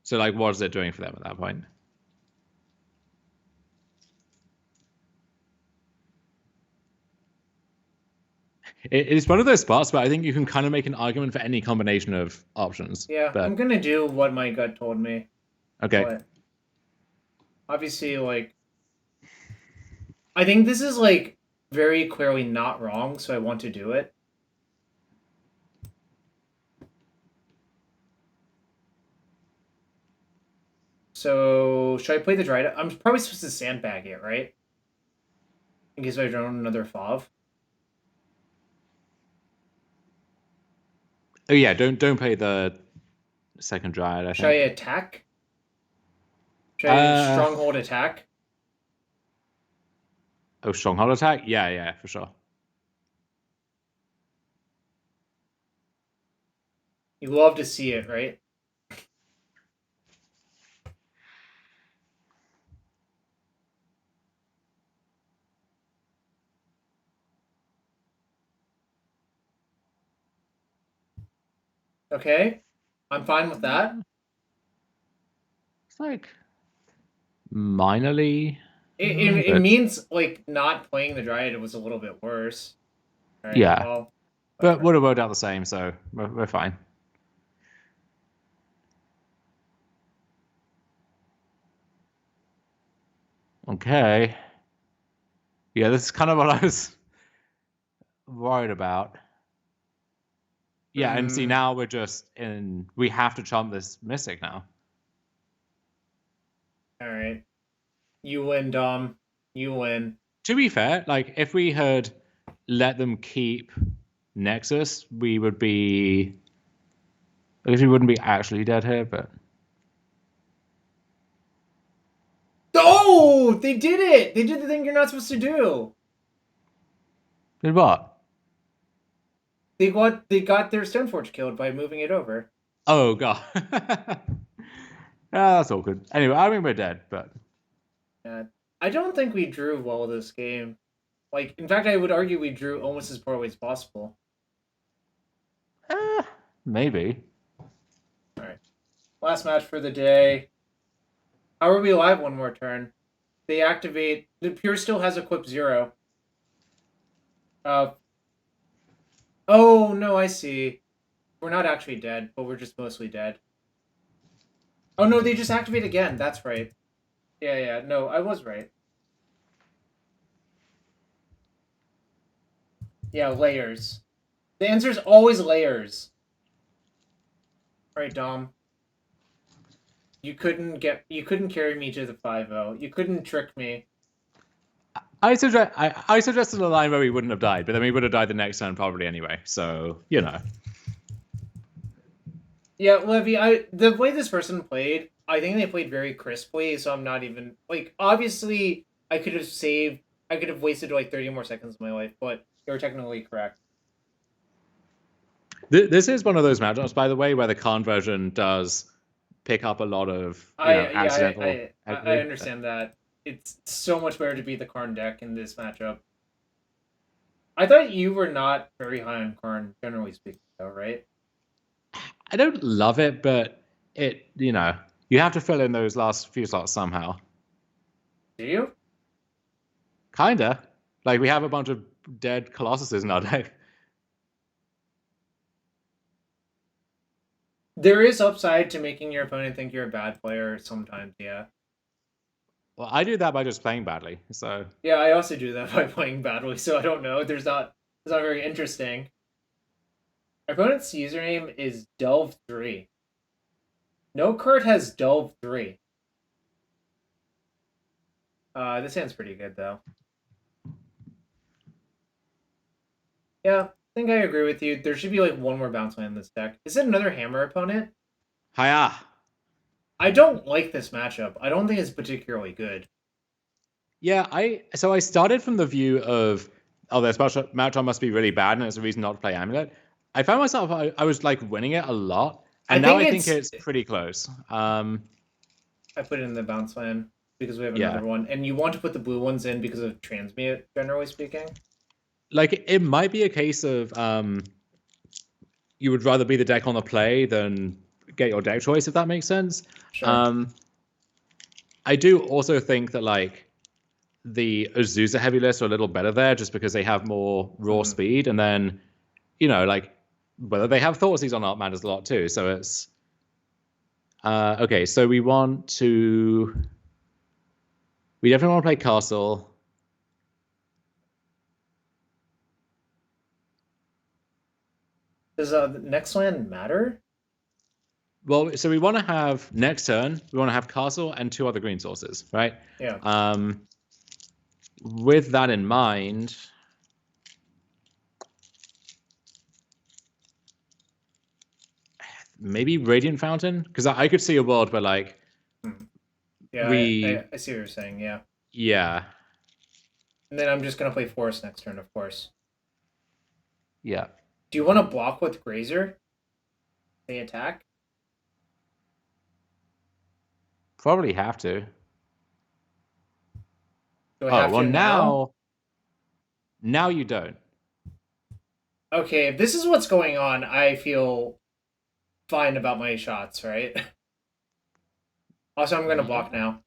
So like what is it doing for them at that point? It's one of those spots, but I think you can kind of make an argument for any combination of options. Yeah, but... I'm gonna do what my gut told me. Okay. But obviously, like, I think this is like very clearly not wrong, so I want to do it. So should I play the Dryad? I'm probably supposed to sandbag it, right? In case I draw another FOV. Oh yeah, don't play the second Dryad. Should I attack? Should I stronghold attack? Oh, stronghold attack? Yeah, for sure. You love to see it, right? Okay, I'm fine with that. It's like minorly. It means like not playing the Dryad was a little bit worse. Right, yeah, well, but would have worked out the same, so we're fine. Okay. Yeah, this is kind of what I was worried about. Yeah, and see now we're just in. We have to chomp this Mystic now. All right, you win, Dom. You win. To be fair, like if we had let them keep Nexus, we would be. I guess we wouldn't be actually dead here, but. Oh, they did it! They did the thing you're not supposed to do. Did what? They got their Stoneforge killed by moving it over. Oh god. That's all good. Anyway, I mean we're dead, but yeah, I don't think we drew well this game. Like, in fact, I would argue we drew almost as poorly as possible. Maybe. All right, last match for the day. How are we alive one more turn? They activate. The Pure still has equip 0. Oh, no, I see. We're not actually dead, but we're just mostly dead. Oh, no, they just activate again. That's right. Yeah, no, I was right. Yeah, layers. The answer is always layers. All right, Dom. You couldn't carry me to the 5-0. You couldn't trick me. I suggested a line where we wouldn't have died, but then we would have died the next turn probably anyway. So, you know. Yeah, Levy, the way this person played, I think they played very crisply, so I'm not even like obviously I could have wasted like 30 more seconds of my life, but you're technically correct. This is one of those matchups, by the way, where the Khan version does pick up a lot of accidental. I understand that. It's so much better to be the Karn deck in this matchup. I thought you were not very high on Karn, generally speaking, though, right? I don't love it, but you have to fill in those last few slots somehow. Do you? Kinda. Like we have a bunch of dead Colossuses in our deck. There is upside to making your opponent think you're a bad player sometimes, yeah. Well, I do that by just playing badly. So yeah, I also do that by playing badly. So I don't know. It's not very interesting. Our opponent's username is Delve3. No card has Delve3. This hand's pretty good though. Yeah, I think I agree with you. There should be like one more bounce land in this deck. Is it another hammer opponent? hiya. I don't like this matchup. I don't think it's particularly good. Yeah, I started from the view of this matchup must be really bad and it's a reason not to play Amulet. I found myself I was like winning it a lot, and I think it's pretty close. I put it in the bounce land because we have another one, and you want to put the blue ones in because of transmute, generally speaking. Like it might be a case of you would rather be the deck on the play than get your deck choice, if that makes sense. Sure. I do also think that like the Urza heavy lists are a little better there just because they have more raw speed, and then like whether they have Thoughtseize or not matters a lot too. So it's okay. So we definitely want to play Castle. Does the next land matter? Well, so we want to have next turn. We want to have Castle and 2 other green sources, right? Yeah. With that in mind, maybe Radiant Fountain, because I could see a world where like yeah, I see what you're saying. Yeah. And then I'm just gonna play Forest next turn, of course. Yeah. Do you want to block with Grazer? They attack? Probably have to. Do I have to now you don't. Okay, if this is what's going on, I feel fine about my shots, right? Also, I'm gonna block now.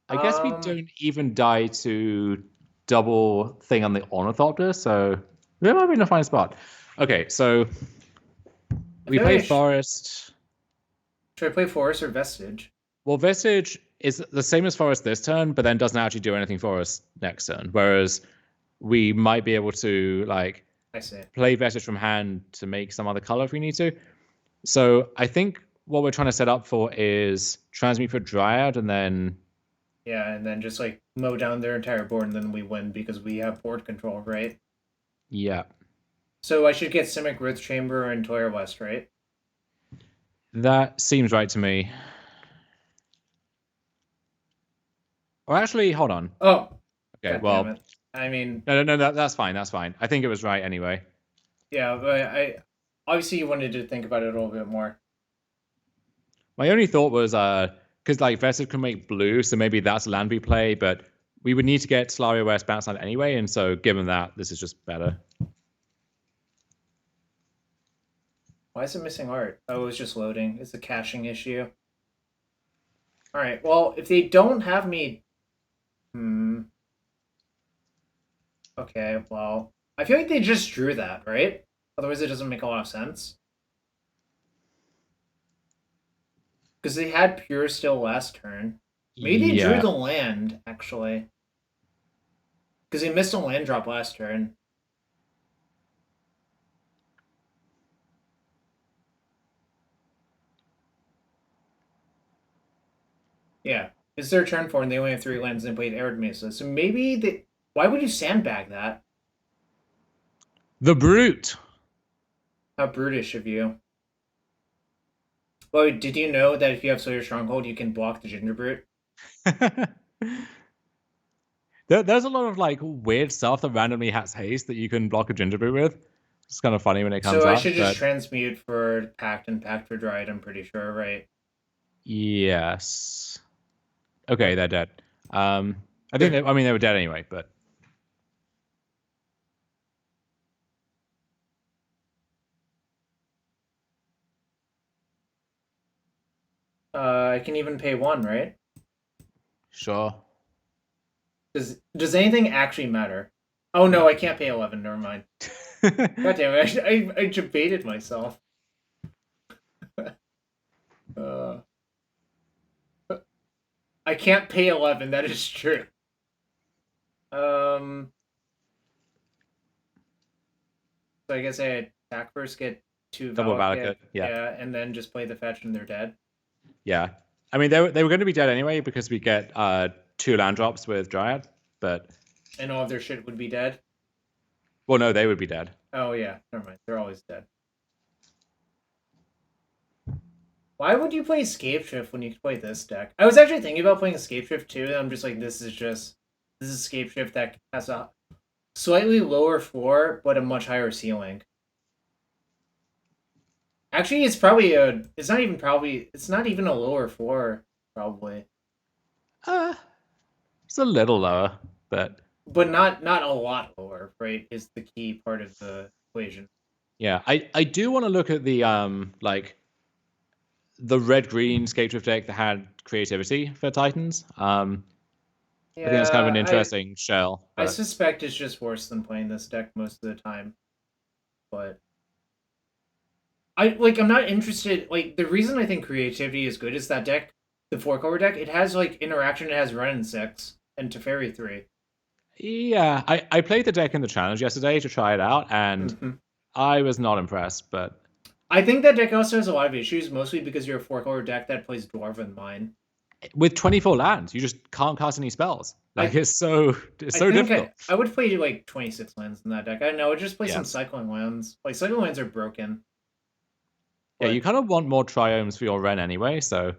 I guess we don't even die to double thing on the Ornithopter, so we might be in a fine spot. Okay, so we play Forest. Should I play Forest or Vestige? Well, Vestige is the same as Forest this turn, but then doesn't actually do anything for us next turn. Whereas we might be able to like play Vestige from hand to make some other color if we need to. So I think what we're trying to set up for is Transmute for Dryad, and then and then just like mow down their entire board, and then we win because we have board control, right? Yeah. So I should get Simic, Growth Chamber, and Toyer West, right? That seems right to me. Or actually, hold on. Oh. Okay, well. I mean. No, that's fine. That's fine. I think it was right anyway. Yeah, but obviously you wanted to think about it a little bit more. My only thought was because like Vestige can make blue, so maybe that's land we play, but we would need to get Solaria West bounce land anyway, and so given that, this is just better. Why is it missing art? Oh, it was just loading. It's a caching issue. Alright, well, if they don't have me... Okay, well... I feel like they just drew that, right? Otherwise it doesn't make a lot of sense. Because they had Pure Still last turn. Maybe they drew the land, actually. Because they missed a land drop last turn. Yeah, it's their turn 4 and they only have 3 lands and they played Arid Mesa. So maybe they... Why would you sandbag that? The brute. How brutish of you. Well, did you know that if you have Sawyer Stronghold, you can block the Ginger Brute? There's a lot of like weird stuff that randomly has haste that you can block a Ginger Brute with. It's kind of funny when it comes So I up. should just But transmute for Pact and Pact for Dryad, I'm pretty sure, right? yes. Okay, What? they're dead. I think I mean they were dead anyway, but I can even pay 1, right? sure. Does anything actually matter? Oh no, I can't pay 11. Never mind. God damn it! I debated myself. uh, I can't pay 11. That is true. So I guess I attack first, get 2 Double Valakut, Valakut, yeah. yeah, and then just play the fetch and they're dead. Yeah. I mean, they were going to be dead anyway because we get 2 land drops with Dryad, but And all of their shit would be dead. well, no, they would be dead. Oh yeah, never mind. They're always dead. Why would you play Scapeshift when you could play this deck? I was actually thinking about playing Scapeshift too, and I'm just like, this is Scapeshift that has a slightly lower floor but a much higher ceiling. Actually, it's not even a lower floor, probably. It's a little lower, but Not a lot lower, right? Is the key part of the equation. yeah, I do want to look at the like the red green Scapeshift deck that had creativity for Titans. I think that's kind of an Yeah, interesting shell. I But suspect it's just worse than playing this deck most of the time. But I'm not interested. Like, the reason I think creativity is good is that deck, the 4-color deck, it has like interaction. It has Renin 6 and Teferi 3. yeah, I played the deck in the challenge yesterday to try it out, and I was not impressed. But I think that deck also has a lot of issues, mostly because you're a 4-color deck that plays Dwarven Mine. with 24 lands, you just can't cast any spells. Like it's so difficult. I would play like 26 lands in that deck. I don't know. I would just play Yeah. some cycling lands. Like, cycling lands are broken. Yeah, you kind of want more triomes for your Ren anyway, so.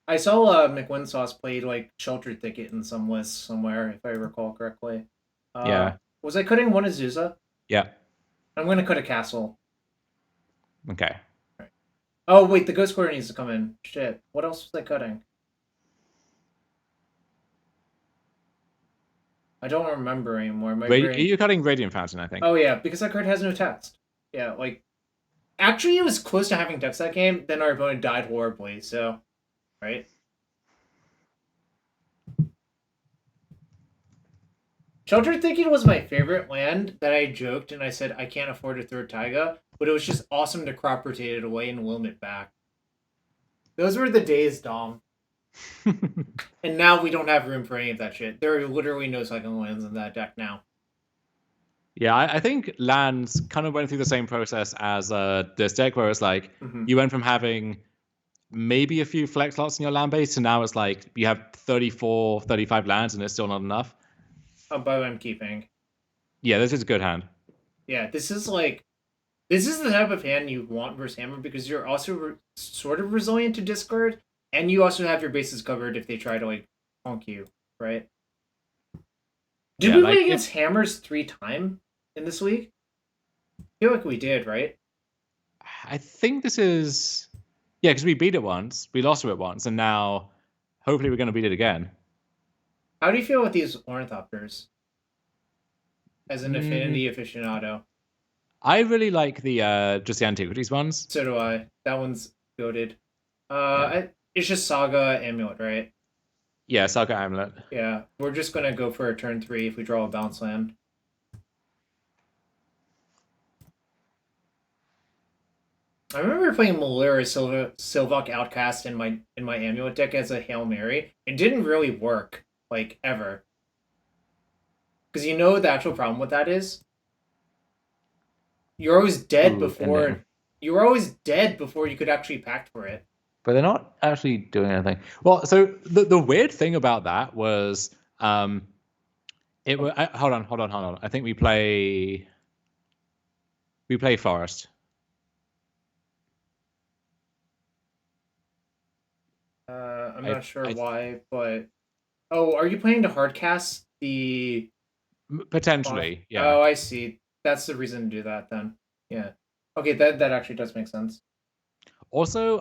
I saw McWinsauce played like Sheltered Thicket in some lists somewhere, if I recall correctly. Yeah. Was I cutting one Azusa? Yeah. I'm going to cut a castle. Okay. Right. Oh, wait, the Ghost Quarter needs to come in. Shit. What else was I cutting? I don't remember anymore. My brain... Are you cutting Radiant Fountain, I think? Oh, yeah, because that card has no text. Yeah, like... Actually, it was close to having text that game, then our opponent died horribly, so... Right? Sheltered Thicket was my favorite land that I joked and I said I can't afford a third Taiga, but it was just awesome to crop rotate it away and loam it back. Those were the days, Dom. And now we don't have room for any of that shit. There are literally no second lands in that deck now. Yeah, I think lands kind of went through the same process as this deck, where it's like you went from having maybe a few flex slots in your land base to now it's like you have 34, 35 lands and it's still not enough. But I'm keeping. Yeah, this is a good hand. Yeah, this is the type of hand you want versus Hammer because you're also sort of resilient to discard, and you also have your bases covered if they try to like honk you, right? Did we play against Hammers 3 times in this week? I feel like we did, right? I think this is... Yeah, because we beat it once, we lost to it once, and now hopefully we're going to beat it again. How do you feel with these Ornithopters? As an affinity aficionado. I really like the just the Antiquities ones. So do I. That one's goated. It's just Saga Amulet, right? Yeah, Saga Amulet. Yeah, we're just going to go for a turn 3 if we draw a bounce land. I remember playing Malira Silvok Outcast in my Amulet deck as a Hail Mary. It didn't really work, like, ever. Because you know the actual problem with that is? You're always dead before... You were always dead before you could actually pact for it. But they're not actually doing anything. Well, so the weird thing about that was... hold on. I think we play Forest. I'm not sure why, but Oh, are you planning to hardcast the... Potentially, yeah. Oh, I see. That's the reason to do that then. Yeah. Okay, that actually does make sense. Also,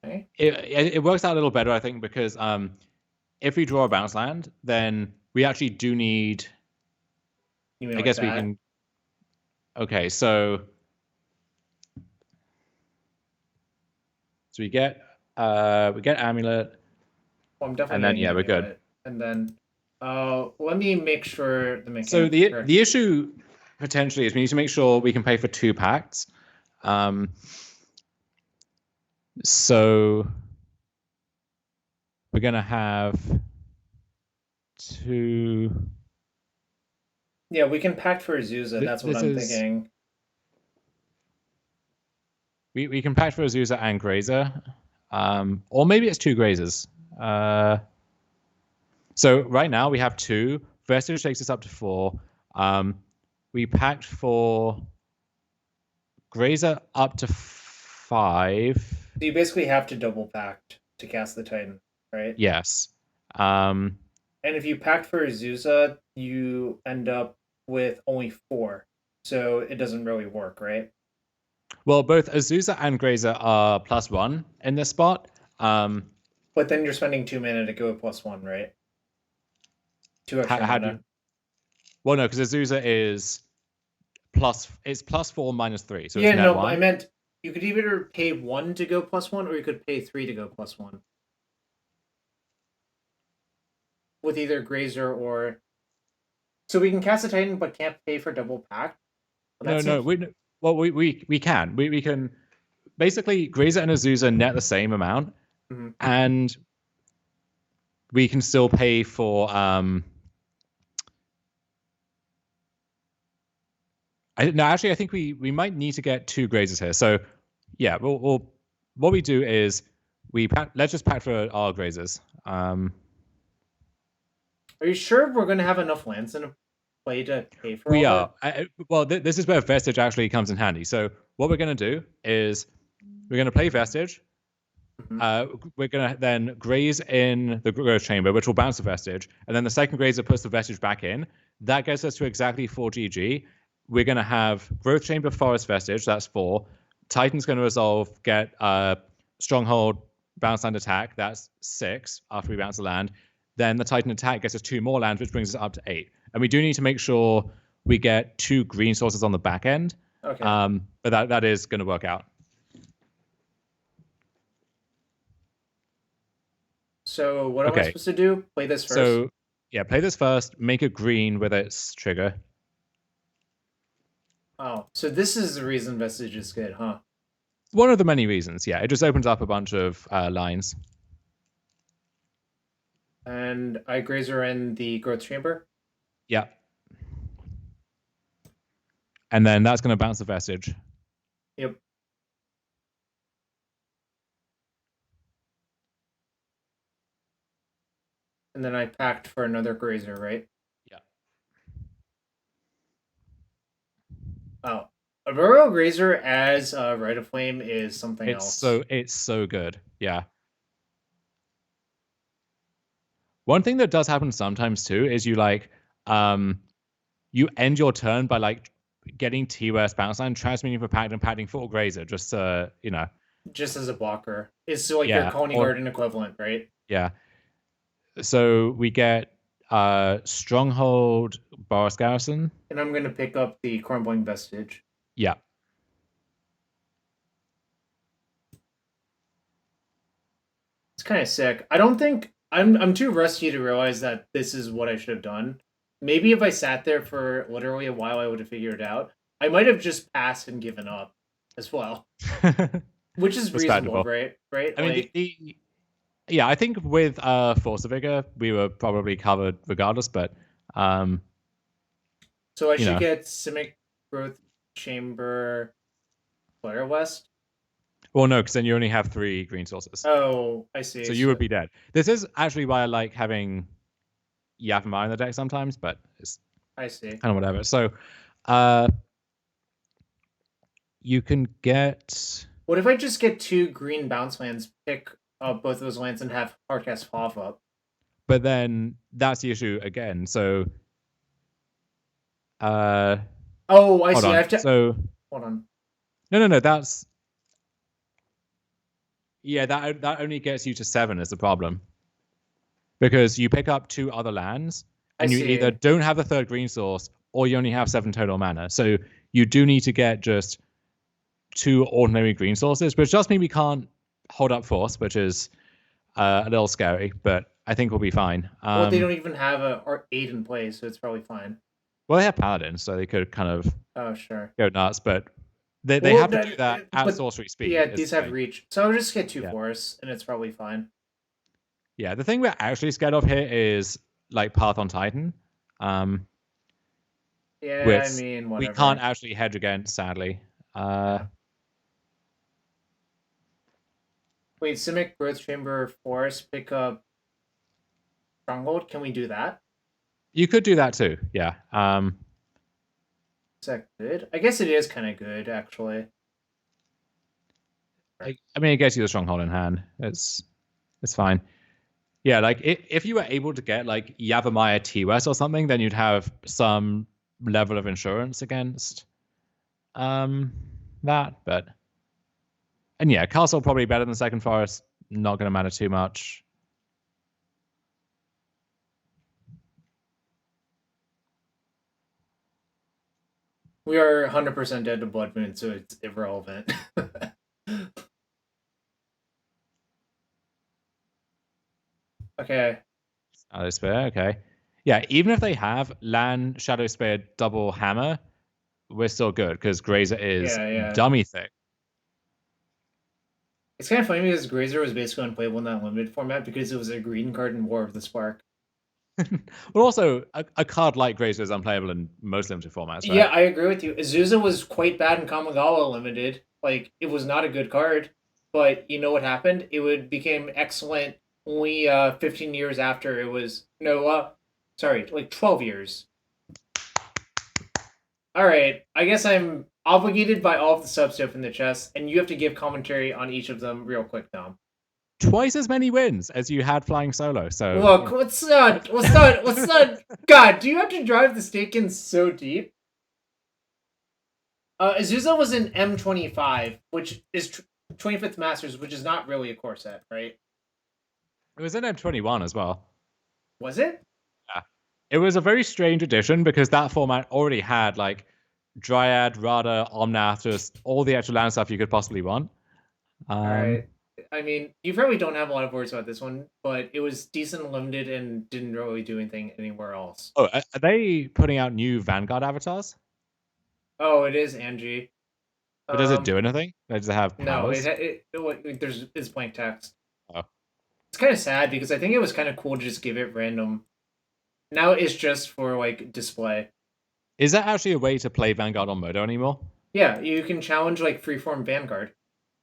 Okay. it works out a little better, I think, because if we draw a bounce land, then we actually do need. You mean I like guess we that? can. Okay, so we get Amulet, Well, I'm definitely and then getting yeah, we're good. Amulet. And then let me make sure the So mechanics are correct. the issue potentially is we need to make sure we can pay for 2 packs. So we're gonna have 2. Yeah, we can pact for Azusa. That's what This I'm is thinking. we can pack for Azusa and Grazer, or maybe it's 2 Grazers. So right now we have 2. Vestige takes us up to 4. We packed for Grazer up to 5. So you basically have to double pact to cast the Titan, right? Yes. And if you pact for Azusa, you end up with only 4. So it doesn't really work, right? Well, both Azusa and Grazer are +1 in this spot. But then you're spending 2 mana to go +1, right? 2 extra How mana. well, no, because Azusa is it's +4 -3, so Yeah, it's net no, 1. I meant you could either pay 1 to go +1, or you could pay 3 to go +1. With either Grazer or... So we can cast a Titan, but can't pay for double pact? Well, no, we can. We can basically Grazer and Azusa net the same amount, and we can still pay for I think we might need to get 2 Grazers here. So yeah, we'll what we do is let's just pack for our Grazers. Are you sure we're going to have enough lands in a play to pay for We all are. Well, this is where Vestige actually comes in handy. So what we're going to do is we're going to play Vestige. We're going to then graze in the growth chamber, which will bounce the Vestige. And then the second grazer puts the Vestige back in. That gets us to exactly 4 GG. We're going to have growth chamber, forest, Vestige. That's 4. Titan's going to resolve, get stronghold, bounce land attack. That's 6 after we bounce the land. Then the Titan attack gets us 2 more lands, which brings us up to 8. And we do need to make sure we get 2 green sources on the back end. Okay. But that is going to work out. So what am I supposed to do? Play this first? So yeah, play this first. Make a green with its trigger. Oh, so this is the reason Vestige is good, huh? One of the many reasons, yeah. It just opens up a bunch of lines. And I Grazer in the growth chamber? Yeah. And then that's going to bounce the Vestige. Yep. And then I packed for another Grazer, right? Yeah. Oh. A Royal Grazer as a Rite of Flame is something else. It's so good. Yeah. One thing that does happen sometimes too is you you end your turn by getting T-West bounce line, transmuting for pact and pacting for Grazer, just just as a blocker. It's your Coney Garden equivalent, right? Yeah. So we get Stronghold, Boris Garrison. And I'm gonna pick up the Crumbling Vestige. Yeah. It's kind of sick. I don't think I'm too rusty to realize that this is what I should have done. Maybe if I sat there for literally a while, I would have figured it out. I might have just passed and given up as well, which is reasonable, right? Right? I mean, yeah, I think with Force of Vigor, we were probably covered regardless, but so I should get Simic Growth Chamber, Flare West. Well, no, because then you only have 3 green sources. Oh, I see. So you would be dead. This is actually why I like having Yavimar in the deck sometimes, but it's I see. kind of whatever. So you can get... What if I just get 2 green bounce lands, pick up both of those lands, and have hardcast pop up? But then that's the issue again. So, oh, I hold see. on. I have to. So, Hold on. no. That's that only gets you to 7 is the problem. Because you pick up 2 other lands, and you either don't have the 3rd green source, or you only have 7 total mana. So you do need to get just 2 ordinary green sources, which does mean we can't hold up force, which is a little scary, but I think we'll be fine. Well, they don't even have a 8 in play, so it's probably fine. Well, they have paladins, so they could kind of go nuts, but they have to do that at sorcery speed. Yeah, these have reach. So I'll just get 2 forests, and it's probably fine. Yeah, the thing we're actually scared of here is like Path on Titan. Yeah, which I mean, whatever. We can't actually hedge against, sadly. Wait, Simic Growth Chamber Forest, pick up Stronghold. Can we do that? You could do that too, yeah. Is that good? I guess it is kind of good, actually. I mean, it gets you the Stronghold in hand. It's fine. Yeah, like if you were able to get like Yavimaya T-West or something, then you'd have some level of insurance against that. But and yeah, Castle probably better than Second Forest. Not going to matter too much. We are 100% dead to Blood Moon, so it's irrelevant. Okay. Shadow Spear, okay. Yeah, even if they have land Shadow Spear double hammer, we're still good because Grazer is dummy thick. It's kind of funny because Grazer was basically unplayable in that limited format because it was a green card in War of the Spark. Well, also, a card like Grazer is unplayable in most limited formats, right? Yeah, I agree with you. Azusa was quite bad in Kamigawa limited. Like, it was not a good card, but you know what happened? It became excellent only 15 years after it was... No, sorry, like 12 years. Alright, I guess I'm obligated by all of the sub stuff in the chest, and you have to give commentary on each of them real quick, Dom. Twice as many wins as you had flying solo, so... Look, what's not... God, do you have to drive the stake in so deep? Azusa was in M25, which is 25th Masters, which is not really a core set, right? It was in M21 as well. Was it? Yeah. It was a very strange edition because that format already had, like, Dryad, Rada, Omnath, just all the extra land stuff you could possibly want. Alright. I mean, you probably don't have a lot of words about this one, but it was decent and limited and didn't really do anything anywhere else. Oh, are they putting out new Vanguard avatars? Oh, it is Angie. But does it do anything? Does it have powers? No, it's blank text. Oh. It's kind of sad because I think it was kind of cool to just give it random. Now it's just for, like, display. Is that actually a way to play Vanguard on Modo anymore? Yeah, you can challenge, like, freeform Vanguard.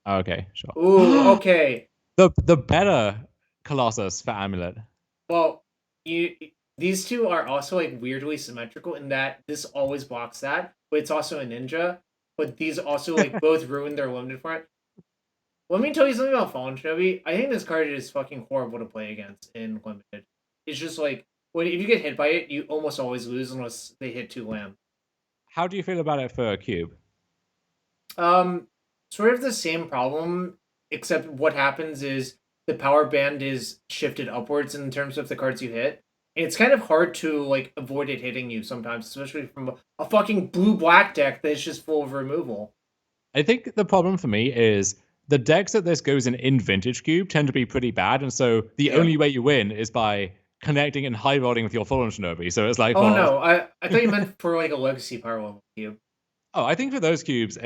Oh, okay, sure. Ooh, okay. The better Colossus for Amulet. Well, these two are also, like, weirdly symmetrical in that this always blocks that, but it's also a ninja. But these also, like, both ruin their limited format. Let me tell you something about Fallen Shinobi. I think this card is fucking horrible to play against in limited. It's just like, if you get hit by it, you almost always lose unless they hit 2 land. How do you feel about it for a cube? Sort of the same problem, except what happens is the power band is shifted upwards in terms of the cards you hit. And it's kind of hard to, like, avoid it hitting you sometimes, especially from a fucking blue-black deck that's just full of removal. I think the problem for me is the decks that this goes in Vintage Cube tend to be pretty bad, and so the only way you win is by connecting and high rolling with your Fallen Shinobi. So it's like, oh, no, I thought you meant for, like, a Legacy Power Level cube. Oh, I think for those cubes,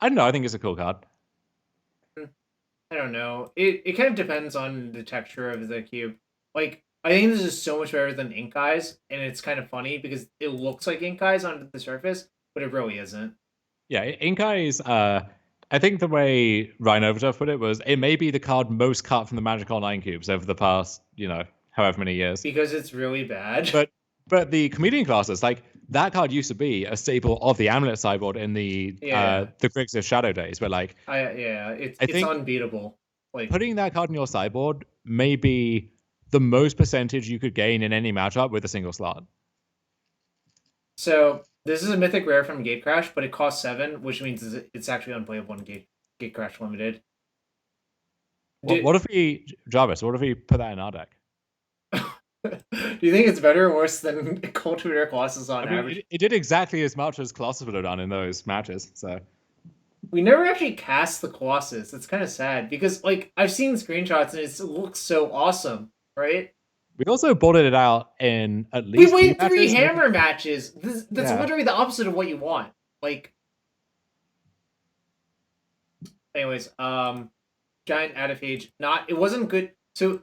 I don't know, I think it's a cool card. I don't know. It kind of depends on the texture of the cube. Like, I think this is so much better than Ink Eyes, and it's kind of funny because it looks like Ink Eyes on the surface, but it really isn't. Yeah, Ink Eyes, I think the way Ryan Overturf put it was, it may be the card most cut from the Magic Online cubes over the past, however many years. Because it's really bad. But the Comedian classes, like, that card used to be a staple of the Amulet sideboard in the Grixis Shadow days, but like it's I think unbeatable. Like putting that card in your sideboard may be the most percentage you could gain in any matchup with a single slot. So this is a mythic rare from Gatecrash, but it costs 7, which means it's actually unplayable in Gatecrash Limited. What if we, Jarvis? What if we put that in our deck? Do you think it's better or worse than Cultivator Colossus on average? It did exactly as much as Colossus would have done in those matches. So we never actually cast the Colossus. It's kind of sad because, like, I've seen screenshots and it looks so awesome, right? We also boarded it out in at least we win 3 hammer matches. That's literally the opposite of what you want. Like, anyways, Giant out of age. It wasn't good. So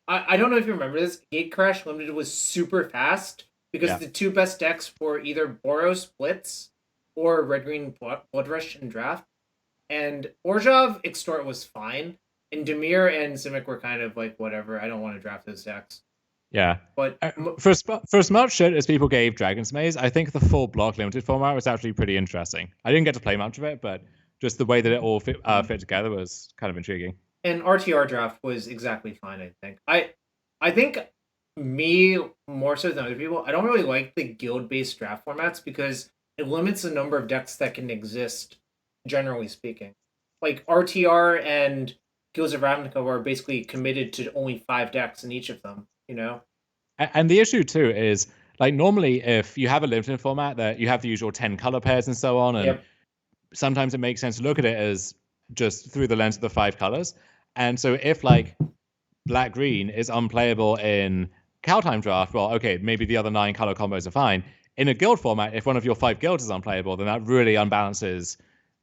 I don't know if you remember this. Gatecrash Limited was super fast because the 2 best decks were either Boros Blitz or Red Green Blood Rush and Draft. And Orzhov Extort was fine. And Dimir and Simic were kind of like, whatever, I don't want to draft those decks. Yeah. But for as much shit as people gave Dragon's Maze, I think the full block limited format was actually pretty interesting. I didn't get to play much of it, but just the way that it all fit together was kind of intriguing. And RTR draft was exactly fine, I think. I think me, more so than other people, I don't really like the guild-based draft formats because it limits the number of decks that can exist, generally speaking. Like, RTR and Guilds of Ravnica are basically committed to only 5 decks in each of them, you know? And the issue, too, is, like, normally if you have a limited format, that you have the usual 10 color pairs and so on, and sometimes it makes sense to look at it as just through the lens of the 5 colors. And so if, like, black-green is unplayable in Kaldheim draft, well, okay, maybe the other 9 color combos are fine. In a guild format, if one of your 5 guilds is unplayable, then that really unbalances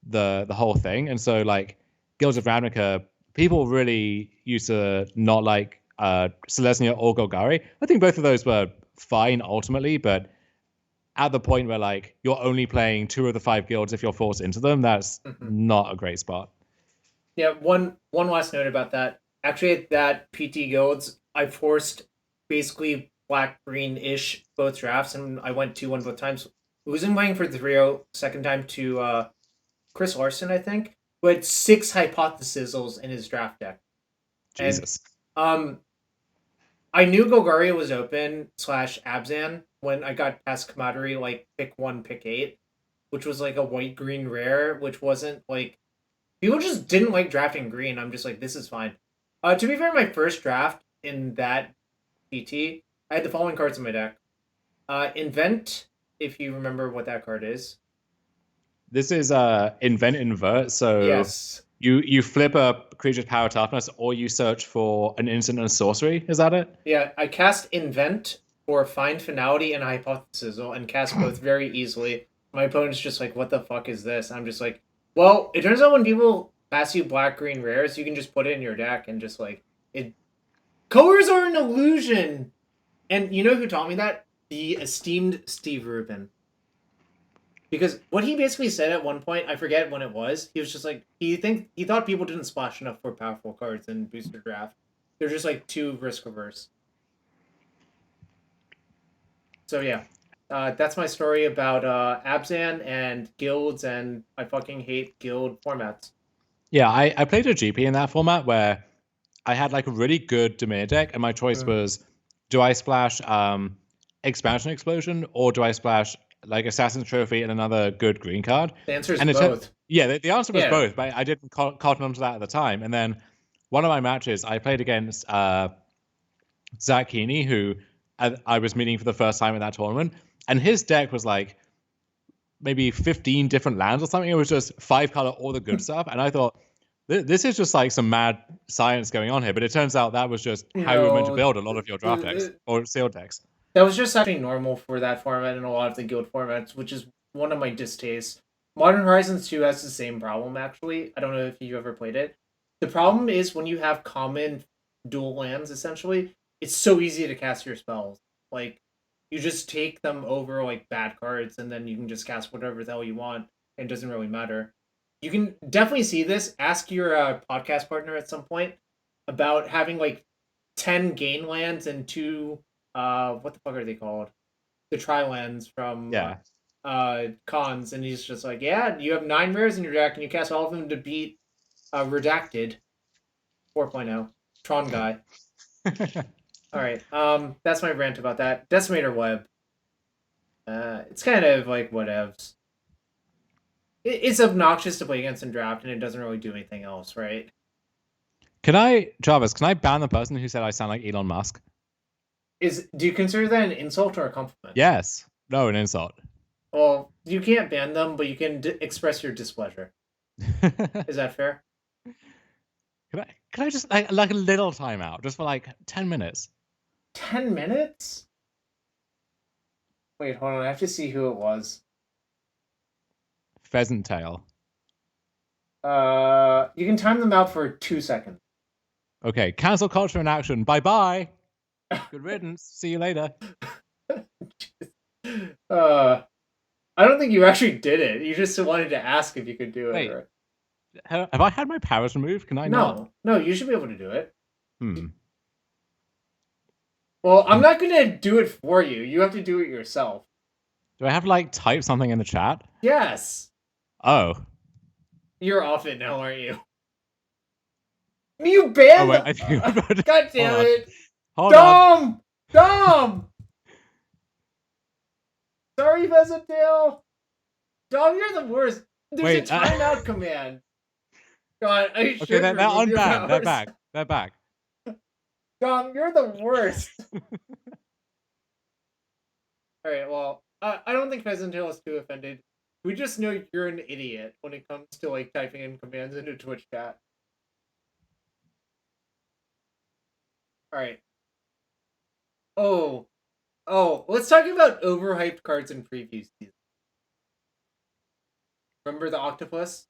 the whole thing. And so, like, Guilds of Ravnica, people really used to not like Selesnya or Golgari. I think both of those were fine ultimately, but at the point where, like, you're only playing 2 of the 5 guilds if you're forced into them, that's not a great spot. Yeah, one last note about that. Actually, at that PT Guilds, I forced basically black-green-ish both drafts, and I went 2-1 both times. Losing playing for 3-0, second time to Chris Larson, I think, who had 6 Hypothesizals in his draft deck. Jesus. And, I knew Golgaria was open / Abzan when I got past Camaraderie, like, pick 1, pick 8, which was like a white-green rare, which wasn't, like, people just didn't like drafting green. I'm just like, this is fine. To be fair, my first draft in that PT, I had the following cards in my deck. Invent, if you remember what that card is. This is Invent Invert, so yes. You flip a creature's power toughness, or you search for an instant and a sorcery. Is that it? Yeah, I cast Invent for Find Finality and Hypothesis, and cast both very easily. My opponent's just like, what the fuck is this? I'm just like, well, it turns out when people pass you black-green rares, you can just put it in your deck and just, like, it... Colors are an illusion! And you know who taught me that? The esteemed Steve Rubin. Because what he basically said at one point, I forget when it was, he was just like, he thought people didn't splash enough for powerful cards in Booster Draft. They're just, like, too risk-averse. So, yeah. That's my story about Abzan and guilds, and I fucking hate guild formats. Yeah, I played a GP in that format where I had, like, a really good Dimir deck, and my choice was, do I splash Expansion Explosion, or do I splash, like, Assassin's Trophy and another good green card? The answer is both. The answer was both, but I didn't cotton on to that at the time. And then one of my matches, I played against Zach Keeney, who I was meeting for the first time in that tournament, and his deck was like maybe 15 different lands or something. It was just 5 color, all the good stuff. And I thought, this is just like some mad science going on here. But it turns out that was just how you were meant to build a lot of your draft decks or sealed decks. That was just actually normal for that format and a lot of the guild formats, which is one of my distastes. Modern Horizons 2 has the same problem, actually. I don't know if you ever played it. The problem is when you have common dual lands, essentially, it's so easy to cast your spells. Like, you just take them over, like, bad cards, and then you can just cast whatever the hell you want, and it doesn't really matter. You can definitely see this. Ask your podcast partner at some point about having, like, 10 gain lands and 2... what the fuck are they called? the Tri-lands from Yeah. Cons, and he's just like, yeah, you have 9 rares in your deck, and you cast all of them to beat Redacted 4.0 Tron guy. All right, that's my rant about that. Decimator Web. It's kind of like whatevs. It's obnoxious to play against in draft, and it doesn't really do anything else, right? Jarvis, can I ban the person who said I sound like Elon Musk? Do you consider that an insult or a compliment? Yes. No, an insult. Well, you can't ban them, but you can express your displeasure. Is that fair? Can I just like a little timeout, just for like 10 minutes? 10 minutes? Wait, hold on. I have to see who it was. Pheasant tail. You can time them out for 2 seconds. Okay, cancel culture in action. Bye bye. Good riddance. See you later. I don't think you actually did it. You just wanted to ask if you could do it. Wait, or... have I had my powers removed? Can I not? No, you should be able to do it. Hmm. Well, I'm not going to do it for you. You have to do it yourself. Do I have to like type something in the chat? Yes. Oh. You're off it now, aren't you? You banned I think God damn it. Hold on. Dom! Sorry, Pheasant Tail. Dom, you're the worst. There's a timeout command. God, I should Okay, they're unbanned. They're back. They're back. Dom, you're the worst. Alright, well, I don't think Pheasant Tail is too offended. We just know you're an idiot when it comes to like typing in commands into Twitch chat. Alright. Oh, let's talk about overhyped cards in preview season. Remember the octopus?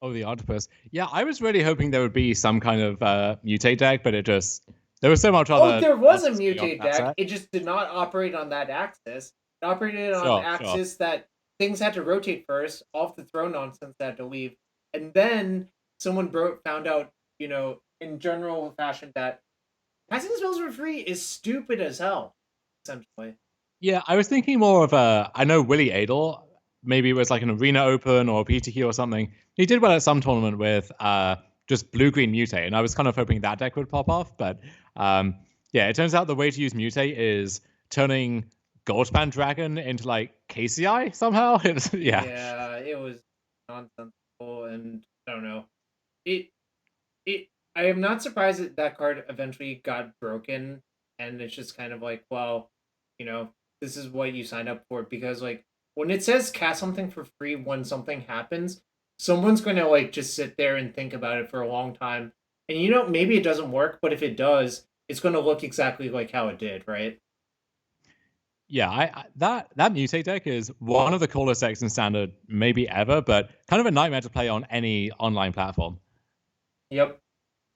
Oh, the octopus. Yeah, I was really hoping there would be some kind of mutate deck, but there was so much other. Oh, there was a mutate deck. It just did not operate on that axis. It operated on the axis that things had to rotate first, off the throw nonsense had to leave, and then someone found out, in general fashion, that casting spells for free is stupid as hell, essentially. Yeah, I was thinking more of I know Willie Adel, maybe it was like an Arena Open or a PTQ or something. He did well at some tournament with just blue-green mutate, and I was kind of hoping that deck would pop off, but yeah, it turns out the way to use mutate is turning Goldspan Dragon into like KCI somehow. Yeah, it was nonsensical, and I don't know. I am not surprised that card eventually got broken, and it's just kind of like, well, this is what you signed up for, because like when it says cast something for free when something happens, someone's going to like just sit there and think about it for a long time, and maybe it doesn't work, but if it does, it's going to look exactly like how it did, right? Yeah, that mutate deck is one of the coolest decks in Standard maybe ever, but kind of a nightmare to play on any online platform. Yep.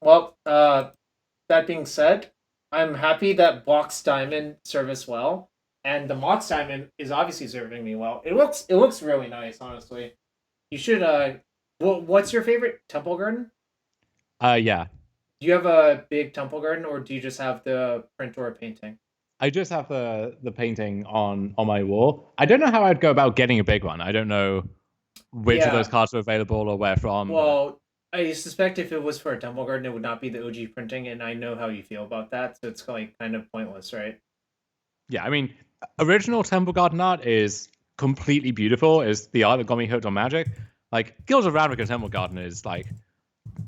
Well, that being said, I'm happy that Box Diamond served us well, and the Mox Diamond is obviously serving me well. It looks really nice, honestly. You should what's your favorite Temple Garden? Yeah. Do you have a big Temple Garden, or do you just have the print or a painting? I just have the painting on my wall. I don't know how I'd go about getting a big one. I don't know which of those cards are available or where from. Well, I suspect if it was for a Temple Garden, it would not be the OG printing, and I know how you feel about that, so it's like kind of pointless, right? Yeah, I mean, original Temple Garden art is completely beautiful. Is the art that got me hooked on Magic. Like, Guilds of Ravnica Temple Garden is like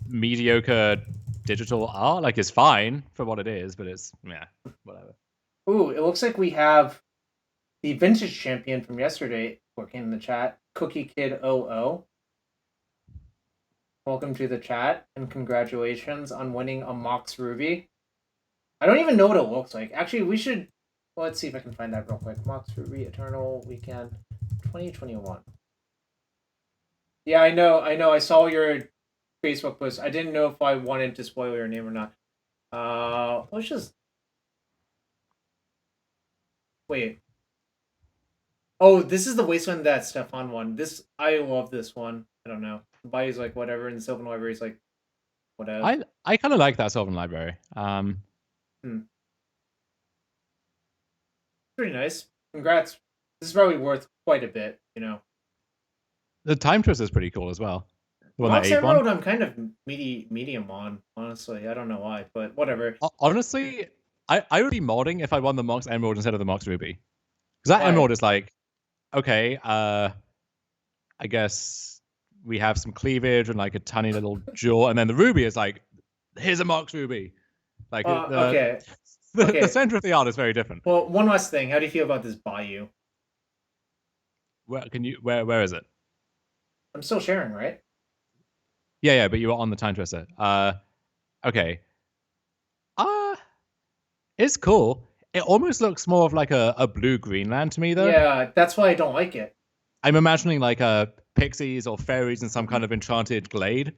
mediocre digital art. Like, it's fine for what it is, but it's, whatever. Ooh, it looks like we have the vintage champion from yesterday working in the chat, Cookie Kid 00. Welcome to the chat, and congratulations on winning a Mox Ruby. I don't even know what it looks like. Actually, we should... Well, let's see if I can find that real quick. Mox Ruby Eternal Weekend 2021. Yeah, I know. I saw your Facebook post. I didn't know if I wanted to spoil your name or not. Let's just... Wait. Oh, this is the Wasteland that Stefan won. I love this one. I don't know. The body's like whatever, and the Sylvan Library's like whatever. I kind of like that Sylvan Library. Pretty nice. Congrats. This is probably worth quite a bit, you know. The Time Twist is pretty cool as well. The one that Mox Abe won. Emerald, I'm kind of medium on, honestly. I don't know why, but whatever. Honestly, I would be modding if I won the Mox Emerald instead of the Mox Ruby. Because that Why? Emerald is like, okay, I guess we have some cleavage and like a tiny little jewel, and then the Ruby is like, here's a Mox Ruby. Like Okay. the center of the art is very different. Well, one last thing. How do you feel about this Bayou? Where is it? I'm still sharing, right? Yeah, but you were on the Time Twister. Okay. It's cool. It almost looks more of like a blue Greenland to me, though. Yeah, that's why I don't like it. I'm imagining like pixies or fairies in some kind of enchanted glade.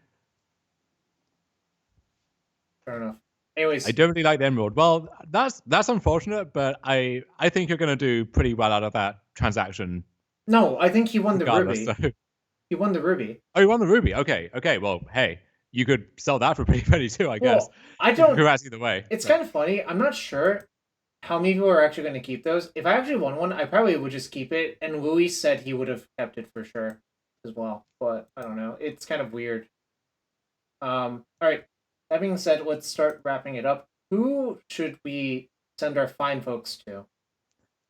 Fair enough. Anyways, I don't really like the emerald. Well, that's unfortunate, but I think you're gonna do pretty well out of that transaction. no, I think he won the Regardless, Ruby. so. He won the Ruby. Oh, you won the Ruby. Okay. Well, hey, you could sell that for pretty penny too, I guess. I don't. Congrats either way. It's kind of funny. I'm not sure how many people are actually going to keep those. If I actually won one, I probably would just keep it. And Louis said he would have kept it for sure as well. But I don't know. It's kind of weird. All right. That being said, let's start wrapping it up. Who should we send our fine folks to?